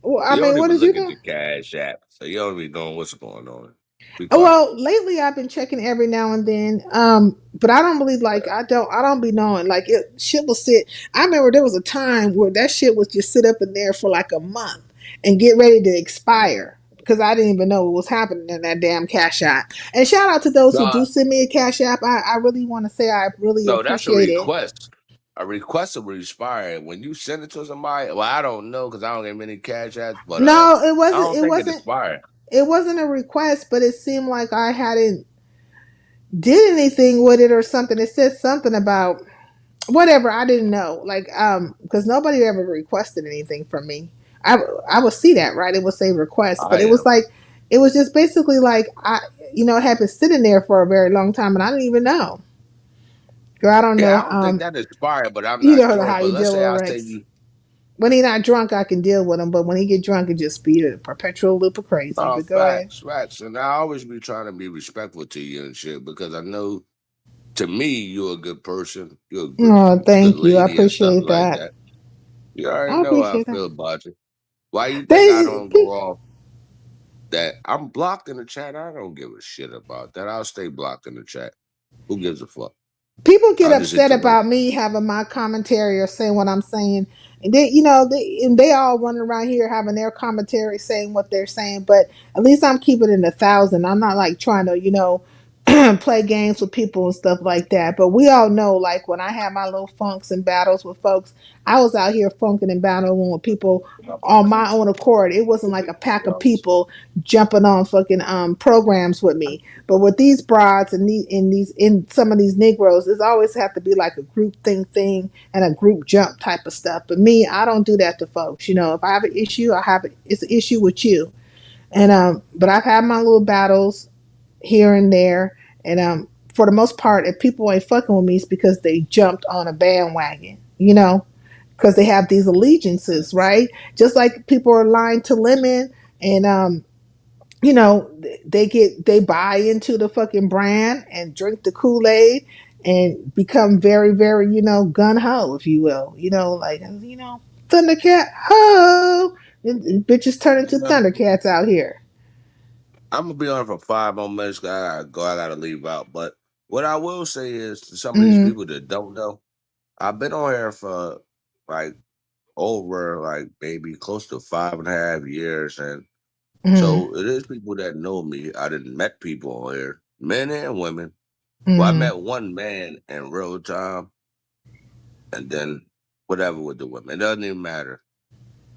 Well, I you don't mean, what even is you look at doing? your cash app, so you don't even know what's going on. Be quiet. Well, lately I've been checking every now and then. But I don't believe like I don't be knowing like shit will sit. I remember there was a time where that shit was just sit up in there for like a month and get ready to expire because I didn't even know what was happening in that damn cash app. And shout out to those who do No, send me a cash app. I really want to say I really no, that's a appreciate it. request. A request will expire when you send it to somebody. Well, I don't know because I don't get many cash apps, but No, it I wasn't. don't It think it wasn't. expired. It wasn't a request, but it seemed like I hadn't did anything with it or something. It said something about whatever. I didn't know, like because nobody ever requested anything from me. I would see that, right. It would say request, but I it was am. like it was just basically like it had been sitting there for a very long time, and I didn't even know. Girl, I don't Yeah, know. I don't think that expired, but I'm You not know sure. how But you let's deal say with I say Rex. you. When he not drunk, I can deal with him, but when he get drunk, it just be a perpetual loop of crazy. Oh, But go ahead. facts. And I always be trying to be respectful to you and shit because I know to me you're a good person. You're a Oh, good thank you. I lady and stuff appreciate like that. that. You already I know how I appreciate that. feel about you. Why you think I They don't go off that I'm blocked in the chat? I don't give a shit about that. I'll stay blocked in the chat. Who gives a fuck? people get I'll just hit upset the link. about me having my commentary or saying what I'm saying, and they all running around here having their commentary saying what they're saying. But at least I'm keeping it 1,000. I'm not like trying to play games with people and stuff like that. But we all know, like when I had my little funks and battles with folks, I was out here funking and battling with people on my own accord. It wasn't like a pack of people jumping on fucking programs with me. But with these broads and in some of these Negroes, it's always have to be like a group thing and a group jump type of stuff. But me, I don't do that to folks. If I have an issue, it's an issue with you. And but I've had my little battles here and there, and for the most part, if people ain't fucking with me, it's because they jumped on a bandwagon. Because they have these allegiances, right? Just like people are lying to Lemon and you know, they buy into the fucking brand and drink the Kool-Aid and become very, very, gun ho, if you will. Like Thundercat ho, and bitches turn into You know, Thundercats out here. I'm gonna be on for 5 more minutes. I gotta go. I gotta leave out. But what I will say is to some of these Mm-hmm. people that don't know, I've been on here for like over like maybe close to 5.5 years, and Mm-hmm. so it is people that know me. I didn't met people on here, men and women. Well, I Mm-hmm. met one man in real time, and then whatever with the women. It doesn't even matter.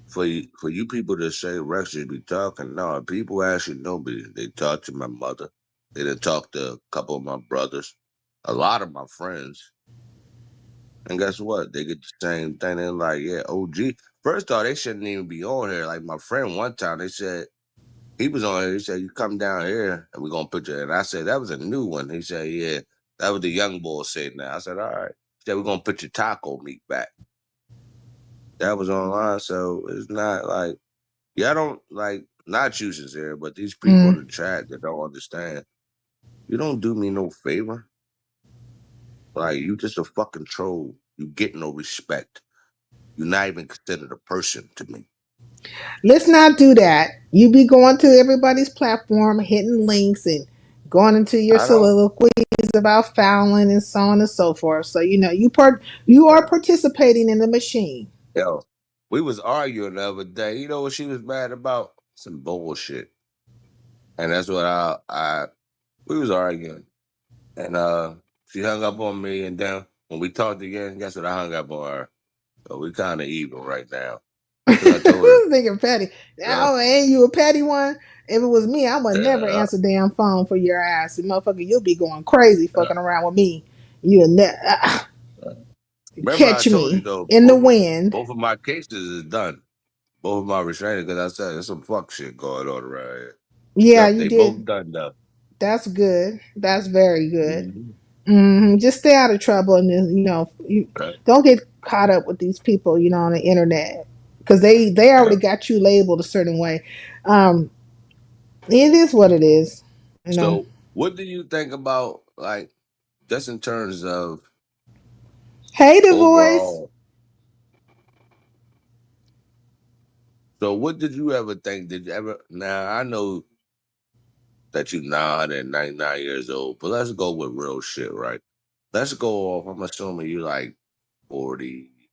For you people to say Rex should be talking, no, people actually know me. They talk to my mother. They done talk to a couple of my brothers, a lot of my friends. And guess what? They get the same thing. They're like, yeah, OG. First off, they shouldn't even be on here. Like my friend one time, they said he was on here. He said, "You come down here and we're gonna put you." And I said, "That was a new one." He said, "Yeah, that was the young boy saying that." I said, "All right." He said, "We're gonna put your taco meat back." That was online, so it's not like yeah, I don't like not you sincere, but these people in Mm-hmm. the chat that don't understand. You don't do me no favor. Like you just a fucking troll. You get no respect. You're not even considered a person to me. Let's not do that. You be going to everybody's platform, hitting links and going into your I don't. soliloquies about fouling and so on and so forth. So you are participating in the machine. Yo, we was arguing the other day. You know what she was mad about? Some bullshit. And that's what I we was arguing. And she hung up on me and then when we talked again, guess what? I hung up on her. So we kinda even right now. Because I told her, Thinking petty. uh, Oh, ain't you a petty one? If it was me, I would never uh, answer damn phone for your ass. Motherfucker, you'll be going crazy uh, fucking around with me. You Remember, I catch told you me though, in the wind. both of my cases is done. Both of my restraining, because I said there's some fuck shit going on around here. Yeah, Yep, you they did. both done though. That's good. That's very good. Mhm. Just stay out of trouble, and then, you Okay. don't get caught up with these people, on the internet, because they already Yeah. got you labeled a certain way. Um, it is what it is, you know. So, what do you think about, like, just in terms of Hey, the voice. overall? So, what did you ever think? Did you ever? Now, I know that you're 999 years old, but let's go with real shit, right? Let's go off. I'm assuming you're like 42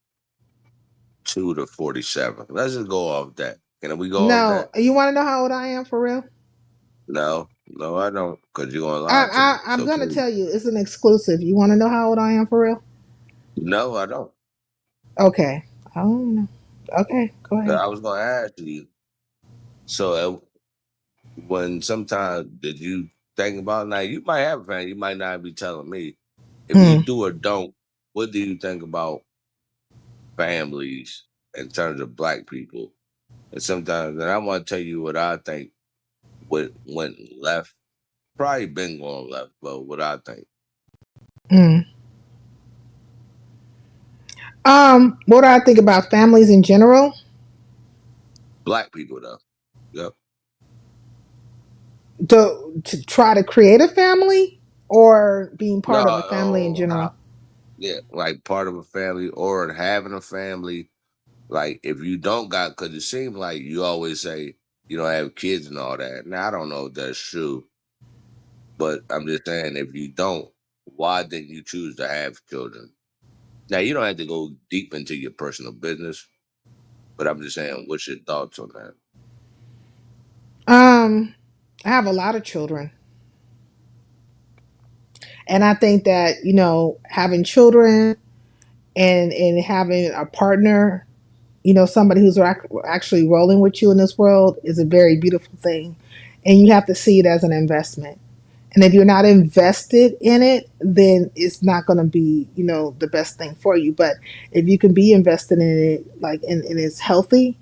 to 47. Let's just go off that. Can we go off No, that? you want to know how old I am for real? No, no, I don't, because you're gonna I, lie to me. I I'm So gonna please, tell you, it's an exclusive. You want to know how old I am for real? no, I don't. Okay. I don't know. Okay, go ahead. I was gonna ask you. So when sometimes did you think about, now you might have a fan, you might not be telling me. If you Hmm. do or don't, what do you think about families in terms of black people? And sometimes, and I want to tell you what I think what went left. Probably been going left, but what I think. Hmm. What do I think about families in general? Black people though. Yep. To try to create a family, or being No, part of a family in general? yeah, like part of a family or having a family. Like if you don't got, because it seems like you always say you don't have kids and all that. Now I don't know if that's true, but I'm just saying if you don't, why didn't you choose to have children? Now you don't have to go deep into your personal business, but I'm just saying, what's your thoughts on that? Um, I have a lot of children, and I think that having children and having a partner, somebody who's actually rolling with you in this world, is a very beautiful thing, and you have to see it as an investment. And if you're not invested in it, then it's not going to be, the best thing for you. But if you can be invested in it, like, and it's healthy,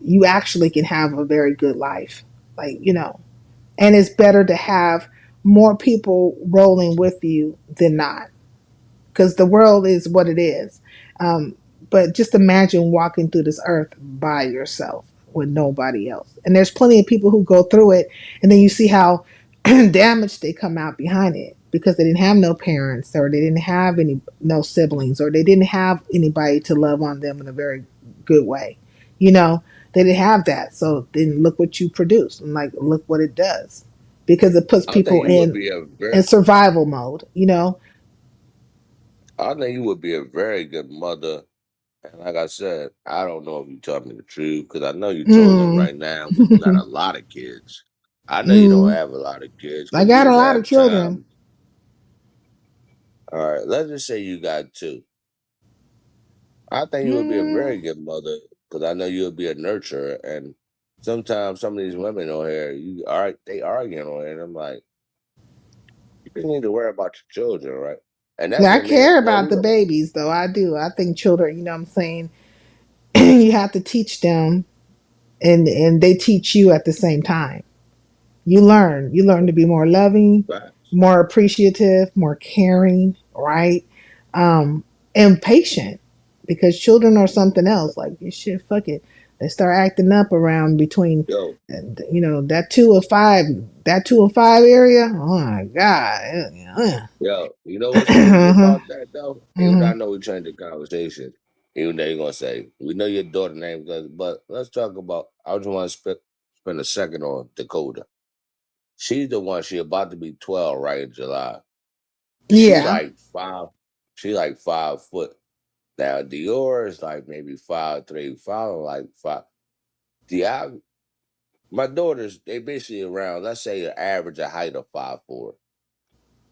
you actually can have a very good life. Like, and it's better to have more people rolling with you than not, because the world is what it is. Um, but just imagine walking through this earth by yourself with nobody else. And there's plenty of people who go through it, and then you see how damaged they come out behind it, because they didn't have no parents, or they didn't have no siblings, or they didn't have anybody to love on them in a very good way. You know, they didn't have that. So then look what you produce, and like look what it does, because it puts I think people you would in be a in very, survival mode. I think you would be a very good mother. And like I said, I don't know if you told me the truth because I know you're trolling Mm. right now, but you got a lot of kids. I know you don't Mm. have a lot of kids I because got you a ever lot of have children. time. All right, let's just say you got two. I think you would be a Mm. very good mother because I know you would be a nurturer. And sometimes some of these women on here, they arguing on here, and I'm like, you just need to worry about your children, right? And that's Yeah, I what me. care Well, about we the gonna. babies, though. I do. I think children, what I'm saying, you have to teach them, and they teach you at the same time. You learn to be more loving, Facts. more appreciative, more caring, right? And patient, because children are something else. Like, you shit, fuck it, they start acting up around between, Yo, that 2 and 5 area. Oh my god. yo, you know what's crazy Uh-huh. about that though? Even though Hmm. I know we changed the conversation, even though you're gonna say we know your daughter name, but let's talk about. I just want to spend a second on Dakota. She's the one. She about to be 12 right in July. She Yeah. like 5. She like 5 foot. Now Dior is like maybe 5'3", following like 5. The my daughters, they basically around, let's say an average a height of 5'4".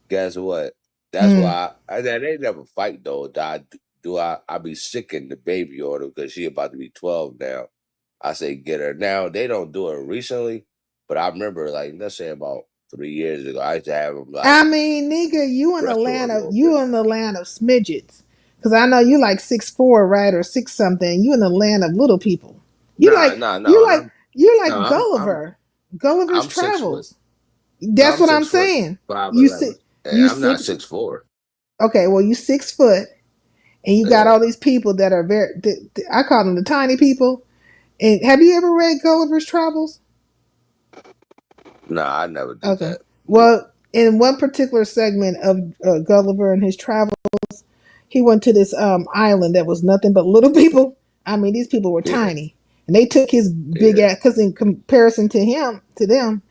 Guess what? That's Mm. why they never fight though. I be sicking the baby order because she about to be 12 now. I say get her. Now they don't do it recently, but I remember like let's say about 3 years ago, I used to have them like I mean, nigga, you in the wrestle a land of little bit. you in the land of smidgets. Because I know you like 6'4", right, or six something. You in the land of little people. You Nah, like nah, you no. like you're like I'm Gulliver. Gulliver's I'm 6 foot. Travels. No, That's I'm what I'm 6 foot, saying. You 5'11". six. Yeah, You I'm not six. 6'4". Okay, well you 6 foot, and you got Yeah. all these people that are very. I call them the tiny people. And have you ever read Gulliver's Travels? Nah, I never did Okay. that. Well, in one particular segment of Gulliver and his travels, he went to this island that was nothing but little people. I mean, these people were Yeah, tiny, and they took his big yeah. ass. Because in comparison to him, to them,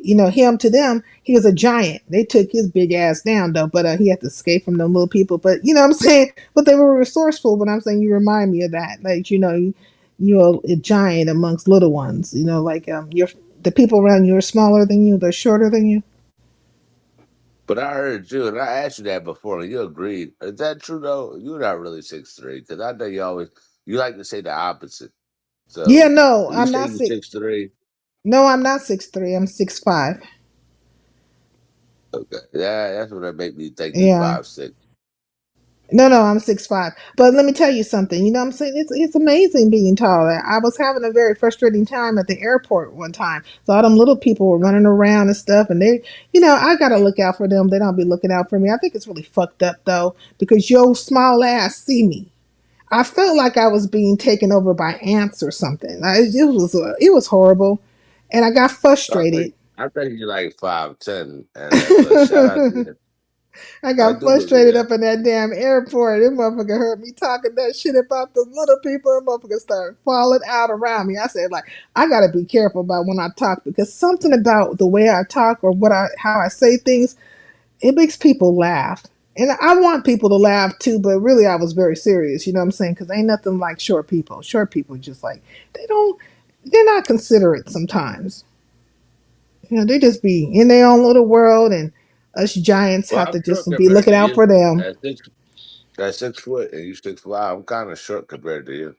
him to them, he was a giant. They took his big ass down though, but he had to escape from them little people. But you know what I'm saying? But they were resourceful. But I'm saying you remind me of that. Like you're a giant amongst little ones. Like you're the people around you are smaller than you. They're shorter than you. But I heard you, and I asked you that before, and you agreed. Is that true though? You're not really 6'3", because I know you like to say the opposite. Yeah, So no, you I'm say not you six. 6'3". No, I'm not 6'3". I'm 6'5". Okay, yeah, that's what that make me think you Yeah. 5'6". No, I'm 6'5". But let me tell you something. You know what I'm saying? It's amazing being tall. I was having a very frustrating time at the airport one time. So all them little people were running around and stuff, and I gotta look out for them. They don't be looking out for me. I think it's really fucked up though, because your small ass see me. I felt like I was being taken over by ants or something. It was horrible, and I got So frustrated. I think you like 5'10", but shout out to you. I I got do believe frustrated that. up in that damn airport. That motherfucker heard me talking that shit about the little people. That motherfucker started falling out around me. I said, like, I gotta be careful about when I talk, because something about the way I talk or how I say things, it makes people laugh. And I want people to laugh too, but really I was very serious, you know what I'm saying? Because ain't nothing like short people. Short people just like, they're not considerate sometimes. They just be in their own little world, and us giants Well, have I'm to short just be compared looking to out you. for them. At 6 foot and you 6'5", I'm kind of short compared to you.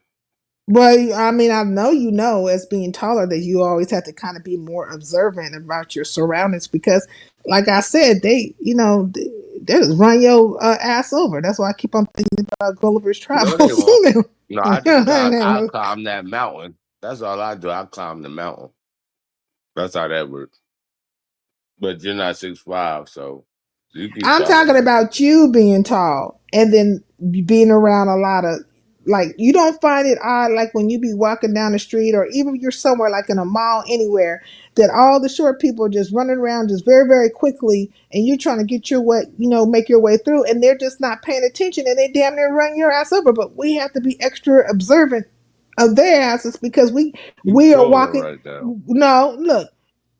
Well, I mean, I know as being taller that you always have to kind of be more observant about your surroundings, because, like I said, they just run your ass over. That's why I keep on thinking about Gulliver's No, they Travels. won't. No, I climb that mountain. That's all I do. I climb the mountain. That's how that works. But you're not 6'5", so you keep I'm talking. talking about you being tall and then being around a lot of, like, you don't find it odd, like when you be walking down the street, or even you're somewhere like in a mall anywhere, that all the short people are just running around just very, very quickly, and you're trying to get your way, make your way through, and they're just not paying attention, and they damn near run your ass over. But we have to be extra observant of their asses, because we You we are trolling walking. right now. No, look,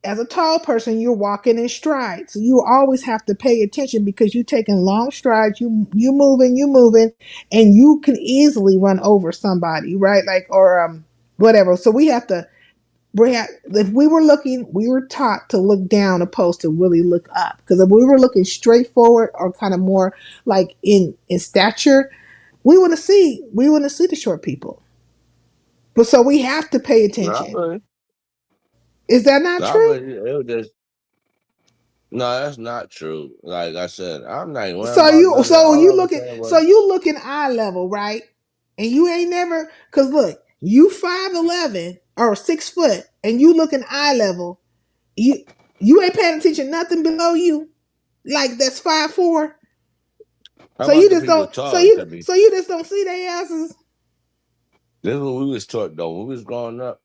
as a tall person, you're walking in strides. So you always have to pay attention, because you're taking long strides. You moving, and you can easily run over somebody, right? Like, or whatever. So we have to. If we were looking, we were taught to look down opposed to really look up. Because if we were looking straight forward, or kind of more like in stature, we wouldn't see the short people. But so we have to pay attention. No, Is that not true? it was just no. That's not true. Like I said, I'm not even worrying So about you none of that. so All you I was looking saying so was, you looking eye level, right? And you ain't never, cause look, you 5'11" or 6 foot, and you looking eye level. You you ain't paying attention nothing below you, like that's 5'4". how So about you the just people don't so taller you to me? so you just don't see their asses. This is what we was taught though. When we was growing up,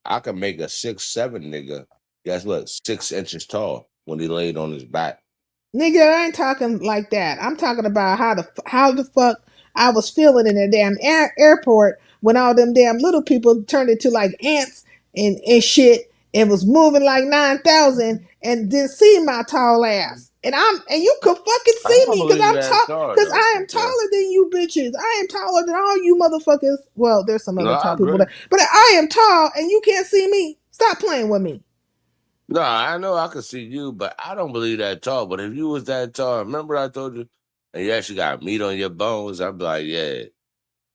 I could make a 6'7" nigga. Guess what? 6 inches tall when he laid on his back. Nigga, I ain't talking like that. I'm talking about how the fuck I was feeling in the damn airport, when all them damn little people turned into like ants and shit, and was moving like 9,000, and didn't see my tall ass. And you could fucking I see don't me, because believe I'm that tall, tall because though. I am Okay. taller than you bitches. I am taller than all you motherfuckers. Well, there's some No, other I tall people agree. there, but I am tall, and you can't see me. Stop playing with me. No, I know I could see you, but I don't believe that tall. But if you was that tall, remember I told you, and you actually got meat on your bones, I'd be like, yeah,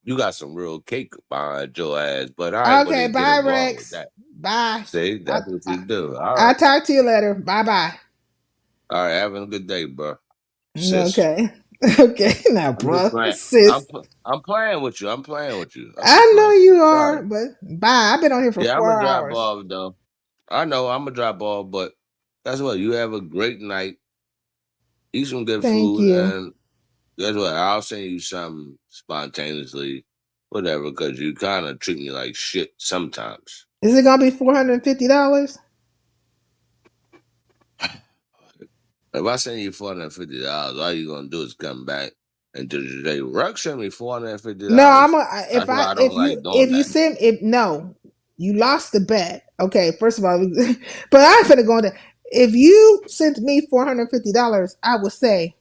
you got some real cake behind your ass. But I ain't Okay, gonna get bye, involved with Rex. that. Bye. See, I, that's what I, you do. All I'll right. talk to you later. Bye bye. All right, having a good day, bro. Sis. Okay. Okay, now, I'm just bruh, playing. sis. I'm playing with you. I'm playing with you. I'm just I know playing. you Sorry. are, but bye. I've been on here for Yeah, I'm gonna 4 drop hours. off though. I know I'm gonna drop off, but that's what you have a great night. Eat some good Thank food, you. and guess what? I'll send you something spontaneously, whatever, because you kind of treat me like shit sometimes. Is it gonna be $450? If I send you $450, all you gonna do is come back and just say, "Ruck sent me No, $450." That's why I don't like doing if you that. send if no, you lost the bet. Okay, first of all, but I'm finna go into if you sent me $450, I would say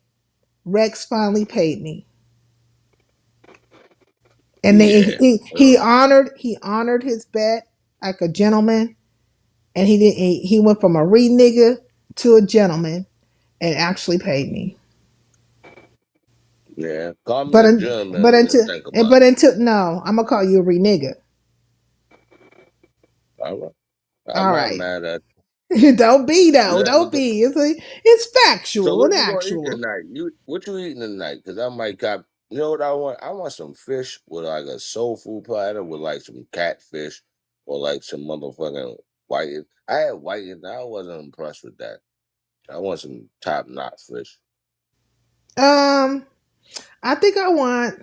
Rex finally paid me. And then Yeah. he honored his bet like a gentleman, and he went from a re nigga to a gentleman and actually paid me. Yeah. Call me But a un, gentleman and we'll think about but until no, I'm gonna call you a re nigga. it. All right. I'm All not right. mad at Don't be you. though. Have a Don't good. be. It's So factual and what you gonna eat actual. tonight? What you eating tonight? Because I might cop. You know what I want? I want some fish with like a soul food platter with like some catfish or like some motherfucking white. I had white and I wasn't impressed with that. I want some top notch fish. Um, I think I want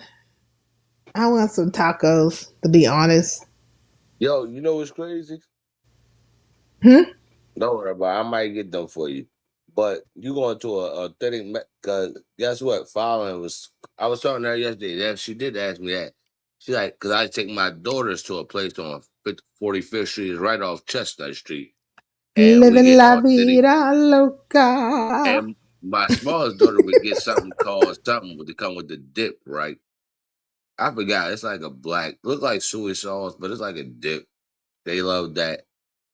some tacos. To be honest. Yo, you know what's crazy? Hmm? Don't worry about it. I might get them for you. But you going to a authentic because guess what? Following was I was talking to her yesterday. That she did ask me that. She like because I take my daughters to a place on 45th Street, is right off Chestnut Street, and we Living get la authentic. vida loca. And my smallest daughter would get something called something to come with the dip, right? I forgot. It's like a black, look like soy sauce, but it's like a dip. They love that.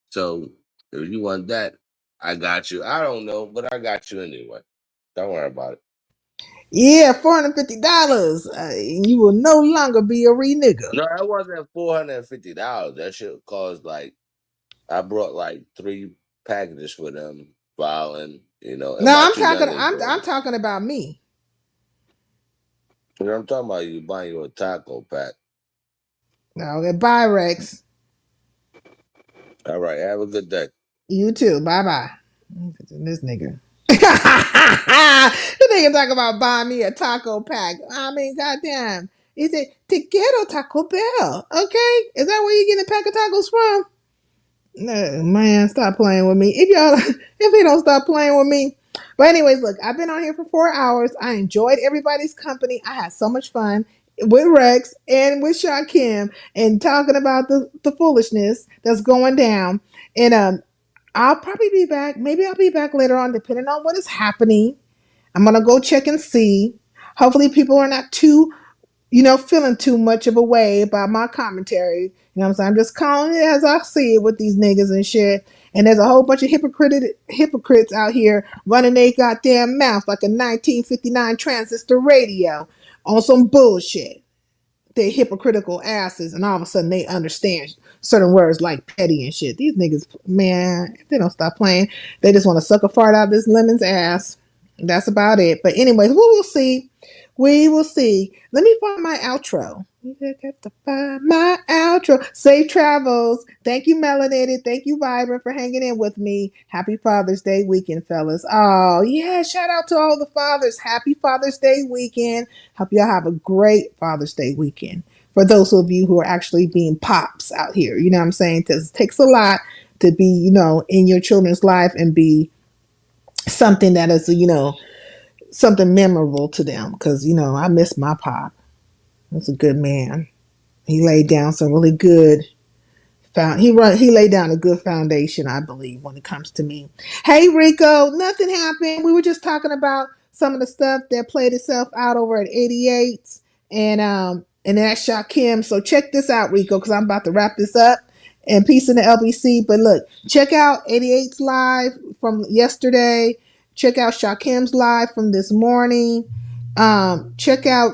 So if you want that, I got you. I don't know, but I got you anyway. Don't worry about it. Yeah, $450. You will no longer be a re nigga. No, that wasn't $450. That shit cost like I brought like 3 packages for them, filing, and No, my I'm two talking. youngest I'm daughters. talking about me. You know what I'm talking about? You buying you a taco pack. Okay, bye, Rex. All right, have a good day. You too. Bye bye. This nigga. The nigga talk about buying me a taco pack. I mean, goddamn. Is it Te quiero Taco Bell? Okay, is that where you getting a pack of tacos from? No, man, stop playing with me. If you don't stop playing with me. But anyways, look, I've been on here for 4 hours. I enjoyed everybody's company. I had so much fun with Rex and with Shakim and talking about the foolishness that's going down. And I'll probably be back. Maybe I'll be back later on, depending on what is happening. I'm gonna go check and see. Hopefully, people are not too feeling too much of a way about my commentary. You know what I'm saying? I'm just calling it as I see it with these niggas and shit. And there's a whole bunch of hypocrites out here running their goddamn mouth like a 1959 transistor radio on some bullshit. They hypocritical asses, and all of a sudden they understand certain words like petty and shit. These niggas, man, if they don't stop playing, they just want to suck a fart out of this lemon's ass. That's about it. But anyways, we will see. We will see. Let me find my outro. I got to find my outro. Safe travels. Thank you, Melanated. Thank you, Vibrant, for hanging in with me. Happy Father's Day weekend, fellas. Oh, yeah. Shout out to all the fathers. Happy Father's Day weekend. Hope y'all have a great Father's Day weekend. For those of you who are actually being pops out here, you know what I'm saying? Because it takes a lot to be, in your children's life and be something that is, something memorable to them. Because, I miss my pop. That's a good man. He laid down some really good he laid down a good foundation, I believe, when it comes to me. Hey Rico, nothing happened. We were just talking about some of the stuff that played itself out over at 88 and that's Shakim. So check this out, Rico, because I'm about to wrap this up. And peace in the LBC. But look, check out 88's live from yesterday. Check out Shakim's live from this morning. Check out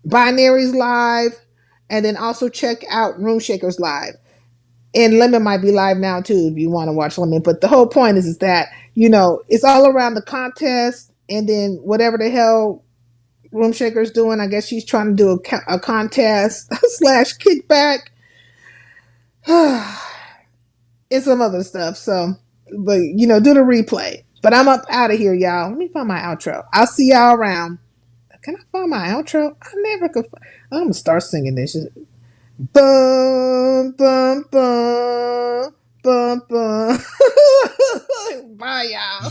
Binaries live, and then also check out Room Shakers live. And Lemon might be live now too if you want to watch Lemon. But the whole point is that it's all around the contest And then whatever the hell Room Shaker's doing, I guess she's trying to do a contest slash kickback. And some other stuff. So, but you know, do the replay. But I'm up out of here, y'all. Let me find my outro. I'll see y'all around. Can I find my outro? I never could. I'm gonna start singing this. Bum bum bum bum bum. Bye, y'all.